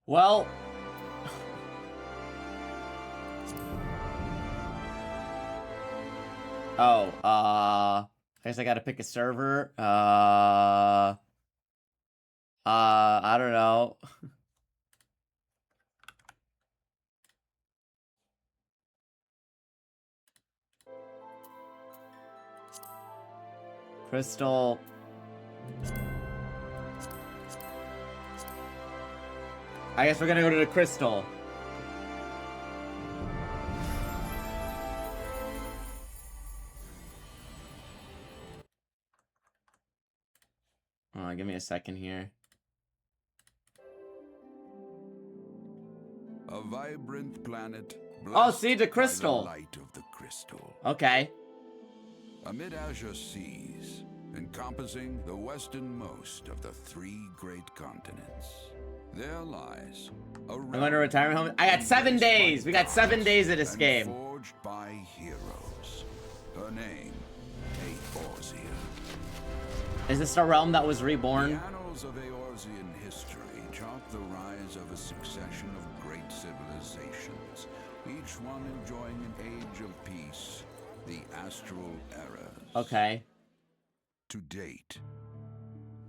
Well... Oh, I guess I gotta pick a server. I don't know. Crystal. I guess we're gonna go to the Crystal. Give me a second here. A vibrant planet. Oh, see the Crystal. By the light of the crystal. Okay. Amid azure seas, encompassing the westernmost of the 3 great continents, there lies a I'm going to retirement home. I got 7 days. We got 7 days of this game. Forged by heroes. Her name, Eorzea. Is this the realm that was reborn? The annals of Eorzean history chart the rise of a succession of great civilizations, each one enjoying an age of peace, the astral eras. Okay. To date,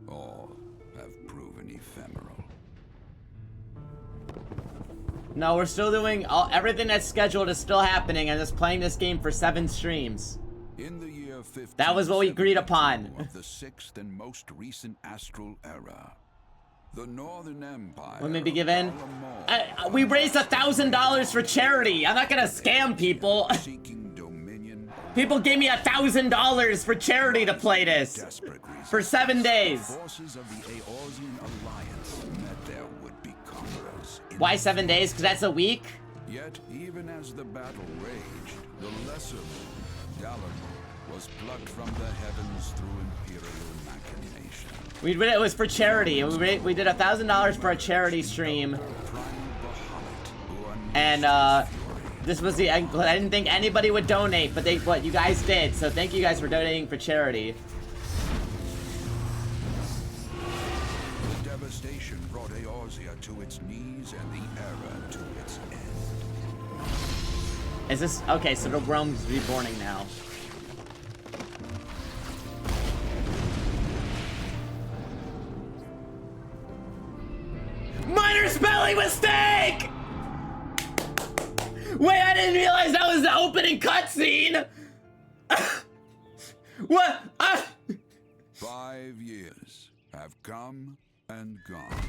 all have proven ephemeral. No, we're still doing everything that's scheduled is still happening. I'm just playing this game for 7 streams. In the year 15, that was what we agreed upon. Of the 6th and most recent astral era, the Northern Empire. Let me give in. We raised $1,000 for charity. I'm not gonna scam people. Seeking dominion. People gave me $1,000 for charity to play this for 7 days. The forces of the Eorzean alliance met their would-be conquerors. Why 7 days? Because that's a week. Yet, even as the battle raged, the lesser moon, Dalamur, was plucked from the heavens through imperial machination. It was for charity. We did $1,000 for a charity stream. And this was the. I didn't think anybody would donate, but you guys did. So thank you guys for donating for charity. The devastation brought Eorzea to its knees and the era to its end. Is this okay? So the realm's reborning now. Minor spelling mistake! Wait, I didn't realize that was the opening cutscene! What? 5 years have come and gone.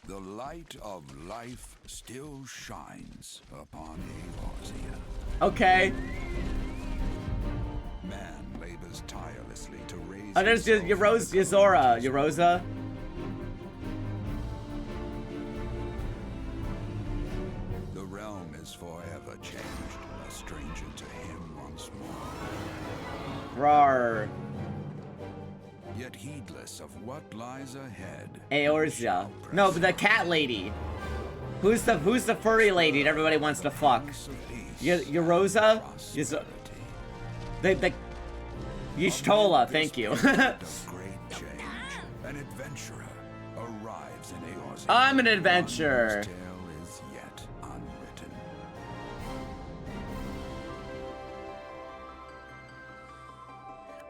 The light of life still shines upon Eorzea. Okay. Man labors tirelessly to raise. Oh, there's Yaroza. The realm is forever changed, a stranger to him once more. YARR. Yet heedless of what lies ahead. Eorzea. No, but the cat lady. Who's the furry lady that everybody wants to fuck? Yaroza? The Y'shtola, thank you. Great change. An adventurer arrives in Eorzea. I'm an adventurer. His tale is yet unwritten.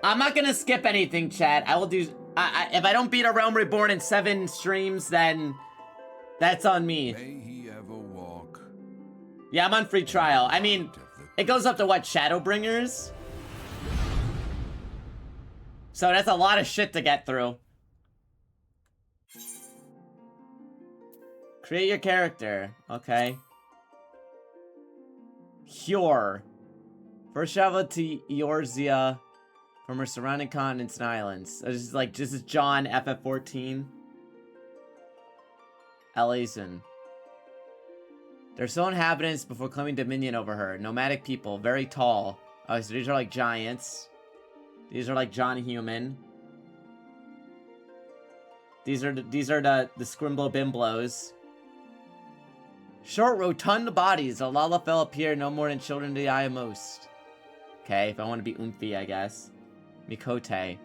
I'm not gonna skip anything, chat. I will do. If I don't beat a Realm Reborn in 7 streams, then that's on me. May he ever walk. Yeah, I'm on free trial. I mean, it goes up to what, Shadowbringers? So that's a lot of shit to get through. Create your character. Okay. HARR. First travel to Eorzea from her surrounding continents and islands. So this is John, FF14. Elysian. There's still inhabitants before claiming dominion over her. Nomadic people, very tall. Oh, so these are like giants. These are like John Human. These are the Scrimblo Bimblos. Short, rotund bodies. A Lalafell appear no more than children to the eye of most. Okay, if I want to be oomphy, I guess. Mikote.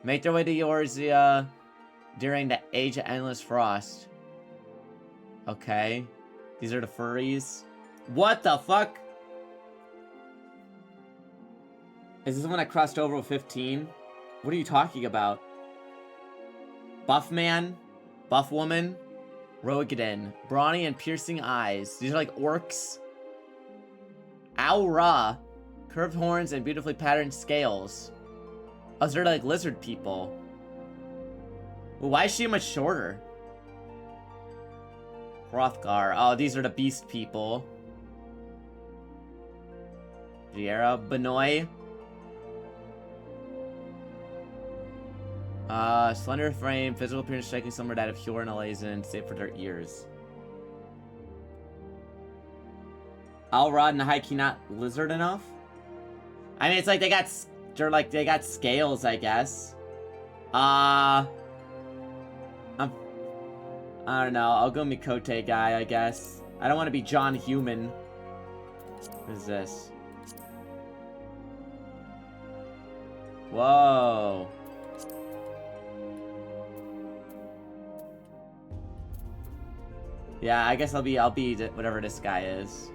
Make their way to Eorzea during the Age of Endless Frost. Okay. These are the furries. What the fuck? Is this the one that crossed over with 15? What are you talking about? Buff man? Buff woman? Rogadin. Brawny and piercing eyes. These are like orcs. Aura. Curved horns and beautifully patterned scales. Oh, so they're like lizard people. Well, why is she much shorter? Hrothgar. Oh, these are the beast people. Viera. Benoy. Slender frame, physical appearance striking similar to that of Hjorn Alazin, save for their ears. Alrod and High Key not lizard enough? I mean, it's like they got scales, I guess. I don't know. I'll go Mikote guy, I guess. I don't want to be John Human. What is this? Whoa. Yeah, I guess I'll be whatever this guy is.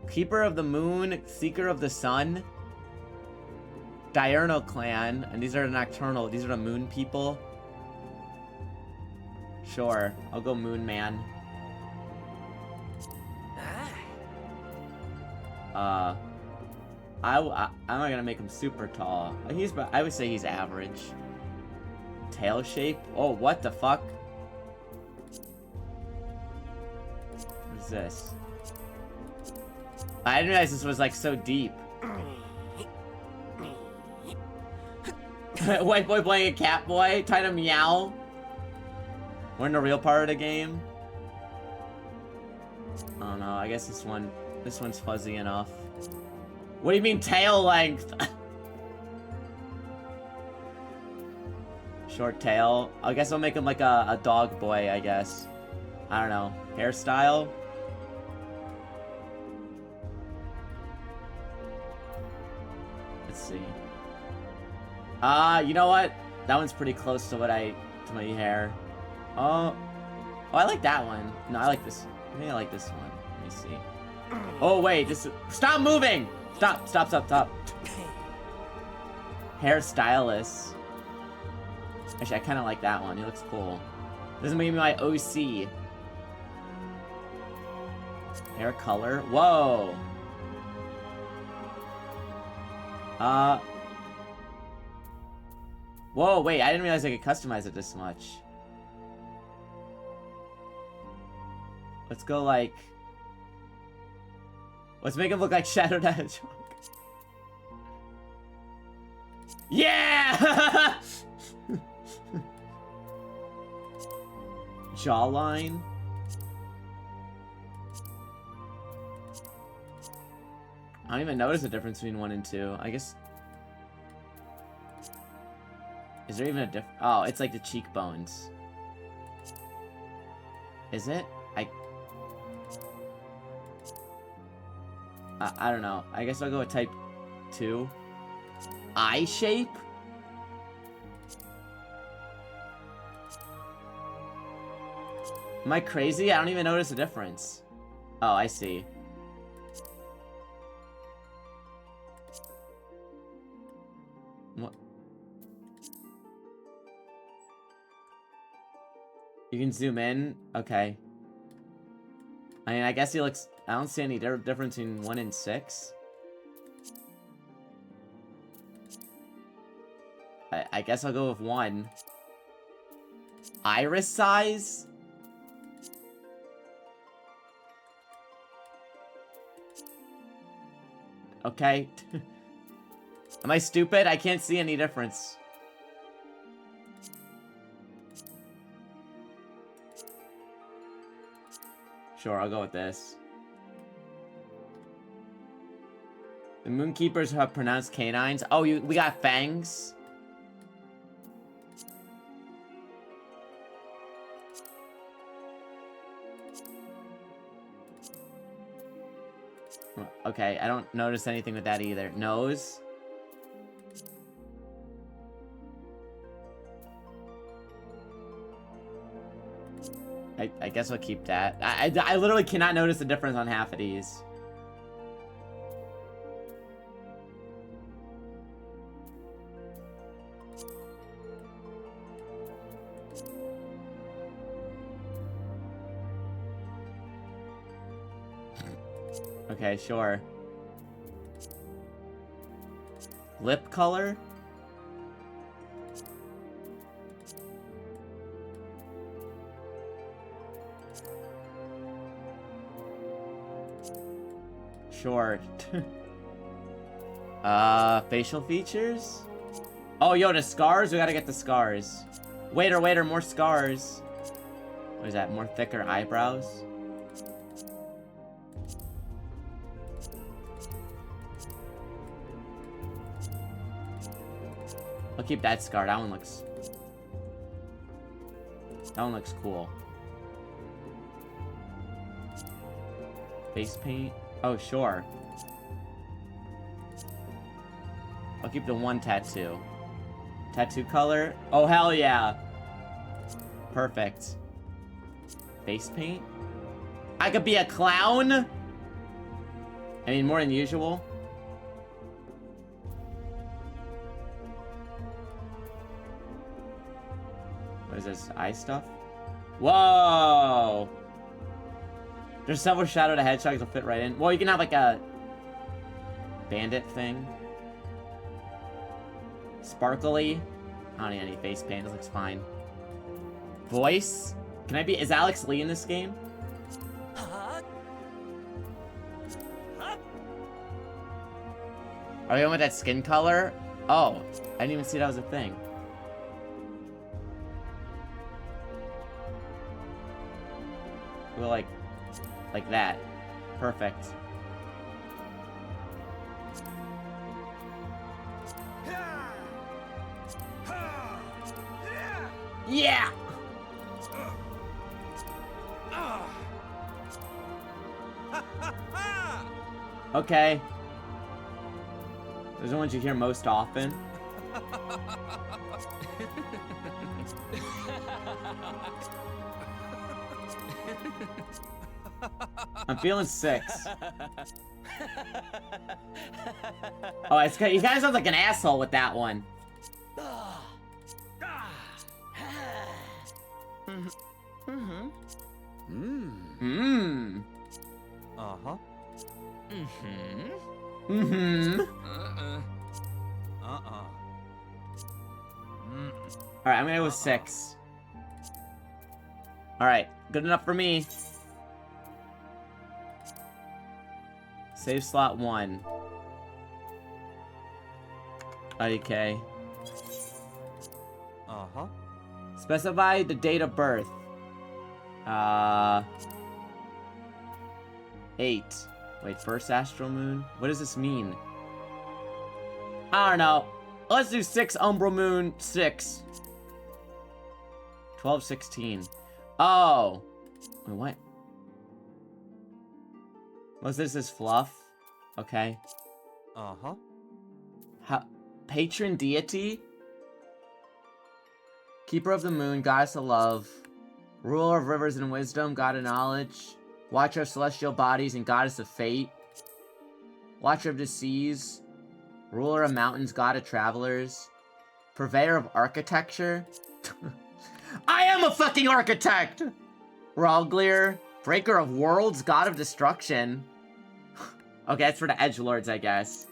Keeper of the Moon, Seeker of the Sun, Diurnal Clan, and these are the Nocturnal. These are the Moon people. Sure, I'll go Moon Man. I'm not gonna make him super tall. I would say he's average. Tail shape? Oh, what the fuck? What is this? I didn't realize this was like so deep. White boy playing a cat boy, trying to meow. We're in the real part of the game. I don't know. I guess this one's fuzzy enough. What do you mean tail length? Short tail. I guess I'll make him like a dog boy, I guess. I don't know. Hairstyle? Let's see. You know what? That one's pretty close to to my hair. Oh, I like that one. No, I like this. I think I like this one. Let me see. Oh, wait. Stop moving! Stop. Hairstylist. Actually, I kind of like that one. He looks cool. This is maybe my OC. Hair color. Whoa. Whoa, wait. I didn't realize I could customize it this much. Let's go like... Let's make him look like Shadow the Hedgehog. Yeah! Jawline. I don't even notice the difference between 1 and 2. I guess... Is there even a difference? Oh, it's like the cheekbones. Is it? I don't know. I guess I'll go with type 2. Eye shape? Am I crazy? I don't even notice a difference. Oh, I see. What? You can zoom in? Okay. I mean, I guess he looks... I don't see any difference in 1 and 6. I guess I'll go with 1. Iris size? Okay. Am I stupid? I can't see any difference. Sure, I'll go with this. The Moonkeepers have pronounced canines. Oh, we got fangs. Okay, I don't notice anything with that either. Nose. I guess I'll keep that. I literally cannot notice the difference on half of these. Okay, sure. Lip color? Sure. Facial features? Oh, yo, the scars? We gotta get the scars. Waiter, more scars. What is that? More thicker eyebrows? I'll keep that scar. That one looks cool. Face paint? Oh, sure. I'll keep the one tattoo. Tattoo color? Oh, hell yeah. Perfect. Face paint? I could be a clown? I mean, more than usual. What is this? Eye stuff? Whoa! There's several Shadow the Hedgehogs will fit right in. Well, you can have like a bandit thing. Sparkly. I don't need any face paint. This looks fine. Voice? Can I be... Is Alex Lee in this game? Are we going with that skin color? Oh, I didn't even see that was a thing. We'll like that. Perfect. Yeah! Okay. Those are the ones you hear most often. I'm feeling 6. Oh, it's he kind of sounds like an asshole with that one. Uh-huh. Alright, I'm gonna go with 6. Alright, good enough for me. Save slot 1. Okay. Uh-huh. Specify the date of birth. 8. Wait, first astral moon? What does this mean? I don't know. Let's do 6 umbral moon 6. 12/16. Oh. Wait, what? What's this? Is fluff? Okay. Uh-huh. Patron deity? Keeper of the moon, goddess of love. Ruler of rivers and wisdom, god of knowledge. Watcher of celestial bodies and goddess of fate. Watcher of the seas. Ruler of mountains, god of travelers. Purveyor of architecture. I am a fucking architect! Ralglir. Breaker of worlds, god of destruction. Okay, that's for the edgelords, I guess.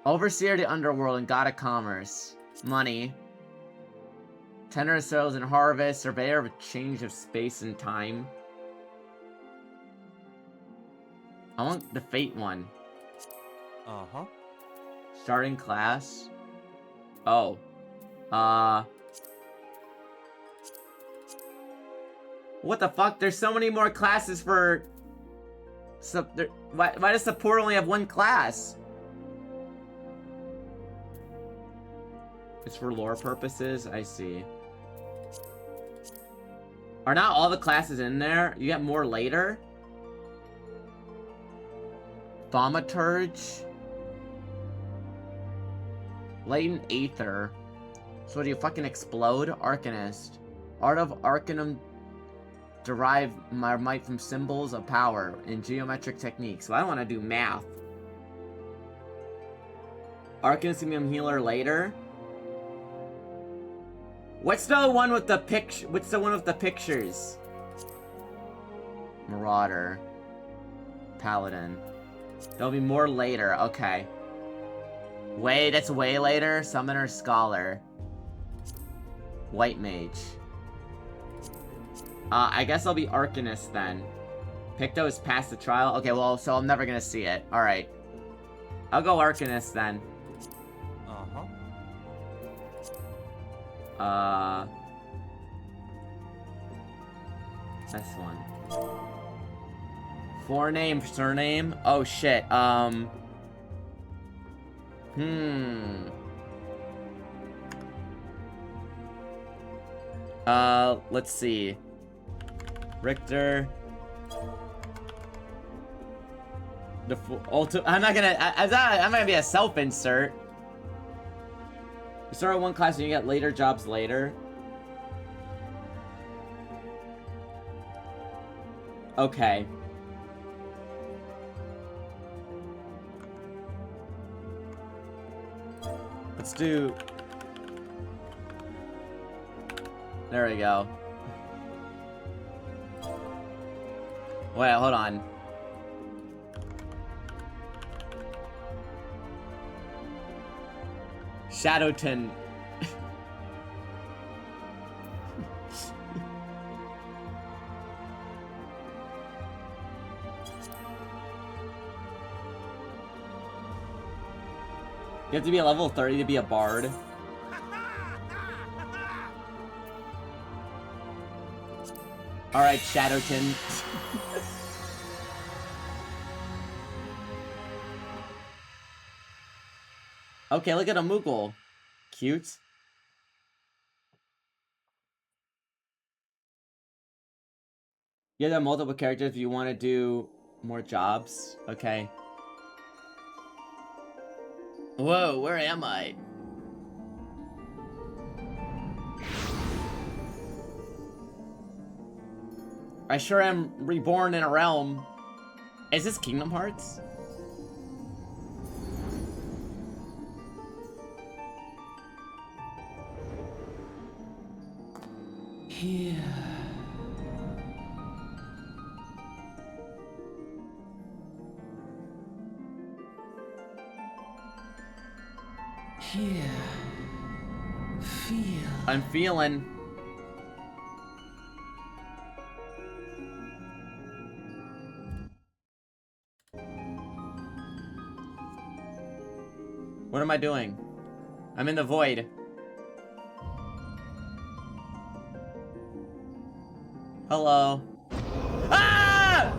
Overseer of the underworld and god of commerce. Money. Tender of soils and harvest. Surveyor of a change of space and time. I want the fate one. Uh-huh. Starting class. Oh. What the fuck? There's so many more classes for... Why does support only have 1 class? It's for lore purposes? I see. Are not all the classes in there? You get more later? Thaumaturge? Latent Aether. So do you fucking explode? Arcanist. Art of Arcanum Derive my might from symbols of power in geometric techniques. So I want to do math. Arcanum healer later. What's the one with the picture? What's the one with the pictures? Marauder. Paladin. There'll be more later. Okay. Wait, that's way later. Summoner Scholar. White Mage. I guess I'll be Arcanist then. Picto is past the trial. Okay, well, so I'm never gonna see it. Alright. I'll go Arcanist then. This one. Forename, surname? Oh, shit. Let's see. Richter. I'm not gonna be a self-insert. You start at one class and you get later jobs later. Okay. Let's do... There we go. Wait, hold on. Shadowton. You have to be a level 30 to be a bard. Alright, Shadowton. Okay, look at a Moogle. Cute. You have multiple characters if you want to do more jobs. Okay. Whoa, where am I? I sure am reborn in a realm. Is this Kingdom Hearts? Here. Here. Feel. I'm feeling. What am I doing? I'm in the void. Hello. Ah!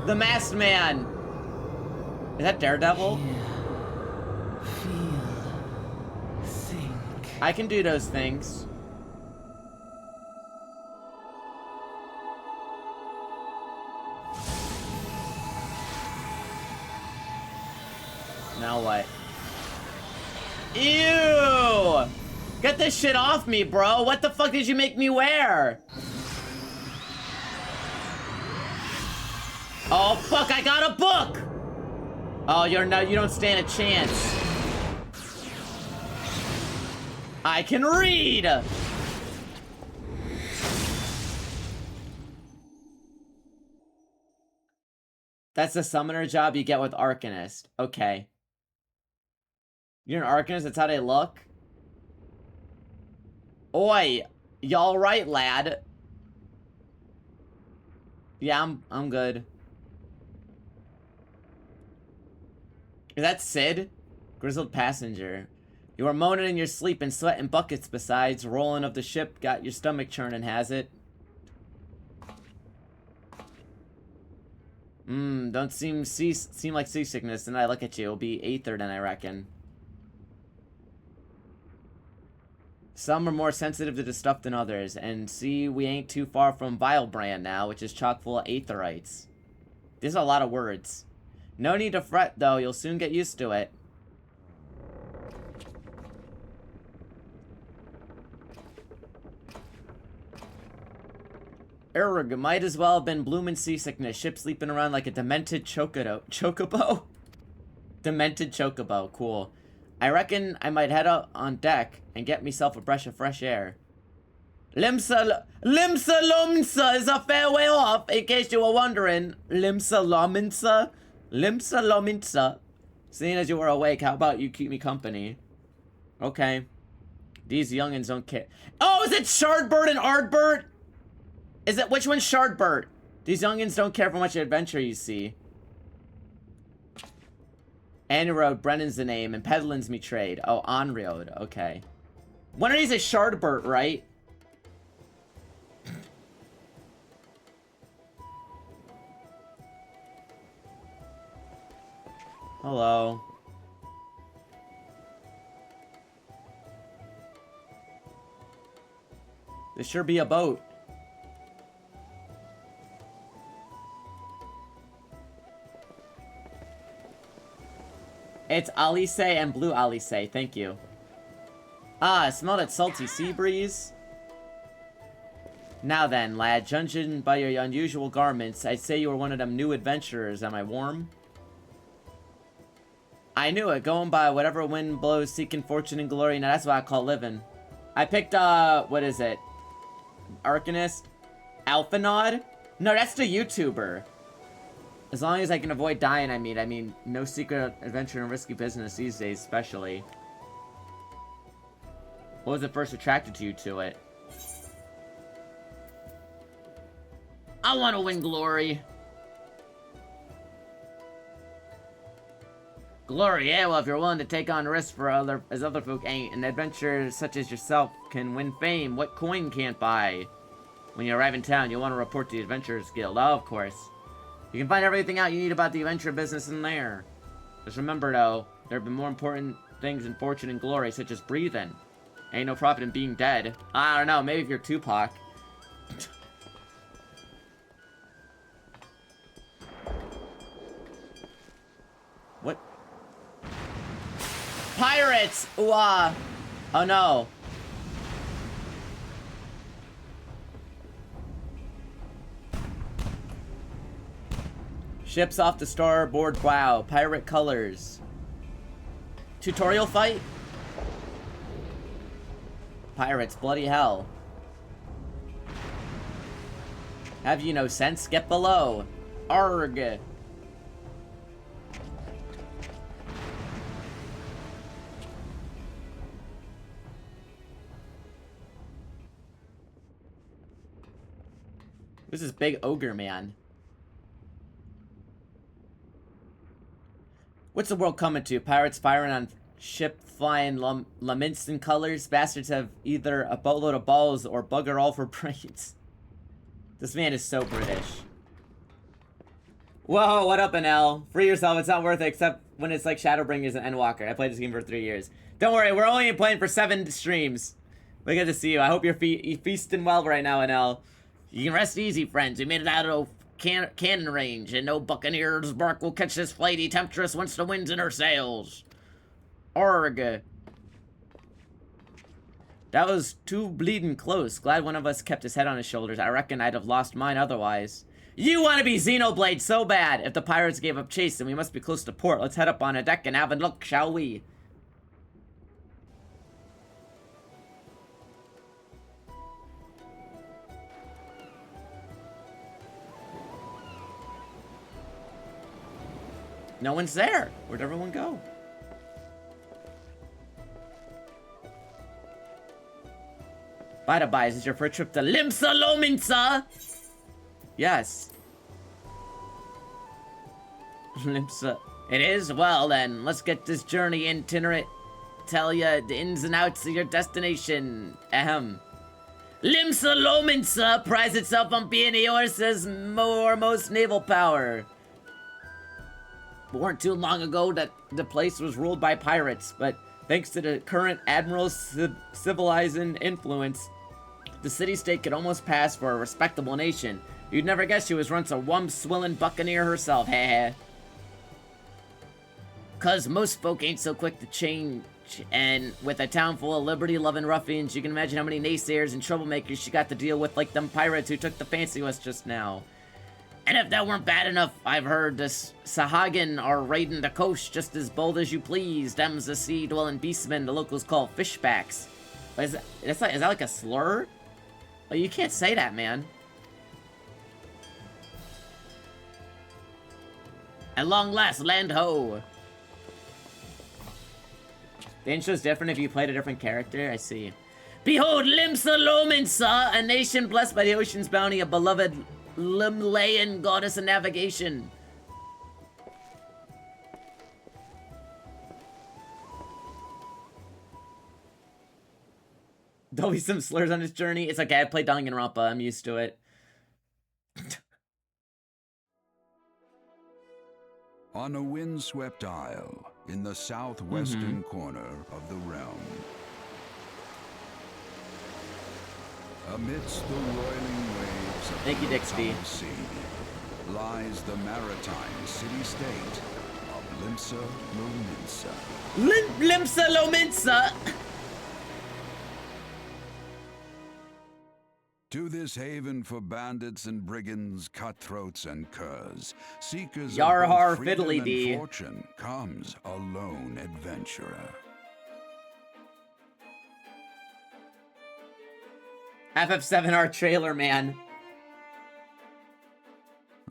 The Masked Man. Is that Daredevil? Feel. Think. I can do those things. Now what? Ew! Get this shit off me, bro! What the fuck did you make me wear? Oh fuck, I got a book! Oh, you don't stand a chance. I can read! That's the summoner job you get with Arcanist. Okay. You're an Arcanist, that's how they look? Oi! Y'all right, lad? Yeah, I'm good. Is that Sid? Grizzled passenger. You are moaning in your sleep and sweating buckets besides. Rolling of the ship got your stomach churning, has it? Don't seem like seasickness, and I look at you. It'll be Aether then, I reckon. Some are more sensitive to the stuff than others, and see, we ain't too far from Vilebrand now, which is chock full of aetherites. There's a lot of words. No need to fret, though. You'll soon get used to it. Erg, might as well have been bloomin' seasickness. Ship sleeping around like a demented chocobo? Demented chocobo, cool. I reckon I might head out on deck and get myself a breath of fresh air. Limsa Lomsa is a fair way off, in case you were wondering. Limsa Lominsa. Seeing as you were awake, how about you keep me company? Okay. These youngins don't care. Oh, is it Shardbert and Ardbert? Is it, which one's Shardbert? These youngins don't care for much adventure, you see. Anirode, Brennan's the name, and Pedlin's me trade. Oh, Onriode, okay. One of these is Shardbert, right? Hello. This sure be a boat. It's Alice and Blue Alice, thank you. Ah, I smell that salty sea breeze. Now then, lad, judging by your unusual garments, I'd say you were one of them new adventurers. Am I warm? I knew it, going by whatever wind blows, seeking fortune and glory. Now that's what I call living. I picked, what is it? Arcanist? Alphanod? No, that's the YouTuber. As long as I can avoid dying, I mean, no secret adventure and risky business these days, especially. What was it first attracted you to it? I want to win glory. Glory, yeah, well, if you're willing to take on risks for other folk ain't, an adventurer such as yourself can win fame, what coin can't buy? When you arrive in town, you'll want to report to the Adventurers Guild. Oh, of course. You can find everything out you need about the adventure business in there. Just remember, though, there have been more important things than fortune and glory, such as breathing. Ain't no profit in being dead. I don't know, maybe if you're Tupac. What? Pirates! Ooh, oh no. Ships off the starboard bow. Pirate colors. Tutorial fight? Pirates, bloody hell. Have you no sense? Get below. Arg. This is big ogre man. What's the world coming to? Pirates firing on ship flying Laminston colors? Bastards have either a boatload of balls or bugger all for brains. This man is so British. Whoa, what up, NL? Free yourself, it's not worth it except when it's like Shadowbringers and Endwalker. I played this game for 3 years. Don't worry, we're only playing for 7 streams. We good to see you. I hope you're feasting well right now, NL. You can rest easy, friends. We made it out of cannon range, and no buccaneer's bark will catch this flighty temptress once the wind's in her sails. Org. That was too bleeding close. Glad one of us kept his head on his shoulders. I reckon I'd have lost mine otherwise. You want to be Xenoblade so bad. If the pirates gave up chase, then we must be close to port. Let's head up on a deck and have a look, shall we? No one's there. Where'd everyone go? Bye-bye, is this your first trip to Limsa Lominsa? Yes. Limsa. It is? Well then, let's get this journey itinerant. Tell ya the ins and outs of your destination. Ahem. Limsa Lominsa prides itself on being Eorsa's most naval power. It weren't too long ago that the place was ruled by pirates, but thanks to the current admiral's civilizing influence, the city-state could almost pass for a respectable nation. You'd never guess she was once a wump-swilling buccaneer herself, heh. 'Cause most folk ain't so quick to And with a town full of liberty-loving ruffians, you can imagine how many naysayers and troublemakers she got to deal with, like them pirates who took the fancy to us just now. And if that weren't bad enough, I've heard the Sahagin are raiding the coast just as bold as you please. Them's the sea-dwelling beastmen the locals call fishbacks. Is that like a slur? Oh, you can't say that, man. At long last, land ho! The intro's different if you played a different character, I see. Behold, Limsa Lominsa, a nation blessed by the ocean's bounty, a beloved Limlayan goddess of navigation. There'll be some slurs on his journey. It's okay, I played Danganronpa, I'm used to it. On a windswept isle in the southwestern corner of the realm, amidst the roiling waves of Thank you, the Dixby. Tall Sea, lies the maritime city-state of Limsa Lominsa. Limsa Lominsa! To this haven for bandits and brigands, cutthroats and curs, seekers YARR, of HARR, both freedom FIDDLE, and DEE. fortune, comes a lone adventurer. FF7R trailer, man.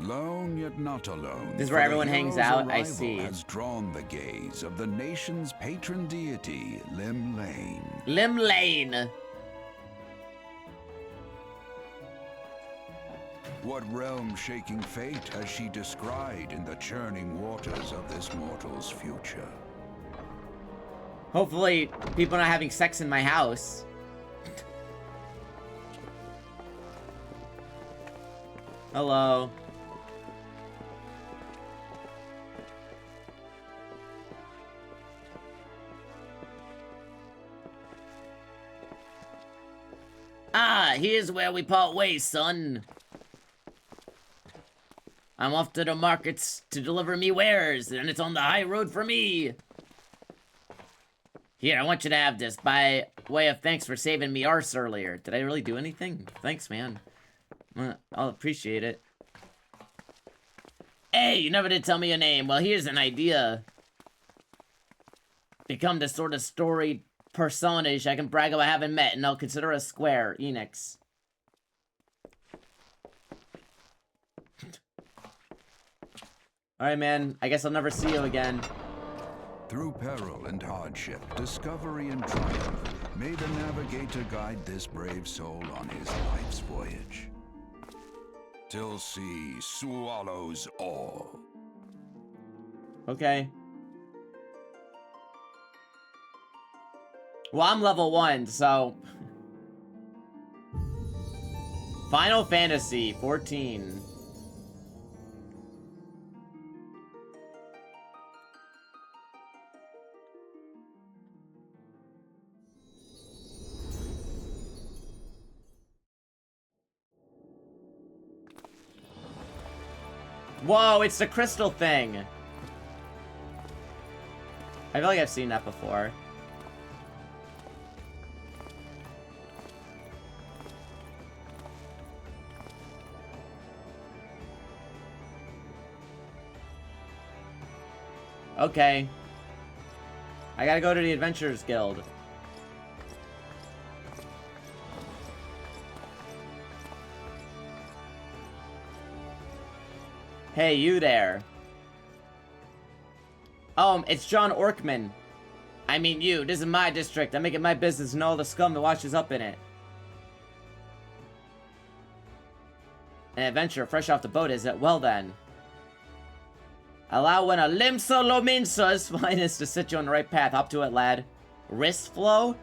Lone yet not alone. This is where for the everyone hangs hero's out, I arrival see. Has drawn the gaze of the nation's patron deity, Lim Lane. Lim Lane. What realm-shaking fate has she descried in the churning waters of this mortal's future? Hopefully, people not having sex in my house. Hello. Ah, here's where we part ways, son. I'm off to the markets to deliver me wares, and it's on the high road for me. Here, I want you to have this by way of thanks for saving me arse earlier. Did I really do anything? Thanks, man. I'll appreciate it. Hey, you never did tell me your name. Well, here's an idea. Become the sort of storied personage I can brag about having met, and I'll consider a square, Enix. Alright, man. I guess I'll never see you again. Through peril and hardship, discovery and triumph, may the navigator guide this brave soul on his life's voyage. Till sea swallows all. Okay. Well, I'm level 1, so... Final Fantasy 14. Whoa, it's the crystal thing! I feel like I've seen that before. Okay. I gotta go to the Adventurers Guild. Hey, you there. Oh, it's John Orkman. I mean you. This is my district. I make it my business to know all the scum that washes up in it. An adventure fresh off the boat, is it? Well then. Allow one of Limsa Lominsa's finest to set you on the right path. Up to it, lad. Wrist flow?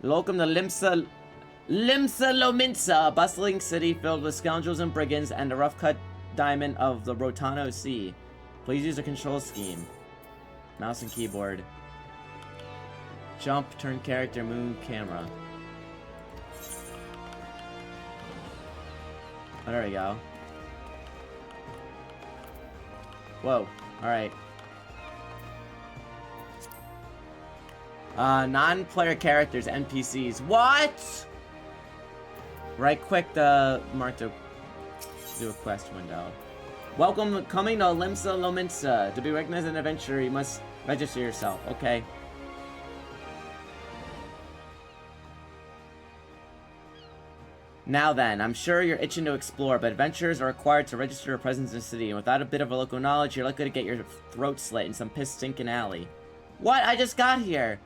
Welcome to Limsa Lominsa, a bustling city filled with scoundrels and brigands and the rough-cut diamond of the Rotano Sea. Please use a control scheme. Mouse and keyboard. Jump, turn character, move, camera. Oh, there we go. Whoa. Alright. Non-player characters, NPCs. What? Right quick to mark to do a quest window. Welcome, coming to Limsa Lominsa. To be recognized as an adventurer, you must register yourself. Okay. Now then, I'm sure you're itching to explore, but adventurers are required to register their presence in the city, and without a bit of a local knowledge, you're likely to get your throat slit in some piss-stinking alley. What? I just got here!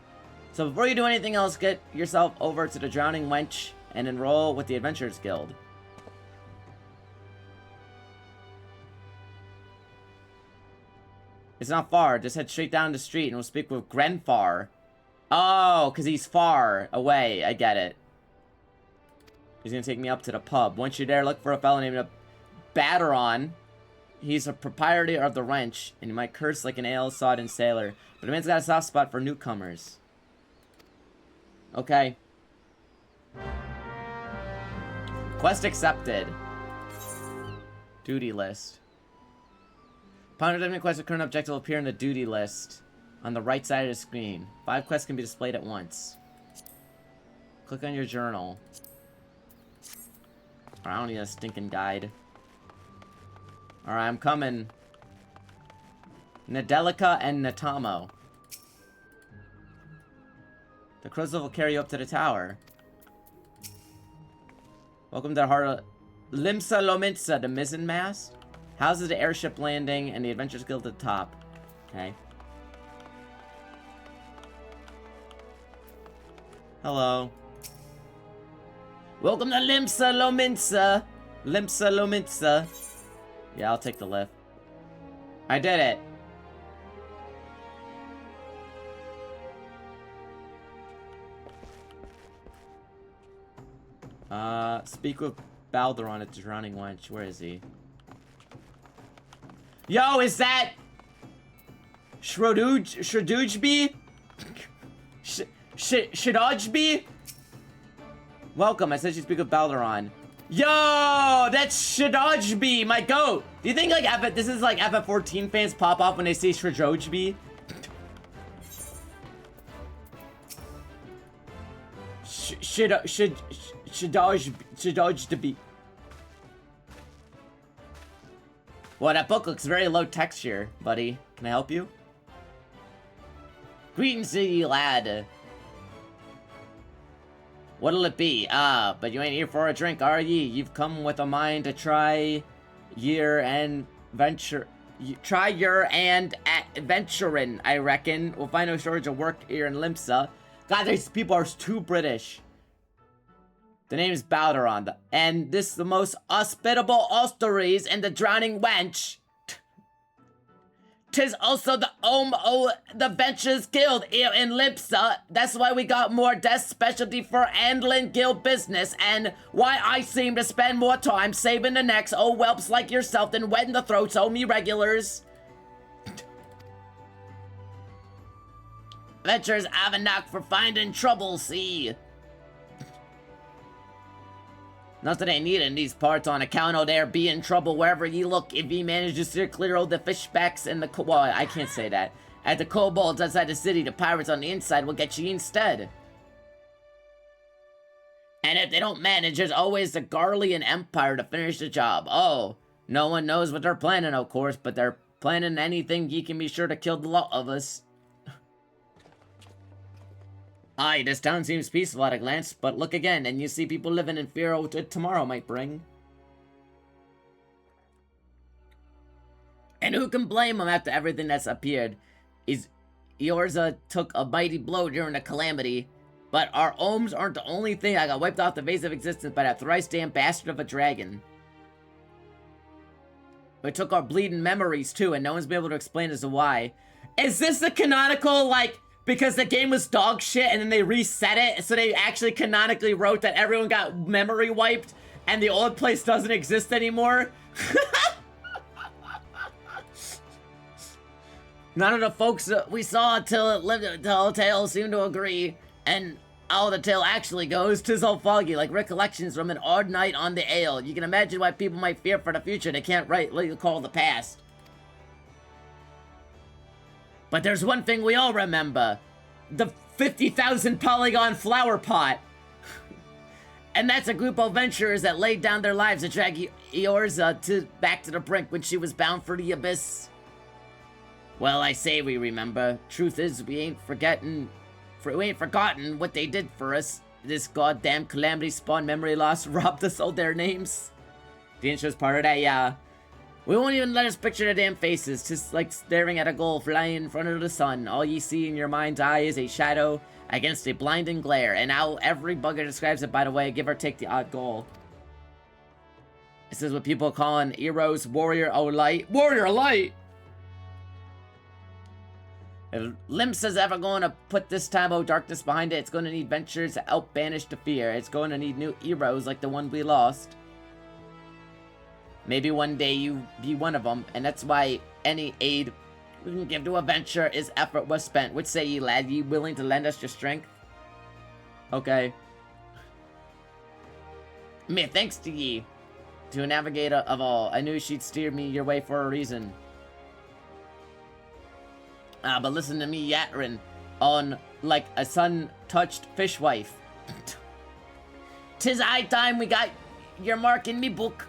So before you do anything else, get yourself over to the Drowning Wench and enroll with the Adventurers Guild. It's not far, just head straight down the street and we'll speak with Grenfar. Oh, because he's far away, I get it. He's gonna take me up to the pub. Once you're there, look for a fellow named Batteron. He's a proprietor of the Wrench, and he might curse like an ale-sodden sailor, but the man's got a soft spot for newcomers. Okay. Quest accepted. Duty list. Upon redemption quest, the current objective will appear in the duty list on the right side of the screen. 5 quests can be displayed at once. Click on your journal. I don't need a stinking guide. Alright, I'm coming. Nadelica and Natamo. The crystal will carry you up to the tower. Welcome to the heart of Limsa Lominsa, the mizzen mast. Houses the airship landing and the Adventurers Guild at the top. Okay. Hello. Welcome to Limsa Lominsa. Limsa Lominsa. Yeah, I'll take the lift. I did it. Speak with Balderon at the Drowning Wench. Where is he? Yo, is that Shradujby? Shadojby? Welcome, I said you speak with Balderon. Yo, that's Shadojby, my goat. Do you think like this is like FF14 fans pop off when they see Shadojby? Shadojby. Well, that book looks very low texture, buddy. Can I help you? Greetings to you, lad. What'll it be? Ah, but you ain't here for a drink, are ye? You've come with a mind to try your and venture. Try your and adventuring, I reckon. We'll find no shortage of work here in Limsa. God, these people are too British. The name is Balderon, and this is the most hospitable hostelries in the Drowning Wench. 'Tis also the home of the Adventurers Guild here in Limsa. That's why we got more desk specialty for handling guild business, and why I seem to spend more time saving the necks o' whelps like yourself than wetting the throats o' me regulars. Adventurers have a knack for finding trouble, see? Not that I need in these parts on account of there being trouble wherever ye look. If ye manage to steer clear of the fishbacks and the well, I can't say that. At the kobolds outside the city, the pirates on the inside will get ye instead. And if they don't manage, there's always the Garlean Empire to finish the job. Oh, no one knows what they're planning, of course, but they're planning anything. Ye can be sure to kill the lot of us. Aye, this town seems peaceful at a glance, but look again, and you see people living in fear of what tomorrow might bring. And who can blame them after everything that's appeared? Yorza took a mighty blow during the calamity, but our homes aren't the only thing that got wiped off the face of existence by that thrice-damned bastard of a dragon. It took our bleeding memories, too, and no one's been able to explain as to why. Is this the canonical, like, because the game was dog shit and then they reset it, so they actually canonically wrote that everyone got memory wiped and the old place doesn't exist anymore? None of the folks that we saw till it lived to tell tales seem to agree, and how the tale actually goes, 'tis all foggy, like recollections from an odd night on the ale. You can imagine why people might fear for the future. They can't rightly recall the past. But there's one thing we all remember. The 50,000 polygon flower pot. And that's a group of adventurers that laid down their lives to drag Eorza back to the brink when she was bound for the abyss. Well, I say we remember. Truth is, we ain't forgotten what they did for us. This goddamn calamity spawned memory loss robbed us of their names. The intro's part of that, yeah. We won't even let us picture their damn faces, just like staring at a goal flying in front of the sun. All you see in your mind's eye is a shadow against a blinding glare, and how every bugger describes it, by the way, give or take the odd goal. This is what people call an hero's warrior o' light. Warrior o' light! If Limps is ever going to put this time of darkness behind it, it's going to need ventures to help banish the fear. It's going to need new heroes like the one we lost. Maybe one day you be one of them, and that's why any aid we can give to a venture is effort was spent. Which say ye, lad, ye willing to lend us your strength? Okay. Mere thanks to ye, to a navigator of all. I knew she'd steer me your way for a reason. But listen to me yattering on like a sun-touched fishwife. 'Tis high time we got your mark in me book.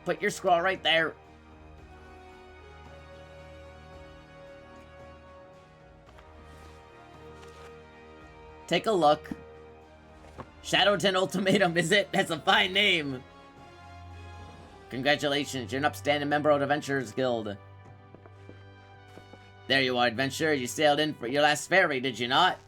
Put your scroll right there. Take a look. Shadowton Ultimatum, is it? That's a fine name. Congratulations, you're an upstanding member of the Adventurers Guild. There you are, adventurer. You sailed in for your last ferry, did you not?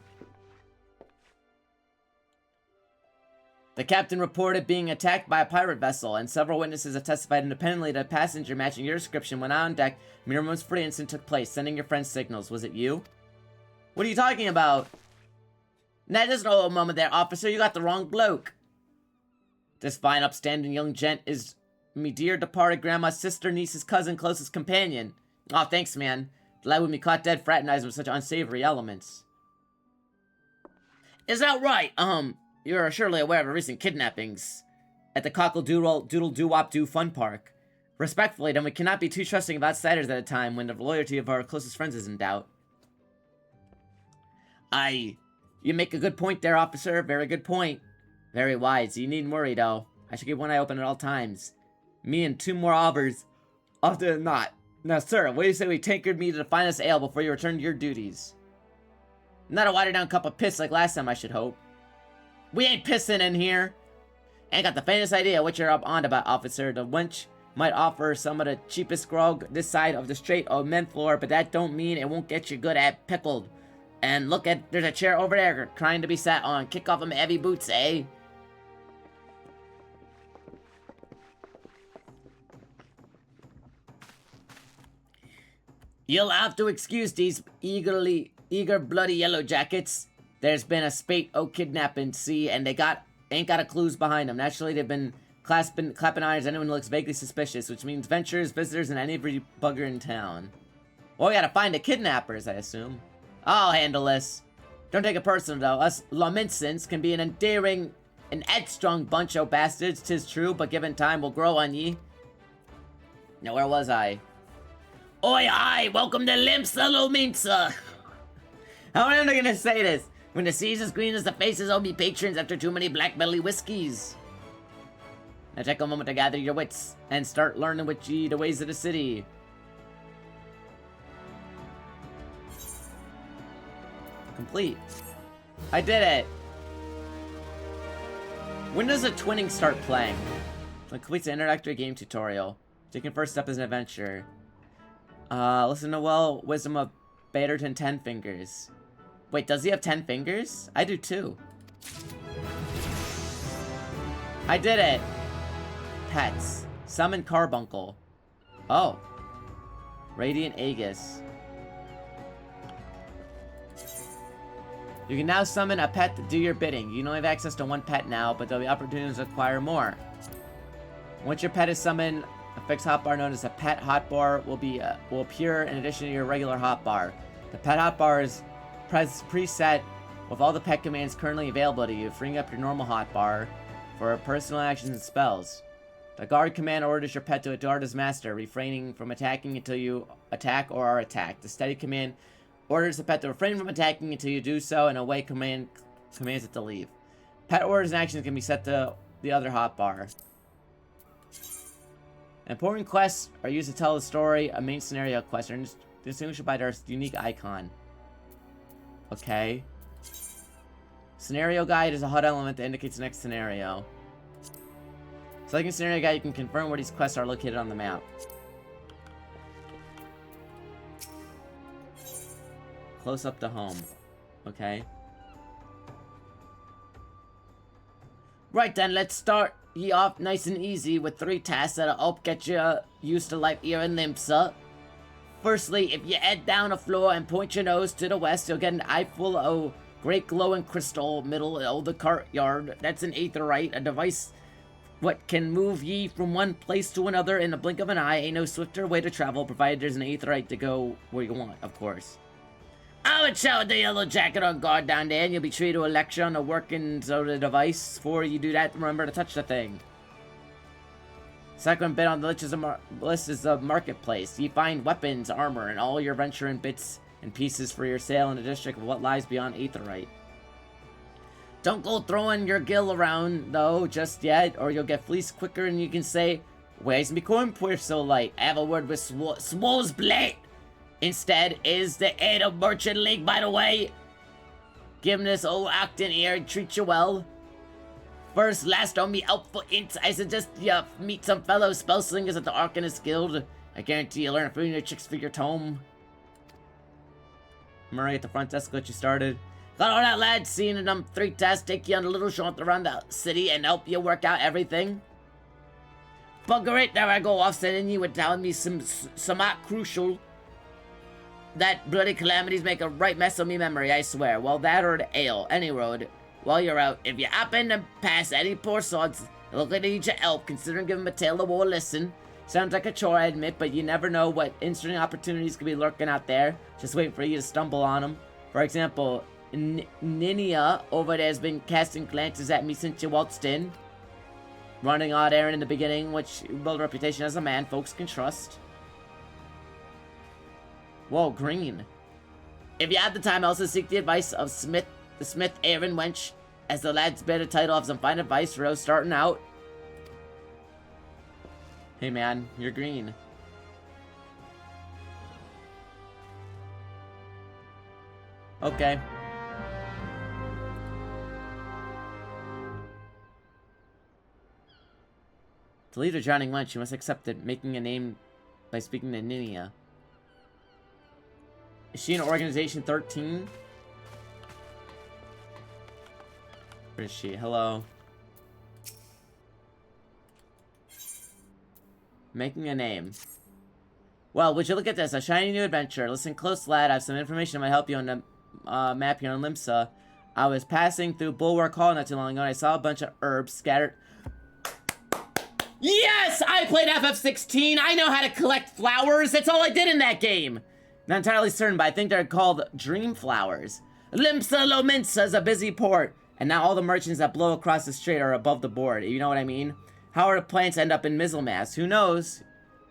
The captain reported being attacked by a pirate vessel, and several witnesses have testified independently that a passenger matching your description went on deck mere moments before the incident took place, sending your friends signals. Was it you? What are you talking about? Nah, there's no old moment there, officer. You got the wrong bloke. This fine, upstanding young gent is me dear departed grandma's sister, niece's cousin, closest companion. Aw, thanks, man. The lad with me caught dead fraternizing with such unsavory elements. Is that right? You're surely aware of the recent kidnappings at the Cockle-Doodle-Doo-Wop-Doo Fun Park. Respectfully, then, we cannot be too trusting of outsiders at a time when the loyalty of our closest friends is in doubt. You make a good point there, officer. Very good point. Very wise. You needn't worry, though. I should keep one eye open at all times. Me and two more aubers, often than not. Now, sir, what do you say we tankered me to the finest ale before you return to your duties? Not a watered-down cup of piss like last time, I should hope. We ain't pissing in here. Ain't got the faintest idea what you're up on about, officer. The wench might offer some of the cheapest grog this side of the Strait of Menflor, but that don't mean it won't get you good at pickled. And look at, there's a chair over there trying to be sat on. Kick off them heavy boots, eh? You'll have to excuse these eager bloody yellow jackets. There's been a spate o' kidnapping, see, and they ain't got a clues behind them. Naturally, they've been clapping eyes. Anyone looks vaguely suspicious, which means venturers, visitors, and every bugger in town. Well, we gotta find the kidnappers, I assume. I'll handle this. Don't take it personal, though. Us Laminsons can be an endearing and headstrong bunch o' bastards, 'tis true, but given time, we'll grow on ye. Now, where was I? Oi, aye! Welcome to Limps, little Minsa! How am I gonna say this? When the sea's as green as the faces of me patrons after too many black belly whiskeys. Now take a moment to gather your wits and start learning with ye the ways of the city. Complete. I did it! When does a twinning start playing? Completes an introductory game tutorial. Taking first step as an adventurer. Listen to wisdom of Baderton 10 fingers. Wait, does he have 10 fingers? I do too. I did it! Pets. Summon Carbuncle. Oh. Radiant Aegis. You can now summon a pet to do your bidding. You only have access to one pet now, but there'll be opportunities to acquire more. Once your pet is summoned, a fixed hotbar known as a pet hotbar will appear in addition to your regular hotbar. The pet hotbar is preset with all the pet commands currently available to you, freeing up your normal hotbar for personal actions and spells. The guard command orders your pet to guard his master, refraining from attacking until you attack or are attacked. The steady command orders the pet to refrain from attacking until you do so, and away command commands it to leave. Pet orders and actions can be set to the other hotbar. Important quests are used to tell the story. A main scenario quest are distinguished by their unique icon. Okay. Scenario guide is a HUD element that indicates the next scenario. Selecting scenario guide, you can confirm where these quests are located on the map. Close up to home. Okay. Right then, let's start ye off nice and easy with 3 tasks that'll help get you used to life here in Limsa. Firstly, if you head down a floor and point your nose to the west, you'll get an eye full of great glowing crystal middle of the courtyard. That's an aetherite, a device what can move ye from one place to another in the blink of an eye. Ain't no swifter way to travel, provided there's an aetherite to go where you want, of course. I would shout with the yellow jacket on guard down there, and you'll be treated to a lecture on the workings of the device. Before you do that, remember to touch the thing. Second bit on the list is the marketplace. You find weapons, armor, and all your venturing bits and pieces for your sale in the district of what lies beyond Aetherite. Don't go throwing your gill around, though, just yet, or you'll get fleeced quicker and you can say, "Where's me corn poor so light? I have a word with Swole's Blade." Instead, is the head of Merchant League, by the way. Give this old acting here and treat you well. First, last on me helpful hints, I suggest you meet some fellow spellslingers at the Arcanist Guild. I guarantee you'll learn a few new tricks for your tome. Murray at the front desk got you started. Got all that, lad? Seeing them 3 tasks take you on a little jaunt around the city and help you work out everything? Bugger it, there I go off sending you and telling me some crucial. That bloody calamities make a right mess of me memory, I swear. Well, that or the ale, any road. While you're out, if you happen to pass any poor sods, look at need your help, considering giving them a tale of war listen. Sounds like a chore, I admit, but you never know what interesting opportunities could be lurking out there. Just waiting for you to stumble on them. For example, Ninia over there has been casting glances at me since you waltzed in. Running odd errand in the beginning, which build a reputation as a man folks can trust. Whoa, green. If you have the time, also seek the advice of the Smith Aaron Wench, as the lad's bear the title of some fine advice for those starting out. Hey man, you're green. Okay. To lead a drowning wench, you must accept it, making a name by speaking to Ninia. Is she in Organization 13? Where is she? Hello. Making a name. Well, would you look at this? A shiny new adventure. Listen close, lad. I have some information that might help you on the map here on Limsa. I was passing through Bulwark Hall not too long ago, and I saw a bunch of herbs scattered. Yes! I played FF16. I know how to collect flowers. That's all I did in that game. Not entirely certain, but I think they're called dream flowers. Limsa Lominsa is a busy port, and now all the merchants that blow across the strait are above the board. You know what I mean? How are the plants end up in Mizzlemass? Who knows?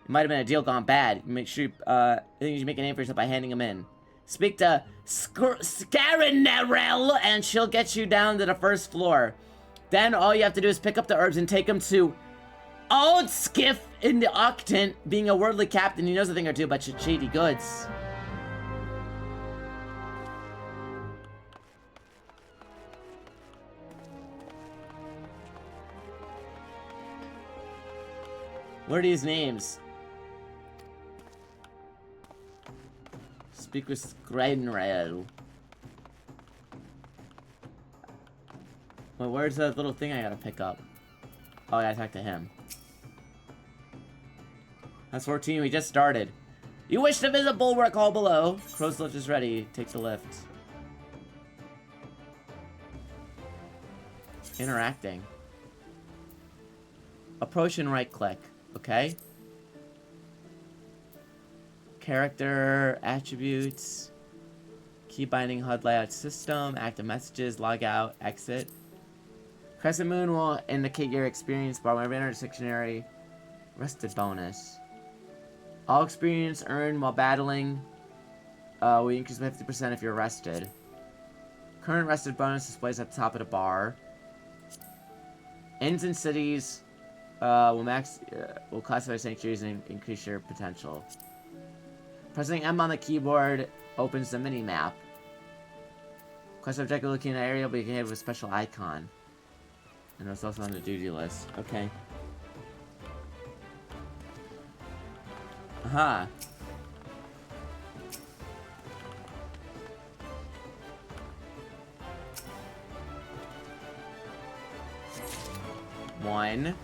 It might have been a deal gone bad. Make sure I think you should make a name for yourself by handing them in. Speak to Scarinarel, and she'll get you down to the first floor. Then all you have to do is pick up the herbs and take them to Old Skiff in the Octant. Being a worldly captain, he knows a thing or two about shady goods. What are these names? Speak with Scarinarel. Well, where's that little thing I gotta pick up? Oh, I gotta talk to him. That's 14, we just started. You wish to visit Bulwark Hall below. Crow's lift is ready. Take the lift. Interacting. Approach and right click. Okay. Character, attributes, key binding HUD layout system, active messages, log out, exit. Crescent moon will indicate your experience bar. Whenever you enter the dictionary, Rested bonus. All experience earned while battling will increase by 50% if you're rested. Current rested bonus displays at the top of the bar. Inns and cities will classify sanctuaries and increase your potential. Pressing M on the keyboard opens the mini-map. Quest objective looking in the area will be given with a special icon. And it's also on the duty list. Okay. Aha. One.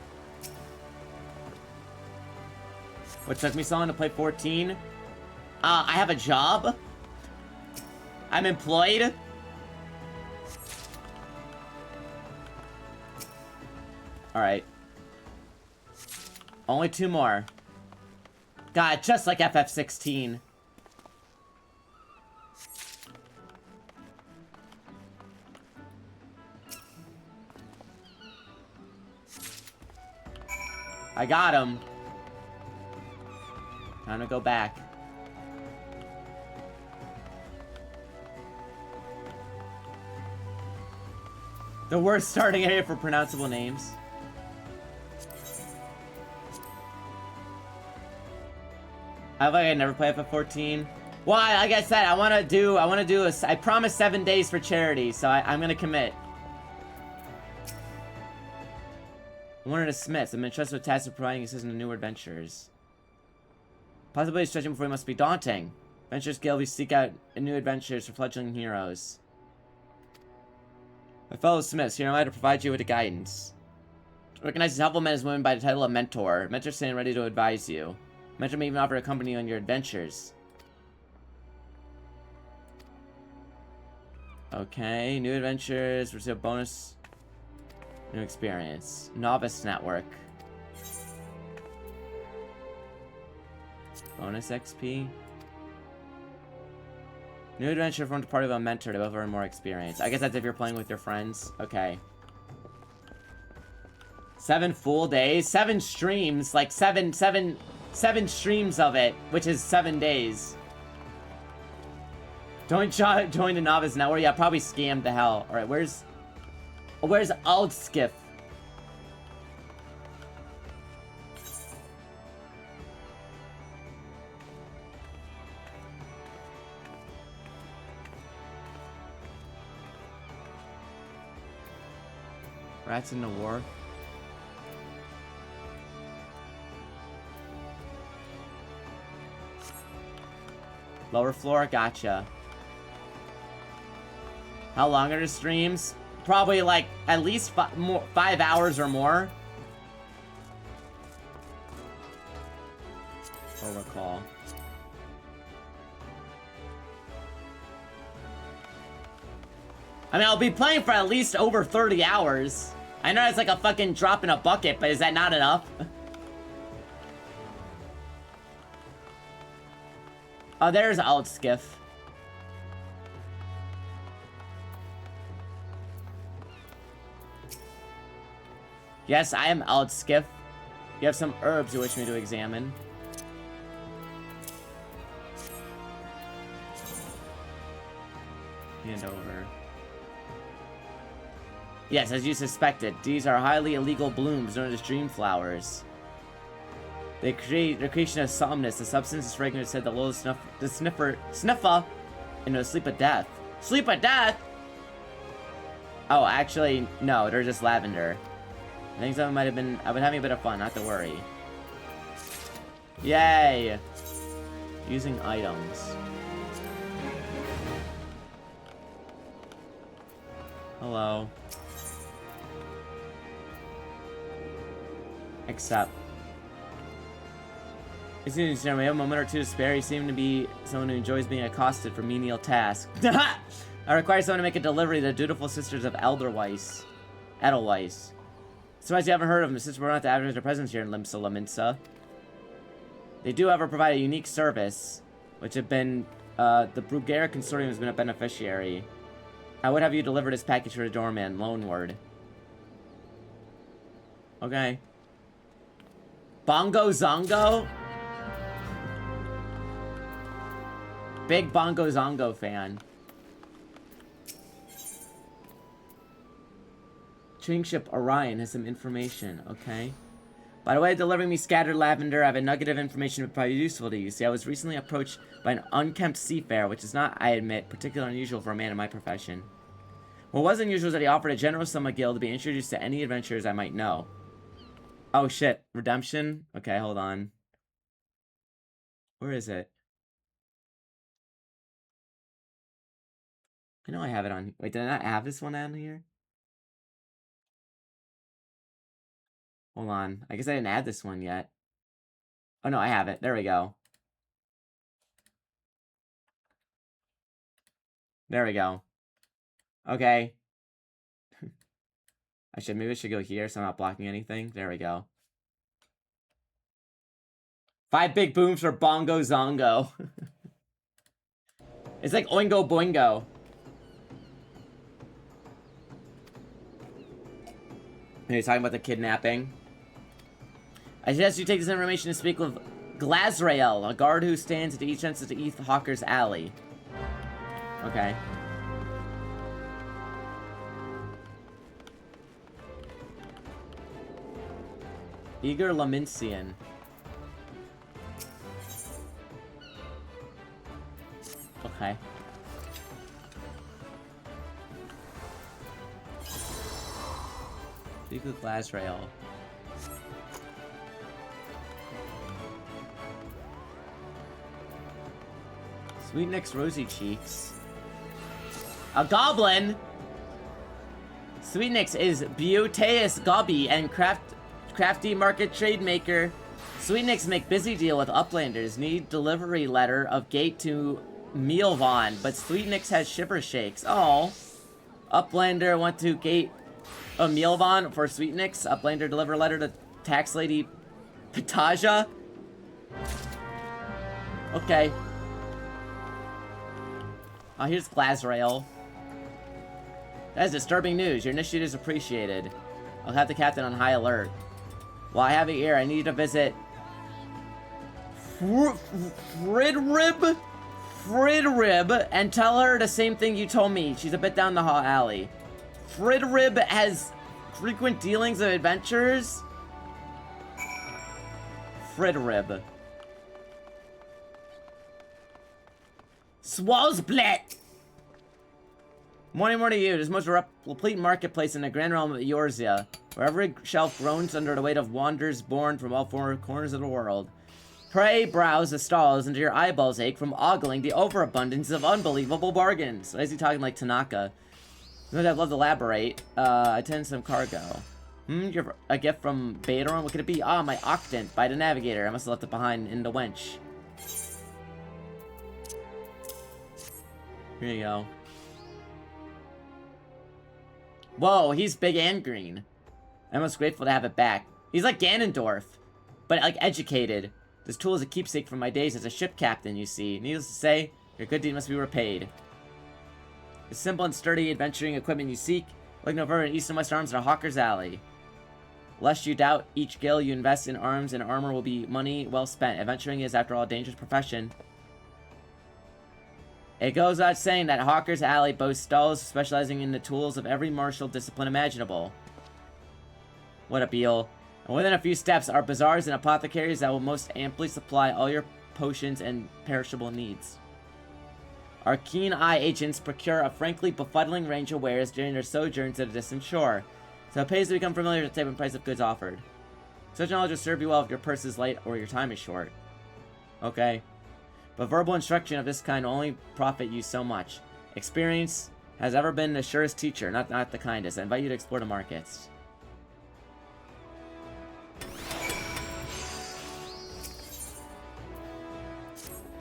What took me so long to play 14? I have a job. I'm employed. Alright. Only 2 more. God, just like FF16. I got him. Time to go back. The worst starting area for pronounceable names. I feel like I never play FF14. Well, like I said, I want to do I promised 7 days for charity, so I'm gonna commit. One of the Smiths. I'm entrusted with tasks of providing assistance in new adventures. Possibility stretching before you must be daunting. Adventures Guild, we seek out new adventures for fledgling heroes. My fellow Smiths, here am I to provide you with the guidance. Recognizes helpful men as women by the title of Mentor. Mentor standing ready to advise you. Mentor may even offer to accompany you on your adventures. Okay, new adventures, receive bonus, new experience. Novice Network. Bonus XP. New adventure formed a part of a mentor to both earn more experience. I guess that's if you're playing with your friends. Okay. 7 full days, 7 streams, like 7 streams of it, which is 7 days. Don't join the Novice Network. Yeah, probably scammed the hell. All right, where's Aldskiff? Rats in the War. Lower floor, gotcha. How long are the streams? Probably like at least 5 hours or more. I'll recall. I mean, I'll be playing for at least over 30 hours. I know it's like a fucking drop in a bucket, but is that not enough? Oh, there's Aldskiff. Yes, I am Aldskiff. You have some herbs you wish me to examine. Hand over. Yes, as you suspected, these are highly illegal blooms known as dream flowers. They create the creation of somnus. The substance is fragrant, said the low sniffer into a sleep of death. Sleep of death? Oh, actually, no, they're just lavender. I think someone might have been. I've been having a bit of fun, not to worry. Yay! Using items. Hello. Accept. As soon as we have a moment or two to spare, you seem to be someone who enjoys being accosted for menial tasks. I require someone to make a delivery to the dutiful sisters of Edelweiss. Surprised you haven't heard of them, since we're not to advertise their presence here in Limsa Laminsa. They do, however, provide a unique service, which have been, the Brugera Consortium has been a beneficiary. I would have you deliver this package for the doorman, Loanward. Okay. Bongo Zongo? Big Bongo Zongo fan. Trading ship Orion has some information, okay? By the way, delivering me scattered lavender, I have a nugget of information that would probably be useful to you. See, I was recently approached by an unkempt seafarer, which is not, I admit, particularly unusual for a man in my profession. What was unusual is that he offered a generous sum of gil to be introduced to any adventurers I might know. Oh shit, redemption? Okay, hold on. Where is it? I know I have it on. Wait, did I not have this one on here? Hold on. I guess I didn't add this one yet. Oh no, I have it. There we go. There we go. Okay. Maybe I should go here so I'm not blocking anything. There we go. 5 big booms for Bongo Zongo. It's like Oingo Boingo. He's talking about the kidnapping. I suggest you take this information to speak with Glazrael, a guard who stands at each entrance to East Hawker's Alley. Okay. Igor Laminsian. Okay. Speak with Glazrael. Sweet Nick's Rosy Cheeks. A goblin? Sweet Nick's is Buteus Gobby and crafty market trade maker. Sweet Nick's make busy deal with uplanders. Need delivery letter of gate to Mealvon, but Sweet Nick's has shipper shakes. Oh. Uplander went to gate of Mealvon for Sweet Nick's. Uplander deliver letter to tax lady Pataja. Okay. Oh, here's Glazrael. That is disturbing news. Your initiative is appreciated. I'll have the captain on high alert. While I have it here, I need to visit Fridrib and tell her the same thing you told me. She's a bit down the hall alley. Fridrib has frequent dealings of adventures. Fridrib. Swalsblet! Morning to you. There's most complete marketplace in the grand realm of Eorzea, where every shelf groans under the weight of wanderers born from all four corners of the world. Pray browse the stalls until your eyeballs ache from ogling the overabundance of unbelievable bargains. Why is he talking like Tanaka? I'd love to elaborate. Attend some cargo. You're a gift from Baderon? What could it be? Ah, my octant by the navigator. I must have left it behind in the wench. Here you go. Whoa, he's big and green. I'm most grateful to have it back. He's like Ganondorf, but like educated. This tool is a keepsake from my days as a ship captain, you see. Needless to say, your good deed must be repaid. The simple and sturdy adventuring equipment you seek, look no further than East and West Arms and a Hawker's Alley. Lest you doubt, each gil you invest in arms and armor will be money well spent. Adventuring is, after all, a dangerous profession. It goes without saying that Hawker's Alley boasts stalls specializing in the tools of every martial discipline imaginable. What a beal. And within a few steps are bazaars and apothecaries that will most amply supply all your potions and perishable needs. Our keen-eye agents procure a frankly befuddling range of wares during their sojourns at a distant shore, so it pays to become familiar with the type and price of goods offered. Such knowledge will serve you well if your purse is light or your time is short. Okay. But verbal instruction of this kind will only profit you so much. Experience has ever been the surest teacher, not the kindest. I invite you to explore the markets.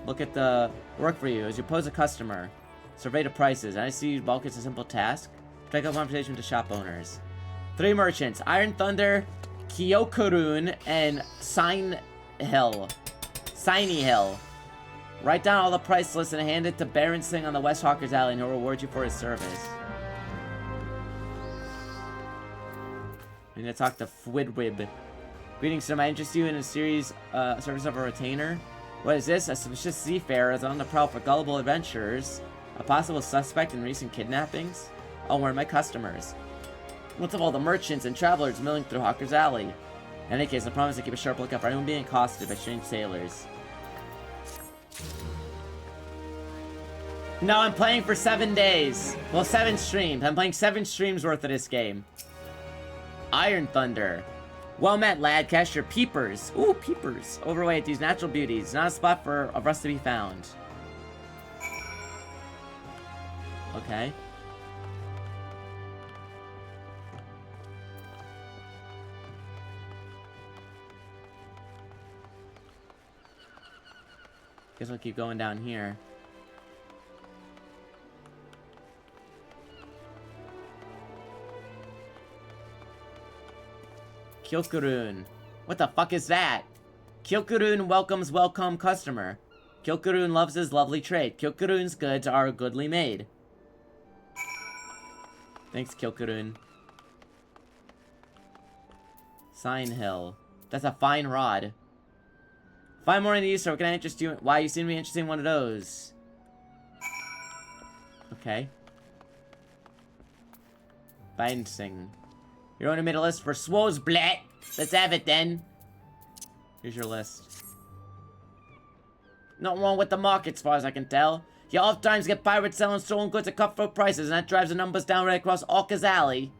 Look at the work for you as you pose a customer. Survey the prices. I see bulk is a simple task. Strike up conversation with the shop owners. 3 merchants: Iron Thunder, Kyokurun, and Signy Hill. Write down all the price lists and hand it to Baron Singh on the West Hawker's Alley, and he'll reward you for his service. I'm gonna talk to Fwidwib. Greetings, sir. Might interest you in a series service of a retainer. What is this? A suspicious seafarer is on the prowl for gullible adventurers. A possible suspect in recent kidnappings? Oh, one of my customers. What's of all the merchants and travelers milling through Hawker's Alley? In any case, I promise to keep a sharp lookout for anyone being accosted by strange sailors. No, I'm playing for 7 days. Well, 7 streams. I'm playing 7 streams worth of this game. Iron Thunder. Well met, lad. Catch your peepers. Ooh, peepers. Overweight, these natural beauties. Not a spot for us to be found. Okay. Guess we'll keep going down here. Kyokurun. What the fuck is that? Kyokurun welcomes welcome customer. Kyokurun loves his lovely trade. Kyokurun's goods are goodly made. Thanks, Kyokurun. Sign Hill. That's a fine rod. 5 more in the use, sir. Can I interest you? Why, you seem to be interested in one of those. Okay. Binding. You only made a list for Swozblet. Let's have it then. Here's your list. Nothing wrong with the market as far as I can tell. You oftentimes get pirates selling stolen goods at cutthroat prices, and that drives the numbers down right across Hawker's Alley.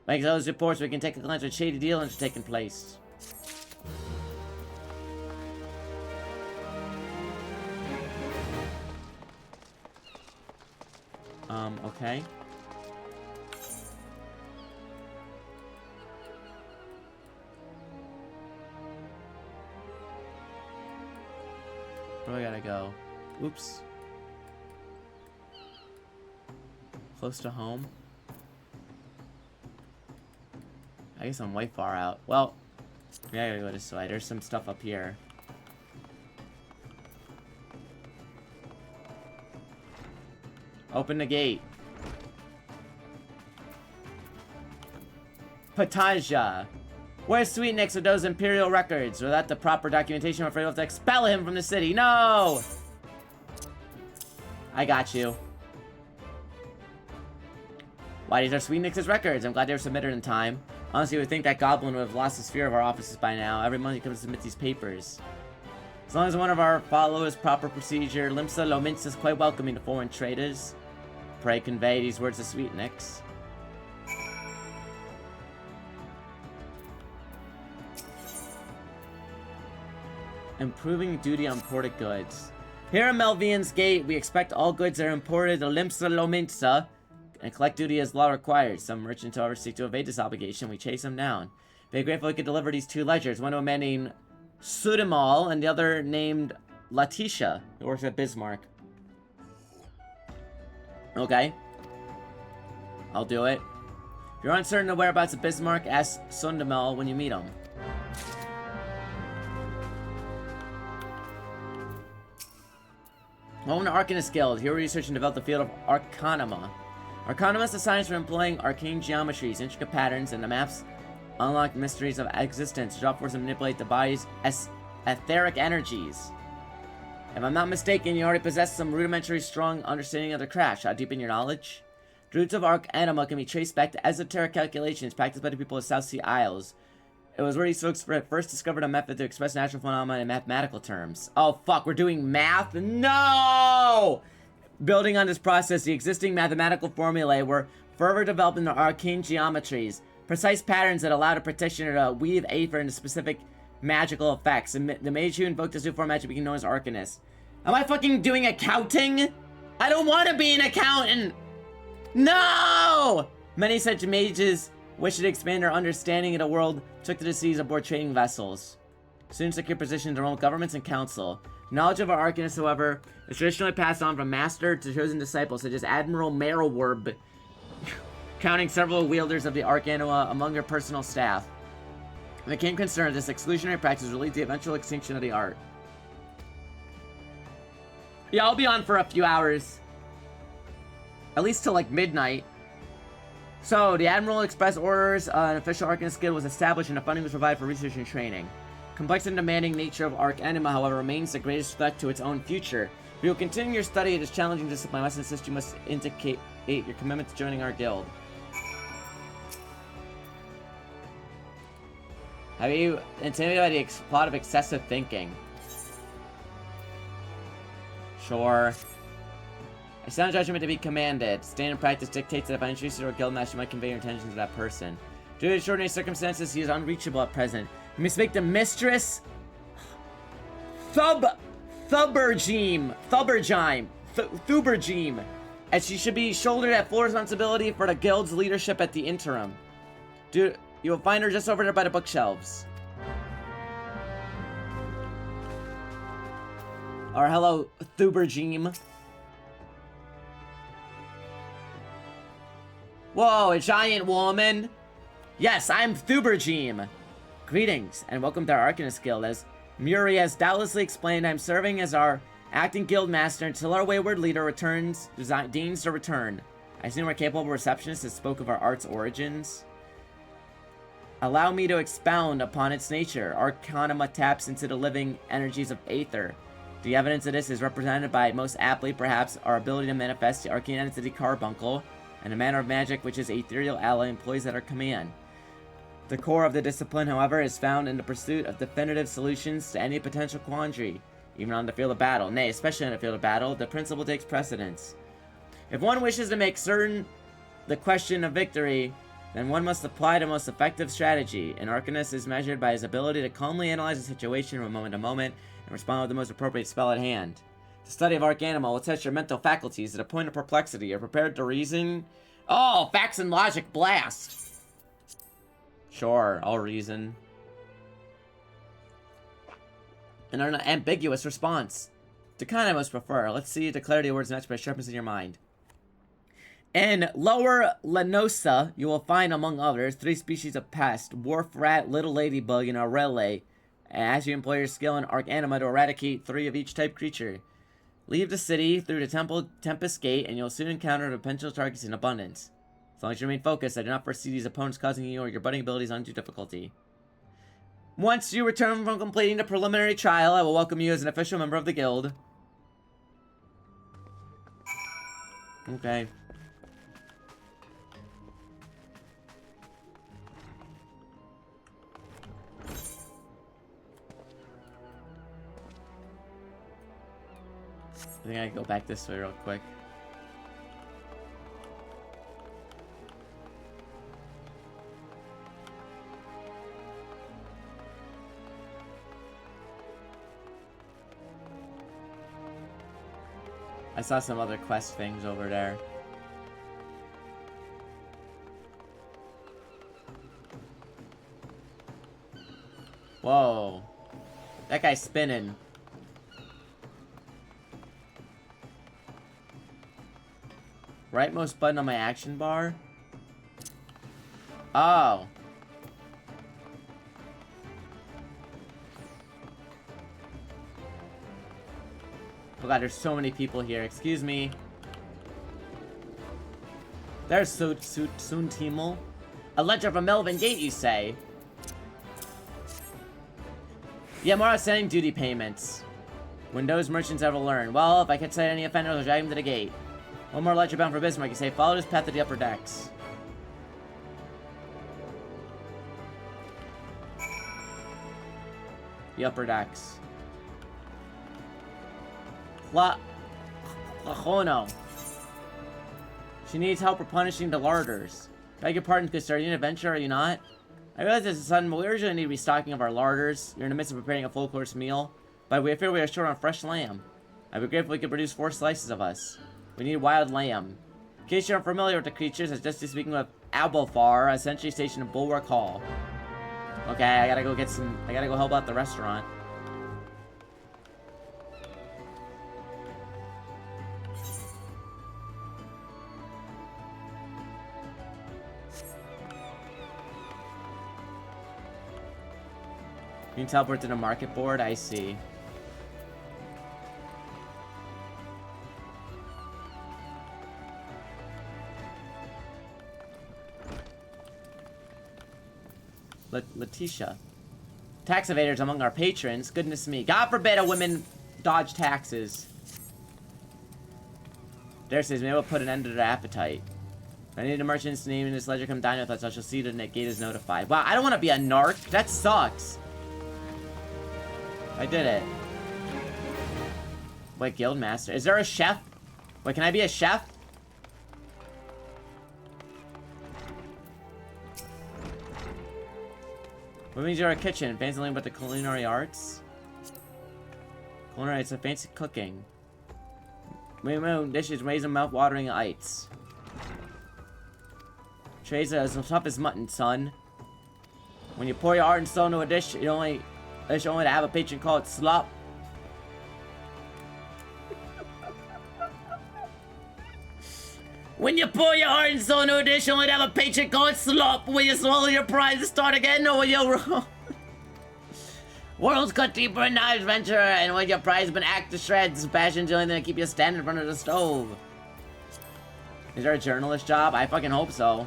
Make those reports so we can take a glance at shady dealings taking place. Okay. Where do I gotta go? Oops. Close to home? I guess I'm way far out. Well, yeah, I gotta go this way. There's some stuff up here. Open the gate. Pataja. Where's Sweetnix with those Imperial records? Without the proper documentation, I'm afraid we'll have to expel him from the city. No! I got you. Why, these are Sweetnix's records. I'm glad they were submitted in time. Honestly, you would think that goblin would have lost his fear of our offices by now. Every month he comes to submit these papers. As long as one of our follows proper procedure, Limsa Lominsa is quite welcoming to foreign traders. Pray convey these words to Sweetnix. Improving duty on imported goods. Here at Melvian's Gate, we expect all goods that are imported to Limsa Lominsa and collect duty as law requires. Some merchants, however, seek to evade this obligation. We chase them down. Be grateful we could deliver these 2 ledgers. One to a man named Sudimal and the other named Letitia, who works at Bismarck. Okay. I'll do it. If you're uncertain of whereabouts of Bismarck, ask Sundamal when you meet him. Welcome to Arcanist Guild. Here we research and develop the field of Arcanima. Arcanima is the science for employing arcane geometries, intricate patterns, and the maps unlock mysteries of existence. Drop force and manipulate the body's etheric energies. If I'm not mistaken, you already possess some rudimentary strong understanding of the craft. How deep in your knowledge? The roots of Arcanima can be traced back to esoteric calculations practiced by the people of South Sea Isles. It was where these folks first discovered a method to express natural phenomena in mathematical terms. Oh fuck, we're doing math? No! Building on this process, the existing mathematical formulae were further developed into arcane geometries, precise patterns that allowed a practitioner to weave aether into specific magical effects. And the mage who invoked this new form of magic became known as Arcanist. Am I fucking doing accounting? I don't want to be an accountant! No! Many such mages wishing to expand their understanding of the world took to the seas aboard trading vessels. Soon secure positions in Roman governments and council. Knowledge of our Arcanist, however, is traditionally passed on from master to chosen disciples, such as Admiral Marrowwerb, counting several wielders of the Arcanima among their personal staff. It became concerned this exclusionary practice would lead to the eventual extinction of the art. Yeah, I'll be on for a few hours. At least till like midnight. So, the Admiral expressed orders an official Arcanist Guild was established and the funding was provided for research and training. Complex and demanding nature of Arc Anima, however, remains the greatest threat to its own future. If you will continue your study of this challenging discipline, I must insist you must indicate your commitment to joining our guild. Have you intimidated by the plot of excessive thinking? Sure. A sound judgment to be commanded. Standard practice dictates that if I introduce you to a guild master, you might convey your intentions to that person. Due to extraordinary circumstances, he is unreachable at present. You must make the mistress Thubergime, as she should be shouldered at full responsibility for the guild's leadership at the interim. You will find her just over there by the bookshelves. Or hello, Thubergime. Whoa, a giant woman? Yes, I'm Thubergime. Greetings, and welcome to our Arcanist Guild. As Muri has doubtlessly explained, I'm serving as our acting guild master until our wayward leader deigns to return. I assume we're capable receptionist that spoke of our art's origins. Allow me to expound upon its nature. Arcanima taps into the living energies of Aether. The evidence of this is represented by, most aptly perhaps, our ability to manifest the arcane entity Carbuncle, and a manner of magic which is ethereal ally employs at our command. The core of the discipline, however, is found in the pursuit of definitive solutions to any potential quandary, even on the field of battle. Nay, especially on the field of battle, the principle takes precedence. If one wishes to make certain the question of victory, then one must apply the most effective strategy. An Arcanist is measured by his ability to calmly analyze a situation from moment to moment and respond with the most appropriate spell at hand. The study of Arcanima will test your mental faculties at a point of perplexity. You're prepared to reason? Oh, facts and logic blast! Sure, I'll reason. An ambiguous response. The kind I most prefer. Let's see the clarity of words matched by sharpness in your mind. In Lower Lanosa, you will find, among others, 3 species of pest: Wharf Rat, Little Ladybug, and Aurelie. As you employ your skill in Arcanima to eradicate 3 of each type creature. Leave the city through the Tempest Gate, and you'll soon encounter potential targets in abundance. As long as you remain focused, I do not foresee these opponents causing you or your budding abilities undue difficulty. Once you return from completing the preliminary trial, I will welcome you as an official member of the guild. Okay. I think I can go back this way real quick. I saw some other quest things over there. Whoa. That guy's spinning. Rightmost button on my action bar? Oh. Oh god, there's so many people here. Excuse me. There's Soon Timel. A ledger from Melvin Gate, you say? Yeah, more outstanding duty payments. When those merchants ever learn. Well, if I catch sight of any offenders, I'll drag them to the gate. One more ledger bound for Bismarck. You say, follow this path to the upper decks. The upper decks. Lahono. She needs help replenishing the larders. Beg your pardon, custodian. Adventure, are you not? I realize this is sudden, but we urgently need to restocking of our larders. You're in the midst of preparing a full course meal. But we fear we are short on fresh lamb. I'd be grateful if we could produce 4 slices of us. We need wild lamb. In case you're unfamiliar with the creatures, I was just speaking with Albofar, essentially stationed in Bulwark Hall. Okay, I gotta go get some. I gotta go help out the restaurant. You can teleport to the market board, I see. Letitia. Tax evaders among our patrons. Goodness me. God forbid a woman dodge taxes. Dare says, maybe we'll put an end to their appetite. If I need a merchant's name in this ledger, come dine with us. I shall see that the gate is notified. Wow, I don't want to be a narc. That sucks. I did it. Wait, guild master. Is there a chef? Wait, can I be a chef? What means you're a kitchen? Fancy something about the culinary arts? Culinary, it's a fancy cooking. Dishes raise a mouth-watering ites. Treza is as tough as mutton, son. When you pour your heart and soul into a dish, you only to have a patron call it slop. When you pour your heart and soul into a dish, you only have a patron call it slop. Will you swallow your pride and start again, or will you... Worlds cut deeper in knives venture, and when your pride's been hacked to shreds, passion's the only thing to keep you standing in front of the stove. Is there a journalist job? I fucking hope so.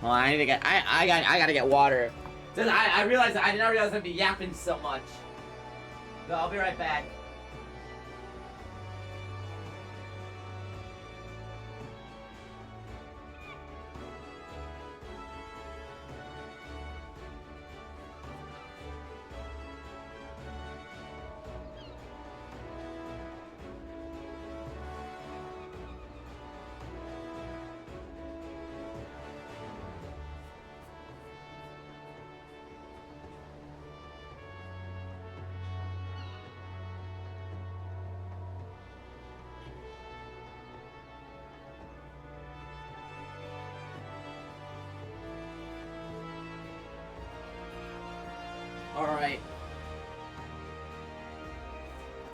Well, I need to get... I gotta get water. I realized... I did not realize I'd be yapping so much. So I'll be right back. Alright.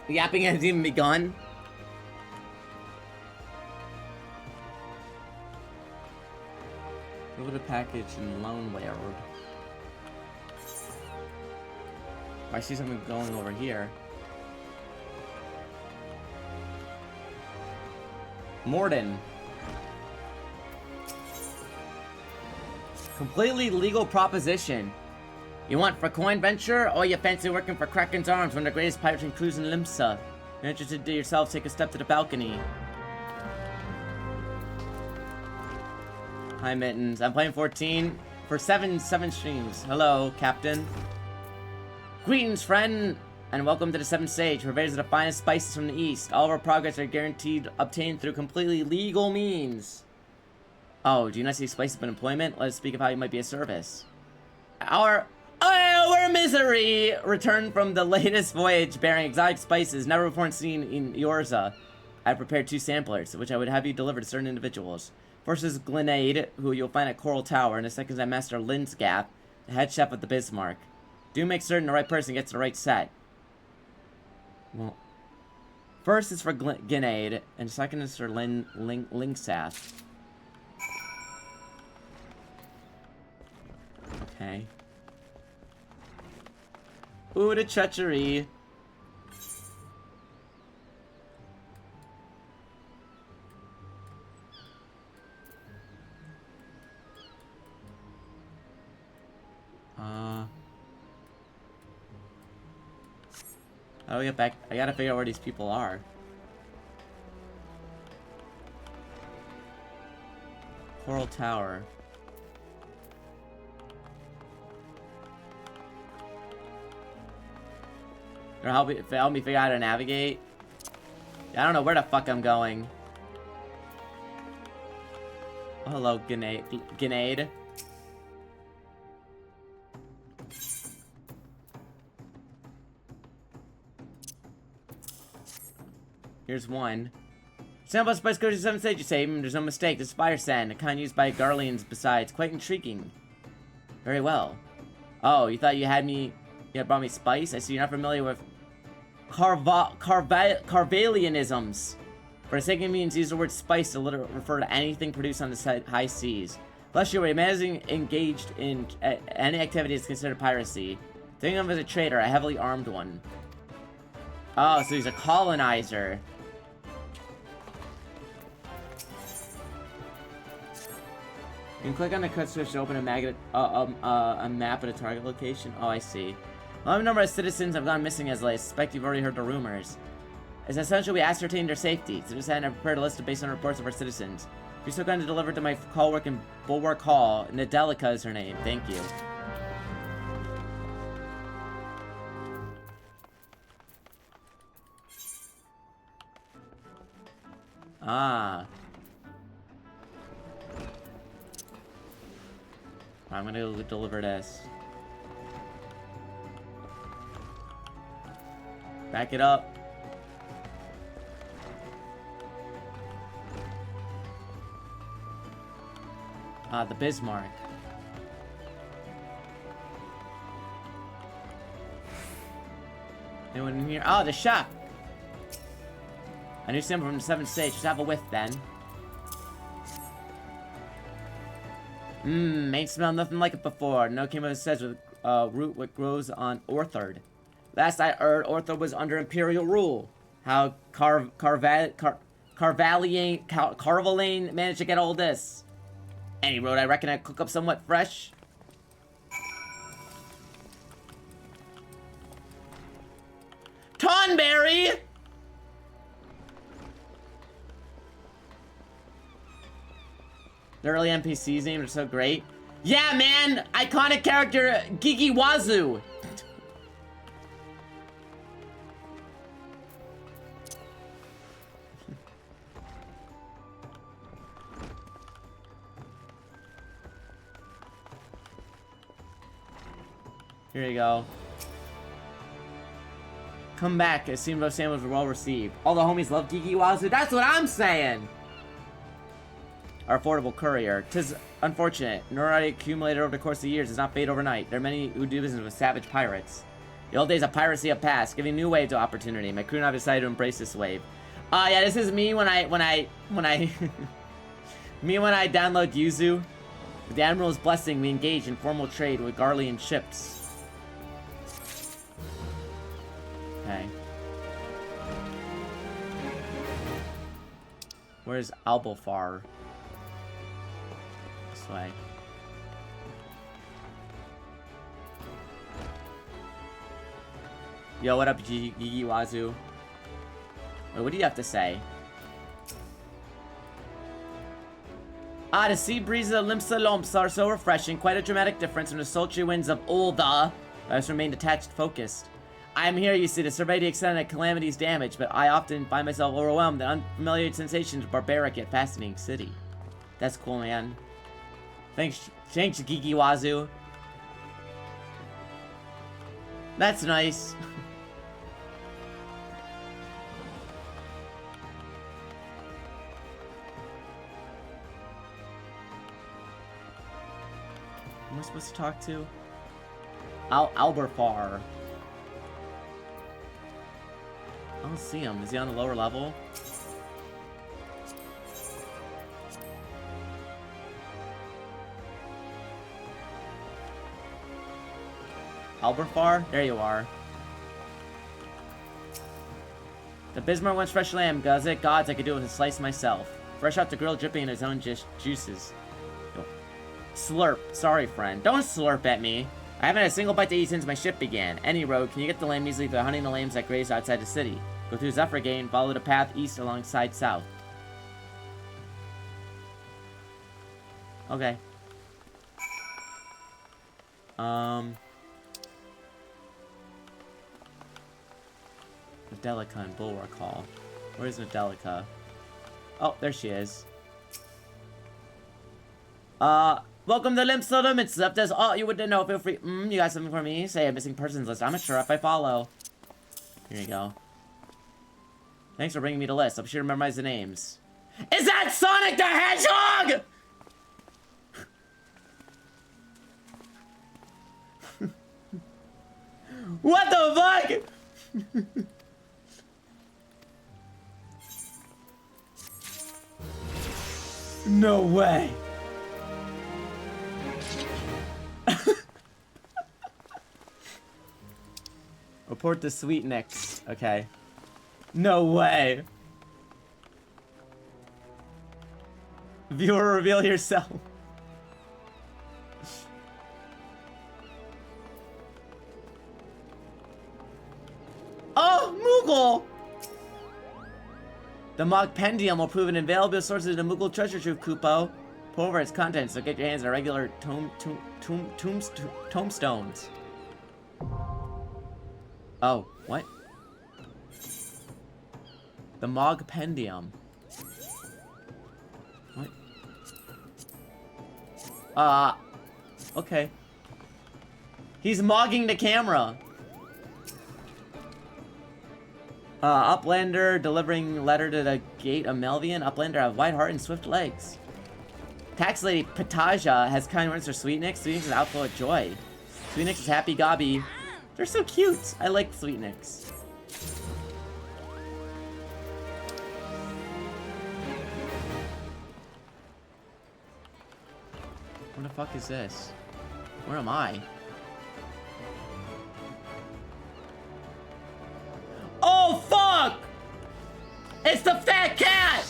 Yapping hasn't even begun. Go to the package in Lone World. I see something going over here. Morden. Completely legal proposition. You want for coin venture, or you fancy working for Kraken's Arms, one of the greatest pirating crews in Limsa? You're interested to yourself, take a step to the balcony. Hi, Mittens. I'm playing 14 for 7 streams. Hello, Captain. Greetings, friend, and welcome to the 7th stage. Purveyors of the finest spices from the east. All of our progress are guaranteed obtained through completely legal means. Oh, do you not see spices of employment? Let us speak of how you might be of service. Our misery returned from the latest voyage bearing exotic spices never before seen in Yorza. I have prepared 2 samplers, which I would have you deliver to certain individuals. First is Glenade, who you'll find at Coral Tower, and the second is Master Linsgap, the head chef of the Bismarck. Do make certain the right person gets the right set. Well, first is for Glenade, and second is for Linksaf. Okay. Ooh, the treachery. How do we get back? I gotta figure out where these people are. Coral Tower. Or help me figure out how to navigate. I don't know where the fuck I'm going. Oh, hello, Grenade. Here's one. Sample spice goes to 7th stage, you say? There's no mistake. This is fire sand, a kind used by Garleans besides. Quite intriguing. Very well. Oh, you thought you had brought me spice? I see you're not familiar with Carvalianisms. For the sake of means, use the word spice to refer to anything produced on the high seas. Plus, you're engaged in any activity is considered piracy. Think of him as a trader, a heavily armed one. Oh, so he's a colonizer. You can click on the cut switch to open a map at a target location. Oh, I see. A number of citizens have gone missing as I suspect you've already heard the rumors. It's essential we ascertain their safety. To this end, I've prepared a list based on reports of our citizens. If you're so kind to deliver to my call work in Bulwark Hall, Nadelica is her name. Thank you. Ah. I'm gonna go deliver this. Back it up. Ah, the Bismarck. Anyone in here? Oh, the shop! A new symbol from the 7th stage. Just have a whiff then. Ain't smelled nothing like it before. No chemo says with root what grows on Orthard. Last I heard, Orthard was under Imperial rule. How Carvalane managed to get all this. Any road, I reckon I'd cook up somewhat fresh. Tonberry! The early NPC's names are so great. Yeah, man! Iconic character, Gigi Wazoo! Here you go. Come back. It seemed those sandwiches were well received. All the homies love Gigi Wazoo. That's what I'm saying! Our affordable courier. 'Tis unfortunate. Notoriety accumulated over the course of years does not fade overnight. There are many who do business with savage pirates. The old days of piracy have passed, giving new wave to opportunity. My crew and I have decided to embrace this wave. Yeah, this is me when I download Yuzu. With the Admiral's blessing, we engage in formal trade with Garlean ships. Okay. Where's Albofar? This way. Yo, what up, Gigi Wazoo? Wait, what do you have to say? Ah, the sea breezes of Limsa Lomps are so refreshing. Quite a dramatic difference from the sultry winds of Ulda. I just remained detached, focused. I'm here, you see, to survey the extent of calamity's damage, but I often find myself overwhelmed with unfamiliar sensations of barbaric yet fascinating city. That's cool, man. Thanks, Gigi Wazoo. That's nice. Who am I supposed to talk to? Alberfar. I don't see him. Is he on the lower level? Alberfar? There you are. The Bismarck wants fresh lamb, does it? Gods, I could do it with a slice myself. Fresh out the grill, dripping in his own juices. Yo. Slurp. Sorry, friend. Don't slurp at me. I haven't had a single bite to eat since my ship began. Any road, can you get the lamb easily through hunting the lambs that graze outside the city? Go through Zephyr Gate and follow the path east alongside south. Okay. Nadelica and Bulwark Hall. Where's Nadelica? Oh, there she is. Welcome to Limsa Limits. If there's all you wouldn't know, feel free. You got something for me? Say a missing persons list. I'm not sure if I follow. Here you go. Thanks for bringing me the list. I'm sure to memorize the names. Is that Sonic the Hedgehog?! What the fuck?! No way! Report the Sweet Nicks. Okay. No way! Viewer, reveal yourself. Moogle! The Mogpendium will prove an invaluable source of the Moogle treasure trove, Kupo. Pour over its contents, so get your hands on regular tombstones. Oh, what? The Mogpendium. What? Okay. He's mogging the camera. Uplander delivering letter to the gate of Melvian. Uplander have white heart and swift legs. Tax lady Pataja has kind words for Sweetnix. Sweetnix is outflow with joy. Sweetnix is happy gobby. They're so cute. I like Sweetnix. What the fuck is this? Where am I? Oh fuck! It's the fat cat!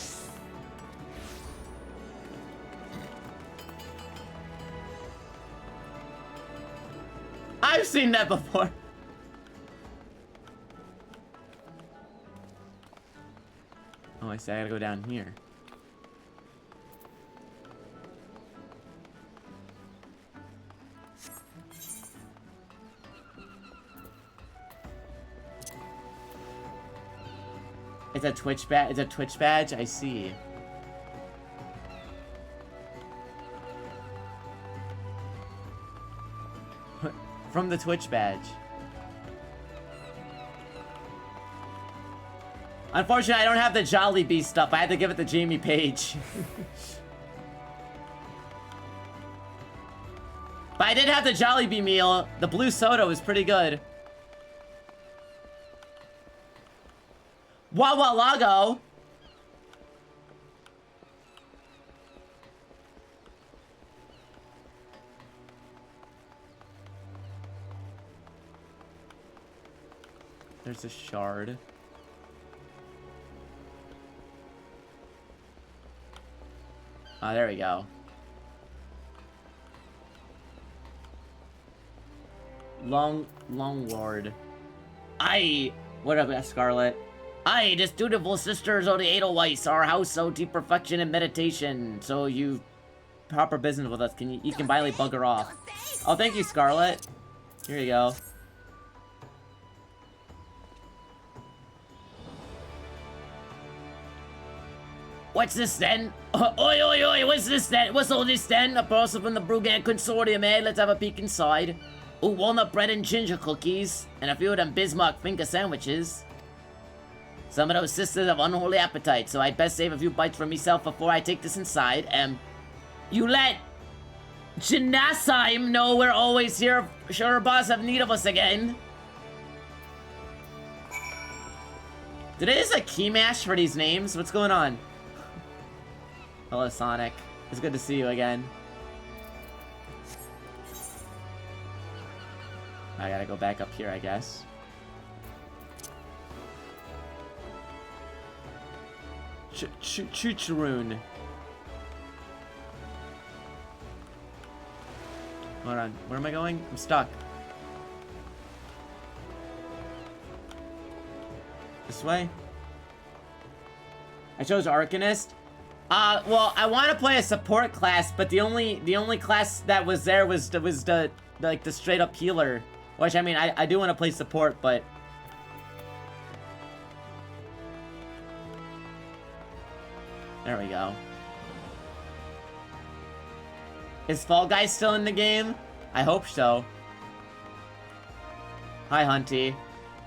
I've seen that before. Oh, I see. I gotta go down here. It's a Twitch badge. It's a Twitch badge. I see. From the Twitch badge. Unfortunately, I don't have the Jollibee stuff. I had to give it to Jamie Page. But I did have the Jollibee meal. The blue soda was pretty good. Wawa Lago. There's a shard. Ah, there we go. Long Lord. Aye. What up, Scarlet? Aye, this dutiful sisters of the Edelweiss, our house so deep perfection and meditation. So you proper business with us. You can finally bugger off. Oh, thank you, Scarlet. Here you go. What's this then? Oi, oi, oi, what's this then? What's all this then? A person from the Brugant Consortium, eh? Let's have a peek inside. Ooh, walnut bread and ginger cookies. And a few of them Bismarck finger sandwiches. Some of those sisters have unholy appetite, so I'd best save a few bites for myself before I take this inside. You let Janasheim know we're always here. Sure, boss, have need of us again. Did I just like key mash for these names? What's going on? Hello, Sonic. It's good to see you again. I gotta go back up here, I guess. Chucharoon. Hold on. Where am I going? I'm stuck. This way? I chose Arcanist. Well, I want to play a support class, but the only class that was there was the straight up healer. Which I mean, I do want to play support, but there we go. Is Fall Guy still in the game? I hope so. Hi, Hunty.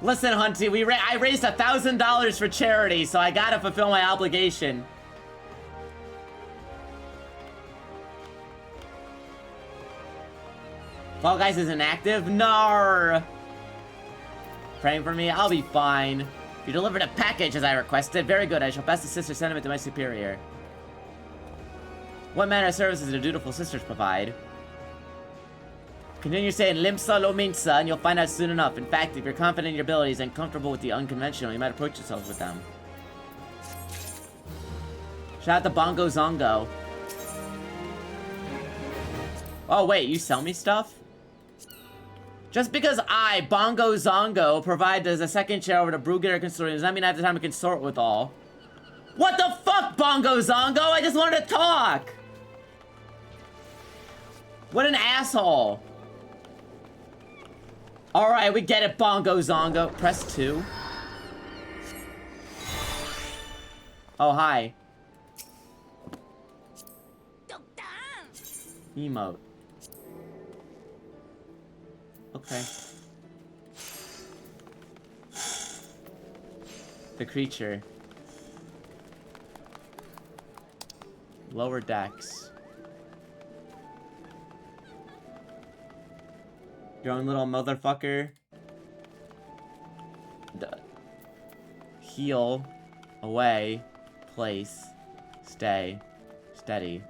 Listen, Hunty, I raised $1,000 for charity, so I gotta fulfill my obligation. Fall Guys isn't active? No. Praying for me? I'll be fine. You delivered a package as I requested. Very good. I shall pass the sister sentiment to my superior. What manner of services do dutiful sisters provide? Continue saying Limsa lo Minsa and you'll find out soon enough. In fact, if you're confident in your abilities and comfortable with the unconventional, you might approach yourselves with them. Shout out to Bongo Zongo. Oh wait, you sell me stuff? Just because I, Bongo Zongo, provide as a second chair over to Brugger Consortium does not mean I have the time to consort with all. What the fuck, Bongo Zongo? I just wanted to talk! What an asshole. Alright, we get it, Bongo Zongo. Press 2. Oh, hi. Emote. Okay. The creature. Lower decks. Your own little motherfucker. Heal. Away. Place. Stay. Steady.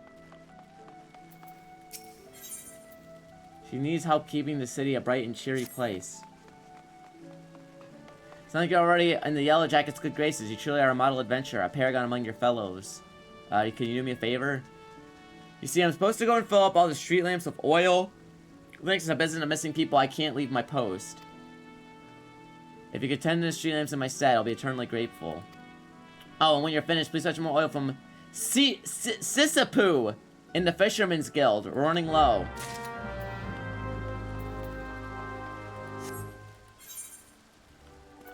She needs help keeping the city a bright and cheery place. Sounds like you're already in the Yellow Jacket's good graces. You truly are a model adventurer, a paragon among your fellows. Can you do me a favor? You see, I'm supposed to go and fill up all the street lamps with oil. Thanks to the business of missing people, I can't leave my post. If you could tend to the street lamps in my stead, I'll be eternally grateful. Oh, and when you're finished, please fetch more oil from Sisapu in the Fisherman's Guild. We're running low.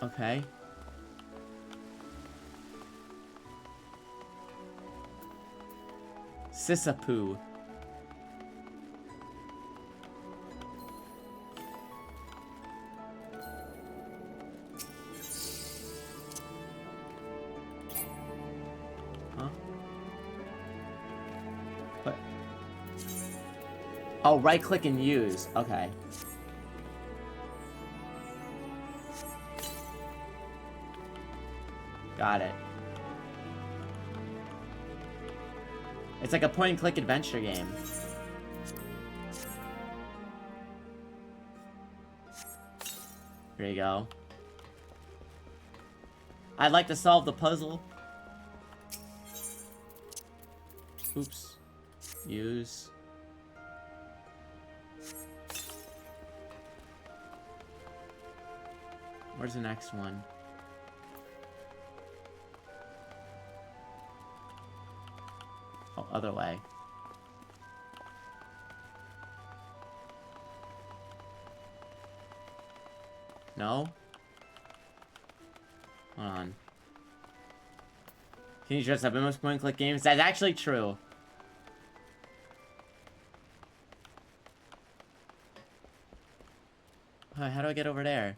Okay. Sisapu. Huh? What? Oh, right click and use. Okay. Got it. It's like a point-and-click adventure game. Here you go. I'd like to solve the puzzle. Oops. Use. Where's the next one? Oh, other way. No? Hold on. Can you dress up in most point-and-click games? That's actually true. How do I get over there?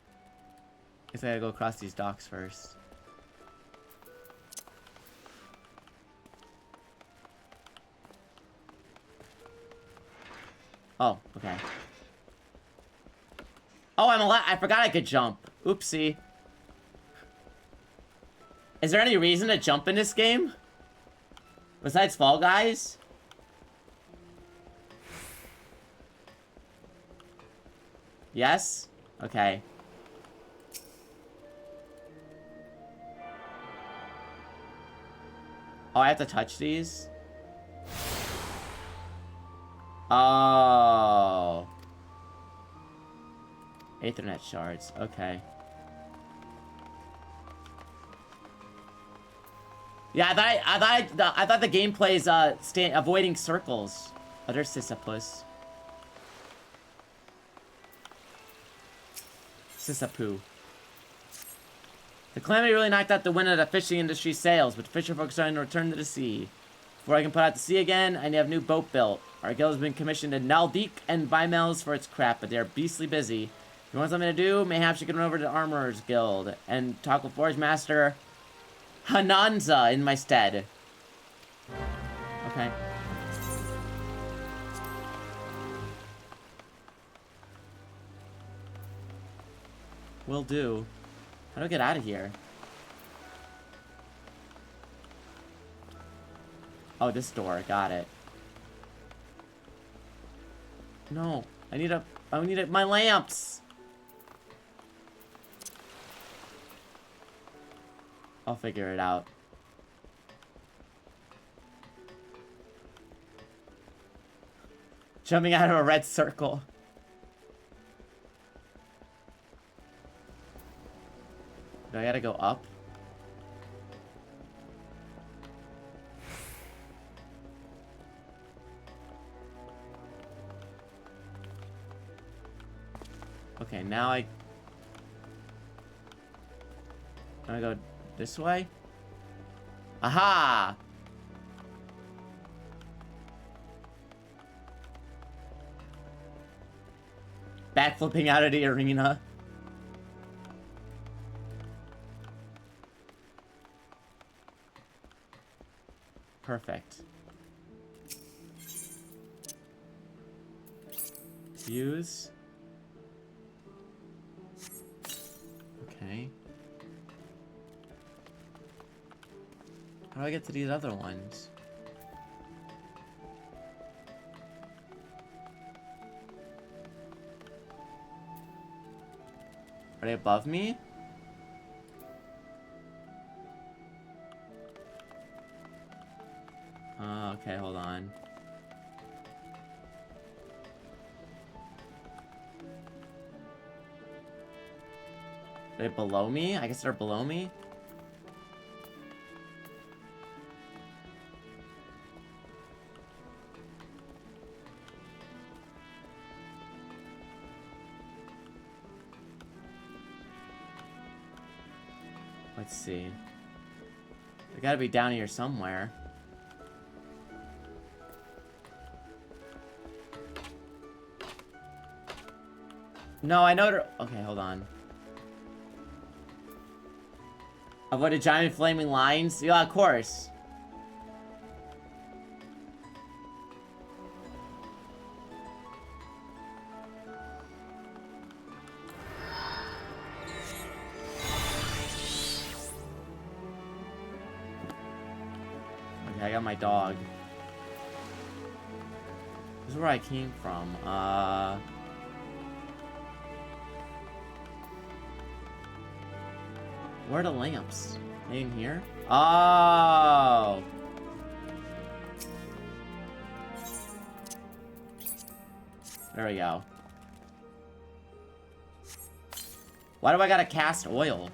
Guess I gotta go across these docks first. Oh, okay. Oh, I forgot I could jump. Oopsie. Is there any reason to jump in this game? Besides Fall Guys? Yes? Okay. Oh, I have to touch these? Oh. Ethernet shards. Okay. Yeah, I thought the gameplay's avoiding circles. Oh, there's Sisyphus. Sisapu. The calamity really knocked out the wind of the fishing industry's sails, but fisher folks are starting to return to the sea. Before I can put out to sea again, I need to have a new boat built. Our guild has been commissioned to Naldik and Bimels for its crap, but they're beastly busy. If you want something to do, mayhaps you can run over to the Armorer's Guild and talk with Forge Master Hananza in my stead. Okay. Will do. How do I get out of here? Oh, this door. Got it. No. I need my lamps! I'll figure it out. Jumping out of a red circle. Do I gotta go up? Okay, now I go this way? Aha! Backflipping out of the arena. Perfect. Use. Okay. How do I get to these other ones? Are they above me? Okay, hold on. Are they below me? I guess they're below me? Let's see. They gotta be down here somewhere. No, I know they're... Okay, hold on. Avoided giant flaming lines? Yeah, of course. Okay, I got my dog. This is where I came from. Where are the lamps? They in here? Oh! There we go. Why do I gotta cast oil?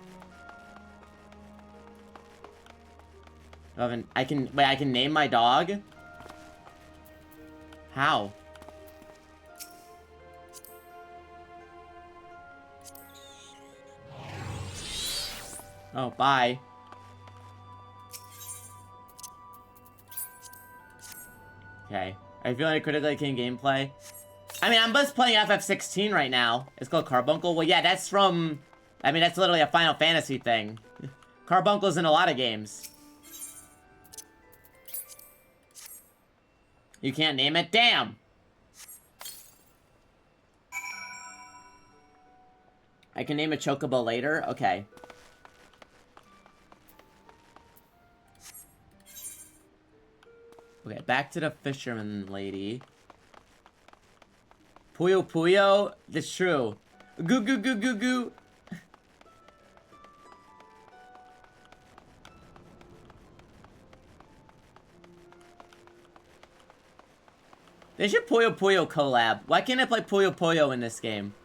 Wait, I can name my dog? How? Oh, bye. Okay. Are you feeling like critically acclaimed gameplay? I mean, I'm just playing FF16 right now. It's called Carbuncle. Well, yeah, that's from... I mean, that's literally a Final Fantasy thing. Carbuncle's in a lot of games. You can't name it? Damn! I can name a Chocobo later? Okay. Okay, back to the fisherman lady. Puyo Puyo? That's true. Goo goo goo goo goo. They should Puyo Puyo collab. Why can't I play Puyo Puyo in this game?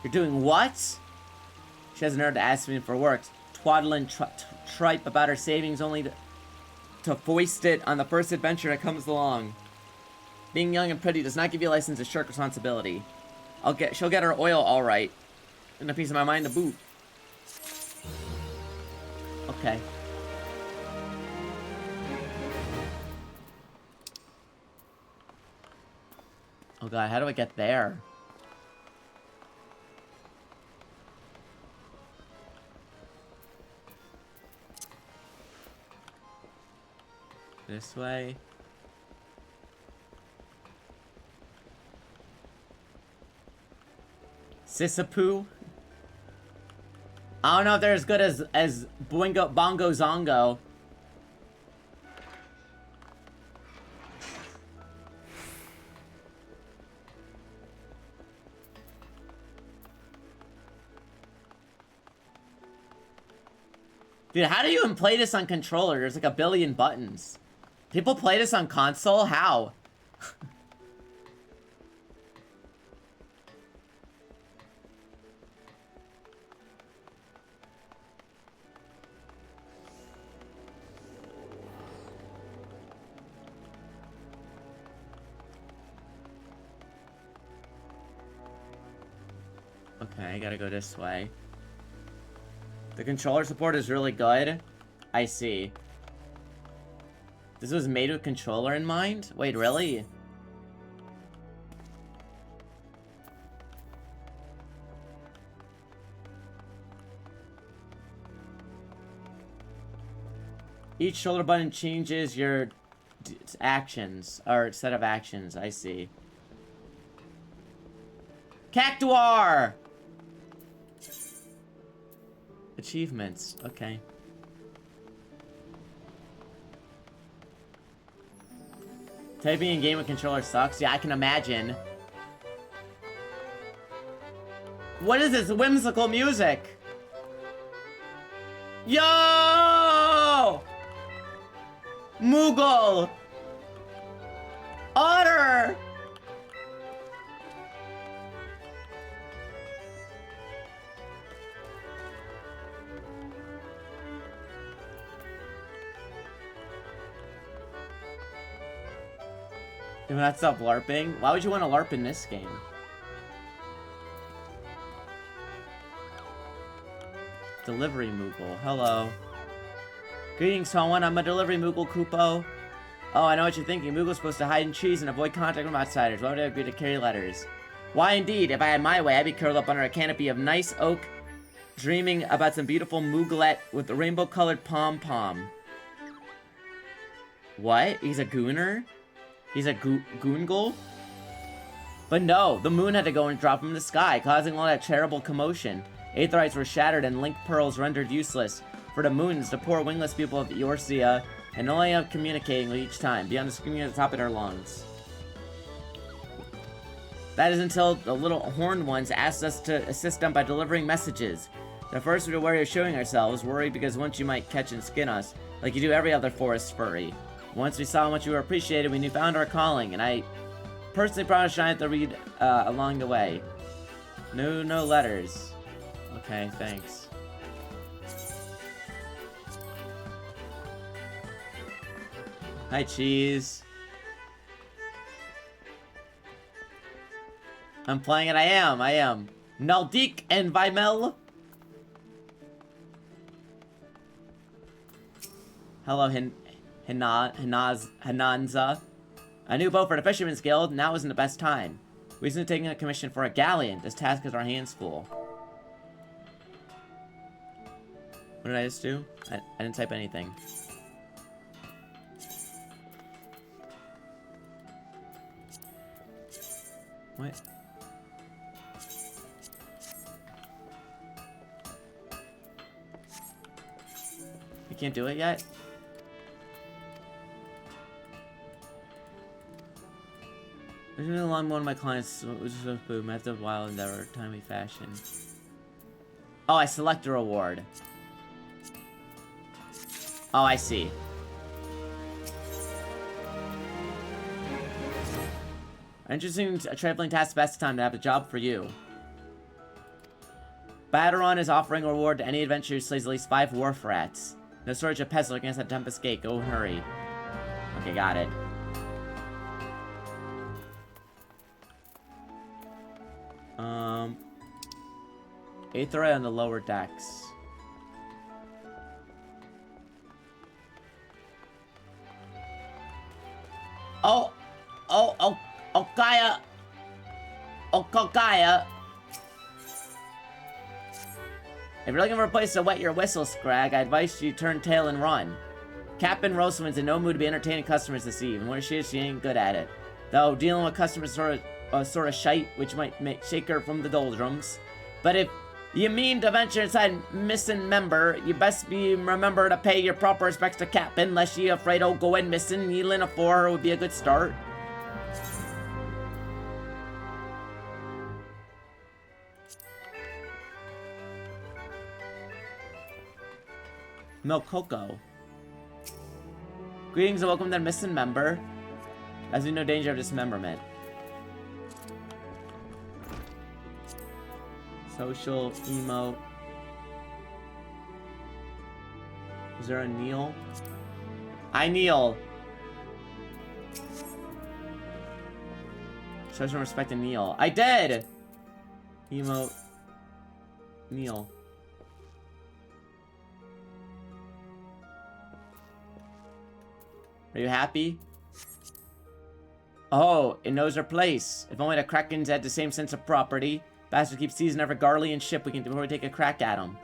You're doing what? She has a nerve to ask me for work. Twaddling tripe about her savings only to foist it on the first adventure that comes along. Being young and pretty does not give you a license to shirk responsibility. She'll get her oil all right. And a piece of my mind to boot. Okay. Oh god, how do I get there? This way. Sisapoo. I don't know if they're as good as Bongo Zongo. Dude, how do you even play this on controller? There's like a billion buttons. People play this on console? How? Okay, I gotta go this way. The controller support is really good. I see. This was made with controller in mind? Wait, really? Each shoulder button changes your actions, or set of actions. I see. Cactuar! Achievements. Okay. Typing in game with controller sucks. Yeah, I can imagine. What is this whimsical music? Yo! Moogle! Otter! Do not stop LARPing? Why would you want to LARP in this game? Delivery Moogle. Hello. Greetings, someone. I'm a delivery Moogle, Kupo. Oh, I know what you're thinking. Moogle's supposed to hide in trees and avoid contact from outsiders. Why would I agree to carry letters? Why, indeed. If I had my way, I'd be curled up under a canopy of nice oak, dreaming about some beautiful Mooglet with a rainbow-colored pom-pom. What? He's a gooner? He's a goongle? But no, the moon had to go and drop from the sky, causing all that terrible commotion. Aetherites were shattered and link pearls rendered useless. For the moons, the poor wingless people of Eorzea, and only up communicating with each time, beyond the screaming at the top of their lungs. That is until the little horned ones asked us to assist them by delivering messages. At first we were wary of showing ourselves, worried because once you might catch and skin us, like you do every other forest furry. Once we saw how much you were appreciated, we found our calling, and I personally promised I had to read along the way. No letters. Okay, thanks. Hi, Cheese. I'm playing it, I am. Naldik and Vimel. Hello, Hananza. A new boat for the Fisherman's Guild. Now isn't the best time. We recently taken a commission for a galleon. This task has our hands full. What did I just do? I didn't type anything. What? You can't do it yet? Originally along one of my clients, which is a boom, after a while endeavor, timely fashion. Oh, I select a reward. Oh, I see. Interesting traveling task best time to have a job for you. Baderon is offering a reward to any adventurer who slays at least 5 wharf rats. No shortage of pests against that Tempest Gate. Go hurry. Okay, got it. Aetherite on the lower decks. Okaya. If you're looking for a place to wet your whistle, Scrag, I advise you turn tail and run. Captain Rosamund's in no mood to be entertaining customers this eve, and where she is, she ain't good at it. Though dealing with customers sort of shite, which might shake her from the doldrums. But if you mean to venture inside missing member, you best remember to pay your proper respects to Captain, lest ye afraid of going missing. Kneeling afore her would be a good start. Milk Cocoa. Greetings and welcome to the missing member. As we no danger of dismemberment. Social, emote. Is there a kneel? I kneel. Show some respect and kneel. I did! Emote. Kneel. Are you happy? Oh, it knows our place. If only the Krakens had the same sense of property. Bastard keeps seizing every Garlean ship we can before we take a crack at them.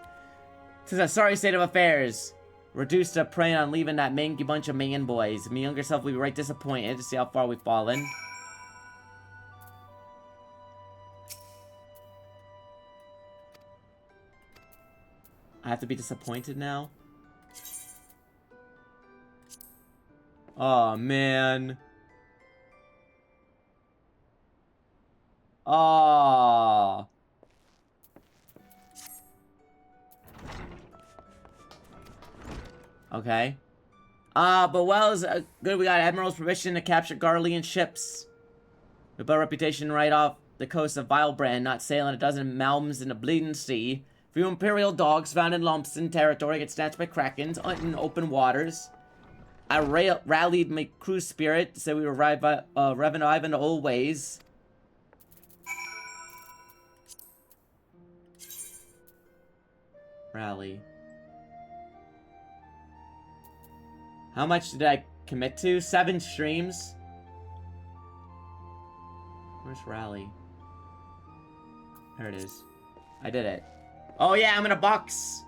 This is a sorry state of affairs. Reduced to preying on leaving that mangy bunch of man boys. My younger self will be right disappointed to see how far we've fallen. I have to be disappointed now? Oh, man. Oh. Okay. But well, it's good we got Admiral's permission to capture Garlean ships. We built a reputation right off the coast of Vilebrand, not sailing a dozen malms in the bleeding sea. Few Imperial dogs found in Lumpson territory get snatched by Krakens in open waters. I rallied my crew spirit to say we were reviving the old ways. Rally. How much did I commit to? 7 streams? Where's Rally? There it is. I did it. Oh yeah, I'm in a box!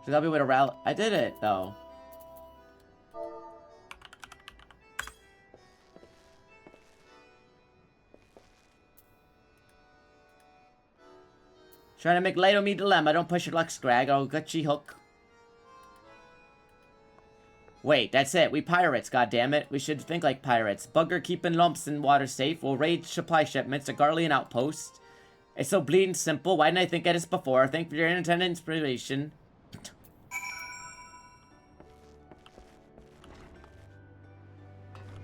So that'll be with a rally. I did it, though. Trying to make light of me dilemma. Don't push your luck, Scrag. I'll gut ye hook. Wait, that's it. We pirates, goddammit. We should think like pirates. Bugger keeping lumps in water safe. We'll raid supply shipments to Garlean outpost. It's so bleeding simple. Why didn't I think of this before? Thank you for your unintended inspiration.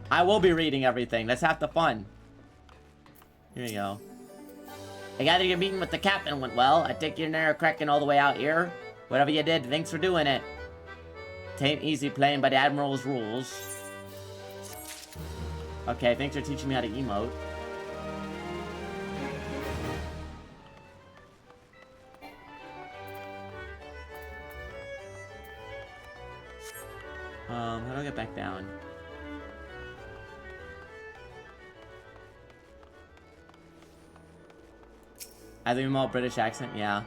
I will be reading everything. That's half the fun. Here you go. I gather your meeting with the captain went well. I take your narrow cracking all the way out here. Whatever you did, thanks for doing it. Tain't easy playing by the Admiral's rules. Okay, thanks for teaching me how to emote. How do I get back down? I think I'm all British accent, yeah.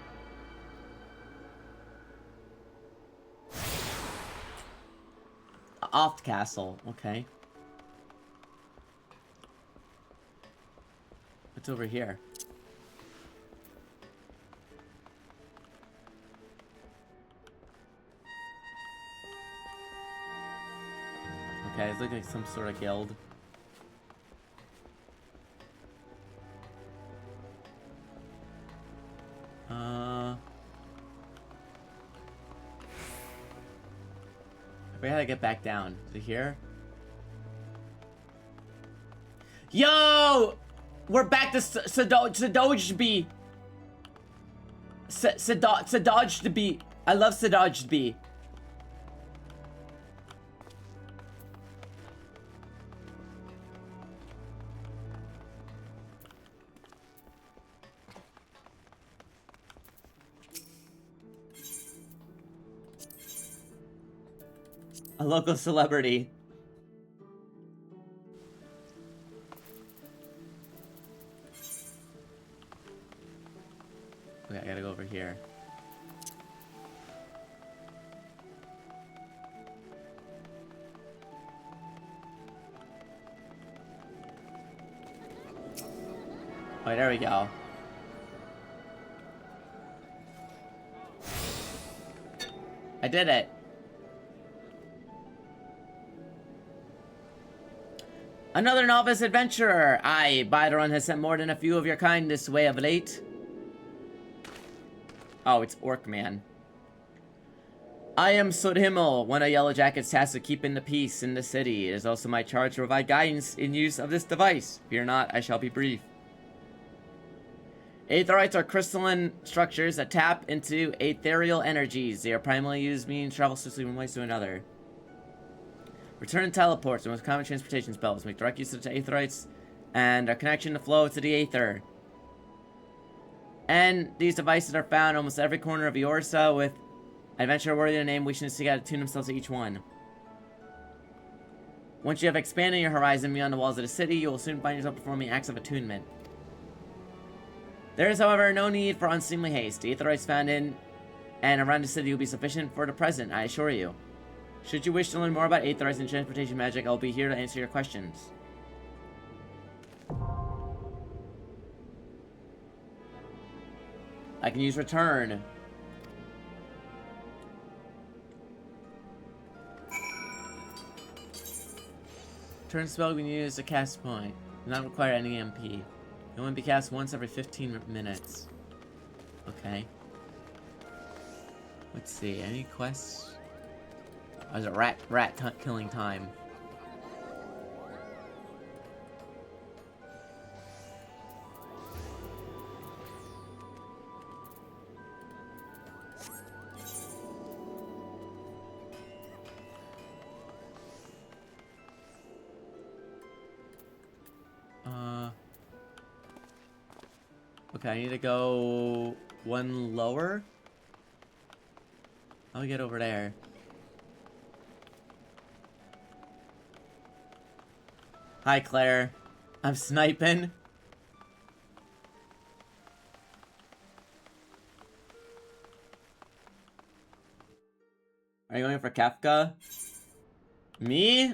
Oft Castle, okay. What's over here? Okay, it's looking like some sort of guild. I forget how to get back down. Is it here? Yo! We're back to Sadojby. Sadojby. I love Sadojby. A local celebrity. Okay, I gotta go over here. Oh, there we go. I did it. Another novice adventurer! Aye, Byron has sent more than a few of your kind this way of late. Oh, it's Orc Man. I am Sodhimmel, one of Yellow Jacket's tasked with keeping the peace in the city. It is also my charge to provide guidance in use of this device. Fear not, I shall be brief. Aetherites are crystalline structures that tap into ethereal energies. They are primarily used means travel swiftly from one place to another. Return teleports and with common transportation spells make direct use of the Aetherites and a connection to flow to the Aether. And these devices are found in almost every corner of Eorsa, with adventurer worthy of the name wishing to seek out to tune themselves to each one. Once you have expanded your horizon beyond the walls of the city, you will soon find yourself performing acts of attunement. There is, however, no need for unseemly haste. The Aetherites found in and around the city will be sufficient for the present, I assure you. Should you wish to learn more about Aetherites and transportation magic, I will be here to answer your questions. I can use return. Turn spell when you use a cast point. Do not require any MP. It will only be cast once every 15 minutes. Okay. Let's see, any quests? Oh, there's a rat killing time. Okay, I need to go one lower. I'll get over there. Hi, Claire. I'm sniping. Are you going for Kefka? Me?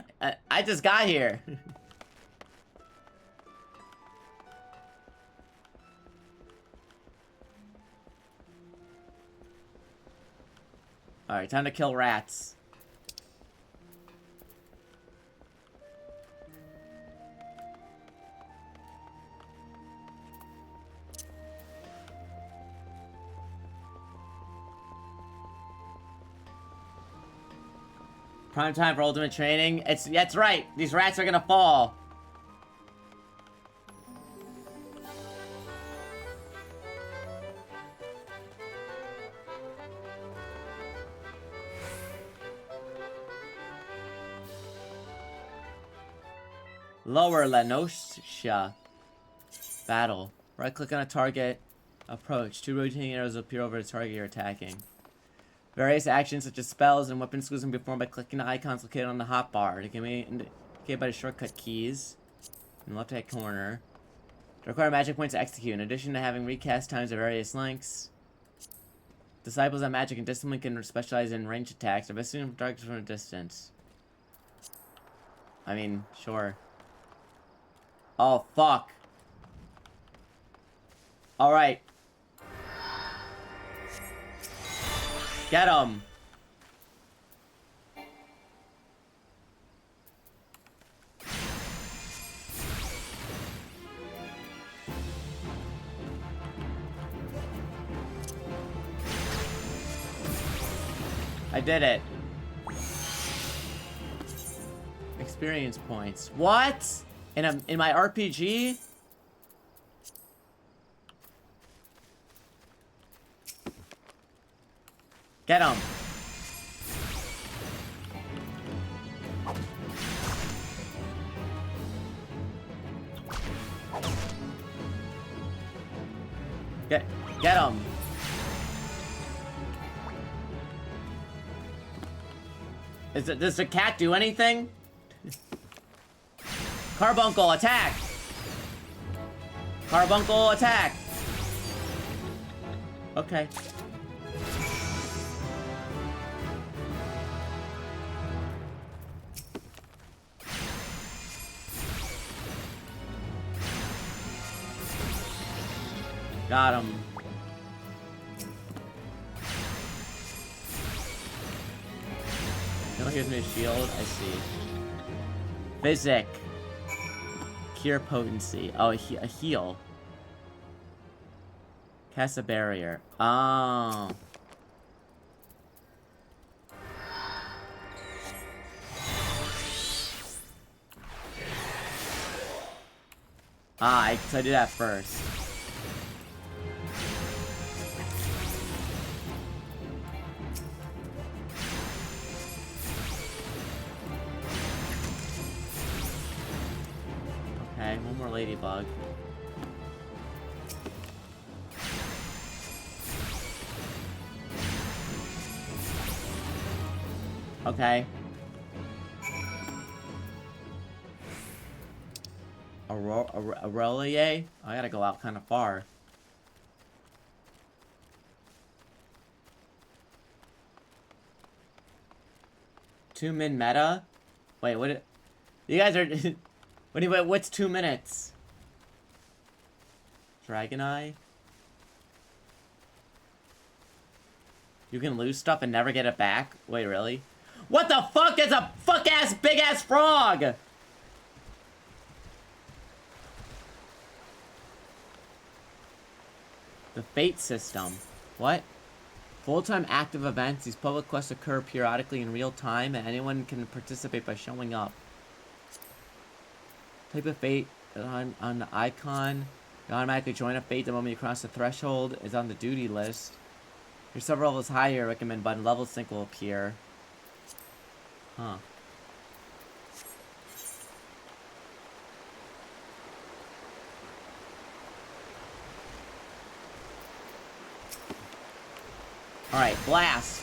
I just got here. Alright, time to kill rats. Prime time for ultimate training. That's right. These rats are gonna fall. Lower Lenosha. Battle. Right click on a target. Approach. 2 rotating arrows appear over the target you're attacking. Various actions such as spells and weapon skills can be performed by clicking the icons located on the hotbar. They can be indicated by the shortcut keys in the left hand corner. To require magic points to execute. In addition to having recast times of various lengths, disciples of magic and discipline can specialize in ranged attacks or visiting targets from a distance. I mean, sure. Oh, fuck. Alright. Get him. I did it. Experience points. What? In my RPG? Get him. Get him. Does the cat do anything? Carbuncle, attack! Carbuncle, attack! Okay. Got him. No, here's my shield. I see. Physic. Cure potency. Oh, a heal. Cast a barrier. Oh. Ah, so I do that first. Okay, one more ladybug. Okay. Aurelie? I gotta go out kind of far. Two min meta? Wait, what? You guys are. What's 2 minutes? Dragon Eye? You can lose stuff and never get it back? Wait, really? What the fuck? That's a fuck-ass, big-ass frog! The Fate System. What? Full-time active events. These public quests occur periodically in real time, and anyone can participate by showing up. Type of Fate on the icon. You automatically join a Fate the moment you cross the threshold. Is on the duty list. You're several levels higher. Recommend button. Level sync will appear. Huh. Alright, blast!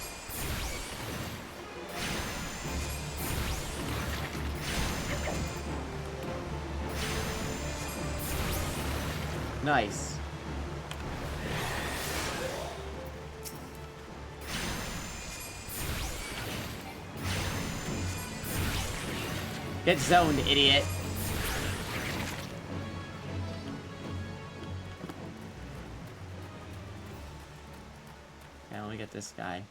Nice. Get zoned, idiot. Okay, let me get this guy.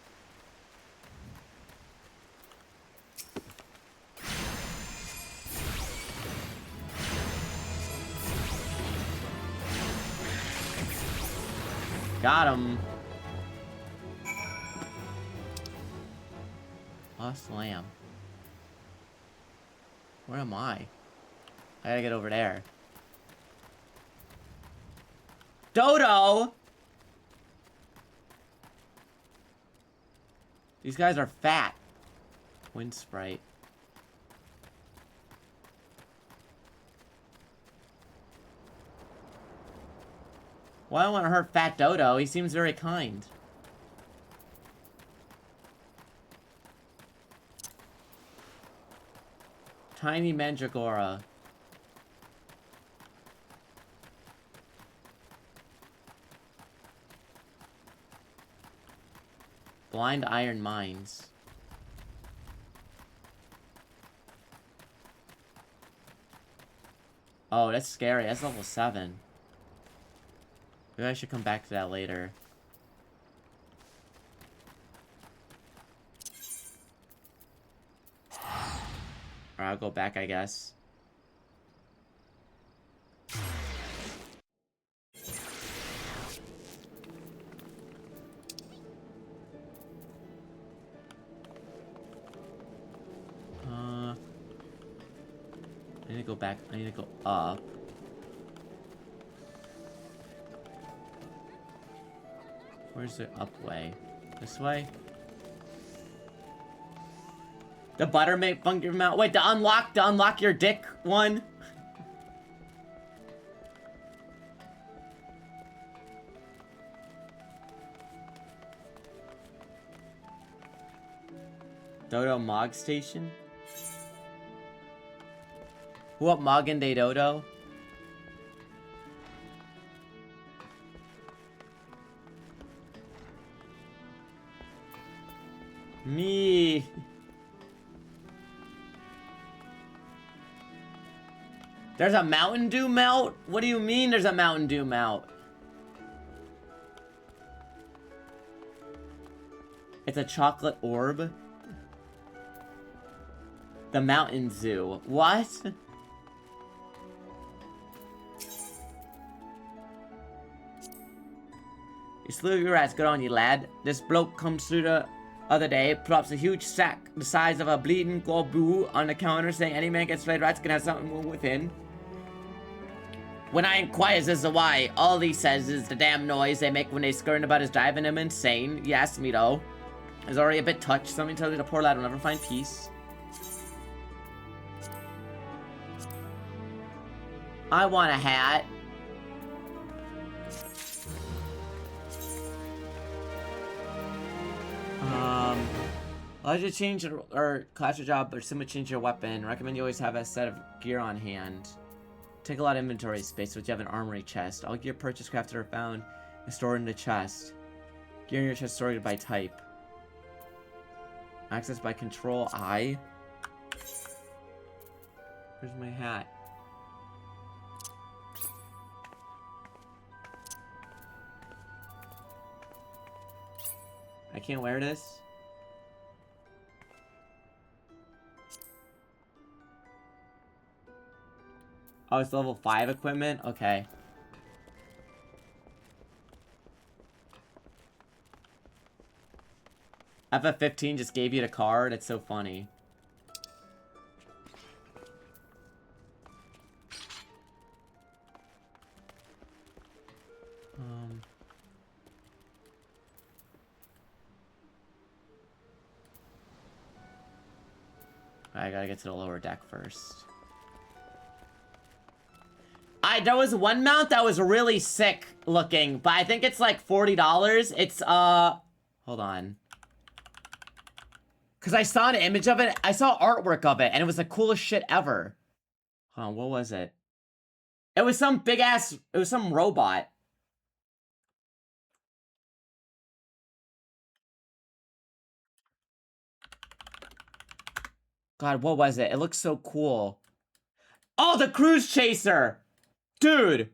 Got him. Lost lamb. Where am I? I gotta get over there. Dodo! These guys are fat. Wind Sprite. Well, I don't want to hurt Fat Dodo. He seems very kind. Tiny Mandragora. Blind Iron Mines. Oh, that's scary. That's level 7. Maybe I should come back to that later. Or I'll go back, I guess. I need to go back. I need to go up. Where's the up way? This way? The buttermilk funky mount. Wait, to unlock your dick one? Dodo Mog Station? Who up Moggin Day Dodo? Me. There's a Mountain Dew melt? What do you mean there's a Mountain Dew melt? It's a chocolate orb? The Mountain Zoo. What? You slew your rats, good on you, lad. This bloke comes through the other day, plops a huge sack the size of a bleeding gorboo on the counter, saying any man gets flayed rats can have something within. When I inquires as to why, all he says is the damn noise they make when they skirting about is driving him insane. He asked me though. He's already a bit touched. Something tells me the poor lad will never find peace. I want a hat. Why did you change or class your job or simply change your weapon? Recommend you always have a set of gear on hand. Take a lot of inventory space, but you have an armory chest. All gear purchased, crafted, or found is stored in the chest. Gear in your chest sorted by type. Access by Control I. Where's my hat? I can't wear this? Oh, it's level 5 equipment? Okay. FF15 just gave you the card? It's so funny. I gotta get to the lower deck first. There was one mount that was really sick looking, but I think it's like $40. It's, hold on. Because I saw an image of it, I saw artwork of it, and it was the coolest shit ever. Hold on, what was it? It was some big ass, it was some robot. God, what was it? It looks so cool. Oh, the Cruise Chaser! Dude!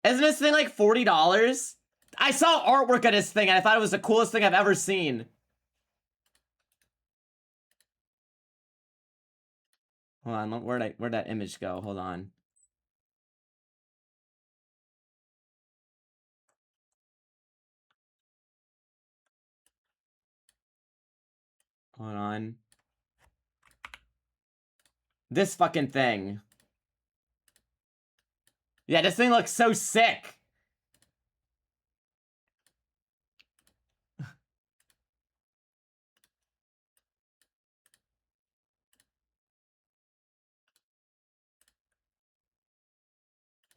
Isn't this thing like $40? I saw artwork of this thing and I thought it was the coolest thing I've ever seen. Hold on, where'd that image go? Hold on. Hold on. This fucking thing. Yeah, this thing looks so sick.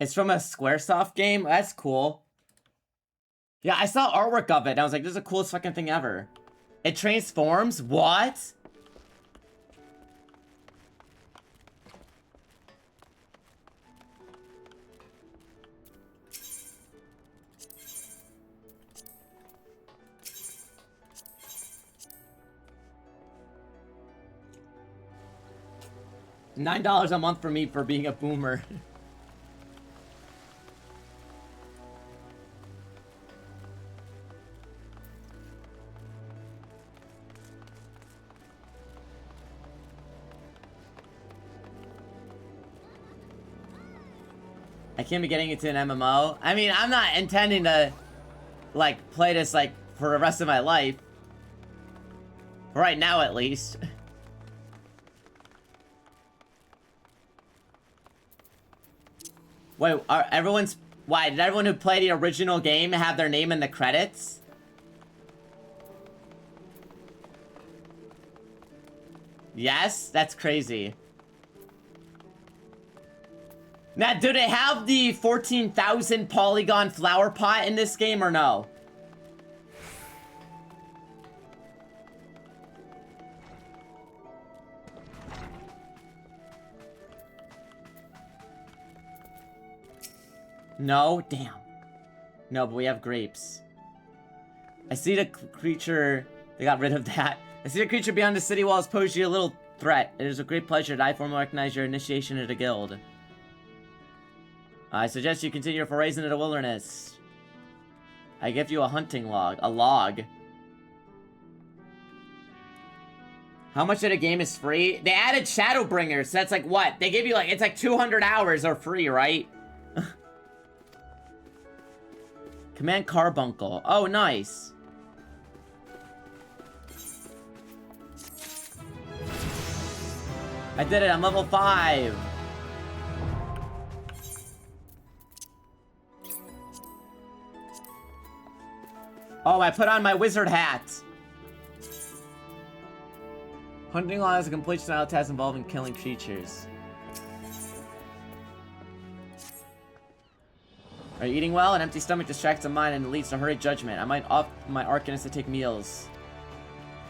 It's from a Squaresoft game? That's cool. Yeah, I saw artwork of it and I was like, this is the coolest fucking thing ever. It transforms? What? $9 a month for me for being a boomer. I can't be getting into an MMO. I mean, I'm not intending to, like, play this, like, for the rest of my life. Right now, at least. Wait, why, did everyone who played the original game have their name in the credits? Yes? That's crazy. Now, do they have the 14,000 polygon flower pot in this game or no? No? Damn. No, but we have grapes. I see the creature... They got rid of that. I see the creature beyond the city walls pose you a little threat. It is a great pleasure that I formally recognize your initiation into the guild. I suggest you continue your forays into the wilderness. I give you a hunting log. A log. How much of the game is free? They added Shadowbringers, so that's like what? They give you like, it's like 200 hours are free, right? Command Carbuncle. Oh, nice. I did it. I'm level 5. Oh, I put on my wizard hat. Hunting law is a complete style task involving killing creatures. Are you eating well? An empty stomach distracts the mind and leads to hurried judgment. I might opt my arcanist to take meals.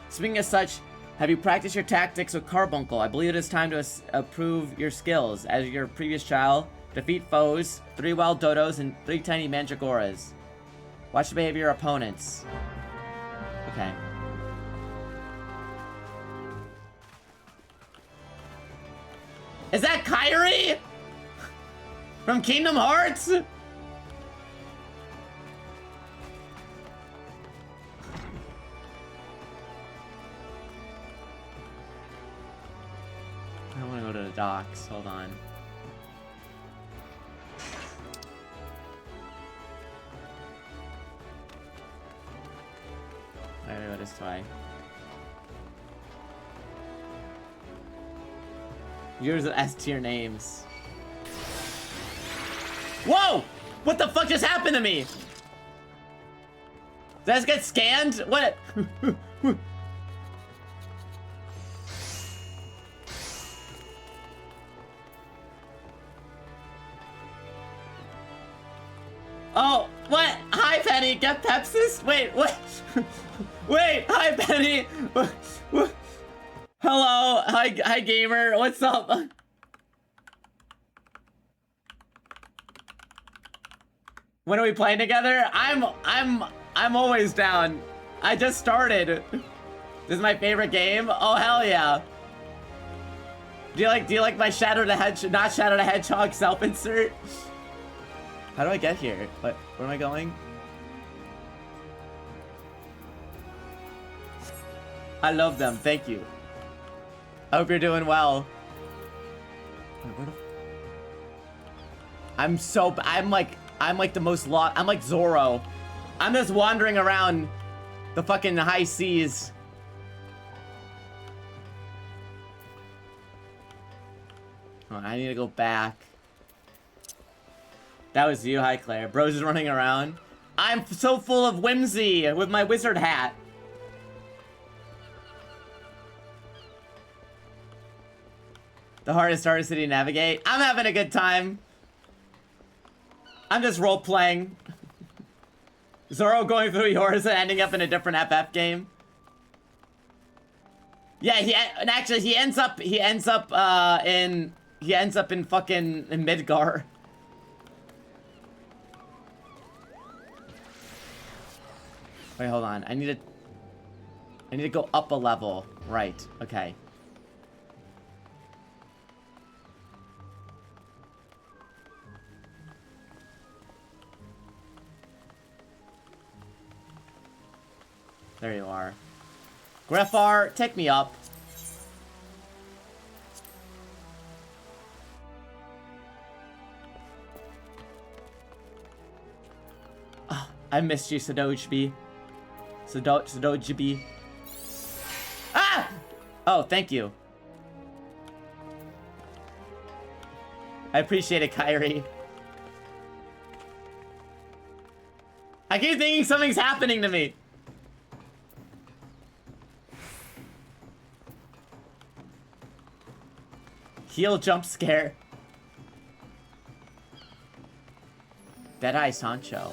Speaking as such, have you practiced your tactics with Carbuncle? I believe it is time to approve your skills. As your previous child, defeat foes, 3 wild dodos, and 3 tiny mandragoras. Watch the behavior of your opponents. Okay. Is that Kyrie? From Kingdom Hearts? I don't want to go to the docks. Hold on. I gotta go this way. Yours are S tier names. Whoa! What the fuck just happened to me? Did I just get scanned? What? Oh, what? Hi, Penny. Get Pepsis? Wait, what? Wait, hi, Penny. What? Hello, hi, gamer. What's up? When are we playing together? I'm always down. I just started. This is my favorite game. Oh hell yeah. Do you like my Shadow the Hedgehog, not Shadow the Hedgehog self-insert? How do I get here? What? Where am I going? I love them. Thank you. I hope you're doing well. Wait, where the I'm like the most lost. I'm like Zorro. I'm just wandering around the fucking high seas. Oh, I need to go back. That was you. Hi, Claire. Bros is running around. I'm so full of whimsy with my wizard hat. The hardest city to navigate. I'm having a good time. I'm just role-playing. Zoro going through yours and ending up in a different FF game. Yeah, he ends up in fucking Midgar. Wait, hold on. I need to go up a level. Right. Okay. There you are. Greffar, take me up. Oh, I missed you, Sadojibi. Sadojibi. Ah! Oh, thank you. I appreciate it, Kyrie. I keep thinking something's happening to me. Heal jump scare. Deadeye Sancho.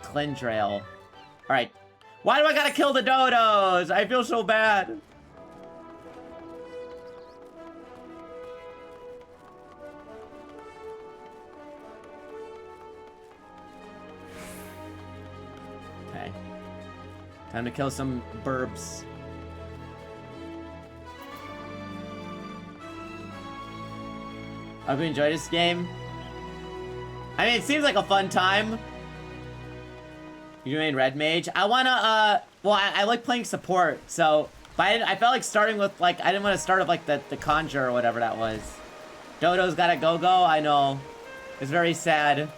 Clindrail. Alright. Why do I gotta kill the dodos? I feel so bad. Okay. Time to kill some burbs. Hope you enjoyed this game. I mean, it seems like a fun time. You doing red mage? I wanna, well, I like playing support, so if But I felt like starting with, like, I didn't want to start with, like, the Conjure or whatever that was. Dodo's gotta go-go, I know. It's very sad.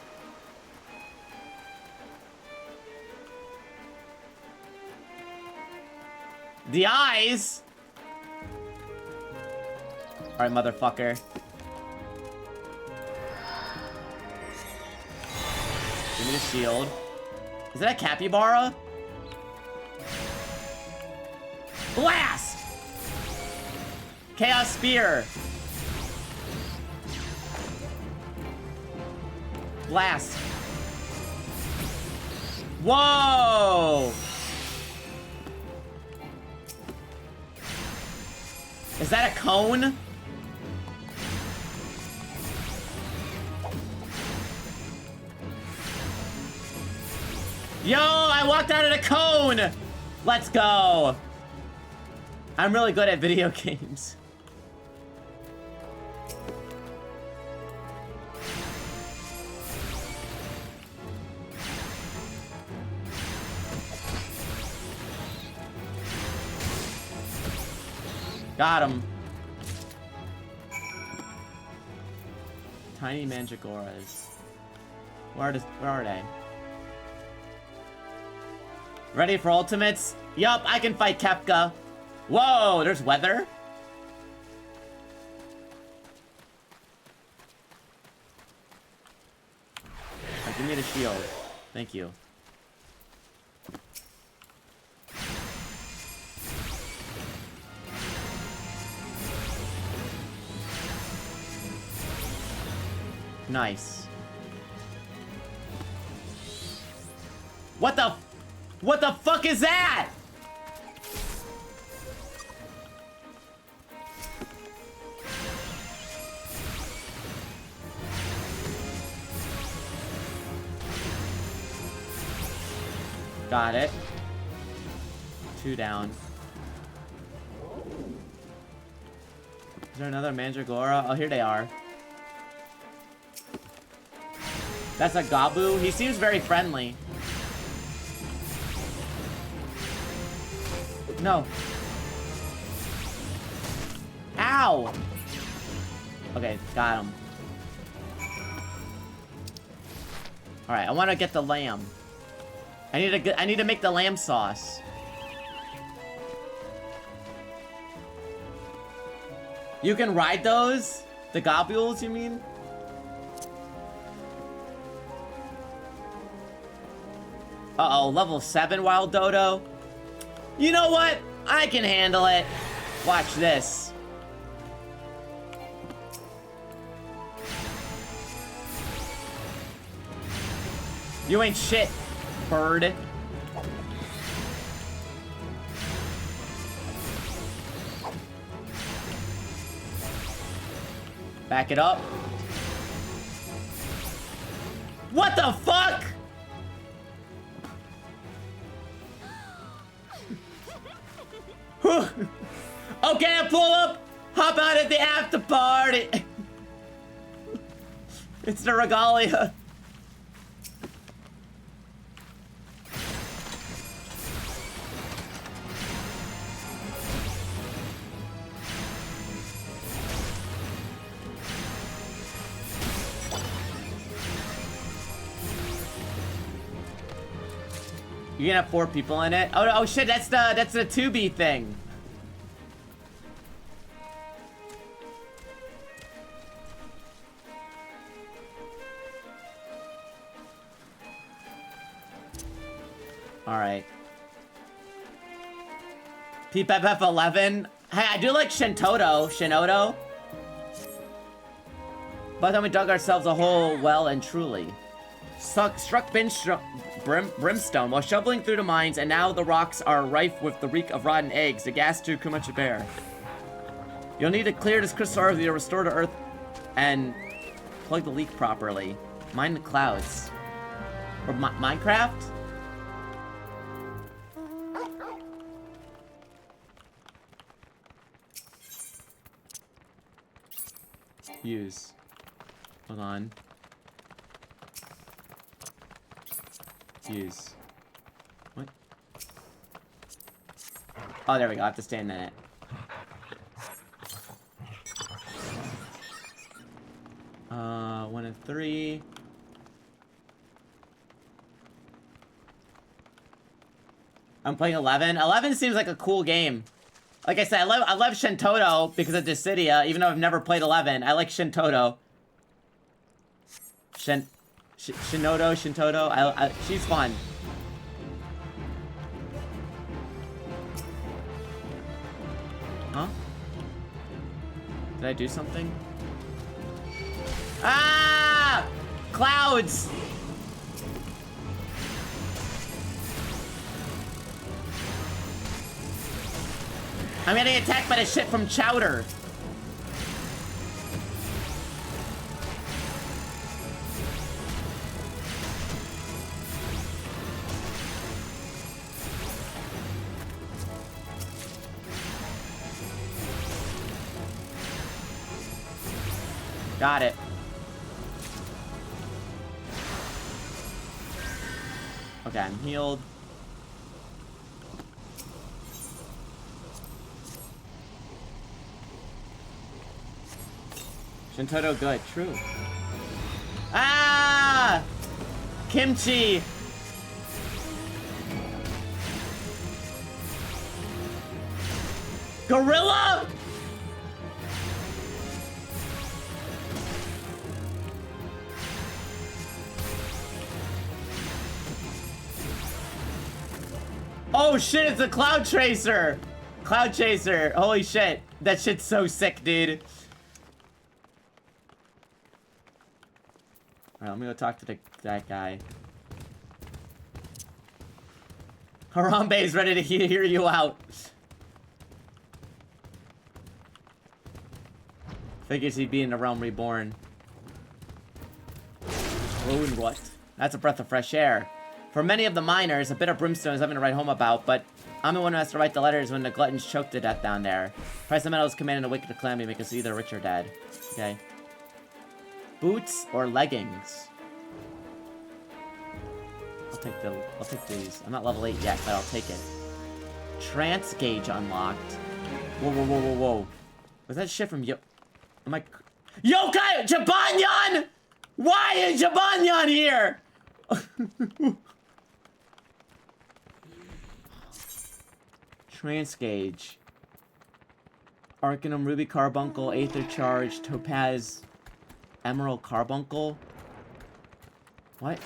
The eyes! Alright, motherfucker. Give me the shield. Is that a capybara? Blast! Chaos Spear! Blast! Whoa! Is that a cone? Yo, I walked out of the cone! Let's go! I'm really good at video games. Got him. Tiny Mandragoras. Where are they? Ready for ultimates? Yup, I can fight Kefka. Whoa, there's weather? Right, give me the shield. Thank you. Nice. What the fuck is that? Got it. 2 down. Is there another Mandragora? Oh, here they are. That's a Gabu. He seems very friendly. No. Ow! Okay, got him. Alright, I want to get the lamb. I need to make the lamb sauce. You can ride those? The globules, you mean? Uh-oh, level 7 Wild Dodo. You know what? I can handle it. Watch this. You ain't shit, bird. Back it up. What the fuck? Okay, I pull up, hop out at the after party. It's the regalia. You can have 4 people in it. Oh shit, that's the 2B thing. Alright. PPF11. Hey, I do like Shinodo. By the time we dug ourselves a hole well and truly. Struck brimstone while shoveling through the mines, and now the rocks are rife with the reek of rotten eggs. The gas too much to bear. You'll need to clear this crystal earth to restore to Earth and plug the leak properly. Mine the clouds. Or Minecraft? Use. Hold on. Use. What? Oh, there we go. I have to stand in it. One and three. I'm playing 11. 11 seems like a cool game. Like I said, I love Shintoto because of Dissidia, even though I've never played 11. I like Shintoto. Shintoto. She's fun. Huh? Did I do something? Ah! Clouds! I'm getting attacked by the shit from Chowder. Got it. Okay, I'm healed. Shintoto good, true. Ah! Kimchi! Gorilla? Oh shit, it's a Cloud Tracer! Cloud Chaser, holy shit. That shit's so sick, dude. Alright, let me go talk to that guy. Harambe is ready to hear you out. Figures he'd be in the Realm Reborn. Ruin what? That's a breath of fresh air. For many of the miners, a bit of brimstone is something to write home about, but I'm the one who has to write the letters when the gluttons choke to death down there. Price of metals commanding a wicked calamity make us either rich or dead. Okay. Boots or leggings? I'll take these. I'm not level 8 yet, but I'll take it. Trance gauge unlocked. Whoa, whoa, whoa, whoa, whoa. Was that shit from am I... Yokai! Jabanyan! Why is Jabanyan here? Trance gauge. Arcanum, Ruby Carbuncle, Aether Charge, Topaz, Emerald Carbuncle. What?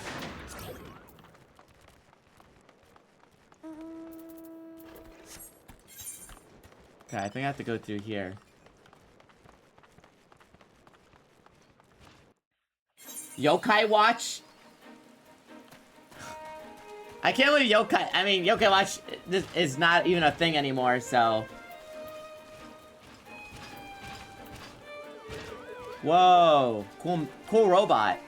Okay, I think I have to go through here. Yokai Watch? I can't believe Yokai... I mean, Yokai Watch is not even a thing anymore, so... Whoa! Cool robot.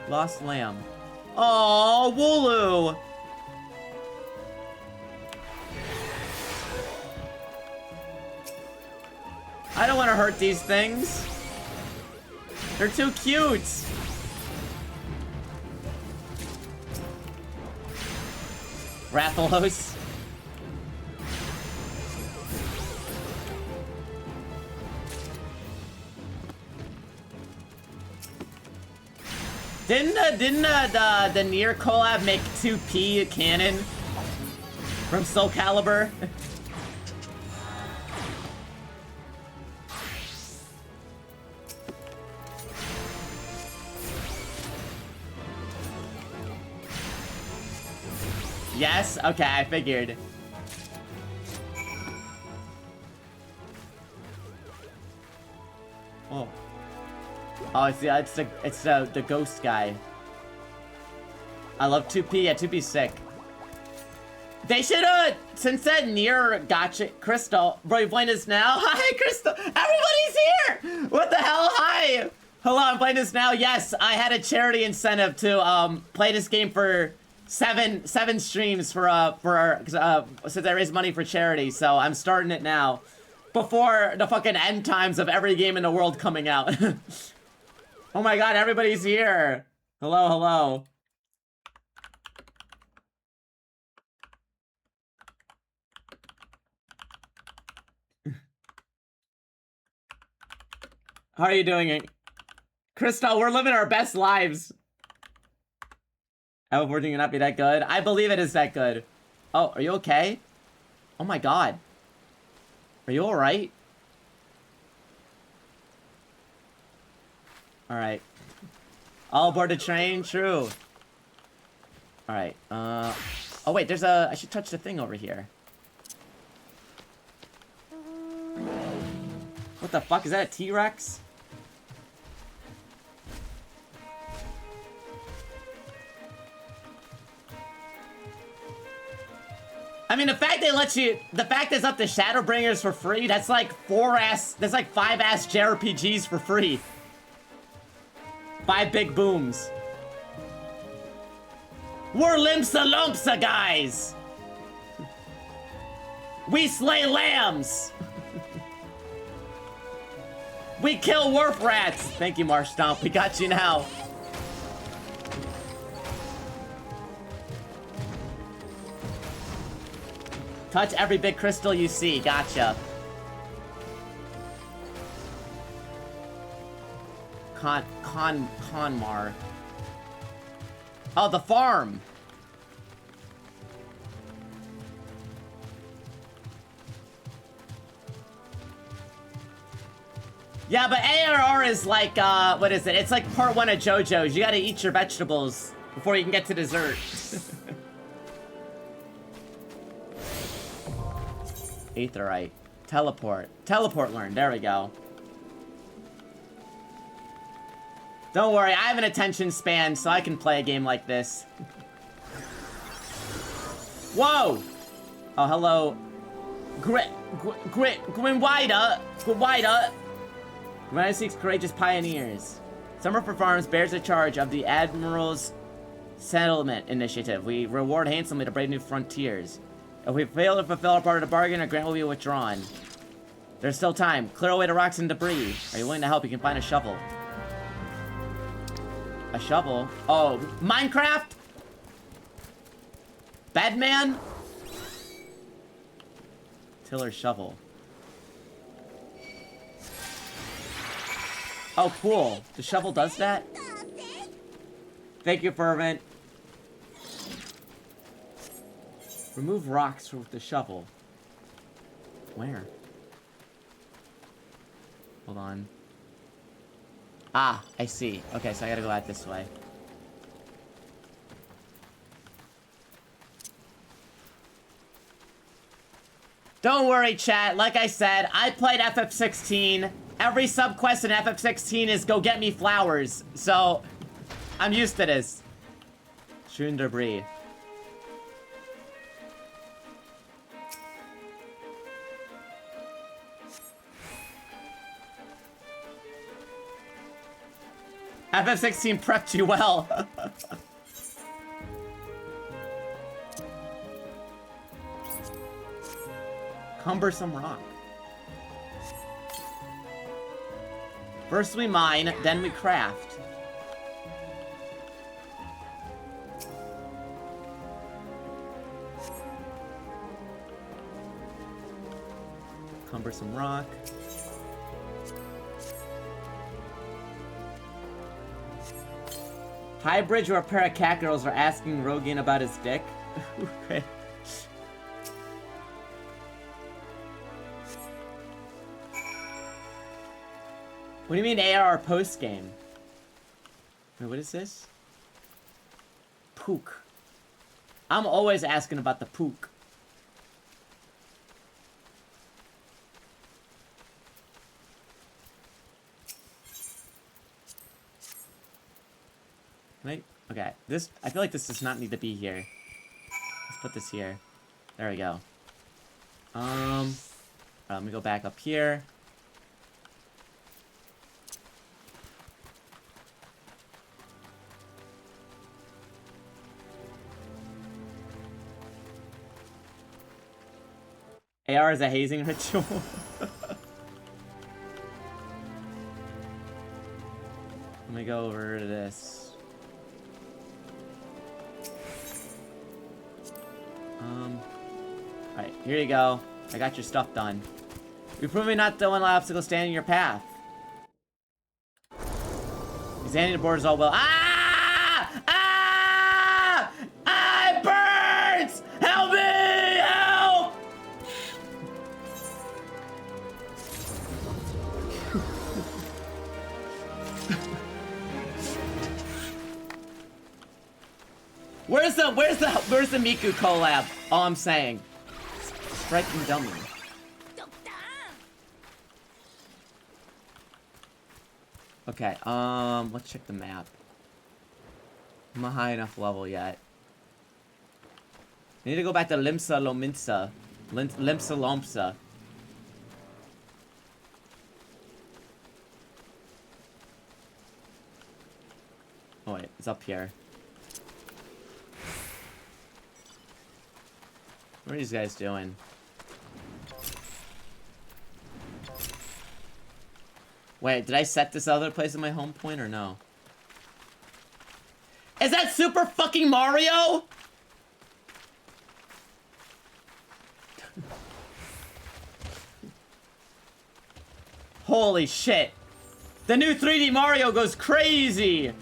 Lost Lamb. Oh, Wooloo! I don't want to hurt these things. They're too cute. Rathalos. Didn't the Nier collab make 2P canon from Soul Calibur? Yes? Okay, I figured. Oh. Oh, it's the ghost guy. I love 2P. Yeah, 2P's sick. They should since that Nier gotcha, Crystal. Bro, you playing this now? Hi, Crystal. Everybody's here. What the hell? Hi. Hello, I'm playing this now. Yes, I had a charity incentive to play this game for seven streams since I raised money for charity. So I'm starting it now, before the fucking end times of every game in the world coming out. Oh my god, everybody's here. Hello, hello. How are you doing? Crystal, we're living our best lives. I hope we're doing not be that good. I believe it is that good. Oh, are you okay? Oh my god. Are you alright? Alright. All aboard the train? True. Alright, oh wait, there's a... I should touch the thing over here. What the fuck? Is that a T-Rex? I mean, the fact they let you... The fact it's up to Shadowbringers for free, that's like 5 ass JRPGs for free. 5 big booms. We're Limpsa Lumpsa, guys! We slay lambs! We kill wharf rats! Thank you, Marsh Stomp. We got you now. Touch every big crystal you see. Gotcha. Conmar. Oh, the farm. Yeah, but ARR is like, what is it? It's like part 1 of JoJo's. You gotta eat your vegetables before you can get to dessert. Aetherite. Teleport. Teleport learned. There we go. Don't worry, I have an attention span, so I can play a game like this. Whoa! Oh, hello. Gwynwida. Gwynwida seeks courageous pioneers. Summer for Farms bears the charge of the Admiral's Settlement Initiative. We reward handsomely to brave new frontiers. If we fail to fulfill our part of the bargain, our grant will be withdrawn. There's still time. Clear away the rocks and debris. Are you willing to help? You can find a shovel. A shovel? Oh, Minecraft? Bedman? Tiller shovel. Oh, cool. The shovel does that? Thank you, Fervent. Remove rocks with the shovel. Where? Hold on. Ah, I see. Okay, so I gotta go out this way. Don't worry, chat. Like I said, I played FF16. Every subquest in FF16 is go get me flowers. So, I'm used to this. Strewn debris. FF16 prepped you well. Cumbersome rock. First we mine, then we craft. Cumbersome rock. Highbridge or a pair of cat girls are asking Rogan about his dick. Okay. What do you mean ARR post game? Wait, what is this? Pook. I'm always asking about the pook. Right? Okay, this, I feel like this does not need to be here. Let's put this here. There we go. Let me go back up here. AR is a hazing ritual. Let me go over to this. Alright, here you go. I got your stuff done. You're proving not the one obstacle standing in your path. Examining the borders all well. Ah! Ah! Ah! It burns! Help me! Help! Where's the Miku collab? All I'm saying. Striking dummy. Okay, let's check the map. I'm not high enough level yet. I need to go back to Limsa Lominsa. Limsa Lompsa. Oh wait, it's up here. What are these guys doing? Wait, did I set this other place in my home point or no? Is that Super fucking Mario? Holy shit. The new 3D Mario goes crazy.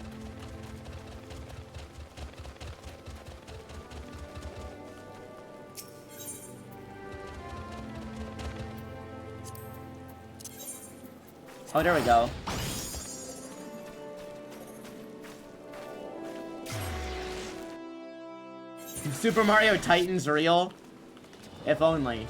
Oh, there we go. Super Mario Titan's real? If only.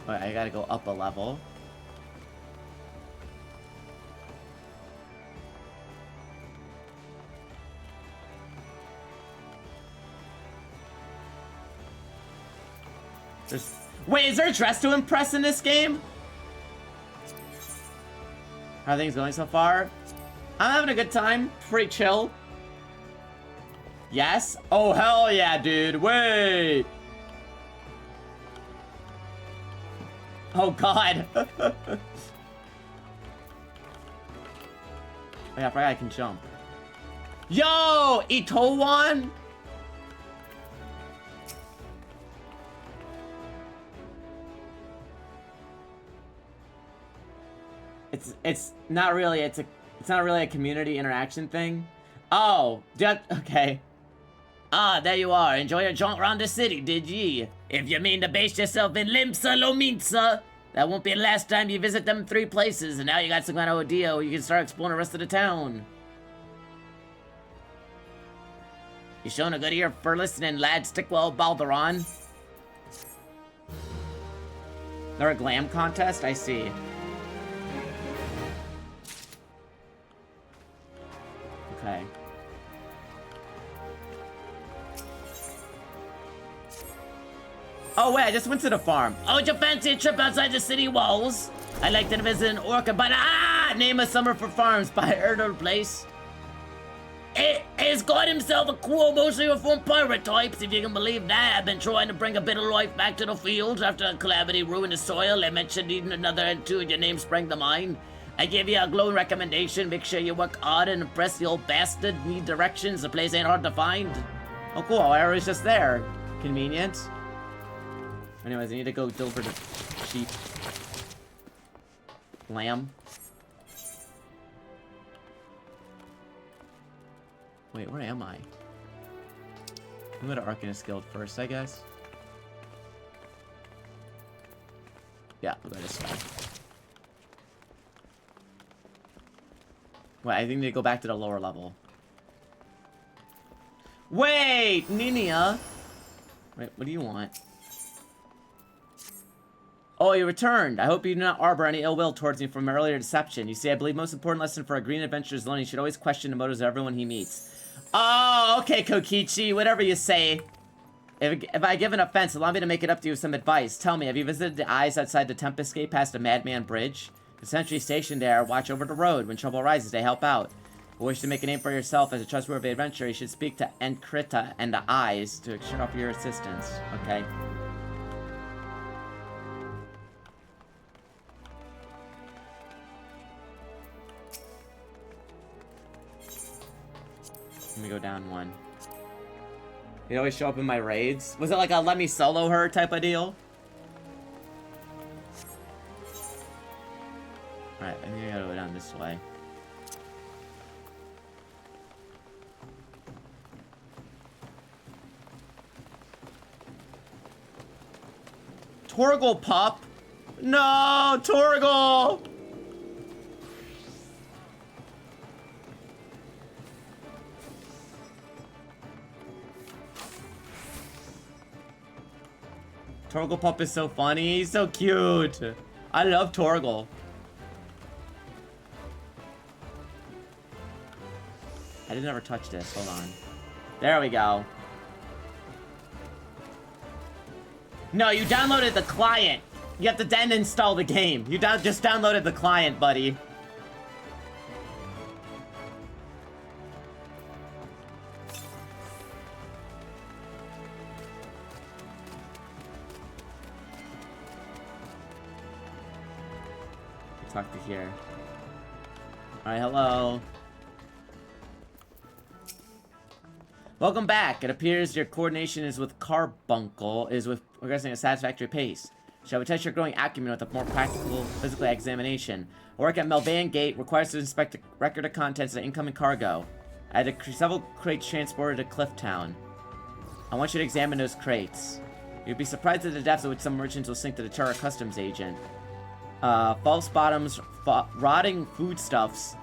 Alright, I gotta go up a level. Wait, is there a dress to impress in this game? How are things going so far? I'm having a good time. Pretty chill. Yes? Oh, hell yeah, dude. Wait. Oh, God. Oh, yeah, I forgot I can jump. Yo! Itowan? It's not really it's not really a community interaction thing. Oh, okay. Ah, there you are. Enjoy your jaunt around the city, did ye? If you mean to base yourself in Limsa Lominsa, that won't be the last time you visit them 3 places, and now you got some kind of idea where you can start exploring the rest of the town. You showing a good ear for listening, lad. Stick well, Balderon. They're a glam contest? I see. Okay. Oh wait, I just went to the farm. Oh, would you fancy a trip outside the city walls? I'd like to visit an orchid, but name a summer for farms by Erdal Place. He's got himself a cool, mostly reformed pirate types, if you can believe that. I've been trying to bring a bit of life back to the fields after a calamity ruined the soil. I mentioned needing another N2 and your name sprang to mind. I give you a glowing recommendation. Make sure you work hard and impress the old bastard. Need directions. The place ain't hard to find. Oh, cool. I was just there. Convenient. Anyways, I need to go deliver the sheep. Lamb. Wait, where am I? I'm going to Arcanist Guild first, I guess. Yeah, we'll go this way. Wait, I think they go back to the lower level. Wait, Ninia. Wait, what do you want? Oh, you returned. I hope you do not harbor any ill will towards me from earlier deception. You see, I believe most important lesson for a green adventurer is learning. You should always question the motives of everyone he meets. Oh, okay, Kokichi. Whatever you say. If I give an offense, allow me to make it up to you with some advice. Tell me, have you visited the eyes outside the Tempest Gate past the Madman Bridge? The sentry stationed there watch over the road. When trouble arises, they help out. If you wish to make a name for yourself as a trustworthy adventurer, you should speak to Enkrita and the Eyes to offer your assistance. Okay. Let me go down one. He'd always show up in my raids. Was it like a let me solo her type of deal? Alright, I think I gotta go down this way. Torgal pup? No, Torgal! Torgal pup is so funny. He's so cute. I love Torgal. I didn't ever touch this. Hold on. There we go. No, you downloaded the client. You have to then install the game. You just downloaded the client, buddy. Talk to here. Alright, hello. Welcome back. It appears your coordination is with Carbuncle is progressing at a satisfactory pace. Shall we test your growing acumen with a more practical physical examination? Work at Melvan Gate requires to inspect a record of contents of incoming cargo. I had several crates transported to Clifftown. I want you to examine those crates. You'd be surprised at the depths at which some merchants will sink to the Chara customs agent. False bottoms, rotting foodstuffs,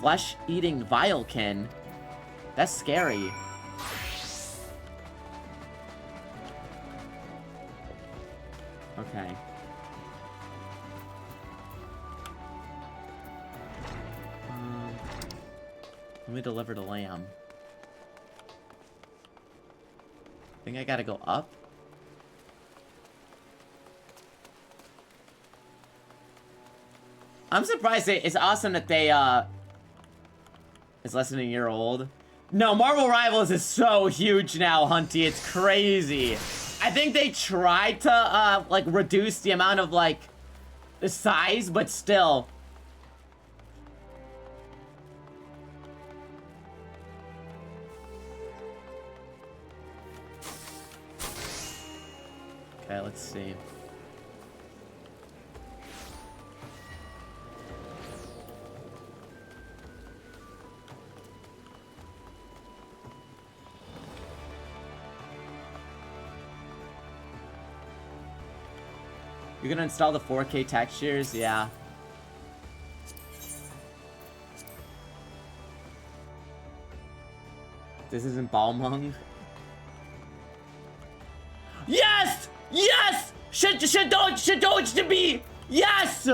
flesh-eating vilekin. That's scary. Okay. Let me deliver the lamb. Think I gotta go up? I'm surprised it's awesome that they, it's less than a year old. No, Marvel Rivals is so huge now, Hunty. It's crazy. I think they tried to, like, reduce the amount of, like, the size, but still. Okay, let's see. You're gonna install the 4K textures? Yeah. This isn't Balmung. Yes! Yes! Shadoj to be! Yes!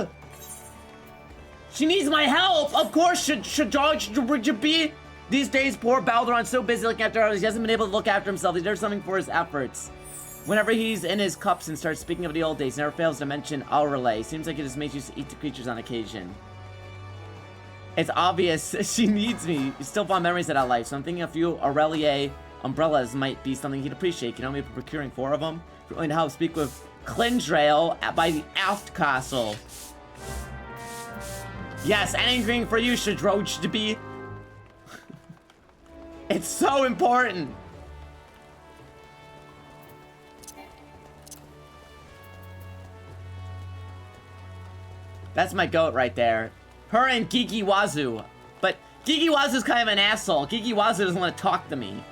She needs my help! Of course, Shadoj to be! These days, poor Balderon's so busy looking after others, he hasn't been able to look after himself. He deserves something for his efforts. Whenever he's in his cups and starts speaking of the old days, he never fails to mention Aurele. Seems like he just makes you eat the creatures on occasion. It's obvious she needs me. Still fond memories of that life, so I'm thinking a few Aurelie umbrellas might be something he'd appreciate. Can you help me procuring 4 of them? If you're willing to help, speak with Clindrail by the Aft Castle. Yes, anything for you, Shadroj to be. It's so important. That's my goat right there. Her and Geeky Wazoo. But Geeky Wazoo's kind of an asshole. Geeky Wazoo doesn't want to talk to me.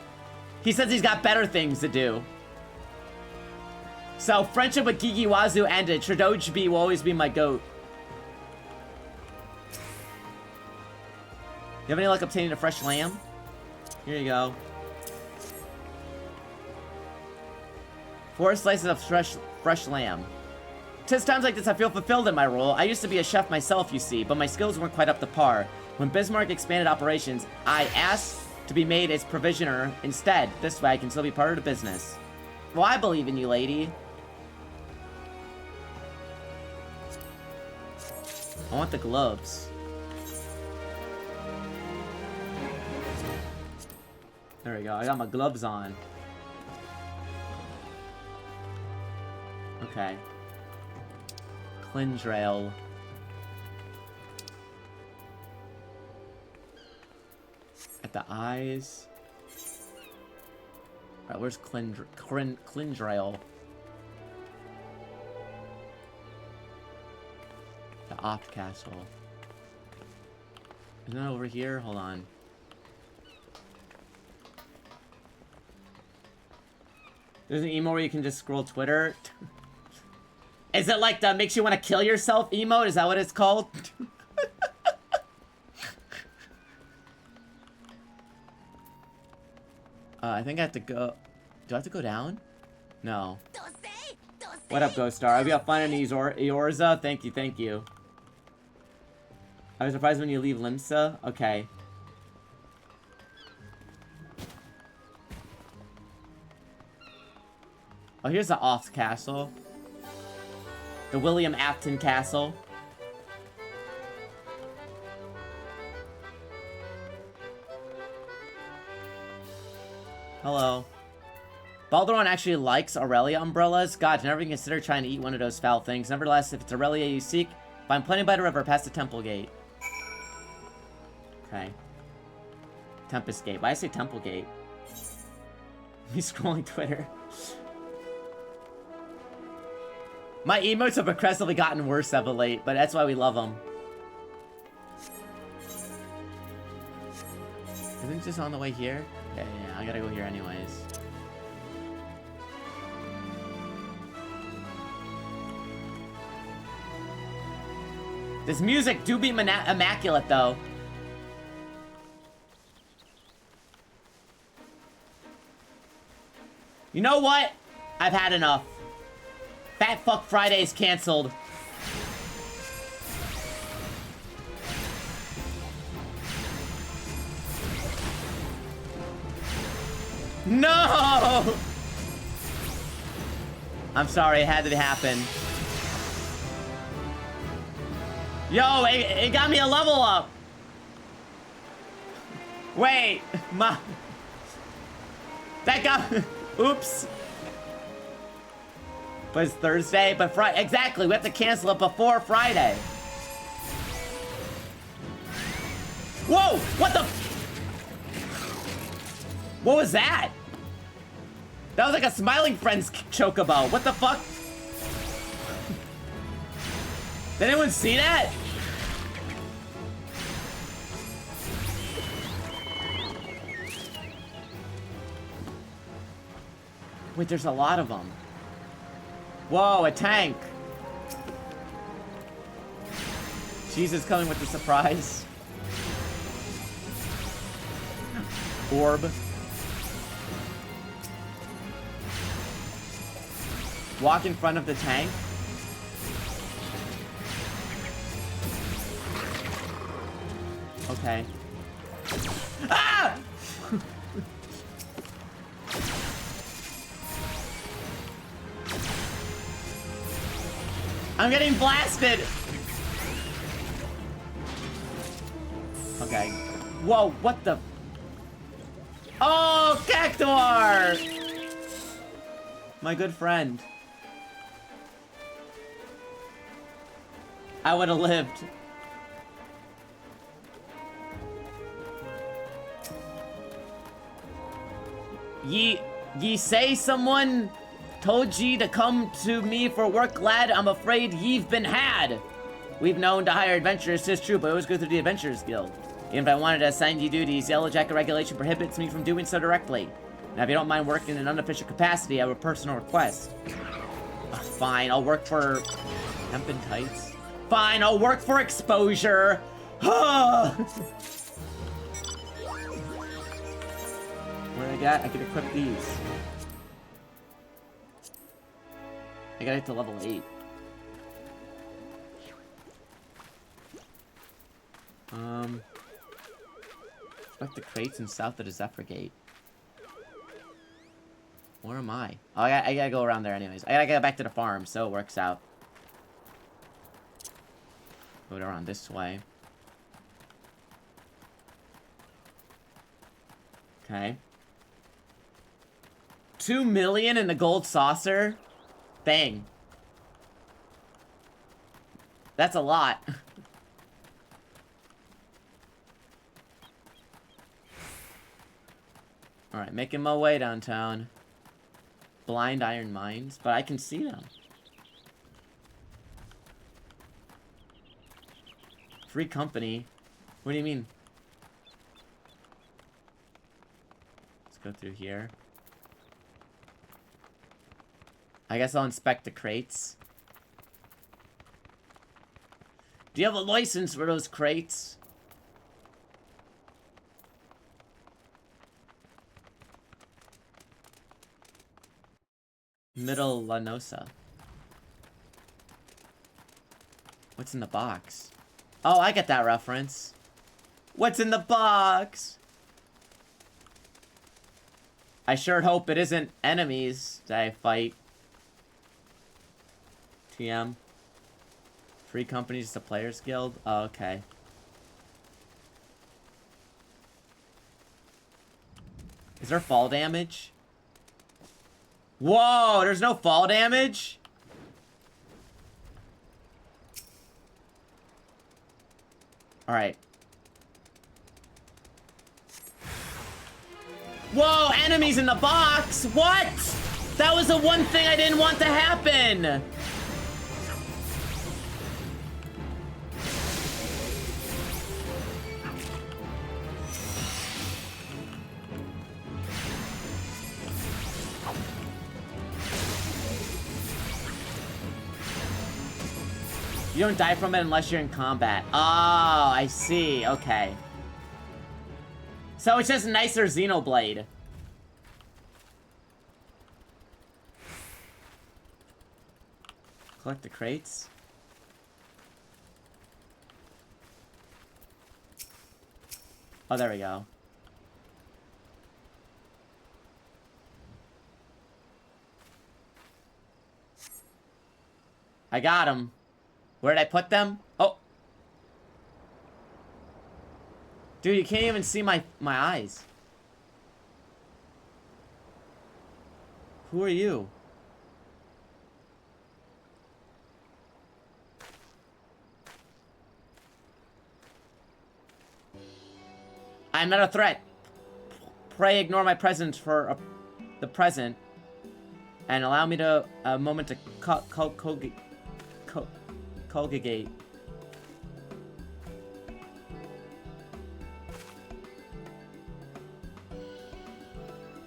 He says he's got better things to do. So, friendship with Geeky Wazoo ended. Shadoj B will always be my goat. You have any luck obtaining a fresh lamb? Here you go. 4 slices of fresh lamb. 'Tis times like this I feel fulfilled in my role. I used to be a chef myself, you see, but my skills weren't quite up to par. When Bismarck expanded operations, I asked to be made its provisioner instead. This way I can still be part of the business. Well, I believe in you, lady. I want the gloves. There we go. I got my gloves on. Okay. Clindrail. At the eyes. Alright, where's Clindrel? The Opt Castle. Isn't that over here? Hold on. There's an emo where you can just scroll Twitter. Is it like the makes you want to kill yourself emote? Is that what it's called? I think I have to go. Do I have to go down? No. What up, Ghost Star? We got fun in Eorza. Thank you, thank you. I was surprised when you leave Limsa. Okay. Oh, here's the Oft Castle. The William Afton Castle. Hello. Balderon actually likes Aurelia umbrellas. God, never even consider trying to eat one of those foul things. Nevertheless, if it's Aurelia you seek, find plenty by the river past the Temple Gate. Okay. Tempest Gate. Why did I say Temple Gate? Me scrolling Twitter. My emotes have progressively gotten worse of late, but that's why we love them. Isn't it just on the way here? Yeah, I gotta go here anyways. This music do be immaculate, though. You know what? I've had enough. Fat Fuck Friday's canceled. No! I'm sorry, it had to happen. Yo, it got me a level up. Wait, that got, oops. But it's Thursday, but Friday, exactly, we have to cancel it before Friday. Whoa, what the? What was that? That was like a Smiling Friends chocobo. What the fuck? Did anyone see that? Wait, there's a lot of them. Whoa, a tank. Jesus coming with the surprise. Orb. Walk in front of the tank. Okay. Ah! I'm getting blasted! Okay. Whoa, what the? Oh, Cactuar! My good friend. I would have lived. Ye say someone told ye to come to me for work, lad. I'm afraid ye've been had. We've known to hire adventurers, 'tis true, but I always go through the Adventurers Guild. Even if I wanted to assign ye duties, Yellow Jacket regulation prohibits me from doing so directly. Now, if you don't mind working in an unofficial capacity, I have a personal request. Fine, I'll work for Hempen Tights. Fine, I'll work for Exposure. What I got? I can equip these. I gotta get to level 8. Select the crates and south of the Zephyr Gate. Where am I? Oh, I gotta go around there anyways. I gotta get back to the farm, so it works out. Go around this way. Okay. 2 million in the gold saucer? Dang. That's a lot. Alright, making my way downtown. Blind iron mines, but I can see them. Free company? What do you mean? Let's go through here. I guess I'll inspect the crates. Do you have a license for those crates? Middle Lanosa. What's in the box? Oh, I get that reference. What's in the box? I sure hope it isn't enemies that I fight. TM. Free companies to Players Guild? Oh, okay. Is there fall damage? Whoa, there's no fall damage? Alright. Whoa, enemies in the box! What? That was the one thing I didn't want to happen! You don't die from it unless you're in combat. Oh, I see. Okay. So it's just nicer Xenoblade. Collect the crates. Oh, there we go. I got him. Where did I put them? Oh. Dude, you can't even see my eyes. Who are you? I'm not a threat. Pray ignore my presence for the present. And allow me to a moment to congregate.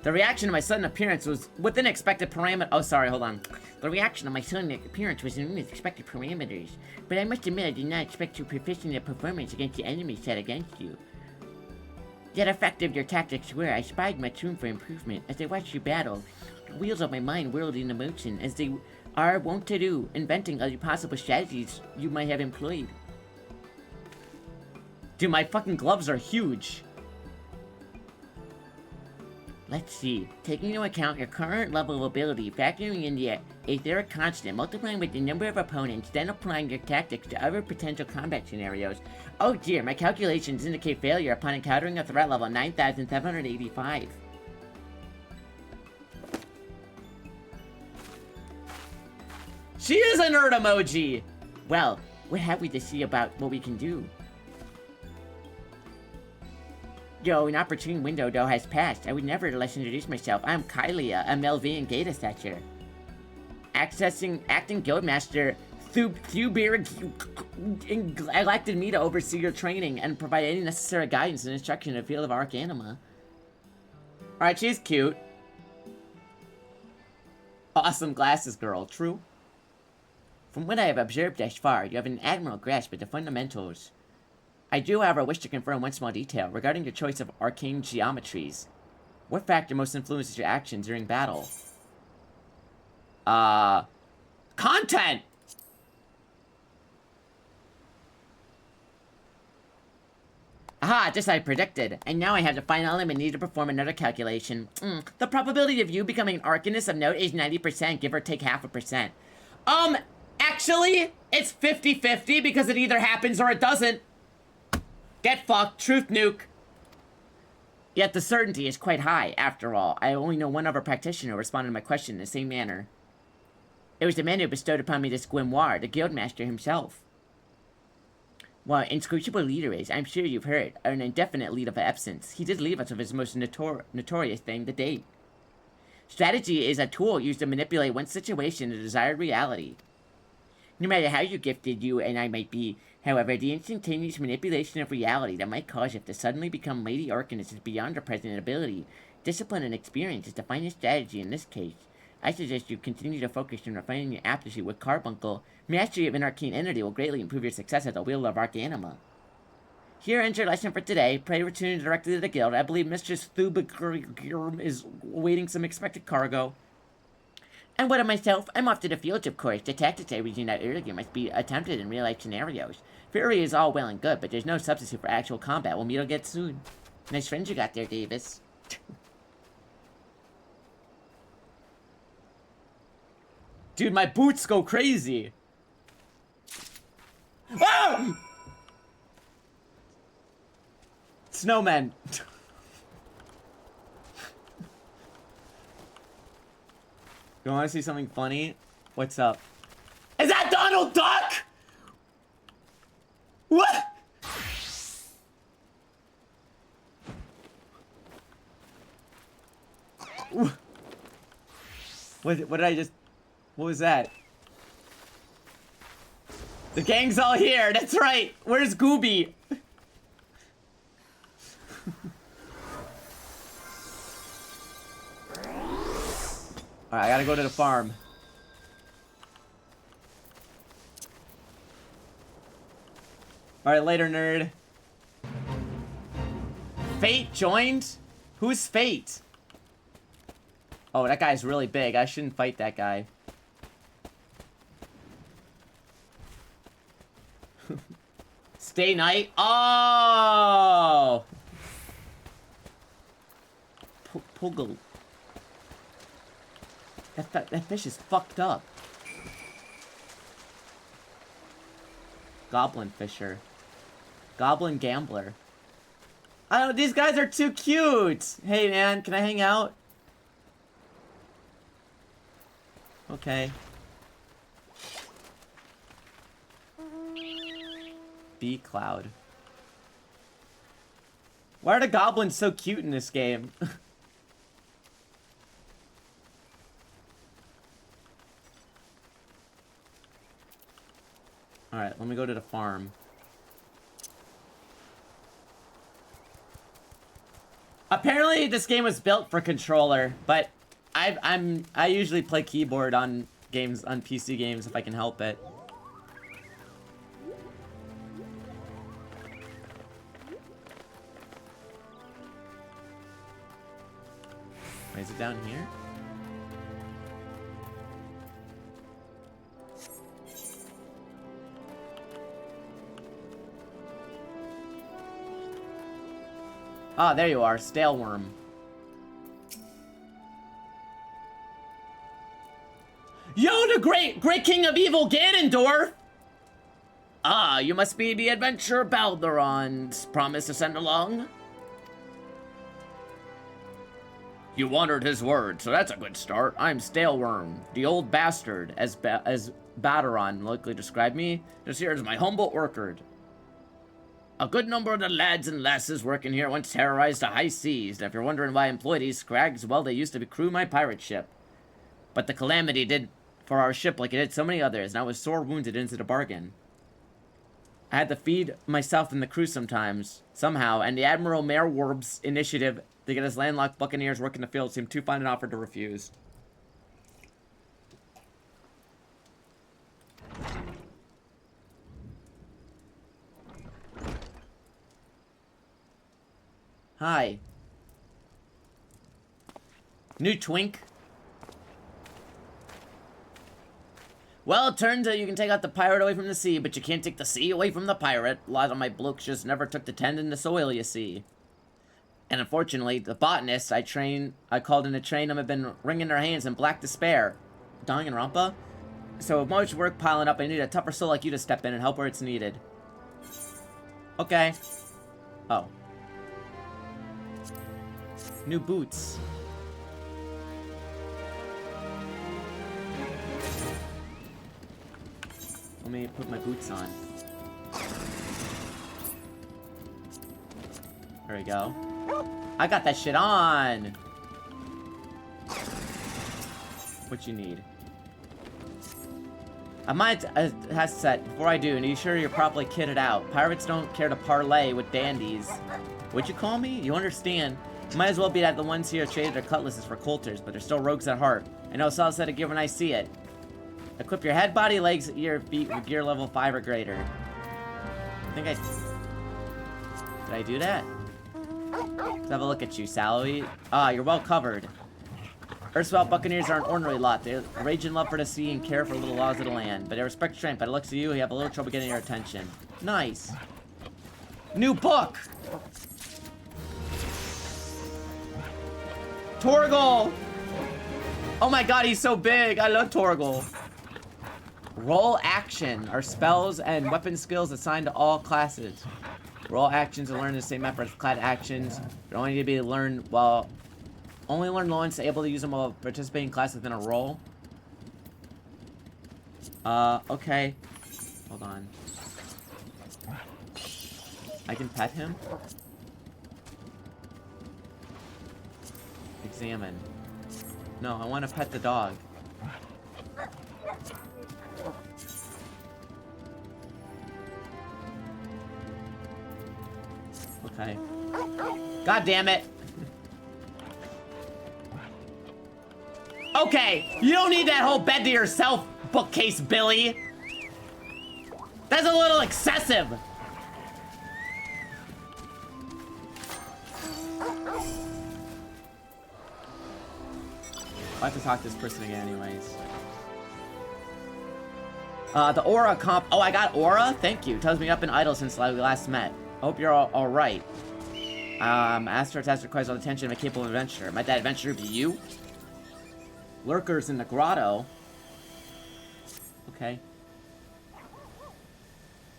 The reaction to my sudden appearance was within expected parameter. Oh, sorry, hold on. The reaction to my sudden appearance was within expected parameters, but I must admit I did not expect your proficient performance against the enemy set against you. Yet effective your tactics were, I spied much room for improvement. As I watched you battle, the wheels of my mind whirled into motion, as they are wont to do, inventing other possible strategies you might have employed. Dude, my fucking gloves are huge. Let's see. Taking into account your current level of ability, factoring in the etheric constant, multiplying with the number of opponents, then applying your tactics to other potential combat scenarios. Oh dear, my calculations indicate failure upon encountering a threat level 9,785. She is a nerd emoji! Well, what have we to see about what we can do? Yo, an opportune window, though, has passed. I would nevertheless introduce myself. I'm Kylia, a Melvian Gata Thatcher. Acting Guildmaster Thubir elected me to oversee your training and provide any necessary guidance and instruction in the field of Arcanima. Alright, she's cute. Awesome glasses girl, true. From what I have observed thus far, you have an admirable grasp of the fundamentals. I do, however, wish to confirm one small detail regarding your choice of arcane geometries. What factor most influences your actions during battle? Content! Aha, just as I predicted. And now I have the final element needed to perform another calculation. The probability of you becoming an Arcanist of note is 90%, give or take 0.5%. Actually, it's 50-50 because it either happens or it doesn't. Get fucked, truth nuke. Yet the certainty is quite high, after all. I only know one other practitioner who responded to my question in the same manner. It was the man who bestowed upon me this grimoire, the Guildmaster himself. What inscrutable leader is, I'm sure you've heard, an indefinite leave of absence. He did leave us with his most notorious thing to date. Strategy is a tool used to manipulate one situation to desired reality. No matter how gifted you and I might be, however, the instantaneous manipulation of reality that might cause you to suddenly become Lady Arcanist is beyond our present ability. Discipline and experience is the finest strategy in this case. I suggest you continue to focus on refining your aptitude with Carbuncle. Mastery of an arcane entity will greatly improve your success at the wheel of Arcanima. Here ends your lesson for today. Pray return directly to the guild. I believe Mistress Thubagurm is awaiting some expected cargo. And what of myself? I'm off to the fields, of course. The tactics I reasoned out earlier must be attempted in real-life scenarios. Fury is all well and good, but there's no substitute for actual combat. We'll meet again soon. Nice friends you got there, Davis. Dude, my boots go crazy. Ah! Snowmen. You want to see something funny? What's up? Is that Donald Duck? What? What did I just... What was that? The gang's all here, that's right! Where's Gooby? Alright, I gotta go to the farm. Alright, later, nerd. Fate joined? Who's Fate? Oh, that guy's really big. I shouldn't fight that guy. Stay night? Oh! Puggle. That fish is fucked up. Goblin Fisher. Goblin Gambler. I don't know, these guys are too cute! Hey man, can I hang out? Okay. Bee Cloud. Why are the goblins so cute in this game? Alright, let me go to the farm. Apparently this game was built for controller, but I usually play keyboard on games, on PC games if I can help it. Wait, is it down here? Ah, there you are, stale worm. Yo, the great king of evil Ganondorf! Ah, you must be the adventurer Balderon's promised to send along? You honored his word, so that's a good start. I'm Staleworm, the old bastard, as Balderon likely described me. This here is my humble orchard. A good number of the lads and lasses working here once terrorized the high seas, and if you're wondering why I employ these scrags, well, they used to crew my pirate ship. But the calamity did for our ship like it did so many others, and I was sore wounded into the bargain. I had to feed myself and the crew somehow, and the Admiral Merewarb's initiative to get his landlocked buccaneers working the field seemed too fine an offer to refuse. Hi. New twink. Well, it turns out you can take out the pirate away from the sea, but you can't take the sea away from the pirate. A lot of my blokes just never took to tending the soil, you see. And unfortunately, the botanists I called in to train them have been wringing their hands in black despair. Danganronpa? So with much work piling up, I need a tougher soul like you to step in and help where it's needed. Okay. Oh. New boots. Let me put my boots on. There we go. I got that shit on! What you need? I might has set. Before I do, are you sure you're properly kitted out? Pirates don't care to parlay with dandies. What'd you call me? You understand. Might as well be that the ones here traded their cutlasses for coulters, but they're still rogues at heart. I know Sal said to give when I see it. Equip your head, body, legs, ear, feet with gear level 5 or greater. I think did I do that? Let's have a look at you, Sally. Ah, you're well covered. Earthswell Buccaneers are an ornery lot. They rage in love for the sea and care for the laws of the land. But they respect strength. By the looks of you, you have a little trouble getting your attention. Nice. New book! Torgal! Oh my god, he's so big! I love Torgal. Roll action are spells and weapon skills assigned to all classes. Roll actions are learned in the same method as class actions. They only need to be learned while... Only learn once, able to use them while participating in class within a roll. Okay. Hold on. I can pet him? Examine. No, I want to pet the dog. Okay. God damn it! Okay, you don't need that whole bed to yourself, bookcase Billy. That's a little excessive. I have to talk to this person again anyways. The aura comp. Oh, I got aura? Thank you. Tells me up and idle since we last met. I hope you're all right. Astra task requires all the attention of a capable adventurer. Might that adventurer be you? Lurkers in the grotto. Okay.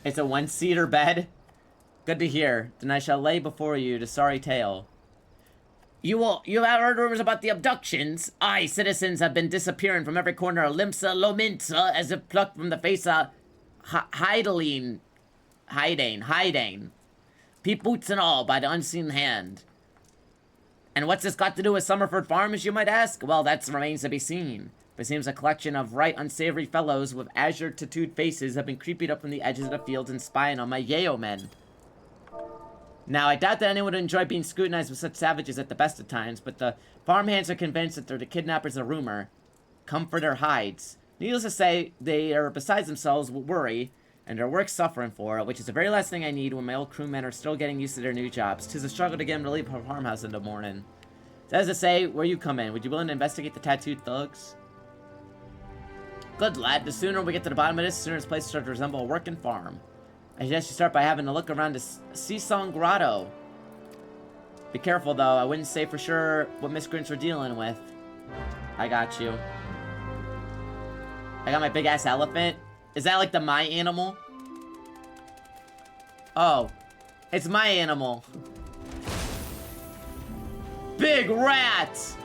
It's a one-seater bed. Good to hear. Then I shall lay before you the sorry tale. You have heard rumors about the abductions. Aye, citizens have been disappearing from every corner of Limsa Lominsa as if plucked from the face of Hiding. Peep boots and all by the unseen hand. And what's this got to do with Summerford Farms, you might ask? Well, that remains to be seen. But it seems a collection of right unsavory fellows with azure-tattooed faces have been creeping up from the edges of the fields and spying on my Yeo men. Now, I doubt that anyone would enjoy being scrutinized with such savages at the best of times, but the farmhands are convinced that they're the kidnappers of rumor. Come for their hides. Needless to say, they are besides themselves with worry, and their work's suffering for it, which is the very last thing I need when my old crewmen are still getting used to their new jobs. 'Tis a struggle to get them to leave our farmhouse in the morning. That is to say, where you come in. Would you be willing to investigate the tattooed thugs? Good, lad. The sooner we get to the bottom of this, the sooner this place starts to resemble a working farm. I suggest you start by having a look around the Seasong Grotto. Be careful, though. I wouldn't say for sure what miscreants we're dealing with. I got you. I got my big-ass elephant. Is that like the my animal? Oh. It's my animal. Big rat!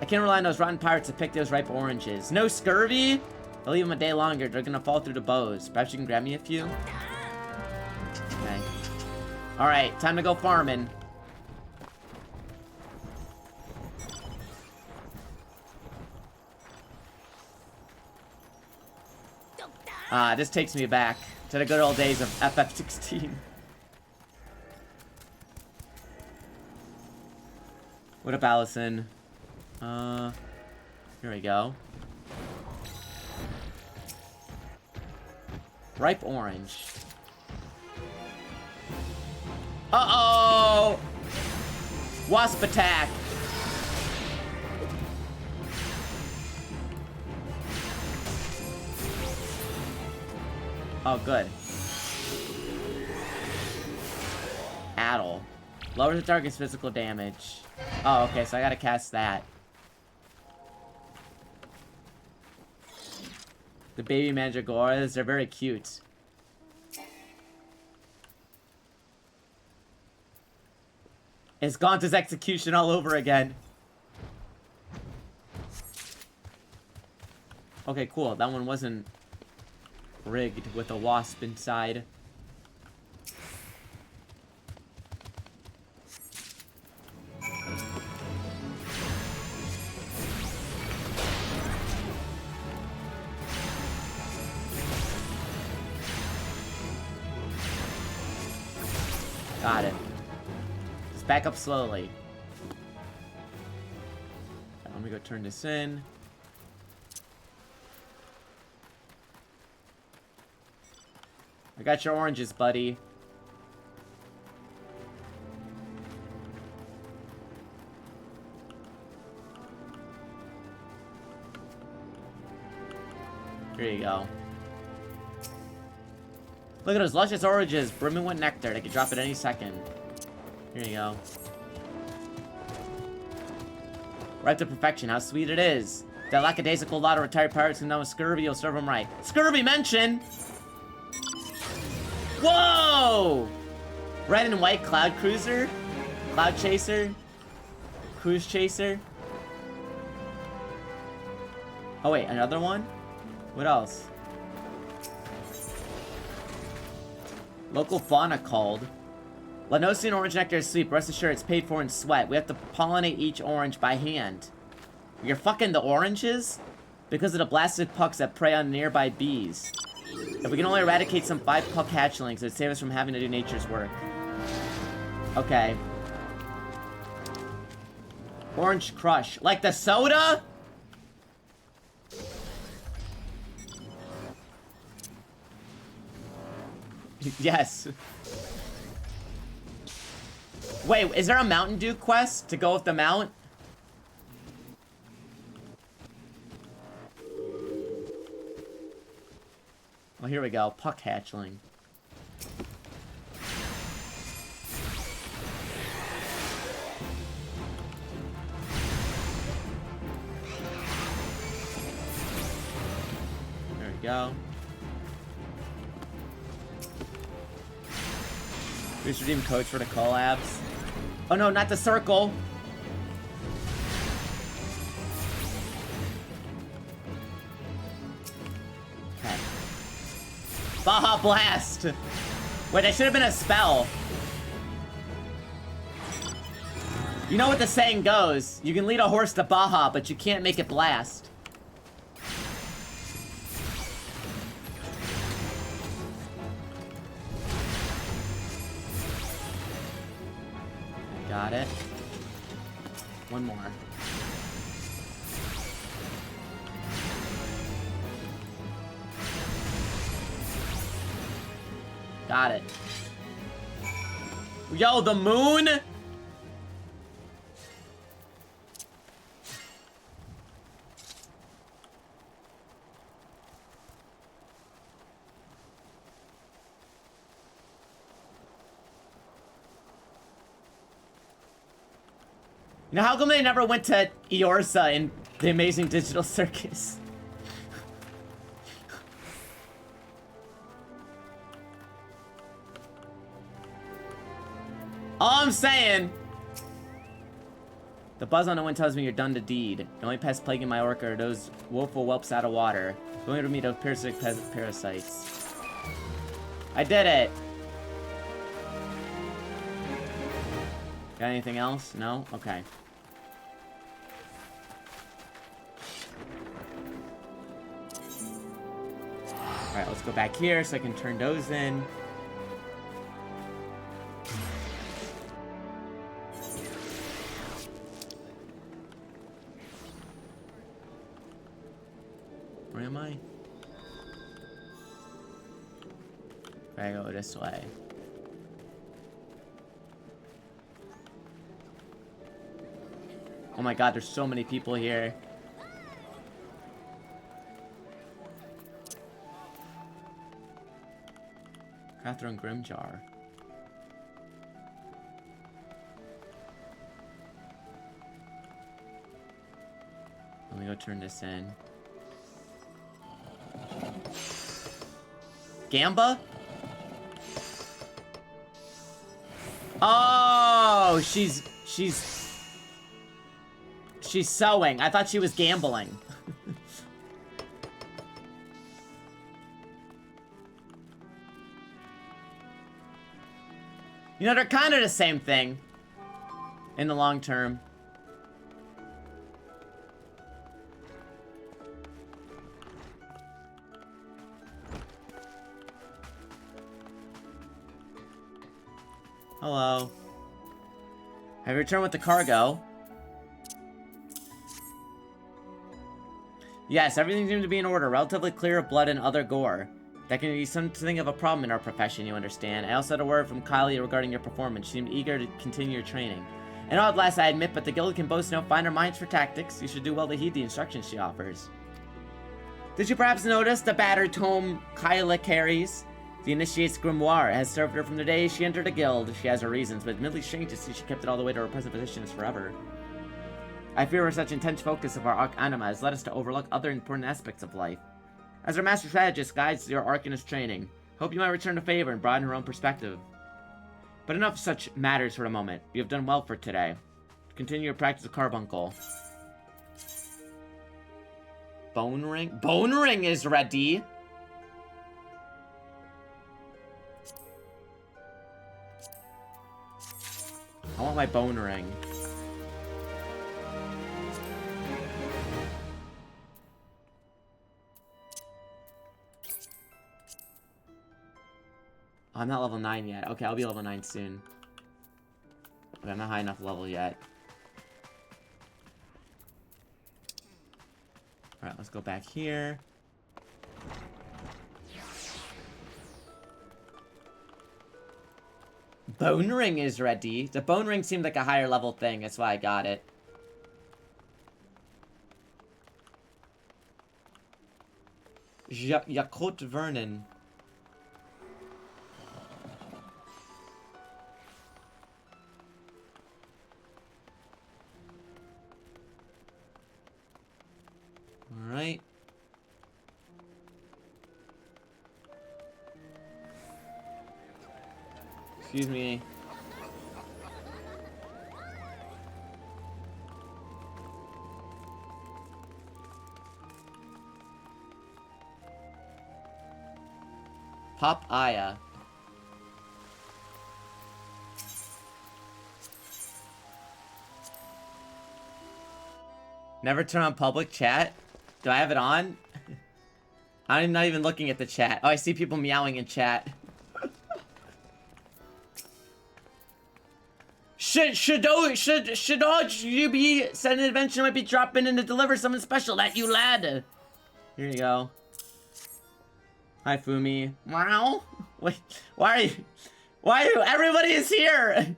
I can't rely on those rotten pirates to pick those ripe oranges. No scurvy? If I leave them a day longer, they're gonna fall through the bows. Perhaps you can grab me a few? Okay. Alright, time to go farming. This takes me back to the good old days of FF16. What up, Allison? Here we go. Ripe orange. Uh-oh! Wasp attack! Oh, good. Addle. Lowers the target's physical damage. Oh, okay, so I gotta cast that. The baby mandragoras, they're very cute. It's Gaunta's execution all over again. Okay, cool. That one wasn't rigged with a wasp inside. Got it. Just back up slowly. Right, let me go turn this in. I got your oranges, buddy. Here you go. Look at those luscious oranges, brimming with nectar. They could drop at any second. Here you go. Right to perfection. How sweet it is. That lackadaisical lot of retired pirates who know with scurvy, you'll serve them right. Scurvy mention! Whoa! Red and white cloud cruiser? Cloud chaser? Cruise chaser? Oh wait, another one? What else? Local fauna called. Lanosian orange nectar is sweet. Rest assured it's paid for in sweat. We have to pollinate each orange by hand. You're fucking the oranges? Because of the blasted pucks that prey on nearby bees. If we can only eradicate some 5 puck hatchlings, it would save us from having to do nature's work. Okay. Orange Crush. Like the soda? Yes. Wait, is there a Mountain Dew quest to go with the mount? Well, here we go. Puck hatchling. There we go. Please redeem codes for the collabs. Oh no, not the circle. Okay. Baja Blast! Wait, that should have been a spell. You know what the saying goes. You can lead a horse to Baja, but you can't make it blast. Got it. One more. Got it. Yo, the moon? You know, how come they never went to Eorsa in the Amazing Digital Circus? All I'm saying... The buzz on the wind tells me you're done to deed. The only pests plaguing my orca are those woeful whelps out of water. Going to meet those parasitic parasites. I did it! Got anything else? No? Okay. Alright, let's go back here so I can turn those in. Where am I? I go this way. Oh my god, there's so many people here. Catherine Grimjar. Let me go turn this in. Gamba? Oh, she's sewing. I thought she was gambling. You know, they're kind of the same thing in the long term. Hello. Have you returned with the cargo? Yes, everything seems to be in order. Relatively clear of blood and other gore. That can be something of a problem in our profession, you understand. I also had a word from Kylie regarding your performance. She seemed eager to continue your training. And all at last, I admit, but the guild can boast no finer minds for tactics. You should do well to heed the instructions she offers. Did you perhaps notice the battered tome Kyla carries? The Initiate's grimoire has served her from the day she entered the guild. She has her reasons, but admittedly strange to see she kept it all the way to her present position as forever. I fear with such intense focus of our arc anima has led us to overlook other important aspects of life. As our master strategist guides your arcanist training, hope you might return the favor and broaden her own perspective. But enough such matters for the moment. You have done well for today. Continue your practice of carbuncle. Bone ring? Bone ring is ready! I want my bone ring. I'm not level 9 yet. Okay, I'll be level 9 soon. But I'm not high enough level yet. Alright, let's go back here. Bone ring is ready. The bone ring seemed like a higher level thing. That's why I got it. Yakut Vernon. Alright. Excuse me. Pop Aya. Never turn on public chat? Do I have it on? I'm not even looking at the chat. Oh, I see people meowing in chat. Should you be sent an adventure might be dropping in to deliver something special at you, lad. Here you go. Hi, Fumi. Wow. Wait, why are you? Everybody is here.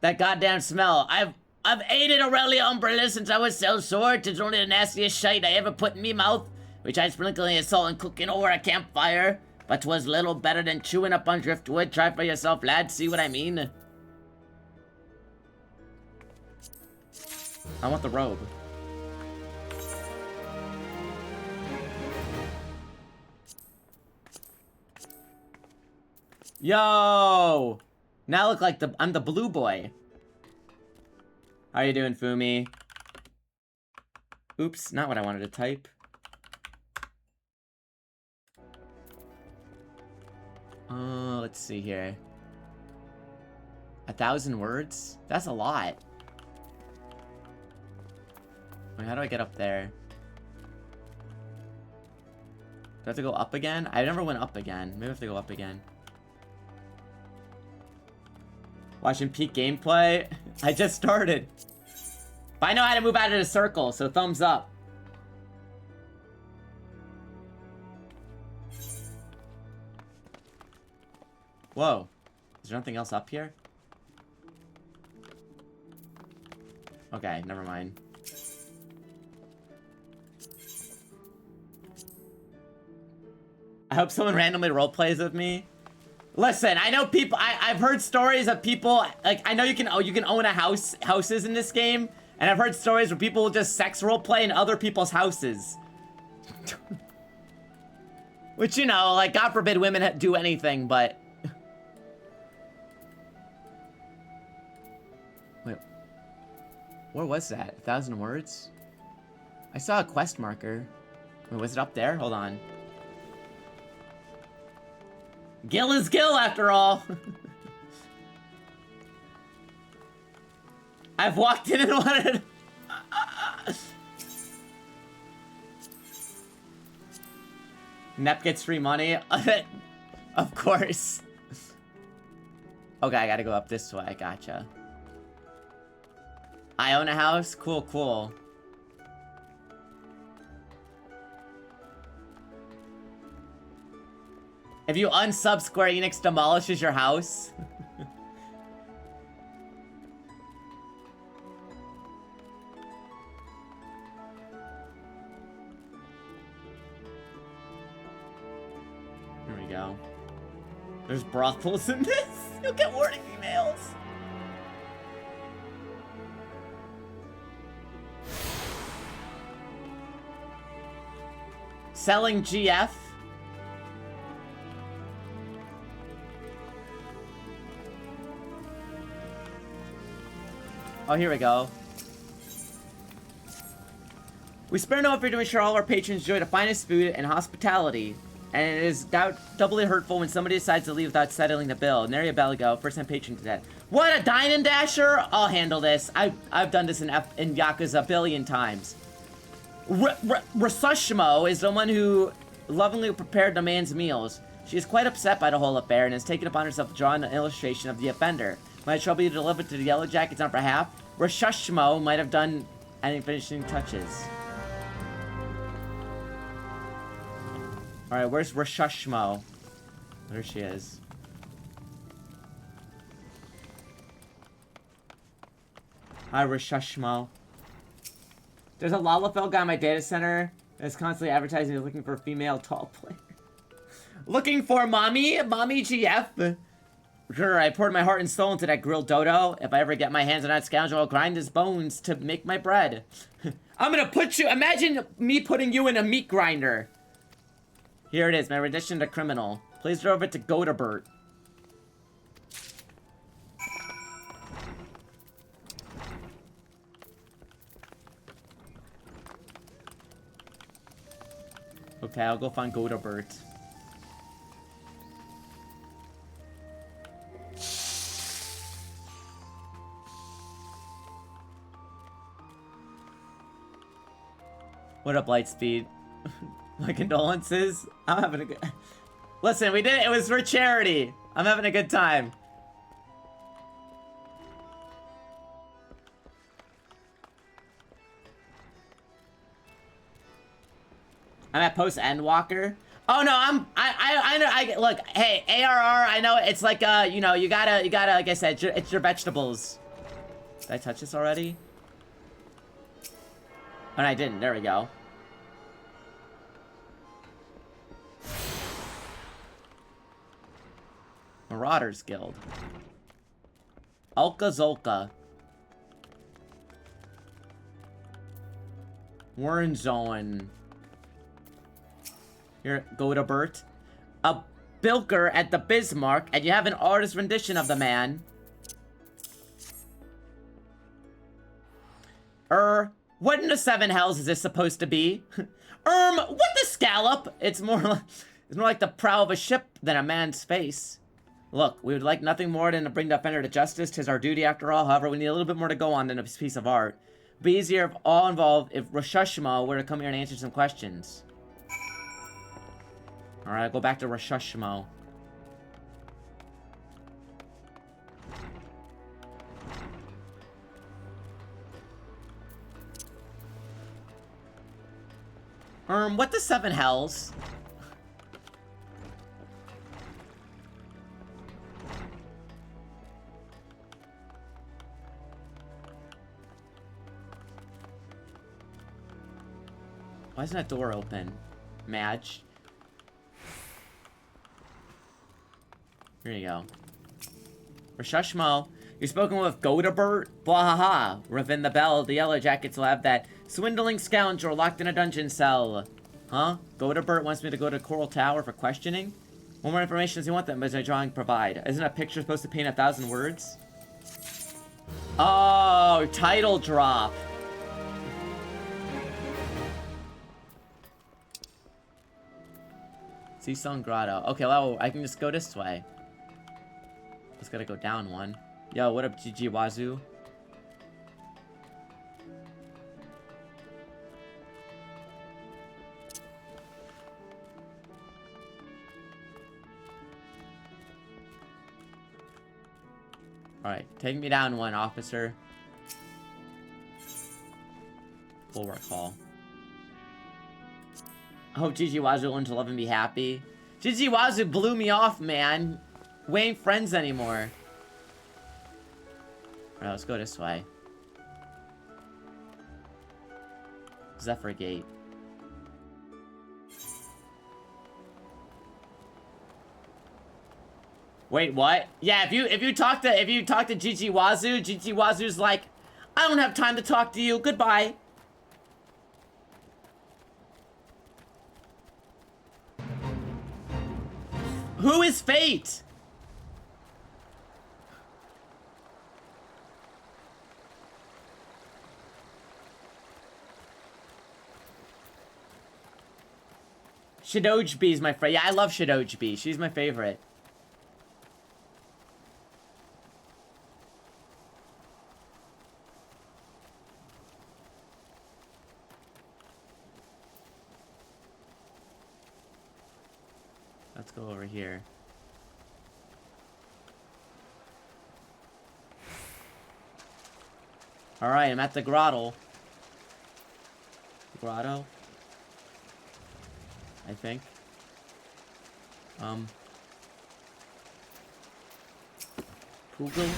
That goddamn smell. I've aided Aurelia Umbrella since I was so sore. It's only the nastiest shite I ever put in me mouth, which I sprinkling in salt and cooking over a campfire. But 'twas little better than chewing up on driftwood. Try for yourself, lad. See what I mean? I want the robe. Yo! Now I look like I'm the blue boy. How you doing, Fumi? Oops, not what I wanted to type. Let's see here. 1,000 words? That's a lot. Wait, how do I get up there? Do I have to go up again? I never went up again. Maybe I have to go up again. Watching peak gameplay? I just started. But I know how to move out of the circle, so thumbs up. Whoa. Is there nothing else up here? Okay, never mind. I hope someone randomly roleplays with me. Listen, I know people. I've heard stories of people. Like, I know you can own houses in this game, and I've heard stories where people will just sex roleplay in other people's houses. Which, you know, like, God forbid women do anything, but. Wait, where was that? 1,000 words? I saw a quest marker. Wait, was it up there? Hold on. Gil is Gil, after all. I've walked in and wanted... Nep gets free money? Of course. Okay, I gotta go up this way. Gotcha. I own a house? Cool, cool. If you unsub, Square Enix demolishes your house. Here we go. There's brothels in this. You'll get warning emails. Selling GF. Oh, here we go. We spare no effort to ensure all our patrons enjoy the finest food and hospitality. And it is doubly hurtful when somebody decides to leave without settling the bill. Nary Belligo, first-time patron to that. What, a Dine and Dasher? I'll handle this. I've done this in Yakuza a billion times. Rasushimo is the one who lovingly prepared the man's meals. She is quite upset by the whole affair and has taken upon herself to draw an illustration of the offender. Might trouble you to deliver to the Yellow Jackets on behalf? Rasushimo might have done any finishing touches. Alright, where's Rasushimo? There she is. Hi, Rasushimo. There's a Lalafell guy in my data center that's constantly advertising he's looking for a female tall player. Looking for mommy? Mommy GF? Sure, I poured my heart and soul into that grilled dodo. If I ever get my hands on that scoundrel, I'll grind his bones to make my bread. I'm gonna put you... Imagine me putting you in a meat grinder. Here it is, my rendition to criminal. Please throw it to Godabert. Okay, I'll go find Godabert. What up, Lightspeed? My condolences. I'm having a good... Listen, we did it. It was for charity. I'm having a good time. I'm at post Endwalker. Oh no, I look, hey, ARR, I know it's like you know, you gotta like I said, it's your vegetables. Did I touch this already? Oh, no, I didn't. There we go. Marauders Guild. Ulka Zolka. Warren Zone. Here, go to Bert. A bilker at the Bismarck, and you have an artist rendition of the man. What in the seven hells is this supposed to be? What the scallop? It's more like the prow of a ship than a man's face. Look, we would like nothing more than to bring the offender to justice. 'Tis our duty after all. However, we need a little bit more to go on than a piece of art. It'd be easier if all involved if Rasushimo were to come here and answer some questions. Alright, I'll go back to Rasushimo. What the seven hells? Why isn't that door open? Madge. Here you go. Rasushimo, you've spoken with Godabert? Bwahaha. Ravin the Bell, the Yellow Jackets will have that swindling scoundrel locked in a dungeon cell. Huh? Godabert wants me to go to Coral Tower for questioning? What more information does he want that my drawing provide? Isn't a picture supposed to paint 1,000 words? Oh, title drop. Seasong Grotto. Okay, well, I can just go this way. Just gotta go down one. Yo, what up, GG Wazoo? Alright, take me down one, officer. Bulwark Hall. I hope Gigi Wazoo will learn to love and be happy. Gigi Wazoo blew me off, man. We ain't friends anymore. Alright, let's go this way. Zephyr Gate. Wait, what? Yeah, if you talk to Gigi Wazoo, Gigi Wazoo's like, I don't have time to talk to you. Goodbye. Who is Fate? Shidojbi is my friend. Yeah, I love Shidojbi. She's my favorite. Let's go over here. Alright, I'm at the grotto. Grotto? I think. Poogle?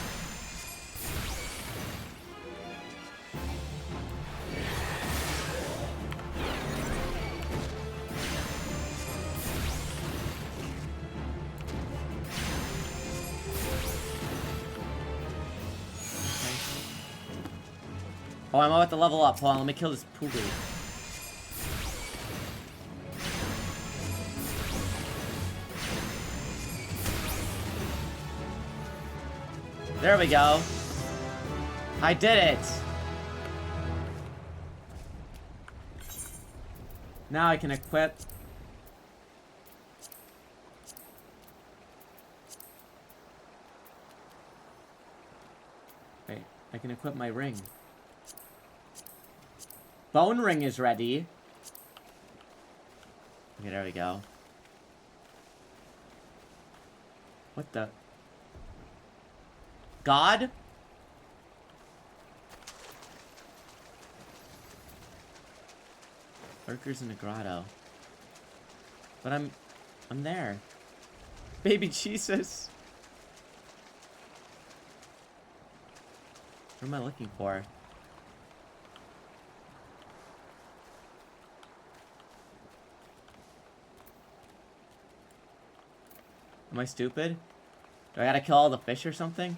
Oh, I'm about to level up. Hold on, let me kill this Poogle. There we go. I did it. Now I can equip. Wait, I can equip my ring. Bone ring is ready. Okay, there we go. What the? God? Lurkers in a grotto. But I'm there. Baby Jesus. What am I looking for? Am I stupid? Do I gotta kill all the fish or something?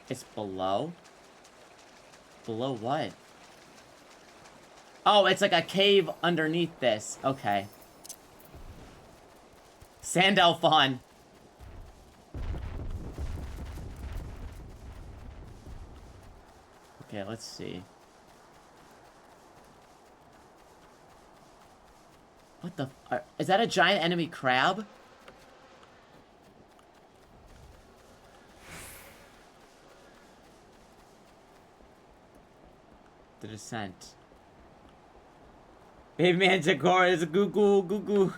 It's below? Below what? Oh, it's like a cave underneath this. Okay. Sandalphon. Okay, let's see. What the is that a giant enemy crab? The descent. Baby man Jagora is a goo goo goo goo.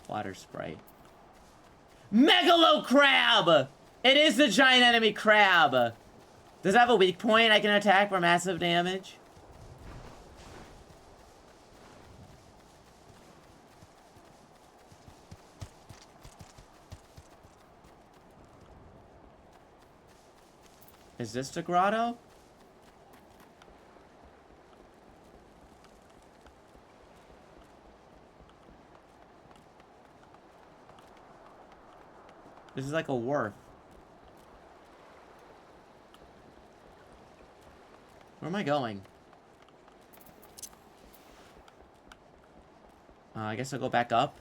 Water sprite. Megalo crab! It is the giant enemy crab! Does it have a weak point I can attack for massive damage? Is this the grotto? This is like a wharf. Where am I going? I guess I'll go back up.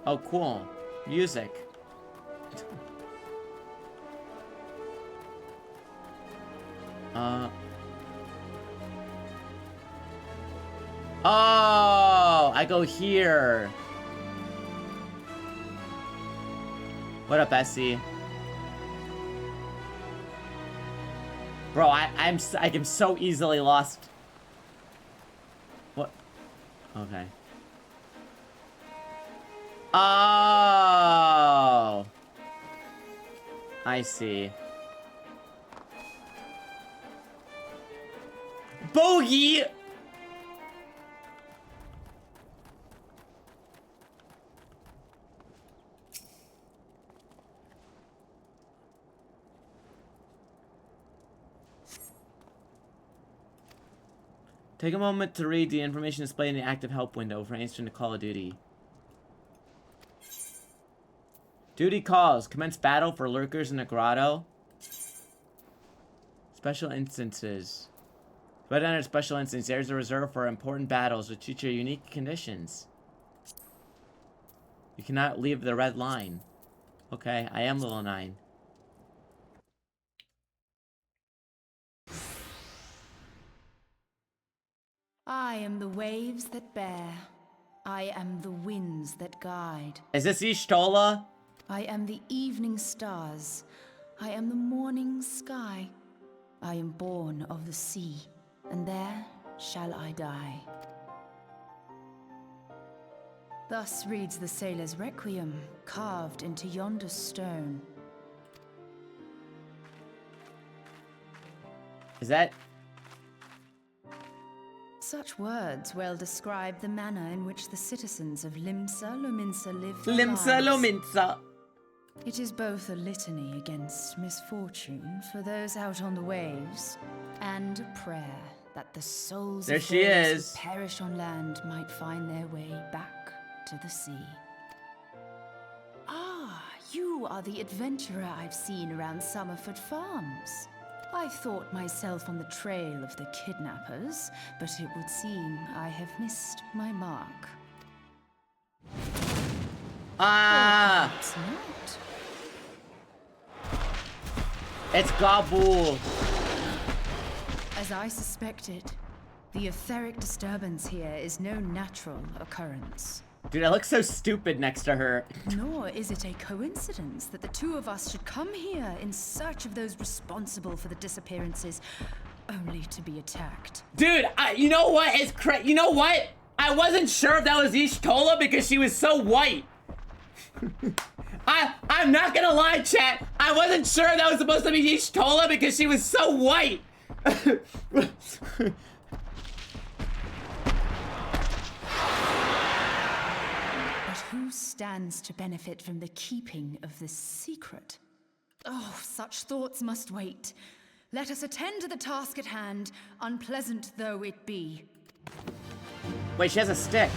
Oh, cool. Music. Oh, I go here. What up, Essie? Bro, I am so easily lost. What? Okay. Oh, I see. Bogey! Take a moment to read the information displayed in the active help window for answering the Call of Duty. Duty calls. Commence battle for lurkers in the grotto. Special instances. But under special instance, there's a reserve for important battles which feature unique conditions. You cannot leave the red line. Okay, I am level 9. I am the waves that bear. I am the winds that guide. Is this Ishtola? I am the evening stars. I am the morning sky. I am born of the sea, and there shall I die. Thus reads the sailor's requiem, carved into yonder stone. Is that... Such words well describe the manner in which the citizens of Limsa Lominsa live their Limsa lives. Lominsa. It is both a litany against misfortune for those out on the waves, and a prayer that the souls There of she those is. who perish on land might find their way back to the sea. Ah, you are the adventurer I've seen around Summerford Farms. I thought myself on the trail of the kidnappers, but it would seem I have missed my mark. Ah! It's not. It's Gabul. As I suspected, the etheric disturbance here is no natural occurrence. Dude, I look so stupid next to her. Nor is it a coincidence that the two of us should come here in search of those responsible for the disappearances, only to be attacked. Dude, you know what is you know what? I wasn't sure if that was Ishtola because she was so white. I'm not gonna lie, chat. I wasn't sure if that was supposed to be Ishtola because she was so white. But who stands to benefit from the keeping of this secret? Oh, such thoughts must wait. Let us attend to the task at hand, unpleasant though it be. Wait, she has a stick.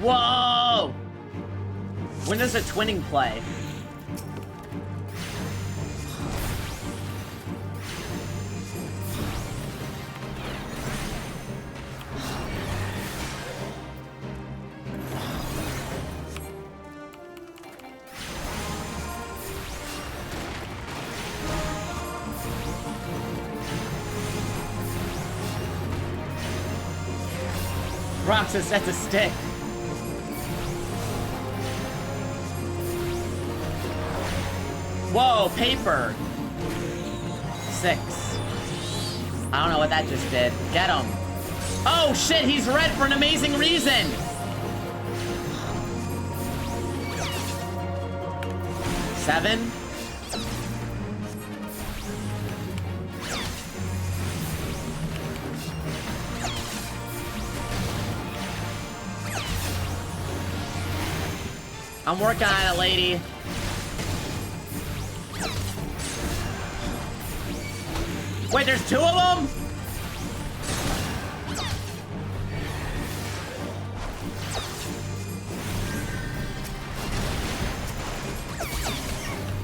Whoa! When does a twinning play? Roxas, that's a stick. Whoa, paper. 6. I don't know what that just did. Get him. Oh shit, he's red for an amazing reason. Seven. I'm working on it, lady. Wait, there's 2 of them?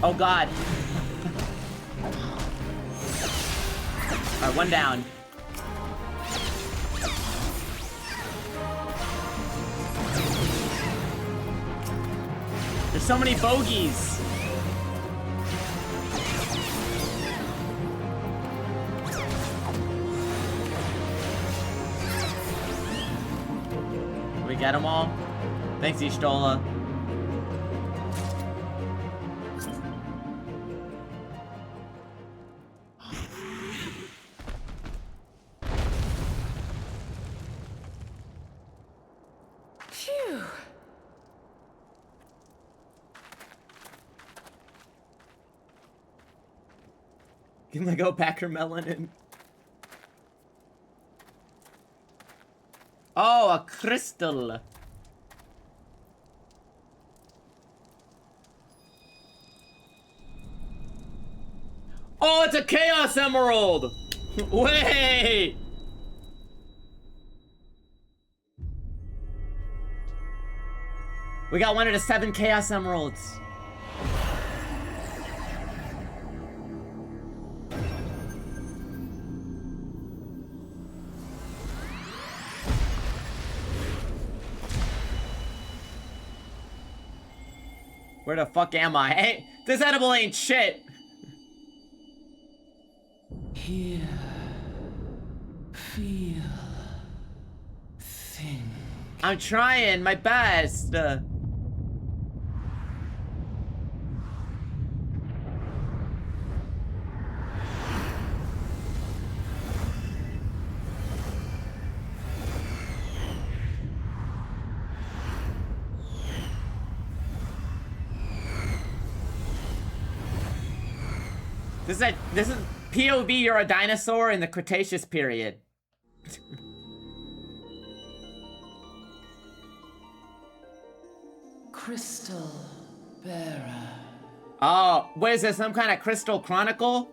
Oh god. Alright, 1 down. so many bogeys. We get them all? Thanks, Ishtola. Phew. Can I go pack her melon in? Oh, a crystal. Oh, it's a Chaos Emerald! Wait! We got 1 of the 7 Chaos Emeralds. Where the fuck am I? Hey, this edible ain't shit. Hear, feel, think. I'm trying my best. This is POV, you're a dinosaur in the Cretaceous period. Crystal bearer. Oh, what is this, some kind of crystal chronicle?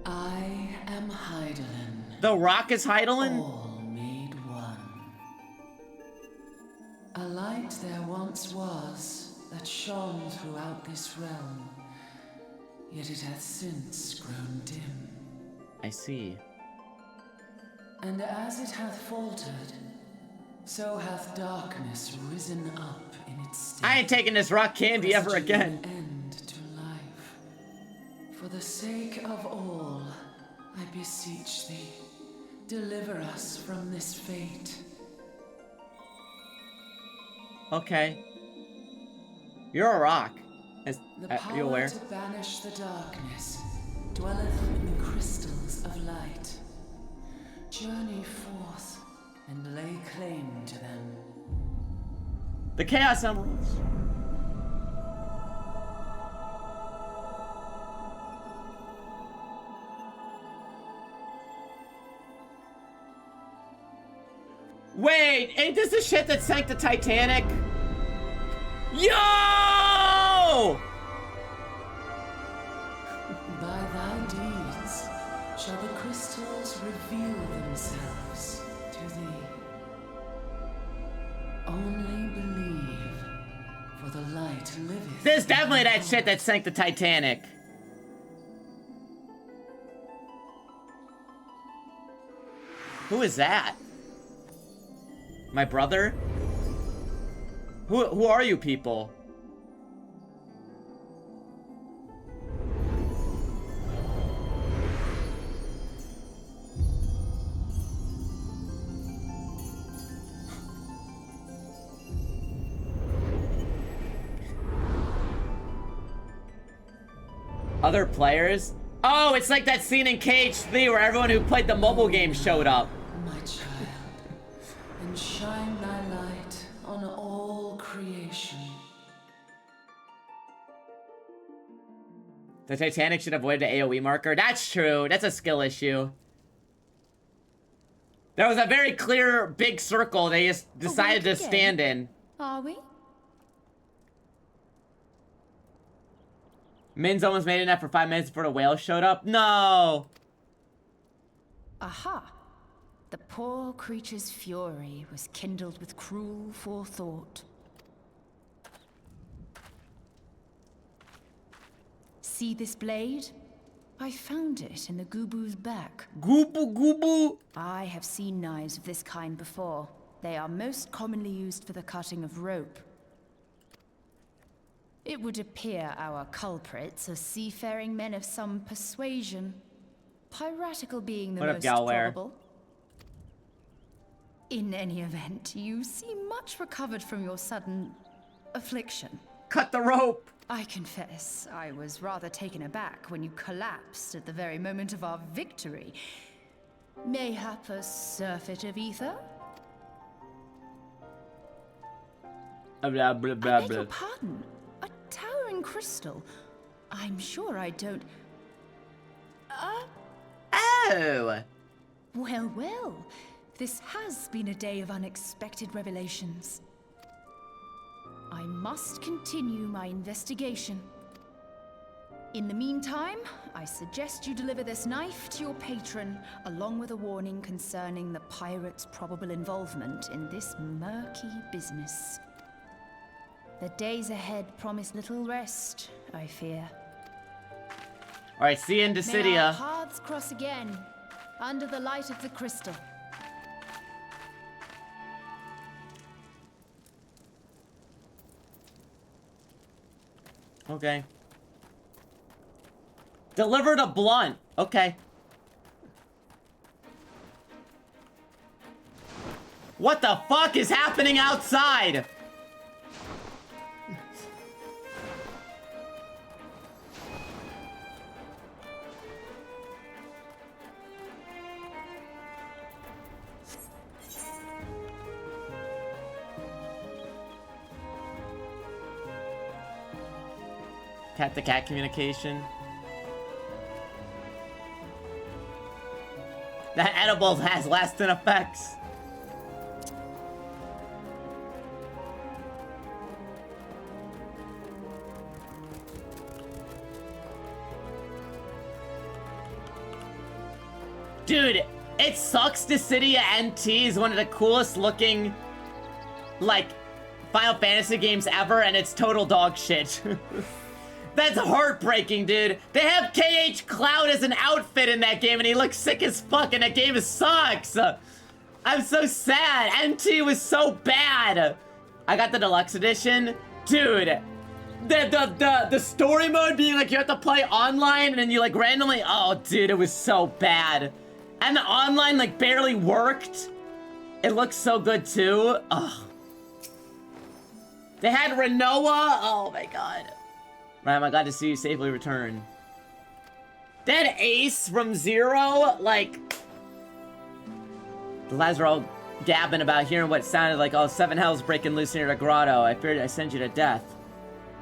I am Heidelin. The Rock is Heidelin? All made one. A light there once was that shone throughout this realm, yet it hath since grown dim. I see. And as it hath faltered, so hath darkness risen up in its stead. I ain't taking this rock candy ever Pressed again. an end to life. For the sake of all, I beseech thee, deliver us from this fate. Okay. You're a rock. The Are you power aware? to banish the darkness dwelleth in the crystals of light. Journey forth and lay claim to them. The Chaos Emeralds. Wait, ain't this the shit that sank the Titanic? Yo! By thy deeds shall the crystals reveal themselves to thee. Only believe, for the light liveth. This is definitely in that thee. shit that sank the Titanic. Who is that? My brother? Who are you people? Other players? Oh, it's like that scene in KH3 where everyone who played the mobile game showed up. My child, and shine thy light on all creation. The Titanic should avoid the AoE marker. That's true. That's a skill issue. There was a very clear big circle they just decided to again? stand in. Are we? Min's almost made it for 5 minutes before the whale showed up. No! Aha! The poor creature's fury was kindled with cruel forethought. See this blade? I found it in the Gubu's back. Goobu goobu. I have seen knives of this kind before. They are most commonly used for the cutting of rope. It would appear our culprits are seafaring men of some persuasion. Piratical being the What up, most Galware? probable. In any event, you seem much recovered from your sudden affliction. Cut the rope. I confess, I was rather taken aback when you collapsed at the very moment of our victory. Mayhap a surfeit of ether? Blah, blah, I blah, beg blah. your pardon. A towering crystal. I'm sure I don't... Oh. Well, well. This has been a day of unexpected revelations. I must continue my investigation. In the meantime, I suggest you deliver this knife to your patron, along with a warning concerning the pirate's probable involvement in this murky business. The days ahead promise little rest, I fear. Alright, see you in May our Dissidia. paths cross again, under the light of the crystal. Okay. Delivered a blunt. Okay. What the fuck is happening outside? Cat-to-cat communication. That edible has lasting effects. Dude, it sucks Dissidia NT is one of the coolest looking, like, Final Fantasy games ever, and it's total dog shit. That's heartbreaking, dude. They have KH Cloud as an outfit in that game, and he looks sick as fuck, and that game sucks. I'm so sad. NT was so bad. I got the deluxe edition. Dude, the story mode being like you have to play online, and then you like randomly... Oh, dude, it was so bad. And the online like barely worked. It looks so good, too. Ugh. They had Renoa. Oh, my God. Ram, I'm glad to see you safely return. That Ace from Zero, like... The lads are all gabbing about hearing what sounded like all seven hells breaking loose near the grotto. I feared I sent you to death.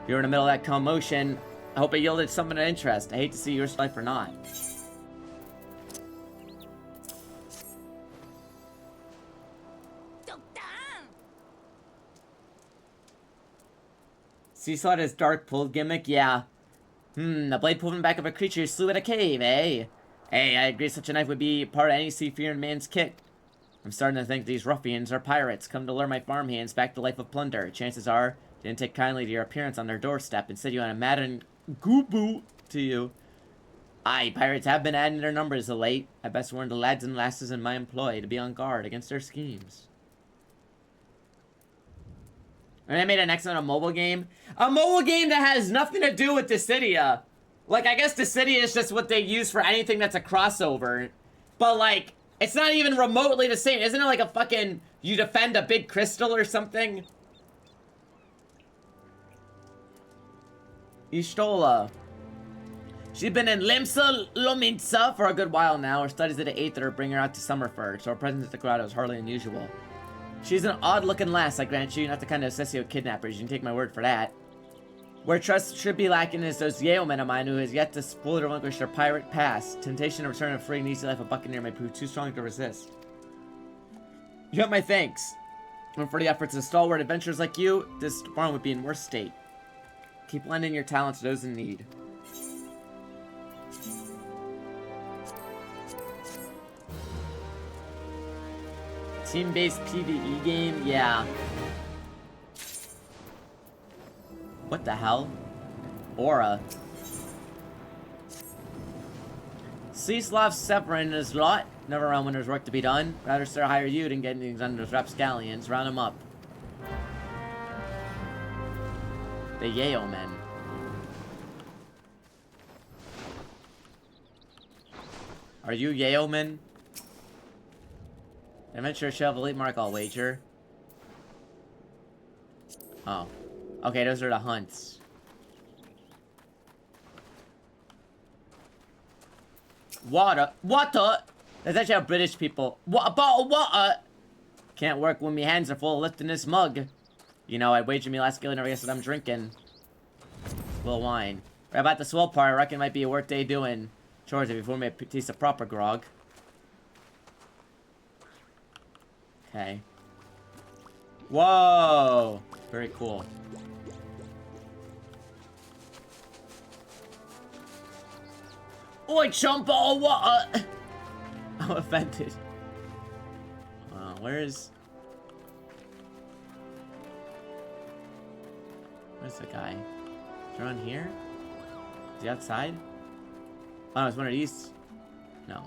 You were in the middle of that commotion. I hope it yielded something of interest. I hate to see your life or not. Sea saw his dark pull gimmick? Yeah. A blade pulled from the back of a creature who slew at a cave, eh? Hey, I agree such a knife would be part of any sea-fearing man's kit. I'm starting to think these ruffians are pirates, come to lure my farmhands back to life of plunder. Chances are, they didn't take kindly to your appearance on their doorstep and said you on a madden gooboo to you. Aye, pirates have been adding their numbers of late. I best warn the lads and lasses in my employ to be on guard against their schemes. And they made an excellent mobile game. A mobile game that has nothing to do with Dissidia. Like, I guess Dissidia is just what they use for anything that's a crossover. But, like, it's not even remotely the same. Isn't it like a fucking... You defend a big crystal or something? Ishtola. She's been in Limsa Lominsa for a good while now. Her studies at the 8th are bringing her out to Summerford, so her presence at the grotto is hardly unusual. She's an odd-looking lass, I grant you, not the kind of assessio kidnappers. You can take my word for that. Where trust should be lacking is those yeomen of mine who has yet to fully relinquish their pirate past. Temptation to return to a free and easy life of buccaneer may prove too strong to resist. You have my thanks. And for the efforts of stalwart adventurers like you, this farm would be in worse state. Keep lending your talents to those in need. Team-based PvE game? Yeah. What the hell? Aura. Ceaslav Severin is lot. Never around when there's work to be done. Rather sir hire you than getting things under those rapscallions. Round them up. The Yale men. Are you Yale men? Adventure Shelf Elite Mark, I'll wager. Oh. Okay, those are the hunts. Water? Water? That's actually how British people... What, a bottle of water? Can't work when my hands are full of lifting this mug. You know, I wagered me last skillet, never guess what I'm drinking. A little wine. Right about the swell part, I reckon it might be a work day doing chores before me taste a proper grog. Okay. Whoa! Very cool. Oi, chump bottle of water! I'm offended. Where's the guy? Is he around here? Is he outside? Oh, no, it's one of these. No.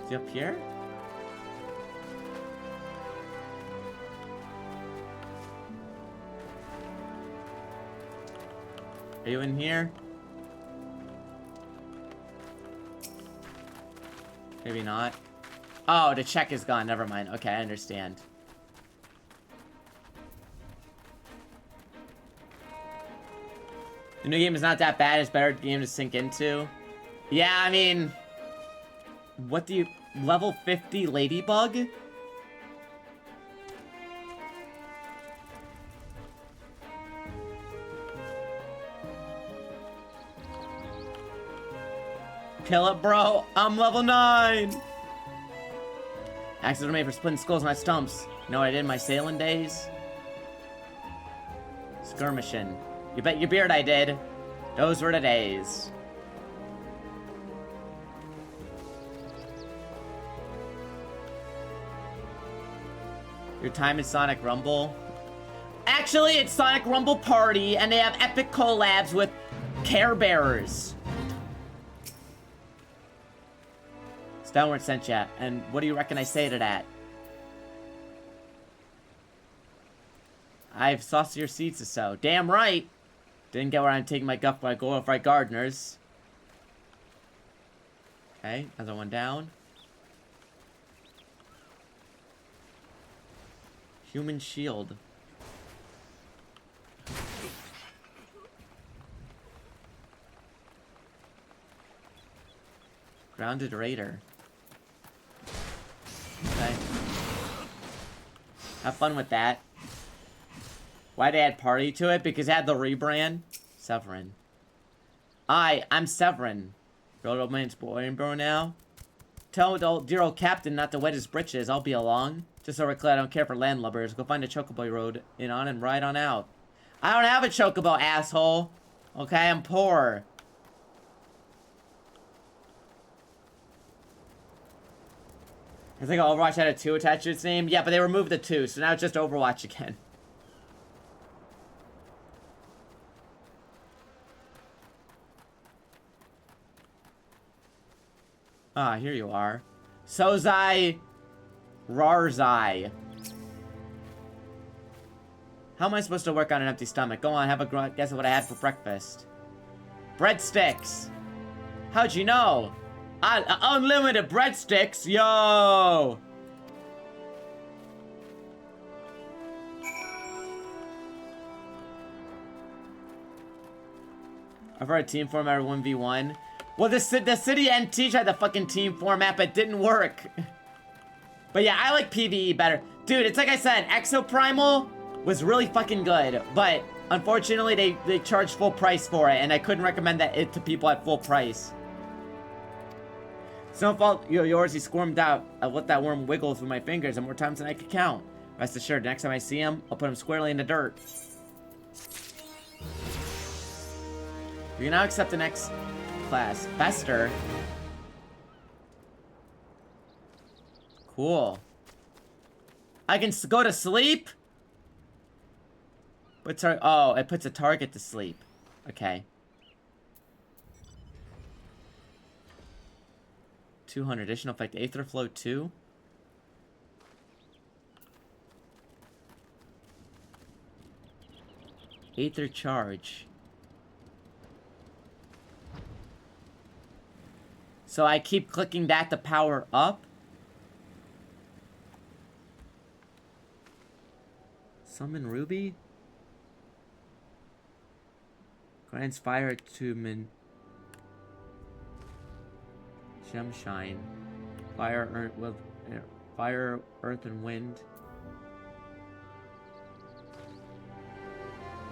Is he up here? Are you in here? Maybe not. Oh, the check is gone. Never mind. Okay, I understand. The new game is not that bad. It's better game to sink into. Yeah, I mean... What do you... Level 50 Ladybug? Kill it, bro. I'm level 9. Axes are made for splitting skulls on my stumps. You know what I did in my sailing days? Skirmishing. You bet your beard I did. Those were the days. Your time is Sonic Rumble? Actually, it's Sonic Rumble Party, and they have epic collabs with Care Bearers. Downward sent ya, and what do you reckon I say to that? I've saucier seeds to sow. Damn right! Didn't get where I'm taking my guff by go fried gardeners. Okay, another one down. Human shield. Grounded Raider. Okay. Have fun with that. Why'd they add party to it? Because it had the rebrand. Severin. I'm Severin. Road old man's boy bro now. Tell the dear old captain not to wet his britches. I'll be along. Just so we're clear, I don't care for landlubbers. Go find a chocobo road in on and ride on out. I don't have a chocobo, asshole. Okay, I'm poor. I think Overwatch had a 2 attached to its name. Yeah, but they removed the 2, so now it's just Overwatch again. Ah, here you are. Sozai Rarzai. How am I supposed to work on an empty stomach? Go on, have a guess at what I had for breakfast. Breadsticks. How'd you know? Unlimited breadsticks, yo! I've heard team format 1v1. Well, the city NT tried the fucking team format, but it didn't work. But yeah, I like PvE better. Dude, it's like I said, Exoprimal was really fucking good, but unfortunately they charged full price for it, and I couldn't recommend it to people at full price. It's no fault yours, he squirmed out. I let that worm wiggle through my fingers more times than I could count. Rest assured, next time I see him, I'll put him squarely in the dirt. You can now accept the next class. Fester. Cool. I can go to sleep? Oh, it puts a target to sleep. Okay. 200 additional effect. Aether Flow 2. Aether Charge. So I keep clicking that to power up. Summon Ruby? Grants fire to Gemshine. Fire, earth, and wind.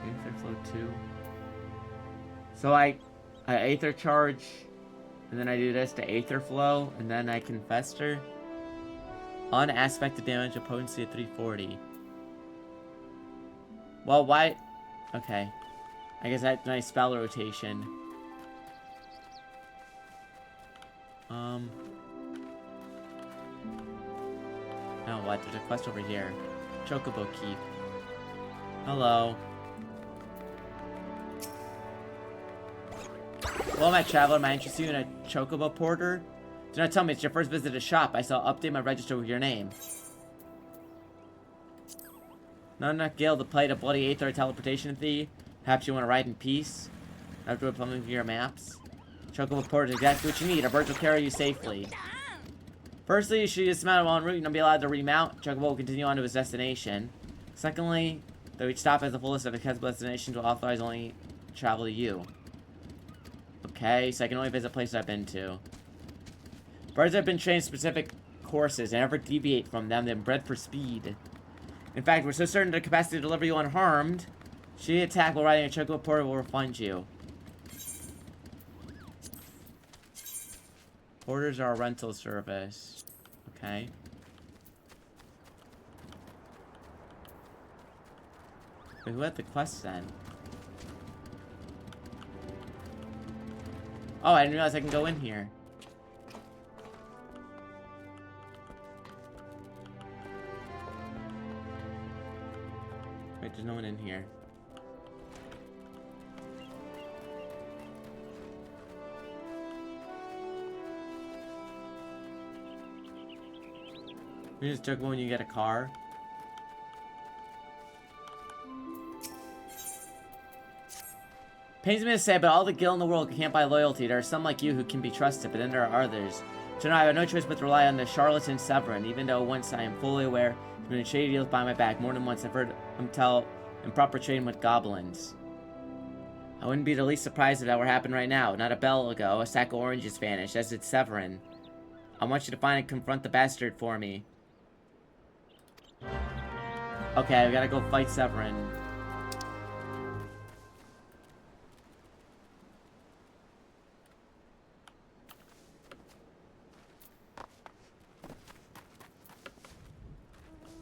Aether Flow 2. So I Aether Charge, and then I do this to Aether Flow, and then I can Fester. Unaspected damage of potency at 340. Well, why? Okay. I guess that's my spell rotation. No, what? There's a quest over here. Chocobo Keep. Hello. Hello, my traveler. Am I interested in a Chocobo Porter? Do not tell me it's your first visit to the shop. I shall update my register with your name. Not enough Gale to play the bloody Aether teleportation fee. Perhaps you want to ride in peace? After plumbing your maps. Chocobo Porter is exactly what you need. A bird will carry you safely. Firstly, you should dismount while en route. You'll not be allowed to remount. Chocobo will continue on to his destination. Secondly, though each stop has the fullest of accessible destinations, will authorize only travel to you. Okay, so I can only visit places I've been to. Birds have been trained specific courses and never deviate from them. They're bred for speed. In fact, we're so certain of their capacity to deliver you unharmed. Should you attack while riding a Chocobo Porter, will refund you. Porters are a rental service. Okay. Wait, who had the quest then? Oh, I didn't realize I can go in here. Wait, there's no one in here. You just took one when you get a car. Pains me to say, but all the gil in the world can't buy loyalty. There are some like you who can be trusted, but then there are others. So now I have no choice but to rely on the charlatan Severin, even though once I am fully aware he's been in shady deals behind my back. More than once I've heard him tell improper trading with goblins. I wouldn't be the least surprised if that were happening right now. Not a bell ago, a sack of oranges vanished, as did Severin. I want you to find and confront the bastard for me. Okay, we gotta go fight Severin.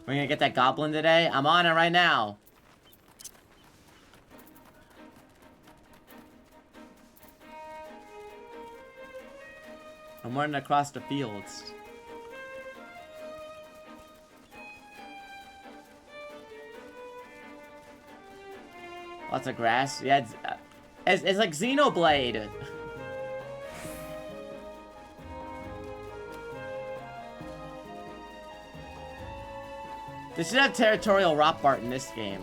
We're gonna get that goblin today? I'm on it right now. I'm running across the fields. Lots of grass. Yeah, it's like Xenoblade. They should have territorial Rotbart in this game.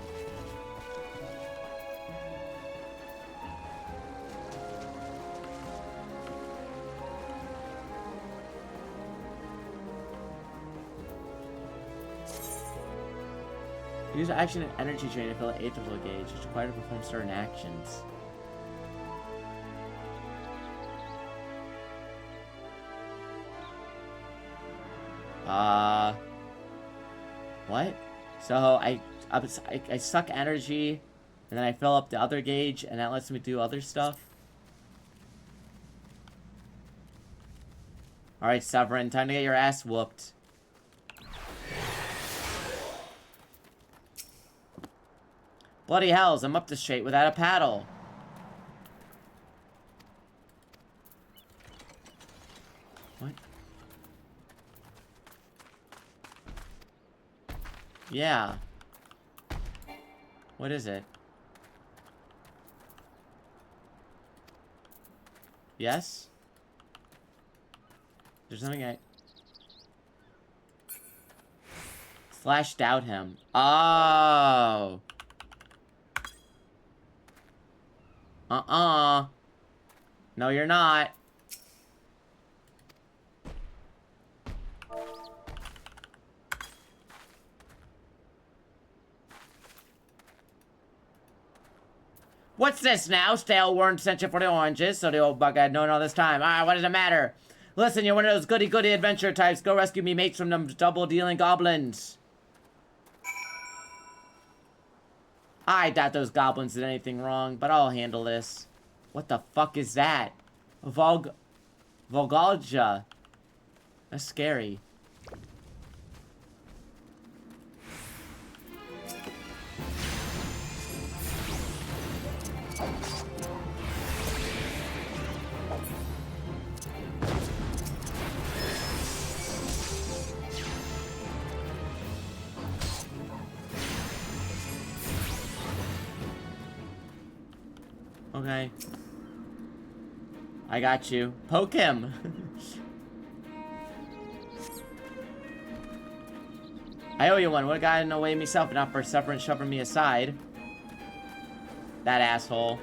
Use action and energy drain to fill an Aether Flow gauge, which is required to perform certain actions. What? So I suck energy, and then I fill up the other gauge, and that lets me do other stuff. Alright, Severin, time to get your ass whooped. Bloody hells, I'm up the straight without a paddle. What? Yeah. What is it? Yes? There's something I... Slash doubt him. Oh. No, you're not. What's this now? Stale warrant sent you for the oranges, so the old bug had known all this time. Ah, what does it matter? Listen, you're one of those goody-goody adventure types. Go rescue me mates from them double-dealing goblins. I doubt those goblins did anything wrong, but I'll handle this. What the fuck is that? Volgalja. That's scary. Okay. I got you. Poke him. I owe you one. Would've gotten away myself, not for suffering shoving me aside. That asshole.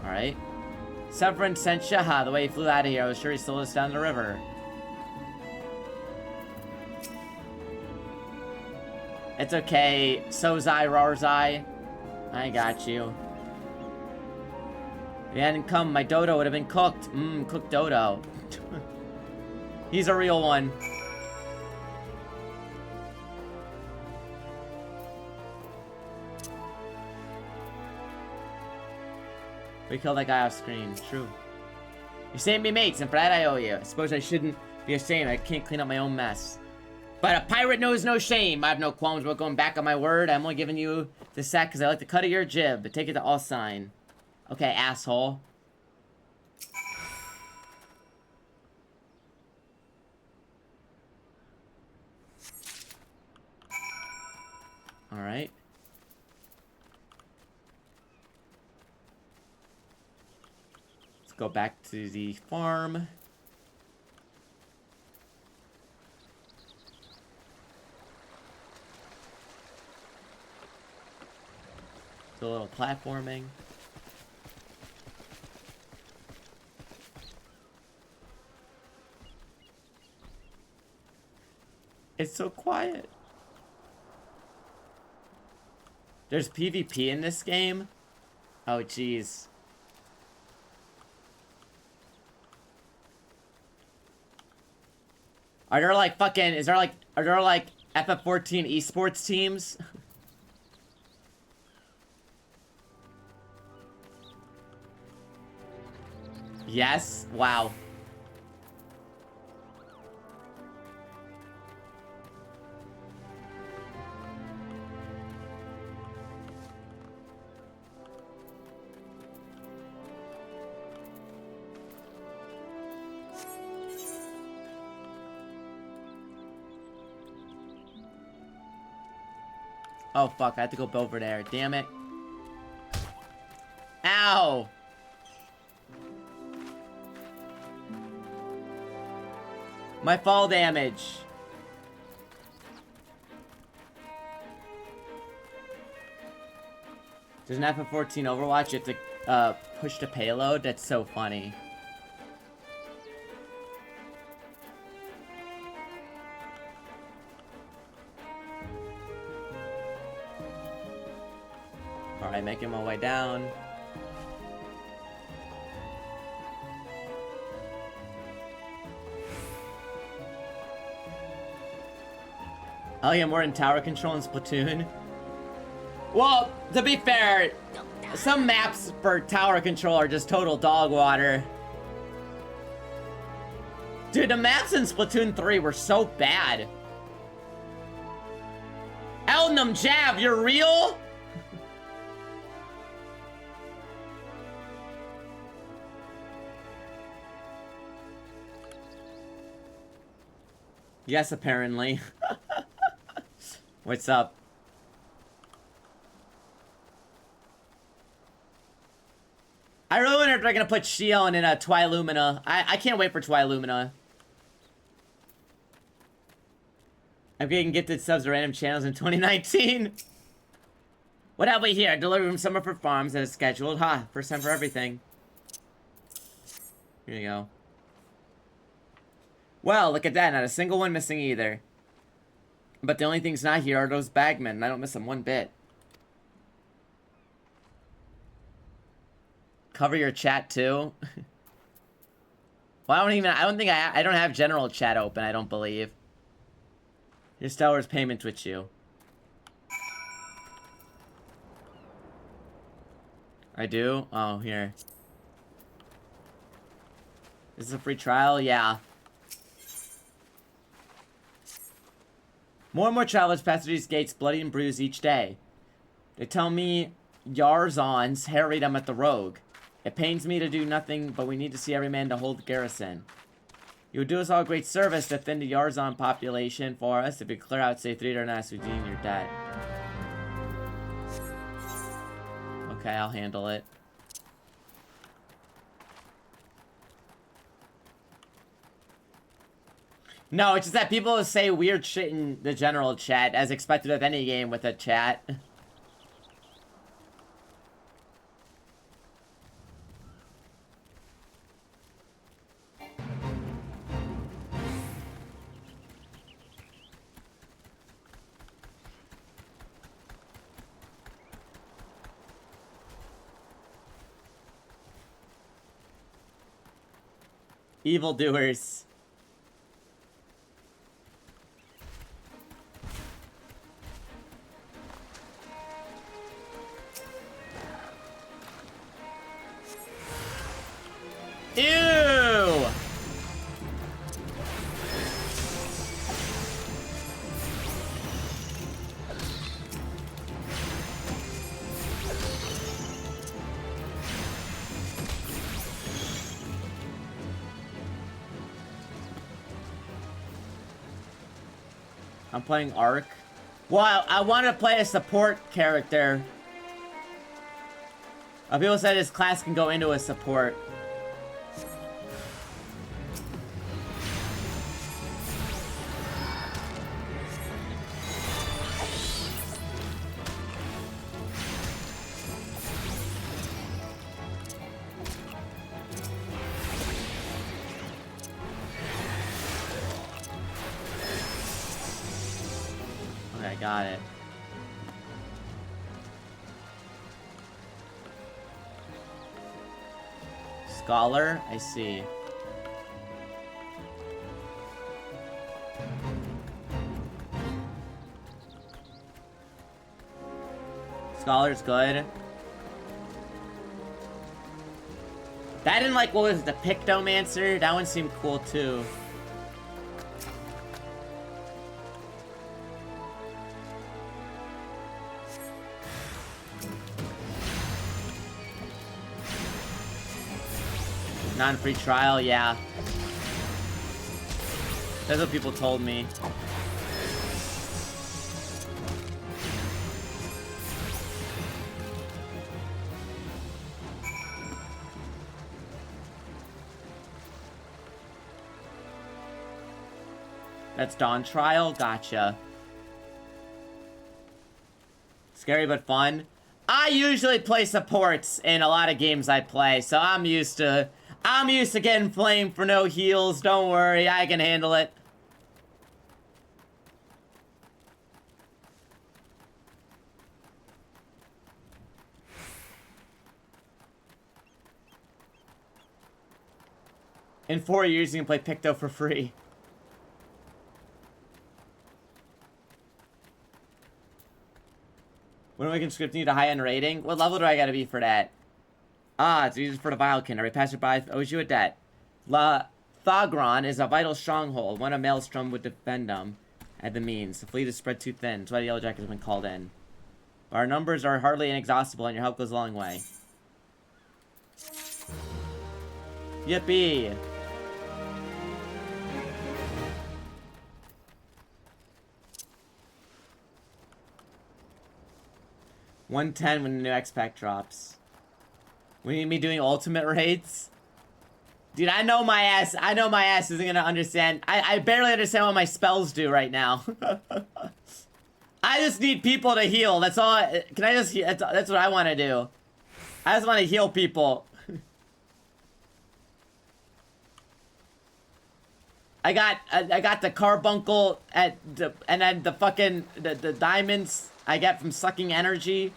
Alright. Severin sent you. Ha, the way he flew out of here, I was sure he stole us down the river. It's okay. Sozai, Rarzai. I got you. If you hadn't come, my dodo would have been cooked. Cooked dodo. He's a real one. We killed that guy off screen. True. You saved me mates, and for that I owe you. I suppose I shouldn't be ashamed. I can't clean up my own mess. But a pirate knows no shame. I have no qualms about going back on my word. I'm only giving you the sack because I like the cut of your jib. But take it to all sign. Okay, asshole. Alright. Let's go back to the farm. A little platforming. It's so quiet. There's PvP in this game? Oh, jeez. Are there like fucking, are there like FF14 esports teams? Yes? Wow. Oh fuck, I have to go over there. Damn it. Ow! My fall damage. There's an FF14 Overwatch, you have to push the payload. That's so funny. Alright, making my way down. Oh yeah, more in tower control in Splatoon. Well, to be fair, some maps for tower control are just total dog water. Dude, the maps in Splatoon 3 were so bad. Elnum Jav, you're real? Yes, apparently. What's up? I really wonder if they're gonna put Shion in a Twilumina. I can't wait for Twilumina. I'm getting gifted subs to random channels in 2019. What have we here? Delivery from Summerford Farms as scheduled. Ha, first time for everything. Here you go. Well, look at that. Not a single one missing either. But the only things not here are those bagmen, and I don't miss them one bit. Cover your chat too. Well, I don't have general chat open, I don't believe. Your Star Wars payment with you. I do? Oh, here. Is this a free trial? Yeah. More and more travelers pass through these gates bloody and bruised each day. They tell me Yarzons harried them at the Rogue. It pains me to do nothing, but we need to see every man to hold the garrison. You would do us all a great service to thin the Yarzon population for us if you clear out, say, 3 Darnasudin, you're dead. Okay, I'll handle it. No, it's just that people say weird shit in the general chat, as expected of any game with a chat. Evildoers. Ew! I'm playing Arc. Well, I want to play a support character. People said his class can go into a support. Okay, got it. Scholar, I see. Scholar's good. That and like, what was it, the Pictomancer? That one seemed cool too. Non-free trial, yeah. That's what people told me. That's Dawn Trial? Gotcha. Scary but fun. I usually play supports in a lot of games I play, so I'm used to getting flamed for no heals. Don't worry, I can handle it. In 4 years, you can play Picto for free. When we can script you to high-end rating? What level do I gotta be for that? Ah, it's used for the Vilekin. Every passerby owes you a debt. La Thagron is a vital stronghold. One of Maelstrom would defend them at the means. The fleet is spread too thin. That's why the Yellow Jackets have been called in. But our numbers are hardly inexhaustible, and your help goes a long way. Yippee! $110 when the new X-Pack drops. We need me doing ultimate raids? Dude, I know my ass isn't gonna understand. I barely understand what my spells do right now. I just need people to heal. That's all. Can I just? That's what I want to do. I just want to heal people. I got the carbuncle and then the fucking the diamonds I get from sucking energy.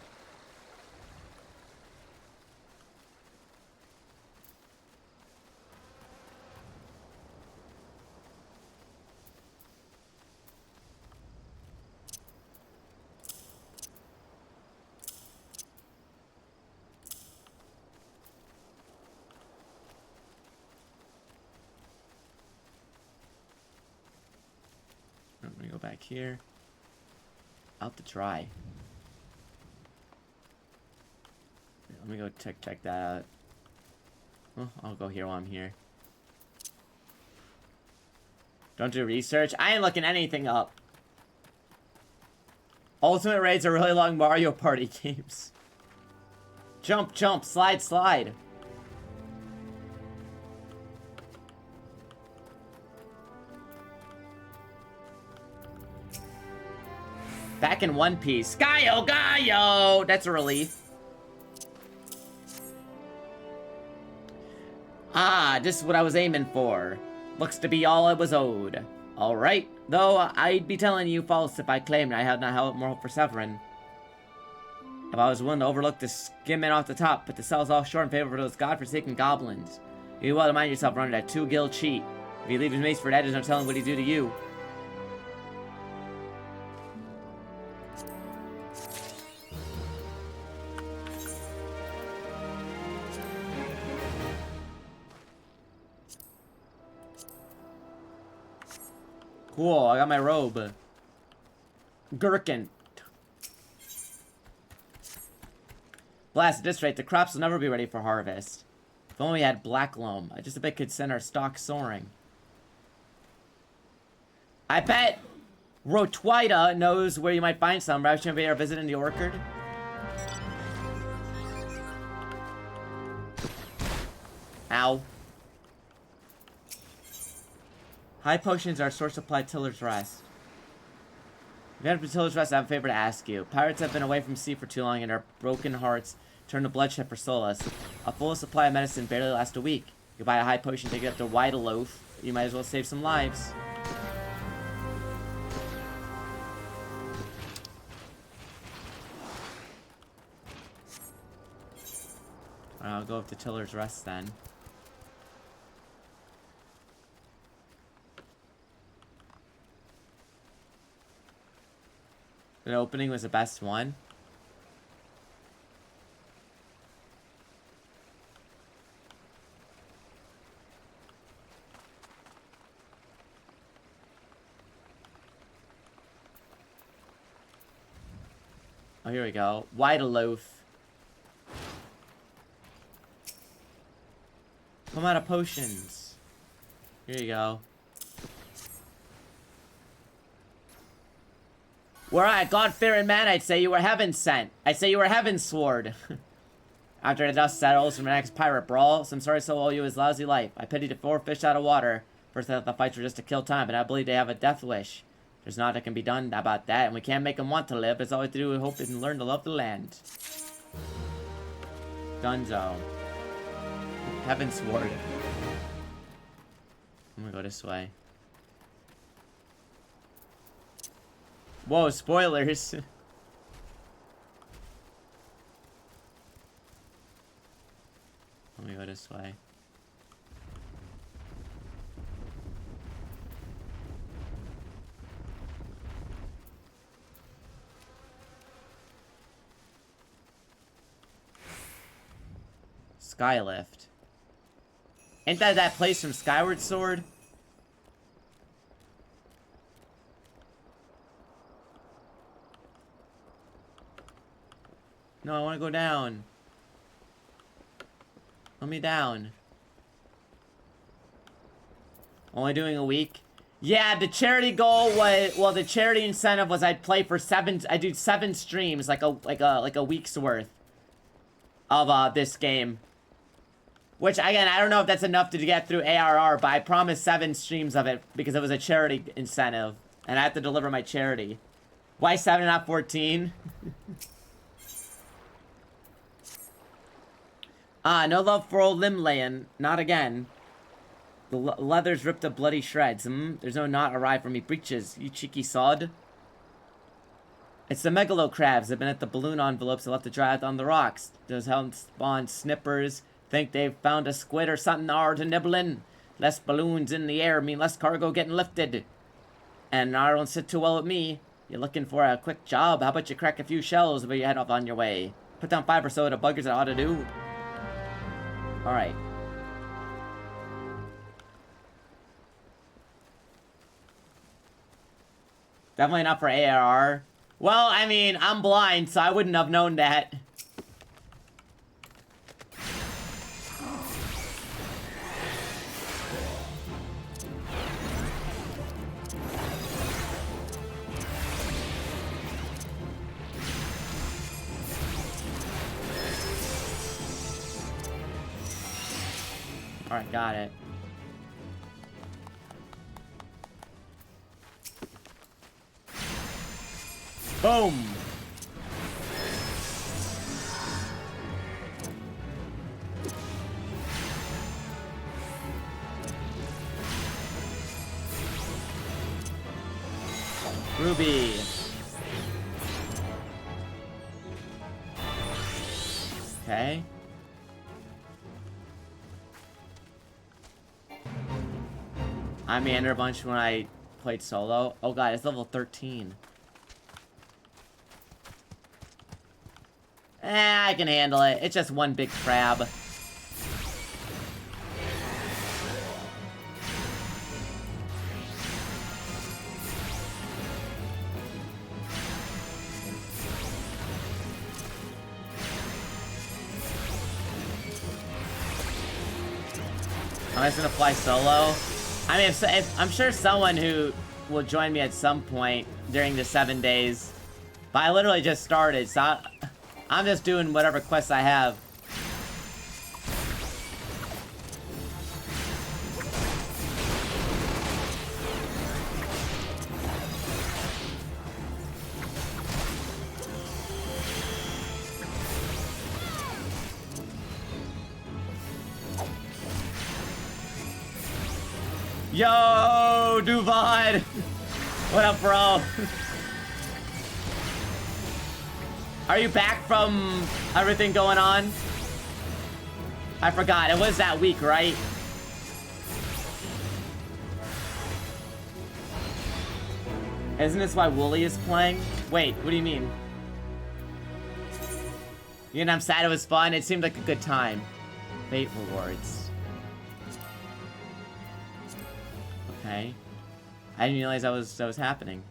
Let me go back here. Out to dry. Let me go check that out. Oh, I'll go here while I'm here. Don't do research. I ain't looking anything up. Ultimate raids are really long Mario Party games. Jump, jump, slide, slide. Back in One Piece. Gaio, Gaio! That's a relief. Ah, just what I was aiming for. Looks to be all I was owed. Alright, though I'd be telling you false if I claimed I had not held more hope for Severin. If I was willing to overlook the skimming off the top, but the cell's all short in favor of those godforsaken goblins. You well to mind yourself running that 2-guild cheat. If you leave his mace for dead, there's no telling what he'd do to you. Cool, I got my robe. Gherkin. Blast, at this rate, the crops will never be ready for harvest. If only we had black loam. I just a bit could send our stock soaring. I bet Rotwida knows where you might find some. Perhaps you may be visiting the orchard. Ow. High potions are a source supply Tiller's Rest. If you head to Tiller's Rest, I have a favor to ask you. Pirates have been away from sea for too long and their broken hearts turn to bloodshed for solace. A full supply of medicine barely lasts a week. You buy a high potion, take it up to YARR loaf. You might as well save some lives. I'll go up to Tiller's Rest then. The opening was the best one. Oh, here we go. White loaf. I'm out of potions. Here you go. Were I a God-fearing man, I'd say you were heaven sent. I'd say you were heaven's sword. After the dust settles from the next pirate brawl, some sorry soul owe you his lousy life. I pity the 4 fish out of water. First I thought the fights were just to kill time, but I believe they have a death wish. There's nothing that can be done about that, and we can't make them want to live. It's all we have to do is hope and learn to love the land. Dunzo. Heaven's sword. I'm gonna go this way. Whoa, spoilers. Let me go this way. Skylift. Ain't that place from Skyward Sword? No, I want to go down. Let me down. Only doing a week? Yeah, the charity goal was, well, the charity incentive was I'd play for 7, I do 7 streams, like a week's worth of this game. Which, again, I don't know if that's enough to get through ARR, but I promised 7 streams of it because it was a charity incentive. And I have to deliver my charity. Why 7 and not 14? No love for old limb laying. Not again. The leather's ripped to bloody shreds. There's no knot awry for me breeches, you cheeky sod. It's the megalo crabs that have been at the balloon envelopes that left to dry out on the rocks. Those hell spawn snippers think they've found a squid or something to nibble in. Less balloons in the air mean less cargo getting lifted. And I don't sit too well with me. You're looking for a quick job? How about you crack a few shells before you head off on your way? Put down 5 or so of the buggers that ought to do. Alright. Definitely not for ARR. Well, I mean, I'm blind, so I wouldn't have known that. Alright, got it. Boom! Ruby. Okay. I meandered a bunch when I played solo. Oh god, it's level 13. I can handle it. It's just one big crab. I'm just gonna fly solo. I mean, if I'm sure someone who will join me at some point during the 7 days. But I literally just started, so I'm just doing whatever quests I have. Yo, Duvad! What up, bro? Are you back from everything going on? I forgot. It was that week, right? Isn't this why Wooly is playing? Wait, what do you mean? You know, I'm sad it was fun. It seemed like a good time. Fate rewards. Okay. I didn't realize that was happening.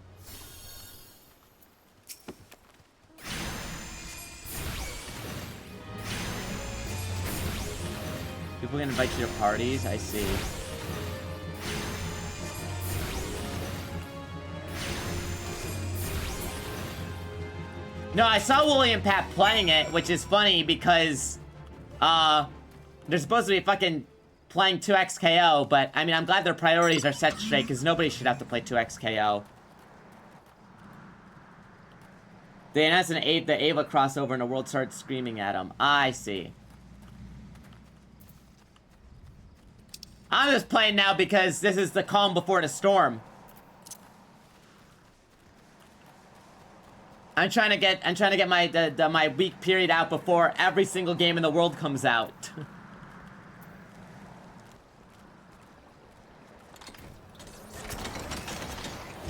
People can invite you to parties, I see. No, I saw Wooly and Pat playing it, which is funny because, they're supposed to be fucking playing 2x KO, but I mean, I'm glad their priorities are set straight because nobody should have to play 2x KO. They announced the Ava crossover and the world started screaming at him. I see. I'm just playing now because this is the calm before the storm. I'm trying to get my my week period out before every single game in the world comes out.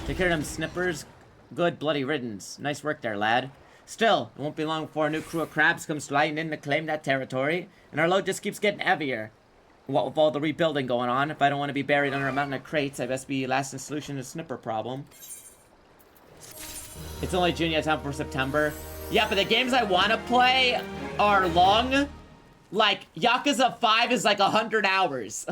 Take care of them snippers. Good bloody riddance. Nice work there, lad. Still, it won't be long before a new crew of crabs comes sliding in to claim that territory, and our load just keeps getting heavier. What with all the rebuilding going on, if I don't want to be buried under a mountain of crates, I best be lasting solution to the snipper problem. It's only June yet, time for September. Yeah, but the games I want to play are long. Like, Yakuza 5 is like 100 hours.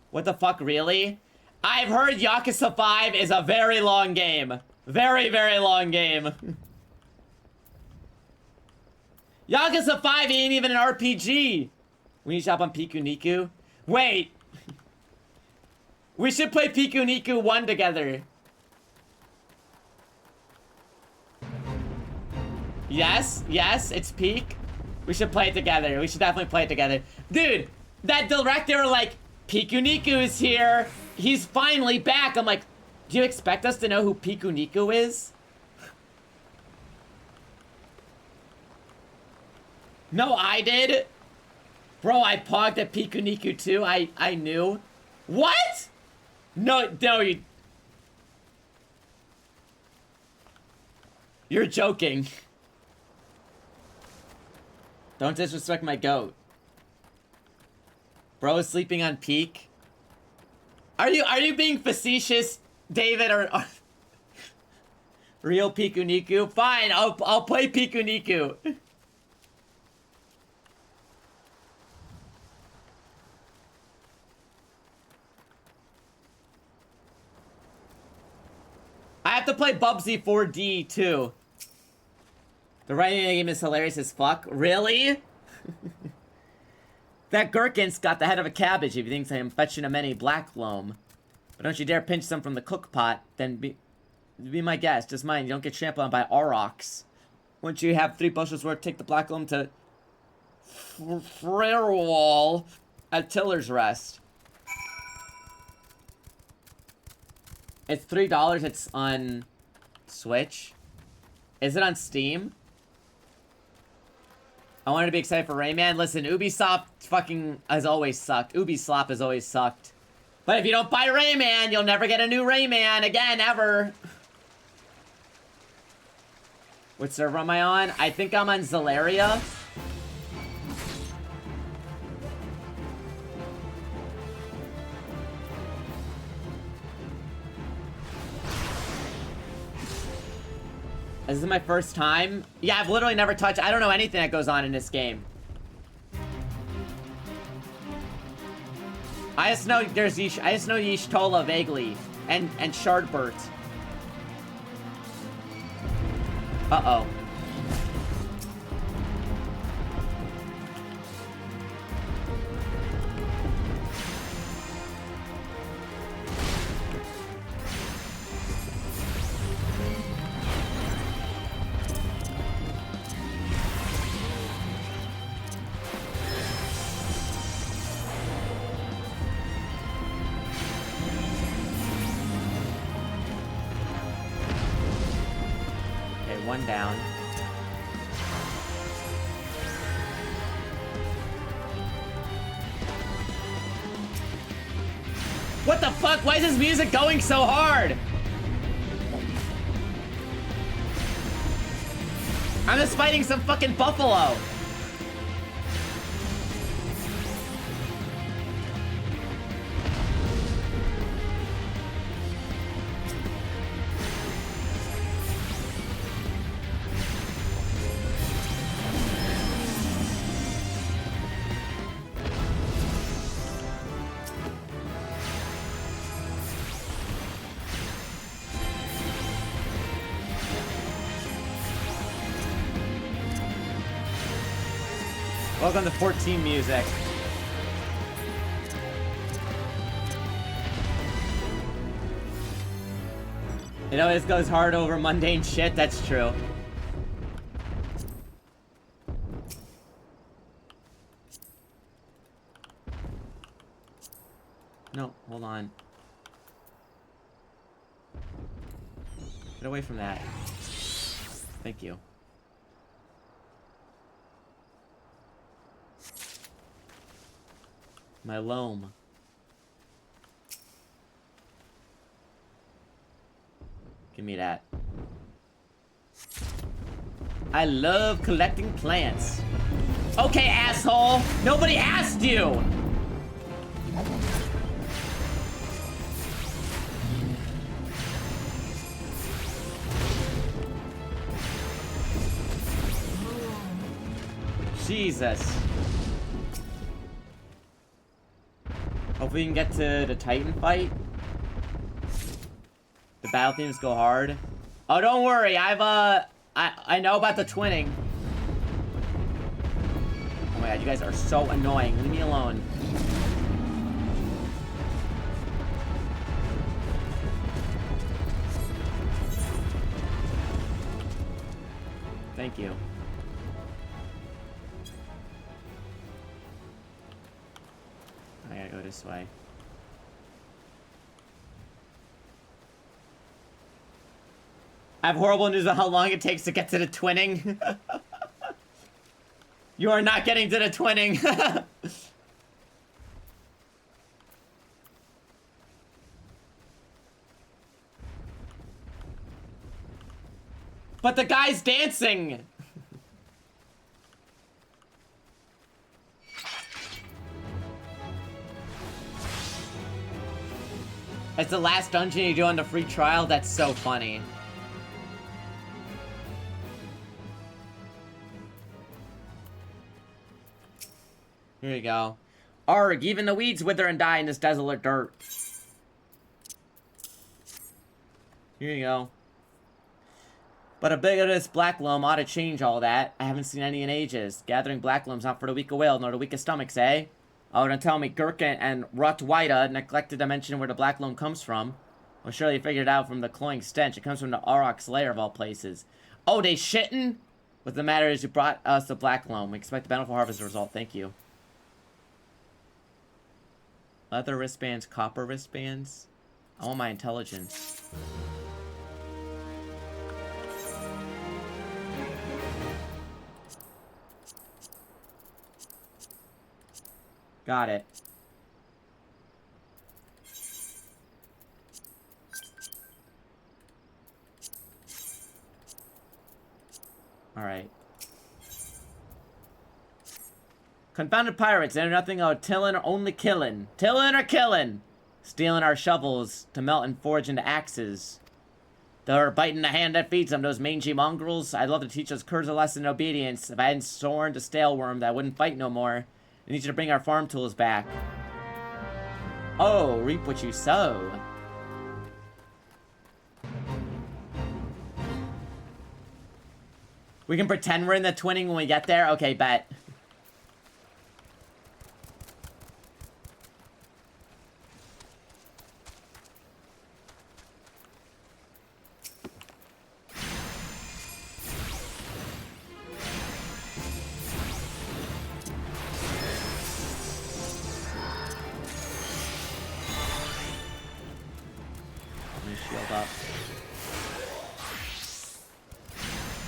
What the fuck, really? I've heard Yakuza 5 is a very long game. Very, very long game. Yakuza 5 ain't even an RPG. We need to shop on Piku Niku. Wait. We should play Piku Niku 1 together. Yes, yes, it's Peak. We should play it together. We should definitely play it together. Dude, that director, like, Piku Niku is here. He's finally back. I'm like, do you expect us to know who Piku Niku is? No, I did. Bro, I pogged at Piku Niku too. I knew. What? No, you're joking. Don't disrespect my goat. Bro is sleeping on Peak. Are you being facetious, David, or real Piku Niku? Fine, I'll play Piku Niku. I have to play Bubsy 4D too. The writing in the game is hilarious as fuck. Really? That gherkin's got the head of a cabbage if he thinks I am fetching him any black loam. But don't you dare pinch some from the cook pot, then be my guest. Just mind, you don't get trampled on by aurochs. Once you have 3 bushels worth, take the black loam to Frerwall at Tiller's Rest. It's $3, it's on Switch. Is it on Steam? I wanted to be excited for Rayman. Listen, Ubisoft fucking has always sucked. Ubislop has always sucked. But if you don't buy Rayman, you'll never get a new Rayman again, ever. What server am I on? I think I'm on Zalaria. This is my first time. Yeah, I've literally never touched. I don't know anything that goes on in this game. I just know there's I just know Y'shtola vaguely and Shardbert. Uh-oh. One down. What the fuck? Why is this music going so hard? I'm just fighting some fucking buffalo. Welcome to 14 music. It always goes hard over mundane shit, that's true. No, hold on. Get away from that. Thank you. My loam. Give me that. I love collecting plants. Okay, asshole! Nobody asked you! Jesus. Hopefully we can get to the Titan fight. battle themes go hard. Oh, don't worry. I know about the twinning. Oh my god, you guys are so annoying. Leave me alone. Thank you. I gotta go this way. I have horrible news about how long it takes to get to the twinning. You are not getting to the twinning. But the guy's dancing. It's the last dungeon you do on the free trial. That's so funny. Here you go. Arg, even the weeds wither and die in this desolate dirt. Here you go. But a bit of this black loam ought to change all that. I haven't seen any in ages. Gathering black loam's not for the weak of will, nor the weak of stomachs, eh? Oh, don't tell me Gurkha and Rotwaita neglected to mention where the black loam comes from. Well, surely you figured it out from the cloying stench. It comes from the Aurochs lair of all places. Oh, they shittin'? What the matter is you brought us the black loam. We expect the bountiful harvest result. Thank you. Leather wristbands, copper wristbands. I want my intelligence. Got it. Alright. Confounded pirates, they know nothing of tillin' or only killin'. Tillin' or killin'! Stealing our shovels to melt and forge into axes. They're biting the hand that feeds them, those mangy mongrels. I'd love to teach those curs a lesson in obedience. If I hadn't sworn to Staleworm that I wouldn't fight no more. I need you to bring our farm tools back. Oh, reap what you sow. We can pretend we're in the twinning when we get there? Okay, bet.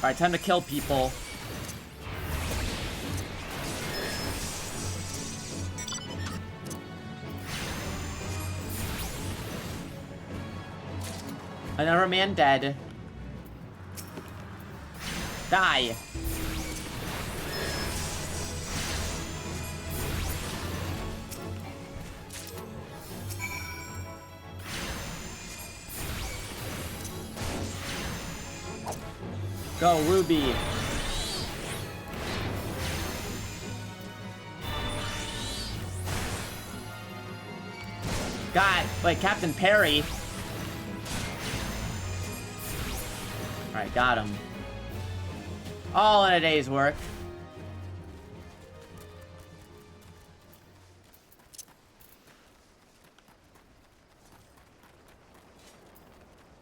Alright, time to kill people. Another man dead. Die. Go, Ruby. God, wait, Captain Perry. Alright, got him. All in a day's work.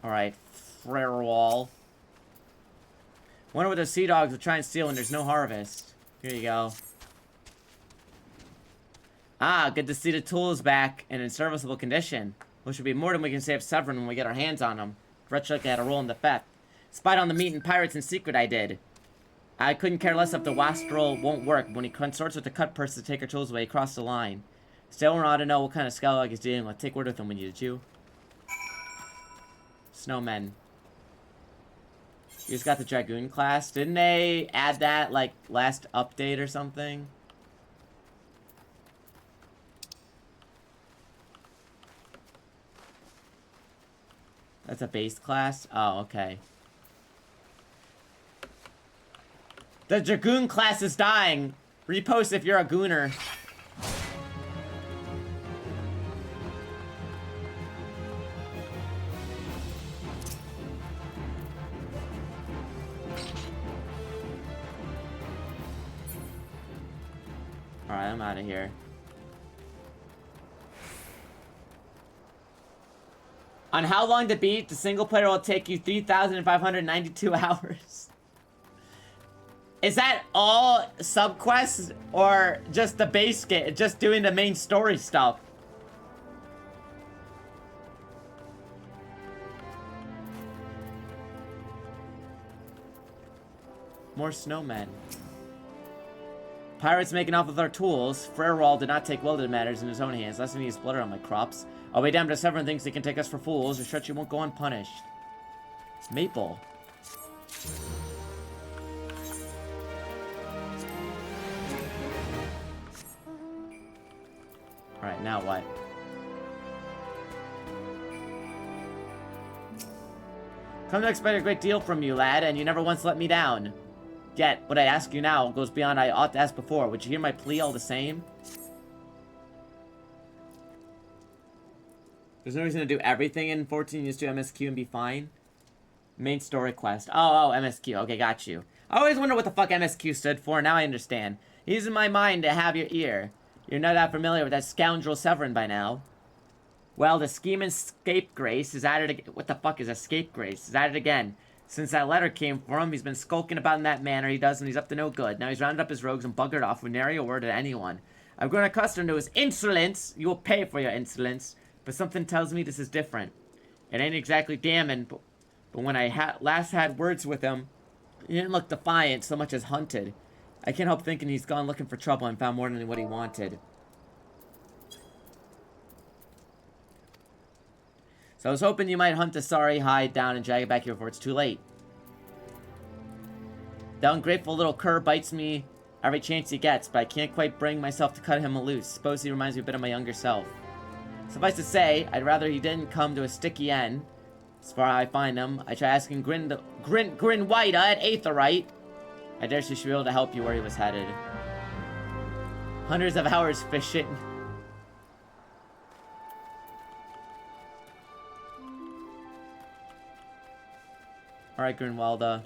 Alright, Frerewall. Wonder what the sea dogs will try and steal when there's no harvest. Here you go. Ah, good to see the tools back and in serviceable condition. Which would be more than we can save Severin when we get our hands on them. Retchuk had a role in the theft. Spied on the meat and pirates in secret, I did. I couldn't care less if the wastrel won't work. When he consorts with the cut purse to take our tools away, he crossed the line. Still ought to know what kind of scallywag he's dealing with. Take word with him when you did you. Snowmen. You just got the Dragoon class. Didn't they add that, like, last update or something? That's a base class? Oh, okay. The Dragoon class is dying. Repost if you're a gooner. Alright, I'm out of here. On how long to beat, the single player will take you 3,592 hours. Is that all subquests or just the base game, just doing the main story stuff? More snowmen. Pirates making off with our tools. Frerwall did not take welded matters in his own hands, lest he use blood on my crops. I'll be damned if Severin thinks he can take us for fools, or Stretchy won't go unpunished. Maple. Alright, now what? Come to expect a great deal from you, lad, and you never once let me down. Yet, what I ask you now goes beyond I ought to ask before. Would you hear my plea all the same? There's no reason to do everything in 14. Just do MSQ and be fine. Main story quest. Oh, MSQ. Okay, got you. I always wonder what the fuck MSQ stood for. Now I understand. Using my mind to have your ear. You're not that familiar with that scoundrel Severin by now. Well, the scheme and scapegrace is at it. What the fuck is a scapegrace? Is at it again. Since that letter came for him, he's been skulking about in that manner he does, and he's up to no good. Now he's rounded up his rogues and buggered off with nary a word to anyone. I've grown accustomed to his insolence. You will pay for your insolence. But something tells me this is different. It ain't exactly damning, but when I last had words with him, he didn't look defiant so much as hunted. I can't help thinking he's gone looking for trouble and found more than what he wanted. So I was hoping you might hunt the sorry hide down and drag it back here before it's too late. The ungrateful little cur bites me every chance he gets, but I can't quite bring myself to cut him loose. Suppose he reminds me a bit of my younger self. Suffice to say, I'd rather he didn't come to a sticky end. As far as I find him, I try asking Grinwida at Aetherite. I dare she should be able to help you where he was headed. Hundreds of hours fishing. Alright, Grinwalda.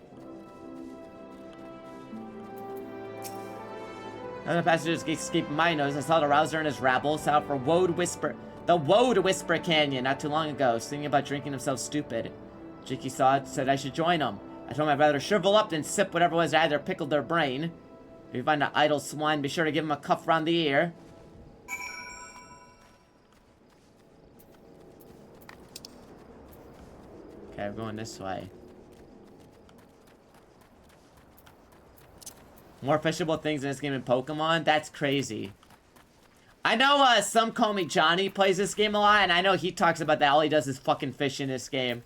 Another passengers escaped my nose. I saw the rouser and his rabble set out for the Woad Whisper Canyon not too long ago, singing about drinking themselves stupid. Jicky saw it, said I should join them. I told him I'd rather shrivel up than sip whatever was either pickled their brain. If you find an idle swine, be sure to give him a cuff round the ear. Okay, we're going this way. More fishable things in this game than Pokemon? That's crazy. I know some call me Johnny plays this game a lot, and I know he talks about that. All he does is fucking fish in this game.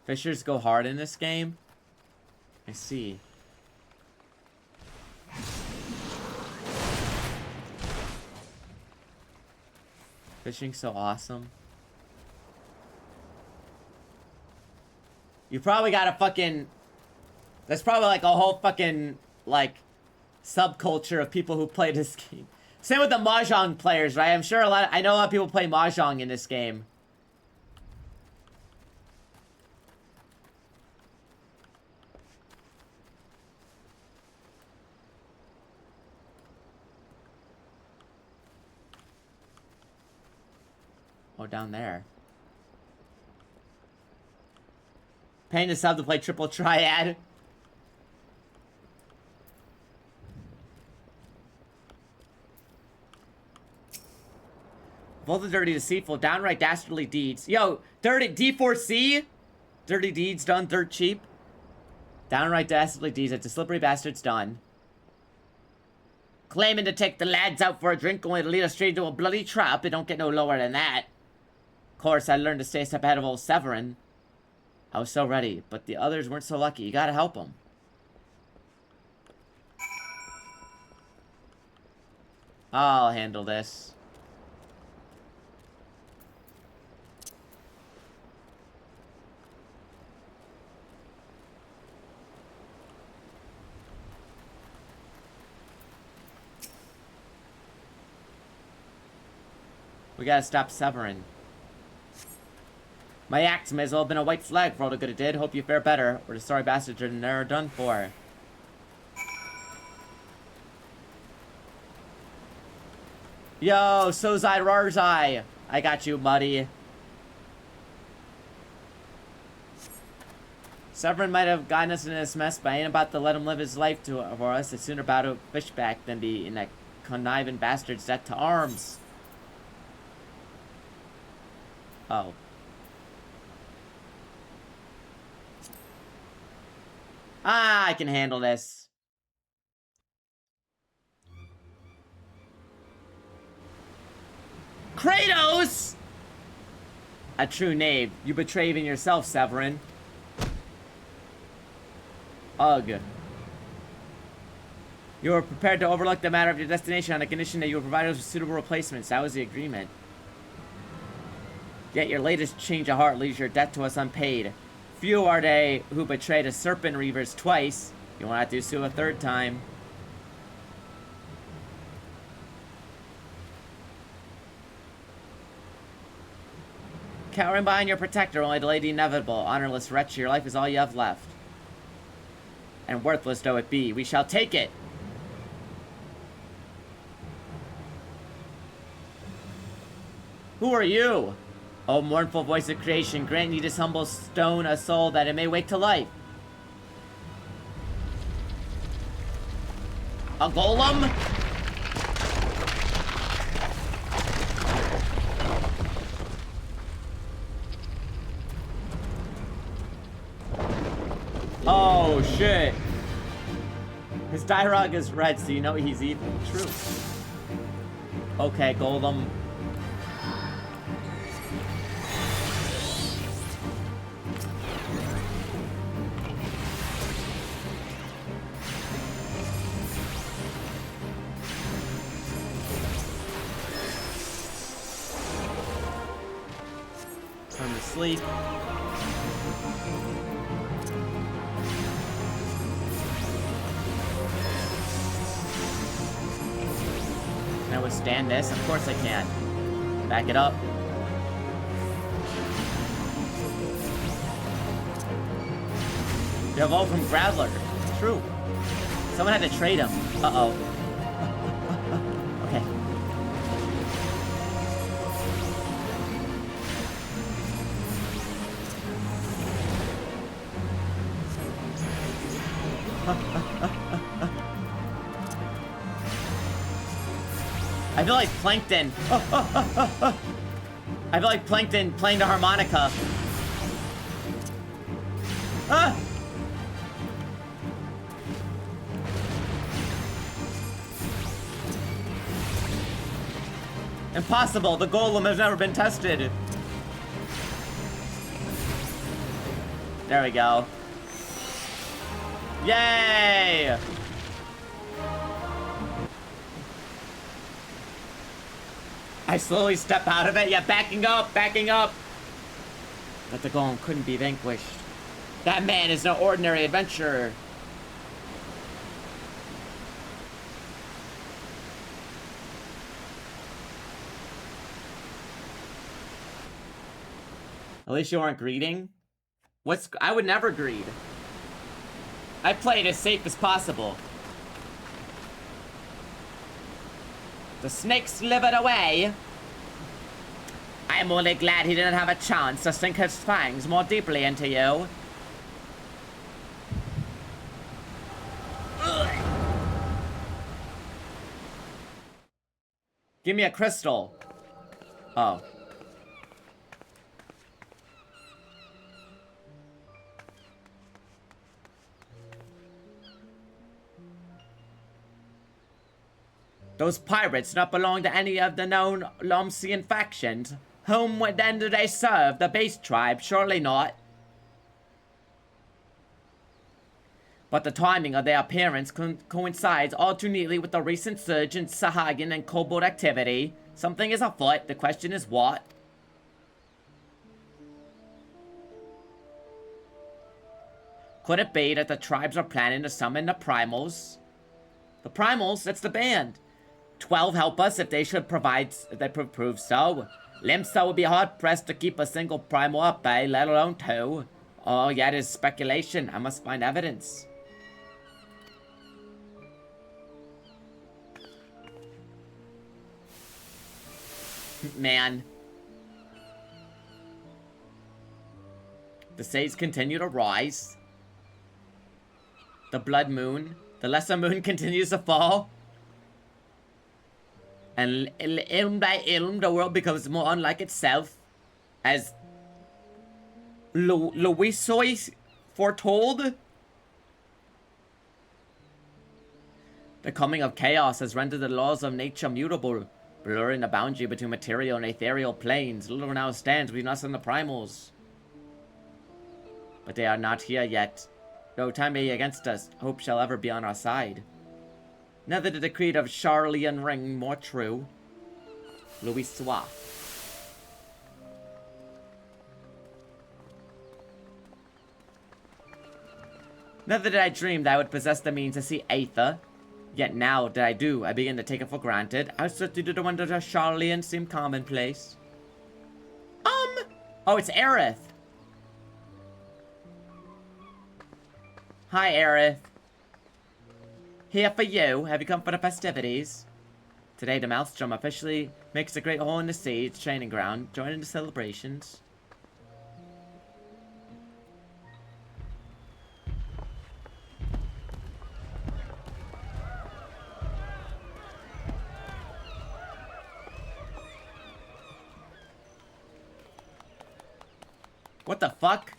Fishers go hard in this game? I see. Fishing's so awesome. You probably got a fucking... There's probably like a whole fucking, like, subculture of people who play this game. Same with the Mahjong players, right? I'm sure I know a lot of people play Mahjong in this game. Oh, down there. Paying to sub to play Triple Triad. Both the dirty, deceitful, downright dastardly deeds. Yo, dirty D4C? Dirty deeds done dirt cheap. Downright dastardly deeds that the slippery bastards done. Claiming to take the lads out for a drink only to lead us straight into a bloody trap. It don't get no lower than that. Of course, I learned to stay a step ahead of old Severin. I was so ready, but the others weren't so lucky. You gotta help them. I'll handle this. We gotta stop Severin. My axe may as well have been a white flag for all the good it did. Hope you fare better, or the sorry bastards are never done for. Yo, Sozai Rarzai. I got you, buddy. Severin might have gotten us in this mess, but I ain't about to let him live his life for us. It's sooner about a fishback than be in that conniving bastard's death to arms. Oh. Ah, I can handle this. Kratos! A true knave. You betray even yourself, Severin. Ugh. You were prepared to overlook the matter of your destination on the condition that you would provide us with suitable replacements. That was the agreement. Yet your latest change of heart leaves your debt to us unpaid. Few are they who betrayed a serpent reavers twice. You won't have to do so a third time. Cowering behind your protector only delayed the inevitable. Honorless wretch, your life is all you have left. And worthless though it be, we shall take it! Who are you? O mournful voice of creation, grant ye this humble stone a soul that it may wake to life. A golem? Oh shit. His dialogue is red, so you know he's evil. True. Okay, golem. Time to sleep. Can I withstand this? Of course I can. Back it up. You evolved from Graveler. True. Someone had to trade him. Uh-oh. Okay. I feel like Plankton. I feel like Plankton playing the harmonica. Ah! Impossible. The golem has never been tested. There we go. Yay! I slowly step out of it. Yeah, backing up, backing up. But the golem couldn't be vanquished. That man is no ordinary adventurer. At least you aren't greeting. I would never greed. I play it as safe as possible. The snake slithered away. I'm only glad he didn't have a chance to sink his fangs more deeply into you. Ugh. Give me a crystal. Oh. Those pirates not belong to any of the known Lomsian factions. Whom then do they serve? The Beast Tribe? Surely not. But the timing of their appearance coincides all too neatly with the recent surge in Sahagin and Kobold activity. Something is afoot. The question is what? Could it be that the tribes are planning to summon the Primals? The Primals? That's the band. 12 help us if they should prove so. Limsa would be hard-pressed to keep a single primal at bay, let alone two. Oh, yeah, it is speculation. I must find evidence. Man. The sages continue to rise. The blood moon. The lesser moon continues to fall. And ilm by ilm, the world becomes more unlike itself. As Louisoy foretold. The coming of chaos has rendered the laws of nature mutable, blurring the boundary between material and ethereal planes. Little now stands between us and the primals. But they are not here yet. Though time may be against us, hope shall ever be on our side. Never did the creed of Charlian ring more true. Louis Soir. Never did I dream that I would possess the means to see Aether. Yet now that I do, I begin to take it for granted. How certainly do the wonders of Charlian seem commonplace. Oh, it's Aerith. Hi, Aerith. Here for you. Have you come for the festivities? Today, the Maelstrom officially makes a great hole in the sea, its training ground, joining the celebrations. What the fuck?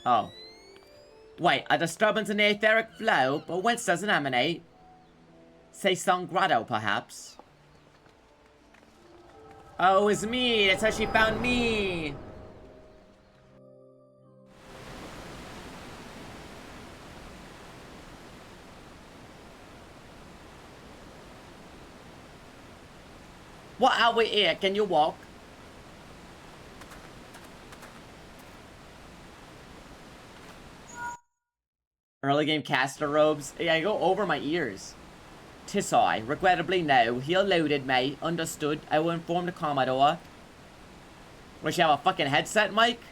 Oh. Wait, a disturbance in the etheric flow, but whence does it emanate? Say Song Grotto, perhaps? Oh, it's me! That's how she found me! What are we here? Can you walk? Early game caster robes. Yeah, I go over my ears. Tis I. Regrettably no. He eluded me. Understood. I will inform the Commodore. Wish you have a fucking headset, Mike?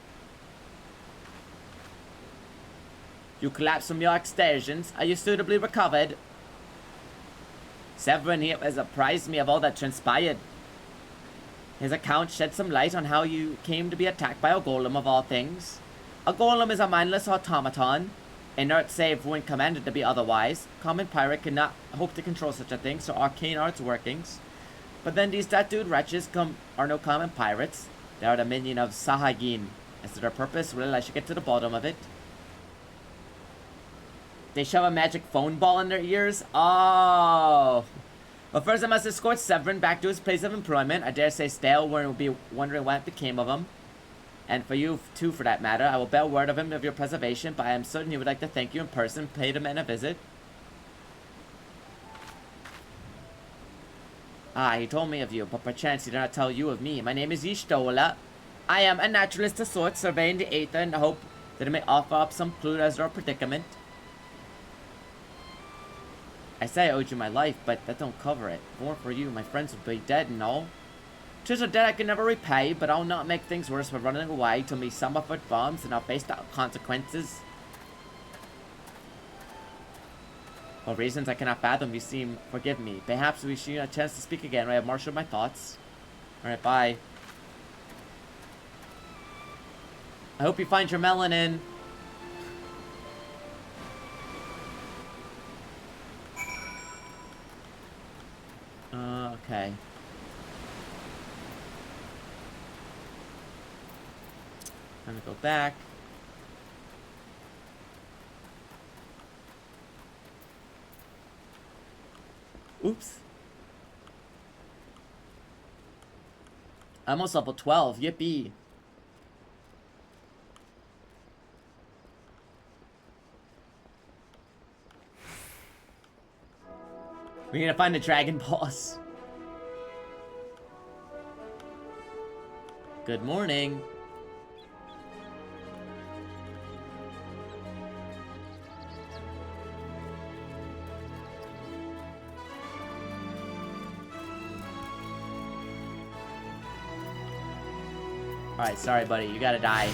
You collapsed from your excursions. Are you suitably recovered? Severin here has apprised me of all that transpired. His account shed some light on how you came to be attacked by a golem of all things. A golem is a mindless automaton. Inert save when commanded to be otherwise. Common pirate cannot hope to control such a thing, so arcane art's workings. But then these tattooed wretches are no common pirates. They are the minion of Sahagin. As to their purpose, well, I should get to the bottom of it. They shove a magic phone ball in their ears? Oh! But first I must escort Severin back to his place of employment. I dare say Stale will be wondering what became of him. And for you, too, for that matter. I will bear word of him of your preservation, but I am certain he would like to thank you in person. Pay the man a visit. Ah, he told me of you, but perchance he did not tell you of me. My name is Y'shtola. I am a naturalist of sorts, surveying the aether in the hope that it may offer up some clue as to our predicament. I say I owed you my life, but that don't cover it. If it weren't for you, my friends would be dead and all. 'Tis a debt I can never repay, but I'll not make things worse by running away till me Summerfoot bombs and I'll face the consequences. For reasons I cannot fathom, you seem forgive me. Perhaps we should have a chance to speak again when I have marshaled my thoughts. Alright, bye. I hope you find your melanin. Okay. Time to go back. Oops. I'm almost level 12. Yippee. We're gonna find the dragon boss. Good morning. Alright, sorry, buddy. You gotta die.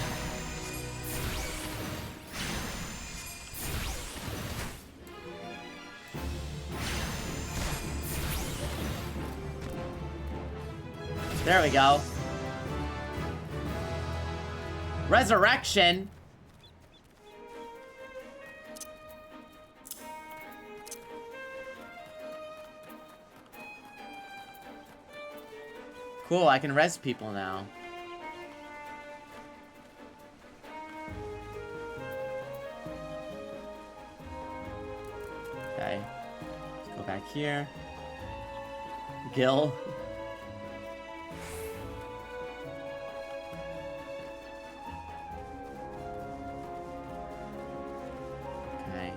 There we go. Resurrection? Cool, I can res people now. Okay. Let's go back here. Gil. Okay.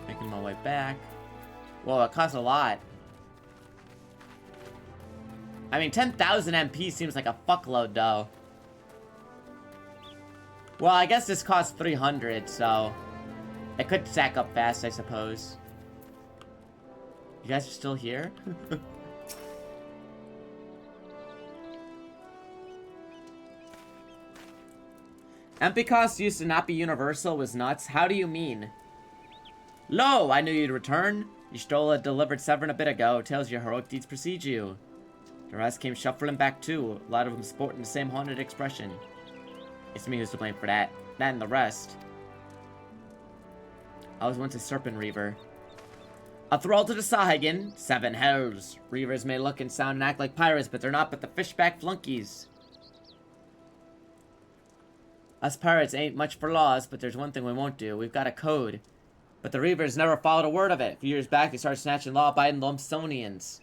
Making my way back. Whoa, it costs a lot. I mean, 10,000 MP seems like a fuckload, though. Well, I guess this costs 300, so... it could stack up fast, I suppose. You guys are still here? MP cost used to not be universal was nuts. How do you mean? Lo, I knew you'd return. You stole a delivered Severin a bit ago. Tells your heroic deeds precede you. The rest came shuffling back too. A lot of them sporting the same haunted expression. It's me who's to blame for that. That and the rest. I was once a Serpent Reaver. A thrall to the Sahagin. 7 hells. Reavers may look and sound and act like pirates, but they're not but the fishback flunkies. Us pirates ain't much for laws, but there's one thing we won't do. We've got a code. But the Reavers never followed a word of it. A few years back, they started snatching law-abiding Lumsonians.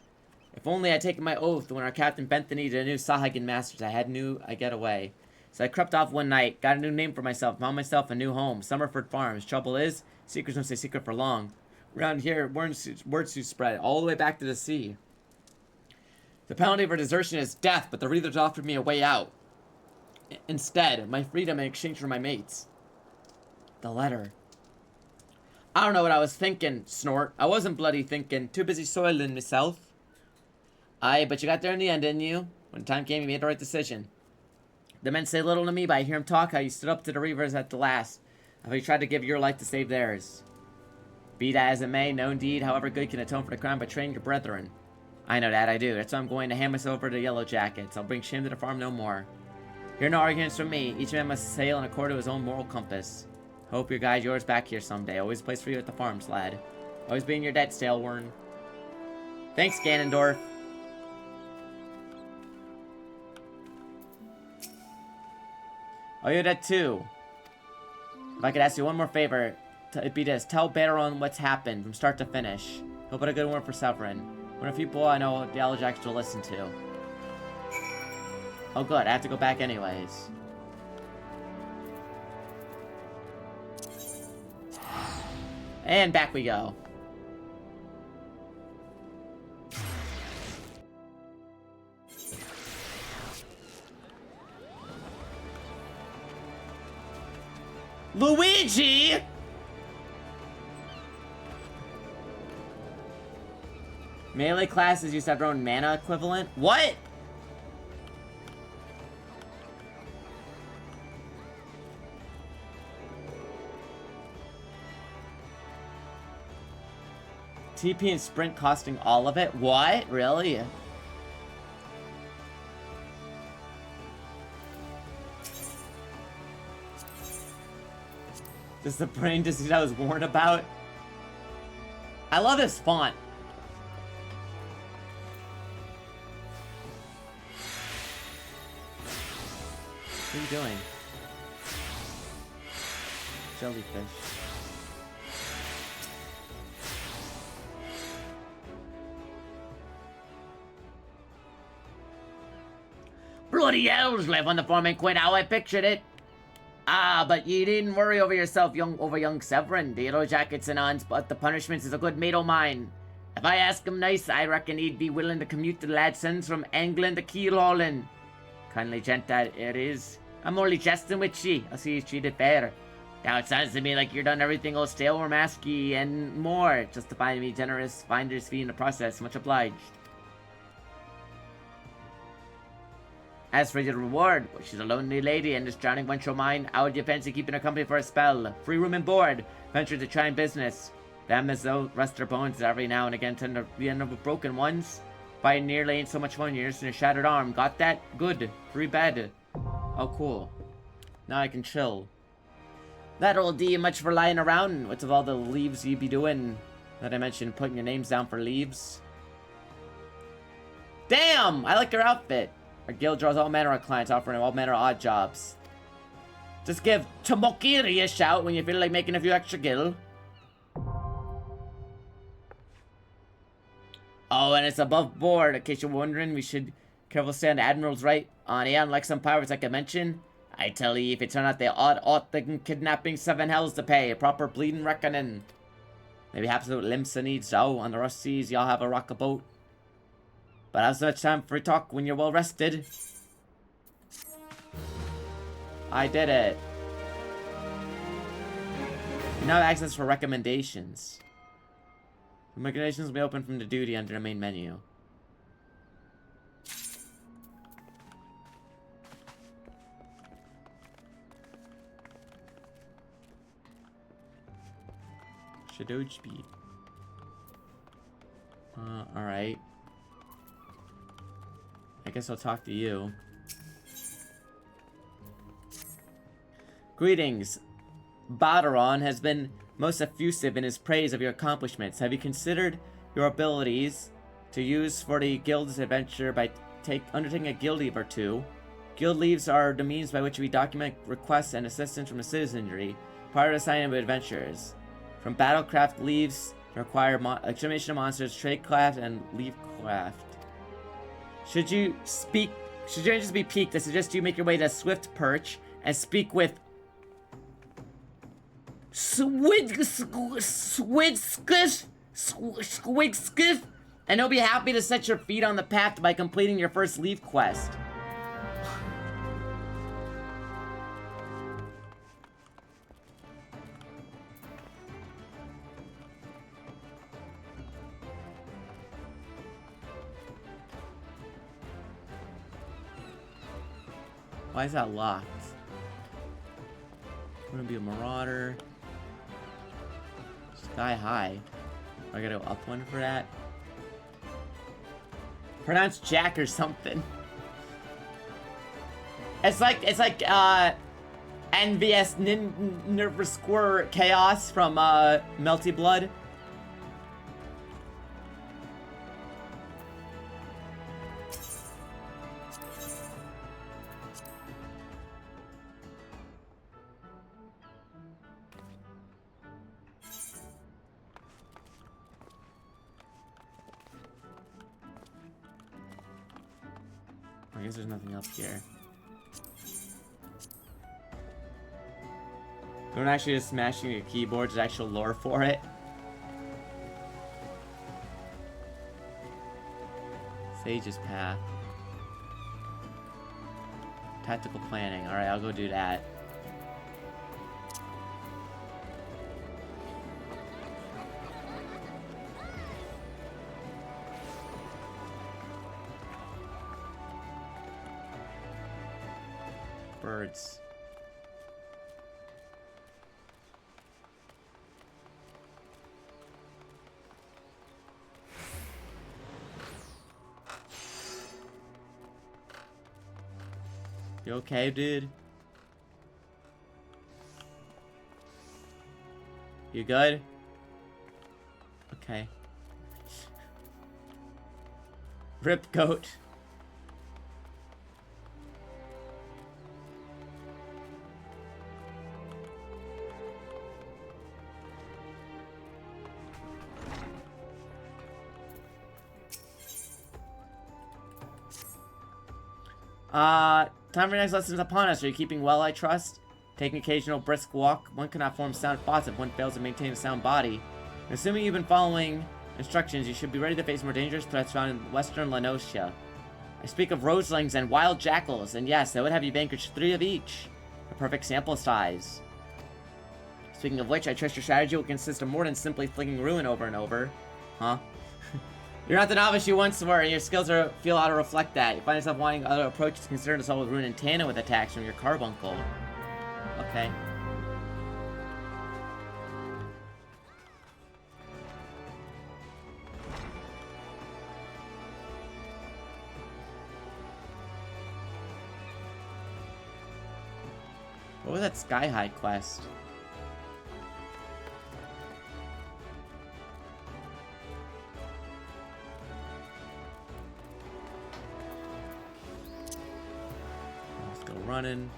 If only I'd taken my oath when our captain bent the knee to the new Sahagin masters, I'd get away. So I crept off one night, got a new name for myself, found myself a new home, Summerford Farms. Trouble is, secrets don't stay secret for long. Around here, words do spread, all the way back to the sea. The penalty for desertion is death, but the Reavers offered me a way out. Instead, my freedom in exchange for my mates. The letter. I don't know what I was thinking, Snort. I wasn't bloody thinking, too busy soiling myself. Aye, but you got there in the end, didn't you? When the time came, you made the right decision. The men say little to me, but I hear him talk how you stood up to the Reavers at the last. How you tried to give your life to save theirs. Be that as it may, no deed, however good, can atone for the crime of betraying your brethren. I know that, I do. That's why I'm going to hand myself over to the Yellow Jackets. I'll bring shame to the farm no more. Hear no arguments from me. Each man must sail in accord to his own moral compass. Hope your guide yours back here someday. Always a place for you at the farms, lad. Always be in your debt, Sailworn. Thanks, Ganondorf. Oh, you're dead too. If I could ask you one more favor, it'd be this. Tell Baron what's happened from start to finish. He'll put a good word for Severin. One of the people I know the Yellow Jackets will listen to. Oh good, I have to go back anyways. And back we go. Luigi! Melee classes used to have their own mana equivalent? What? TP and sprint costing all of it? What? Really? This is the brain disease I was warned about. I love this font. What are you doing? Jellyfish. Bloody elves live on the farm ain't quite how I pictured it. Ah, but you needn't worry over yourself, young Severin. The Yellow Jackets and ons, but the punishments is a good mate o' mine. If I ask him nice, I reckon he'd be willing to commute the lad sends from England to Keelhaulen. Kindly gent that it is. I'm only jesting with ye. I'll see you treated fair. Now it sounds to me like you're done everything old stale or masky and more, just to find me generous finder's fee in the process. Much obliged. As for your reward, well, she's a lonely lady and this drowning wench of mine. How would you fancy keeping her company for a spell? Free room and board. Venture to try and business. Them as though rest their bones every now and again tend to be end up with broken ones. Fighting nearly ain't so much fun. You're just in a shattered arm. Got that? Good. Free bed. Oh, cool. Now I can chill. That old DEE much for lying around. What's of all the leaves you be doing? That I mentioned putting your names down for leaves. Damn! I like your outfit. Our guild draws all manner of clients, offering all manner of odd jobs. Just give Tomokiri a shout when you feel like making a few extra gil. Oh, and it's above board. In case you're wondering, we should careful stay on the Admiral's right. On unlike some pirates like I mentioned. I tell ye, if it turn out they ought the kidnapping 7 hells to pay. A proper bleeding reckoning. Maybe absolute limsa needs so. On the rough seas, y'all have a rock a boat. But have so much time for talk when you're well rested. I did it. You now have access for recommendations. Recommendations will be open from the duty under the main menu. Shadow speed. Alright. I guess I'll talk to you. Greetings. Badaron has been most effusive in his praise of your accomplishments. Have you considered your abilities to use for the guild's adventure by undertaking a guild leave or two? Guild leaves are the means by which we document requests and assistance from the citizenry prior to signing with adventurers. From battlecraft leaves to require extermination of monsters, tradecraft, and leavecraft. Should you just be piqued, I suggest you make your way to Swift Perch and speak with Swigskiff, and he'll be happy to set your feet on the path by completing your first leave quest. Why is that locked? I'm gonna be a marauder. Sky high. I gotta go up one for that. Pronounce Jack or something. It's like NVS Nervous Square Chaos from Melty Blood. I guess there's nothing else here. Don't actually just smashing your keyboard, there's actual lore for it. Sage's Path. Tactical planning. Alright, I'll go do that. Birds. You okay, dude? You good? Okay. Rip goat. Time for your next lesson is upon us. Are you keeping well, I trust? Taking occasional brisk walk. One cannot form sound thoughts if one fails to maintain a sound body. And assuming you've been following instructions, you should be ready to face more dangerous threats found in western Lanosia. I speak of roselings and wild jackals, and yes, I would have you vanquish 3 of each. A perfect sample size. Speaking of which, I trust your strategy will consist of more than simply flicking ruin over and over. Huh? You're not the novice you once were, and your skills feel how to reflect that. You find yourself wanting other approaches to consider to solve with ruin in tandem with attacks from your carbuncle. Okay. What was that Sky High quest? Let's go running.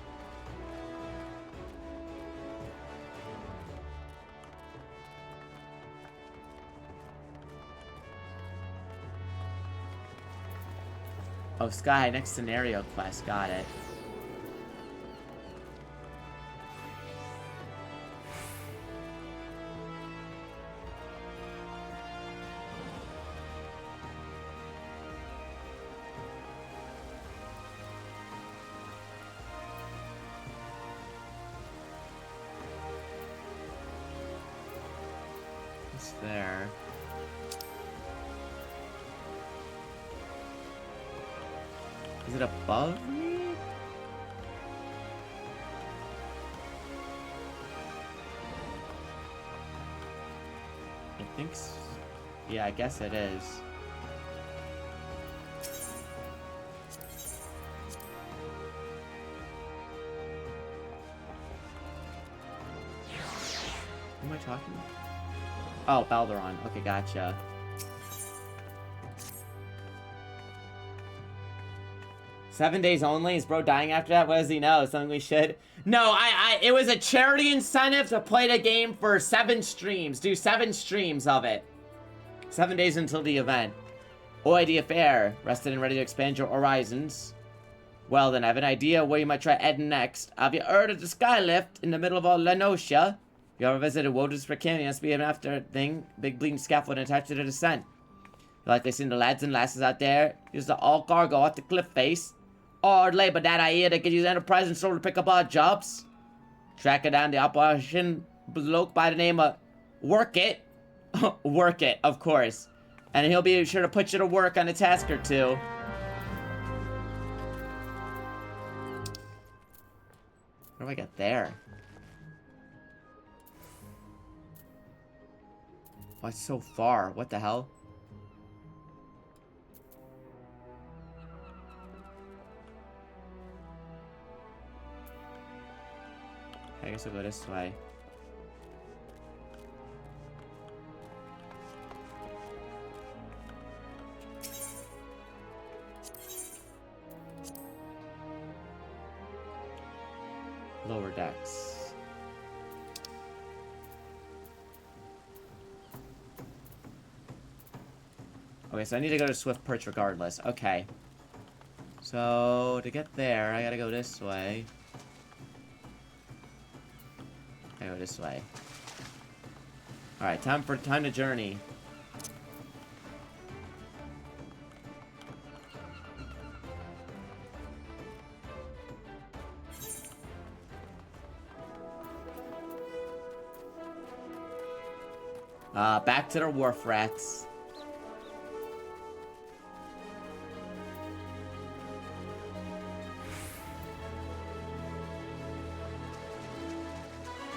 Oh, Sky, next scenario quest, got it. It's there. Is it above me? I think so. Yeah, I guess it is. Who am I talking about? Oh, Balderon. Okay, gotcha. Seven days only? Is bro dying after that? What does he know? Something we should... No, it was a charity incentive to play the game for 7 streams. Do 7 streams of it. 7 days until the event. Oh, idea fair. Rested and ready to expand your horizons. Well then, I have an idea where you might try heading next. Have you heard of the Skylift in the middle of all Lenosia? If you ever visited Woden's Canyon, it must be an after thing. Big bleeding scaffold attached to the descent. You likely seen the lads and lasses out there. Use the all cargo at the cliff face. Hard labor that I hear that could use Enterprise and Soul to pick up odd jobs. Tracking down the operation bloke by the name of Work It. Work It, of course. And he'll be sure to put you to work on a task or two. What do I get there? Oh, it's so far. What the hell? I guess I'll go this way. Lower decks. Okay, so I need to go to Swift Perch regardless. Okay. So, to get there, I gotta go this way. I go this way. Alright, time to journey. Back to the wharf rats.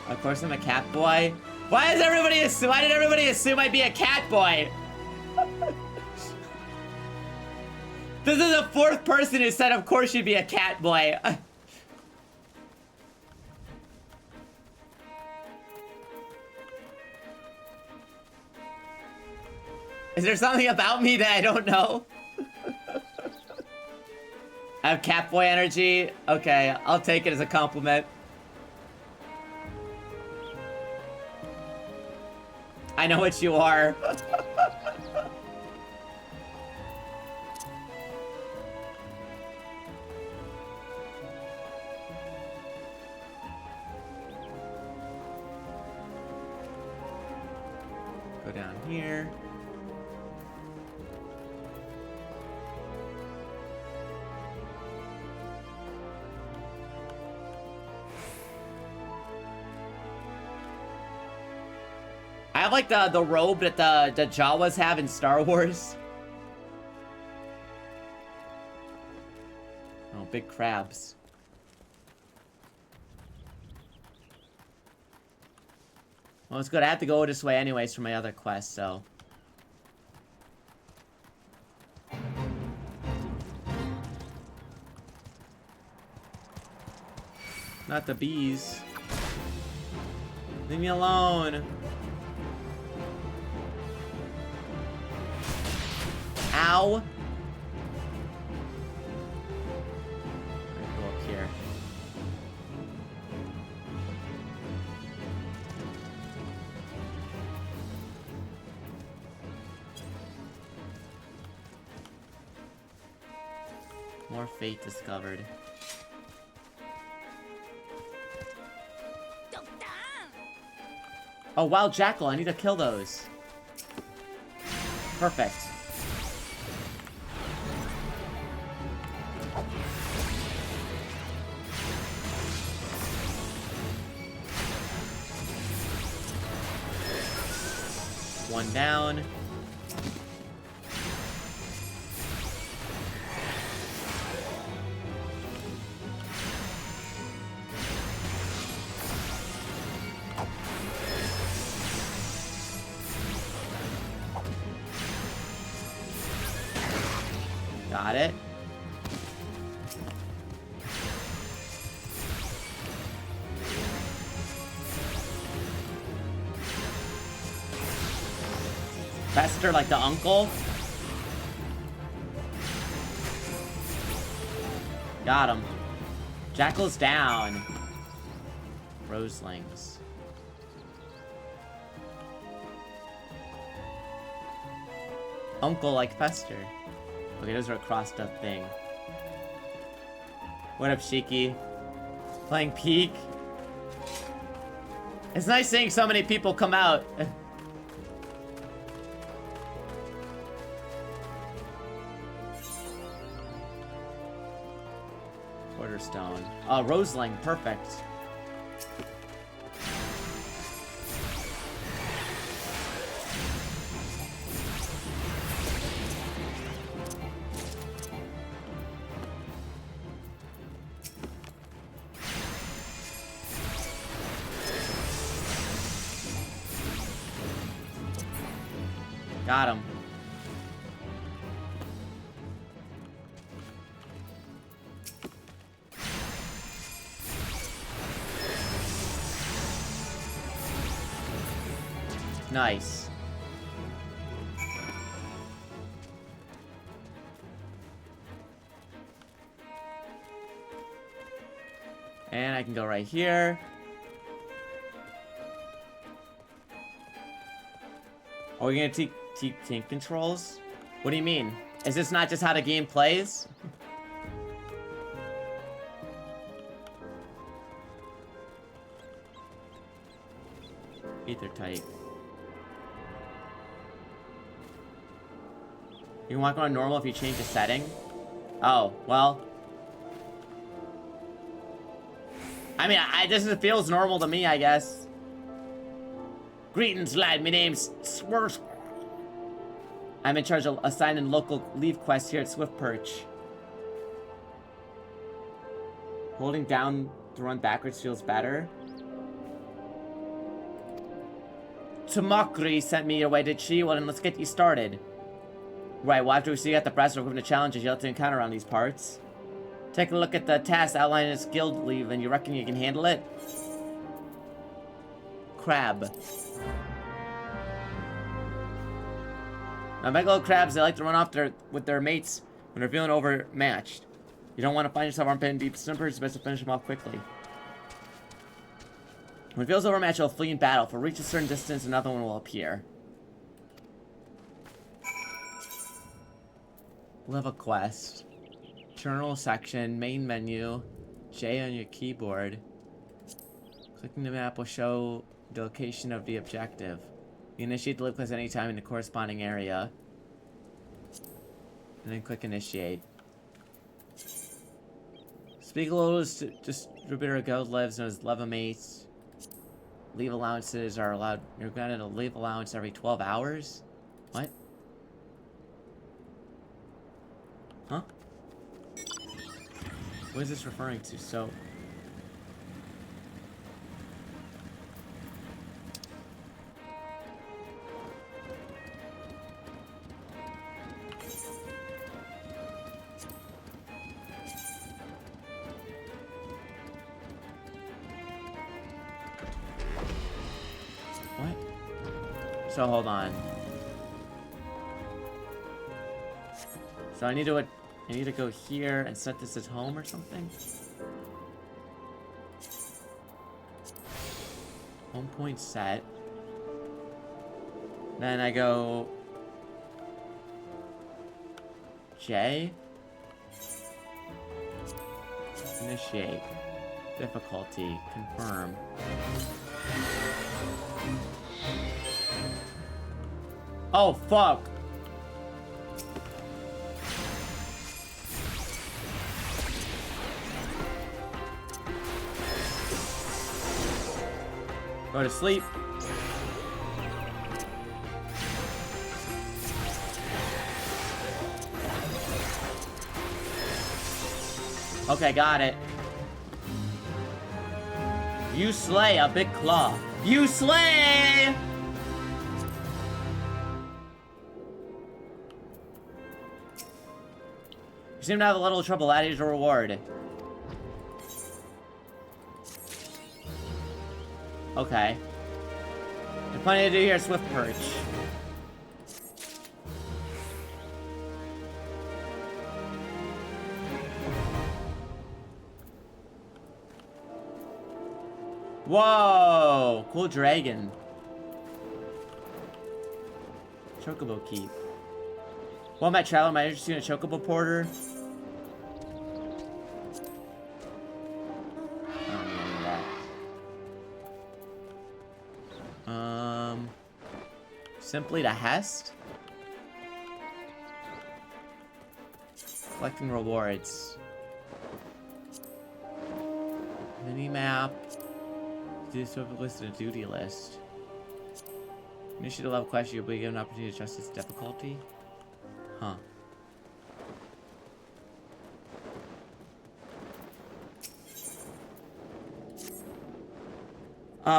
Of course I'm a cat boy. Why did everybody assume I'd be a cat boy? This is the 4th person who said of course you'd be a cat boy. Is there something about me that I don't know? I have cat boy energy. Okay, I'll take it as a compliment. I know what you are. Go down here. have like the robe that the Jawas have in Star Wars. Oh, big crabs. Well, it's good. I have to go this way anyways for my other quest, so. Not the bees. Leave me alone. Ow. Alright, go up here. More fate discovered. Oh, wild jackal. I need to kill those. Perfect. One down. Got it. Fester like the uncle. Got him. Jackal's down. Roselings. Uncle like Fester. Okay, those are a crossed up thing. What up, Shiki? Playing Peak? It's nice seeing so many people come out. Quarterstone. Oh, Roseling, perfect. Got him. Nice. And I can go right here. Oh, you're gonna take controls? What do you mean? Is this not just how the game plays? Ether type. You can walk on normal if you change the setting? Oh, well. I mean, this feels normal to me, I guess. Greetings, lad. My name's Swerve. I'm in charge of assigning local leave quests here at Swift Perch. Holding down to run backwards feels better. Tamakri sent me your way, did she? Well, then let's get you started. Right, well, after we see you at the press, we're going to challenges you'll have to encounter on these parts. Take a look at the task outlined in its guild leave, and you reckon you can handle it? Crab. Now, megalo crabs, they like to run off with their mates when they're feeling overmatched. You don't want to find yourself armpit in deep snippers, it's best to finish them off quickly. When it feels overmatched, it'll flee in battle. If it reaches a certain distance, another one will appear. We'll have a quest. Journal section, main menu, J on your keyboard. Clicking the map will show the location of the objective. You initiate the live quest anytime in the corresponding area. And then click initiate. Speak a little distributor of guild lives known as Levamates. Leave allowances are allowed. You're granted a leave allowance every 12 hours? What? Huh? What is this referring to? So... What? So hold on. So I need to go here and set this as home or something? Home point set. Then I go J. Initiate. Difficulty. Confirm. Oh, fuck! Go to sleep. Okay, got it. You slay a big claw. You slay! You seem to have a little trouble adding your reward. Okay. There's plenty to do here, Swift Perch. Whoa! Cool dragon. Chocobo Keep. While I'm at travel, am I interested in a Chocobo Porter? I don't need any of that. Simply to Hest? Collecting rewards. Minimap. Do this list in a duty list. Initiate a level question, you'll be given an opportunity to adjust its difficulty. Huh.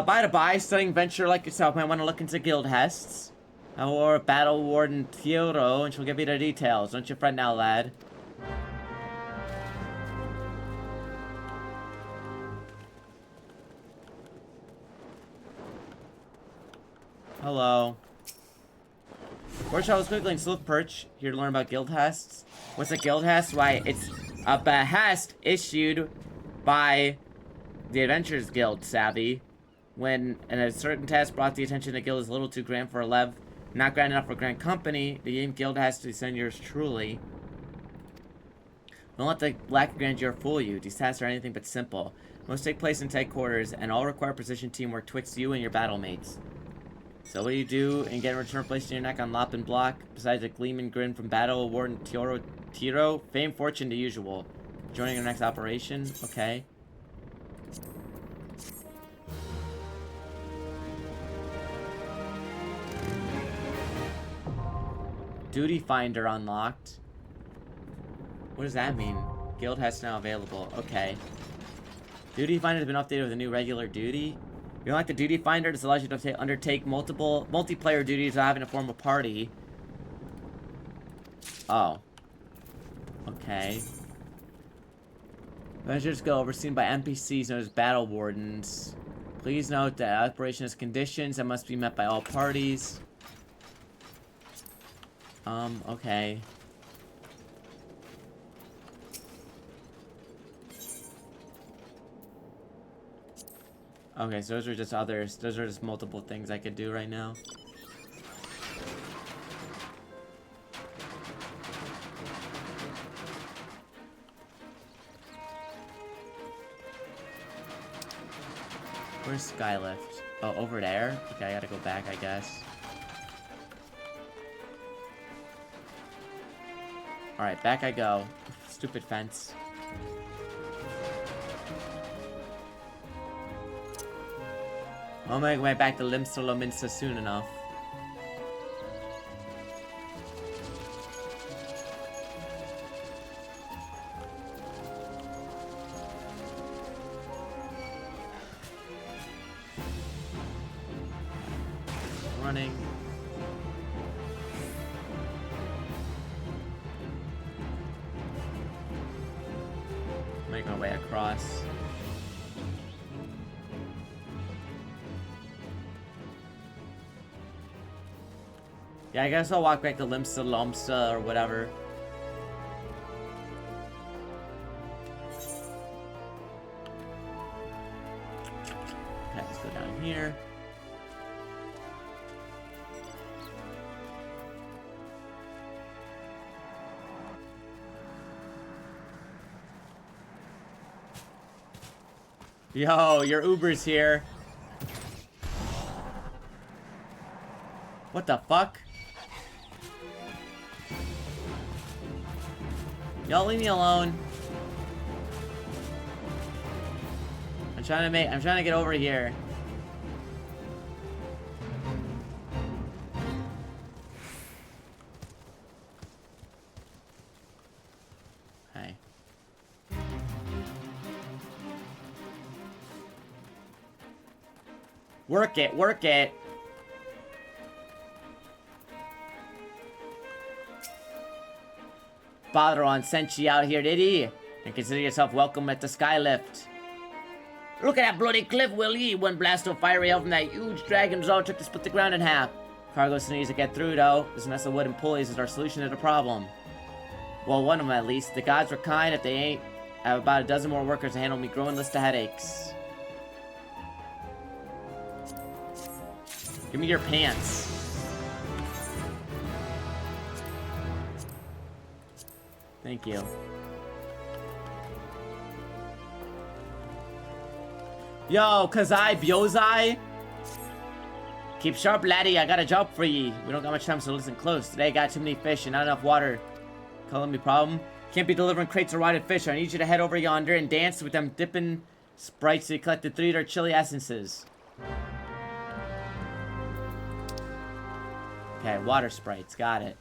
By the by, studying venture like yourself might want to look into guild hests. Or Battle Warden Theoro, and she'll give you the details. Don't you fret now, lad. Hello. Word travels quickly in Sleuth Perch, here to learn about guild hests. What's a guild hest? Why, it's a behest issued by the Adventurers Guild, savvy. When a certain task brought to the attention of the guild is a little too grand for a lev, not grand enough for a grand company, the game guild has to send yours truly. Don't let the lack of grandeur fool you. These tasks are anything but simple. Most take place in tight quarters, and all require precision teamwork twixt you and your battle mates. So what do you do and get in return placed in your neck on Lop and Block? Besides a gleaming grin from Battle Warden Tiro, fame, fortune, the usual. Joining our next operation? Okay. Duty Finder unlocked. What does that mean? Guild has now available. Okay. Duty Finder has been updated with a new regular duty. You unlock the Duty Finder. This allows you to undertake multiple multiplayer duties without having to form a party. Oh. Okay. Measures go overseen by NPCs known as Battle Wardens. Please note that operation has conditions that must be met by all parties. Okay. Okay, so those are just others. Those are just multiple things I could do right now. Where's Skylift? Oh, over there? Okay, I gotta go back, I guess. Alright, back I go. Stupid fence. I'll make my way back to Limsa soon enough. Running. Make my way across. Yeah, I guess I'll walk back to Limsa or whatever. Okay, let's go down here. Yo, your Uber's here. What the fuck? Y'all leave me alone. I'm trying to get over here. Hey. Work it, work it. Balaron sent you out here, did he? And consider yourself welcome at the Skylift. Look at that bloody cliff, will ye? One blast of fiery hell from that huge dragon's all took to split the ground in half. Cargo still needs to get through, though. This mess of wooden pulleys is our solution to the problem. Well, one of them at least. The gods were kind if they ain't. I have about a dozen more workers to handle me growing list of headaches. Give me your pants. Thank you. Yo, Kazai Biozai? Keep sharp, laddie. I got a job for ye. We don't got much time, so listen close. Today I got too many fish and not enough water. Calling me problem? Can't be delivering crates of rotted fish. I need you to head over yonder and dance with them dipping sprites we collected 3 of their chili essences. Okay, water sprites. Got it.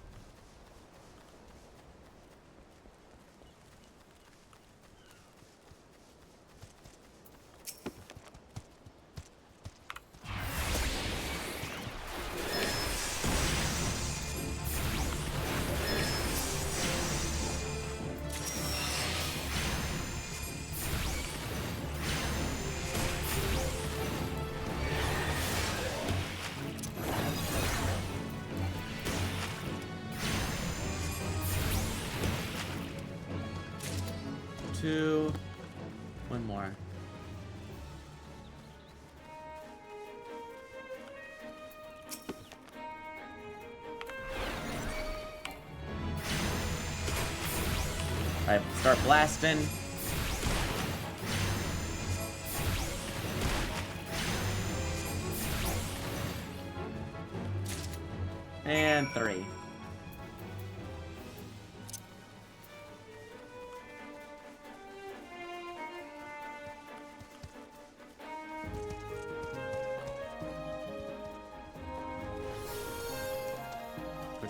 One more. Alright, start blasting. And 3.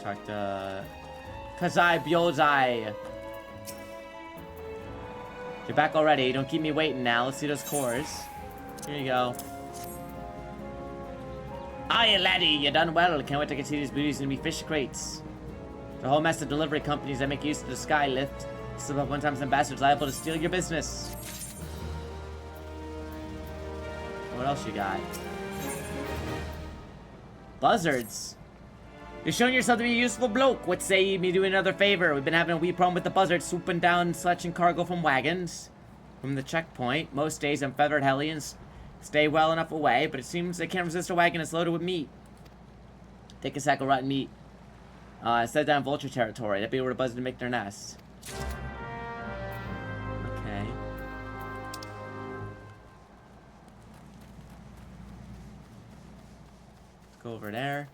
Talk to Kazai Biozai. You're back already. Don't keep me waiting now. Let's see those cores. Here you go. Aye, laddie, you done well. Can't wait to get to see these beauties in me fish crates. The whole mess of delivery companies that make use of the Skylift. Slip up one time, some bastards liable to steal your business. What else you got? Buzzards. You're showing yourself to be a useful bloke. What say you me do another favor? We've been having a wee problem with the buzzards swooping down, sledging cargo from wagons. From the checkpoint. Most days them feathered hellions stay well enough away, but it seems they can't resist a wagon that's loaded with meat. Take a sack of rotten meat. Instead down vulture territory. That'd be where the buzzards make their nests. Okay. Let's go over there.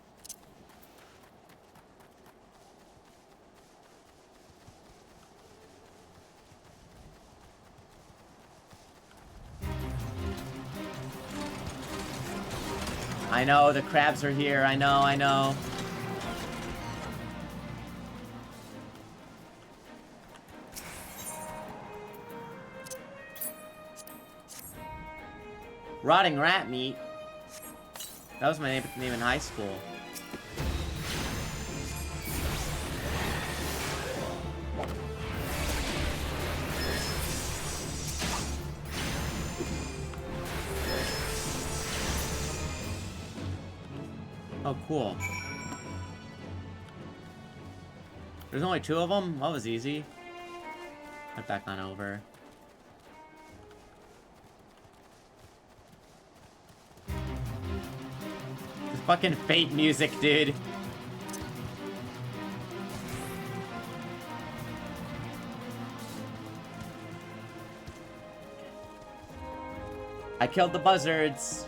I know, the crabs are here. I know, I know. Rotting rat meat. That was my name in high school. Oh, cool. There's only 2 of them? That was easy. Right back on over. This fucking Fate music, dude. I killed the buzzards.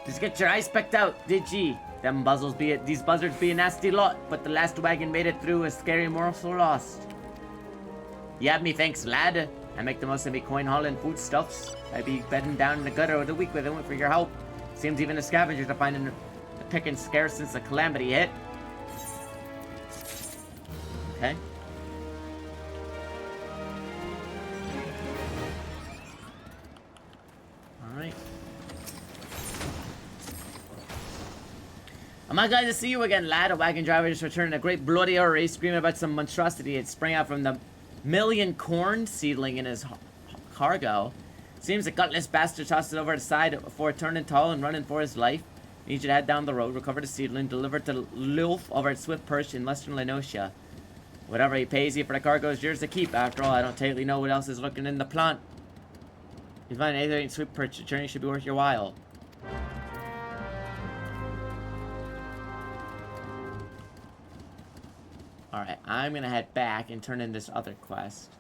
Just get your eyes pecked out, did ye? These buzzards be a nasty lot, but the last wagon made it through, a scary morsel lost. You have me thanks, lad. I make the most of me coin hauling foodstuffs. I be bedding down in the gutter of the week with it for your help. Seems even the scavengers are finding the picking scarce since the calamity hit. Okay. Alright. Am I glad to see you again, lad? A wagon driver just returned in a great bloody hurry, screaming about some monstrosity it sprang out from the million corn seedling in his cargo. Seems the gutless bastard tossed it over the side before turning tall and running for his life. He should head down the road, recover the seedling, deliver it to Lulf over at Swift Perch in western Lenosia. Whatever he pays you for the cargo is yours to keep. After all, I don't totally know what else is looking in the plant. If you find anything in Swift Perch, the journey should be worth your while. Alright, I'm gonna head back and turn in this other quest.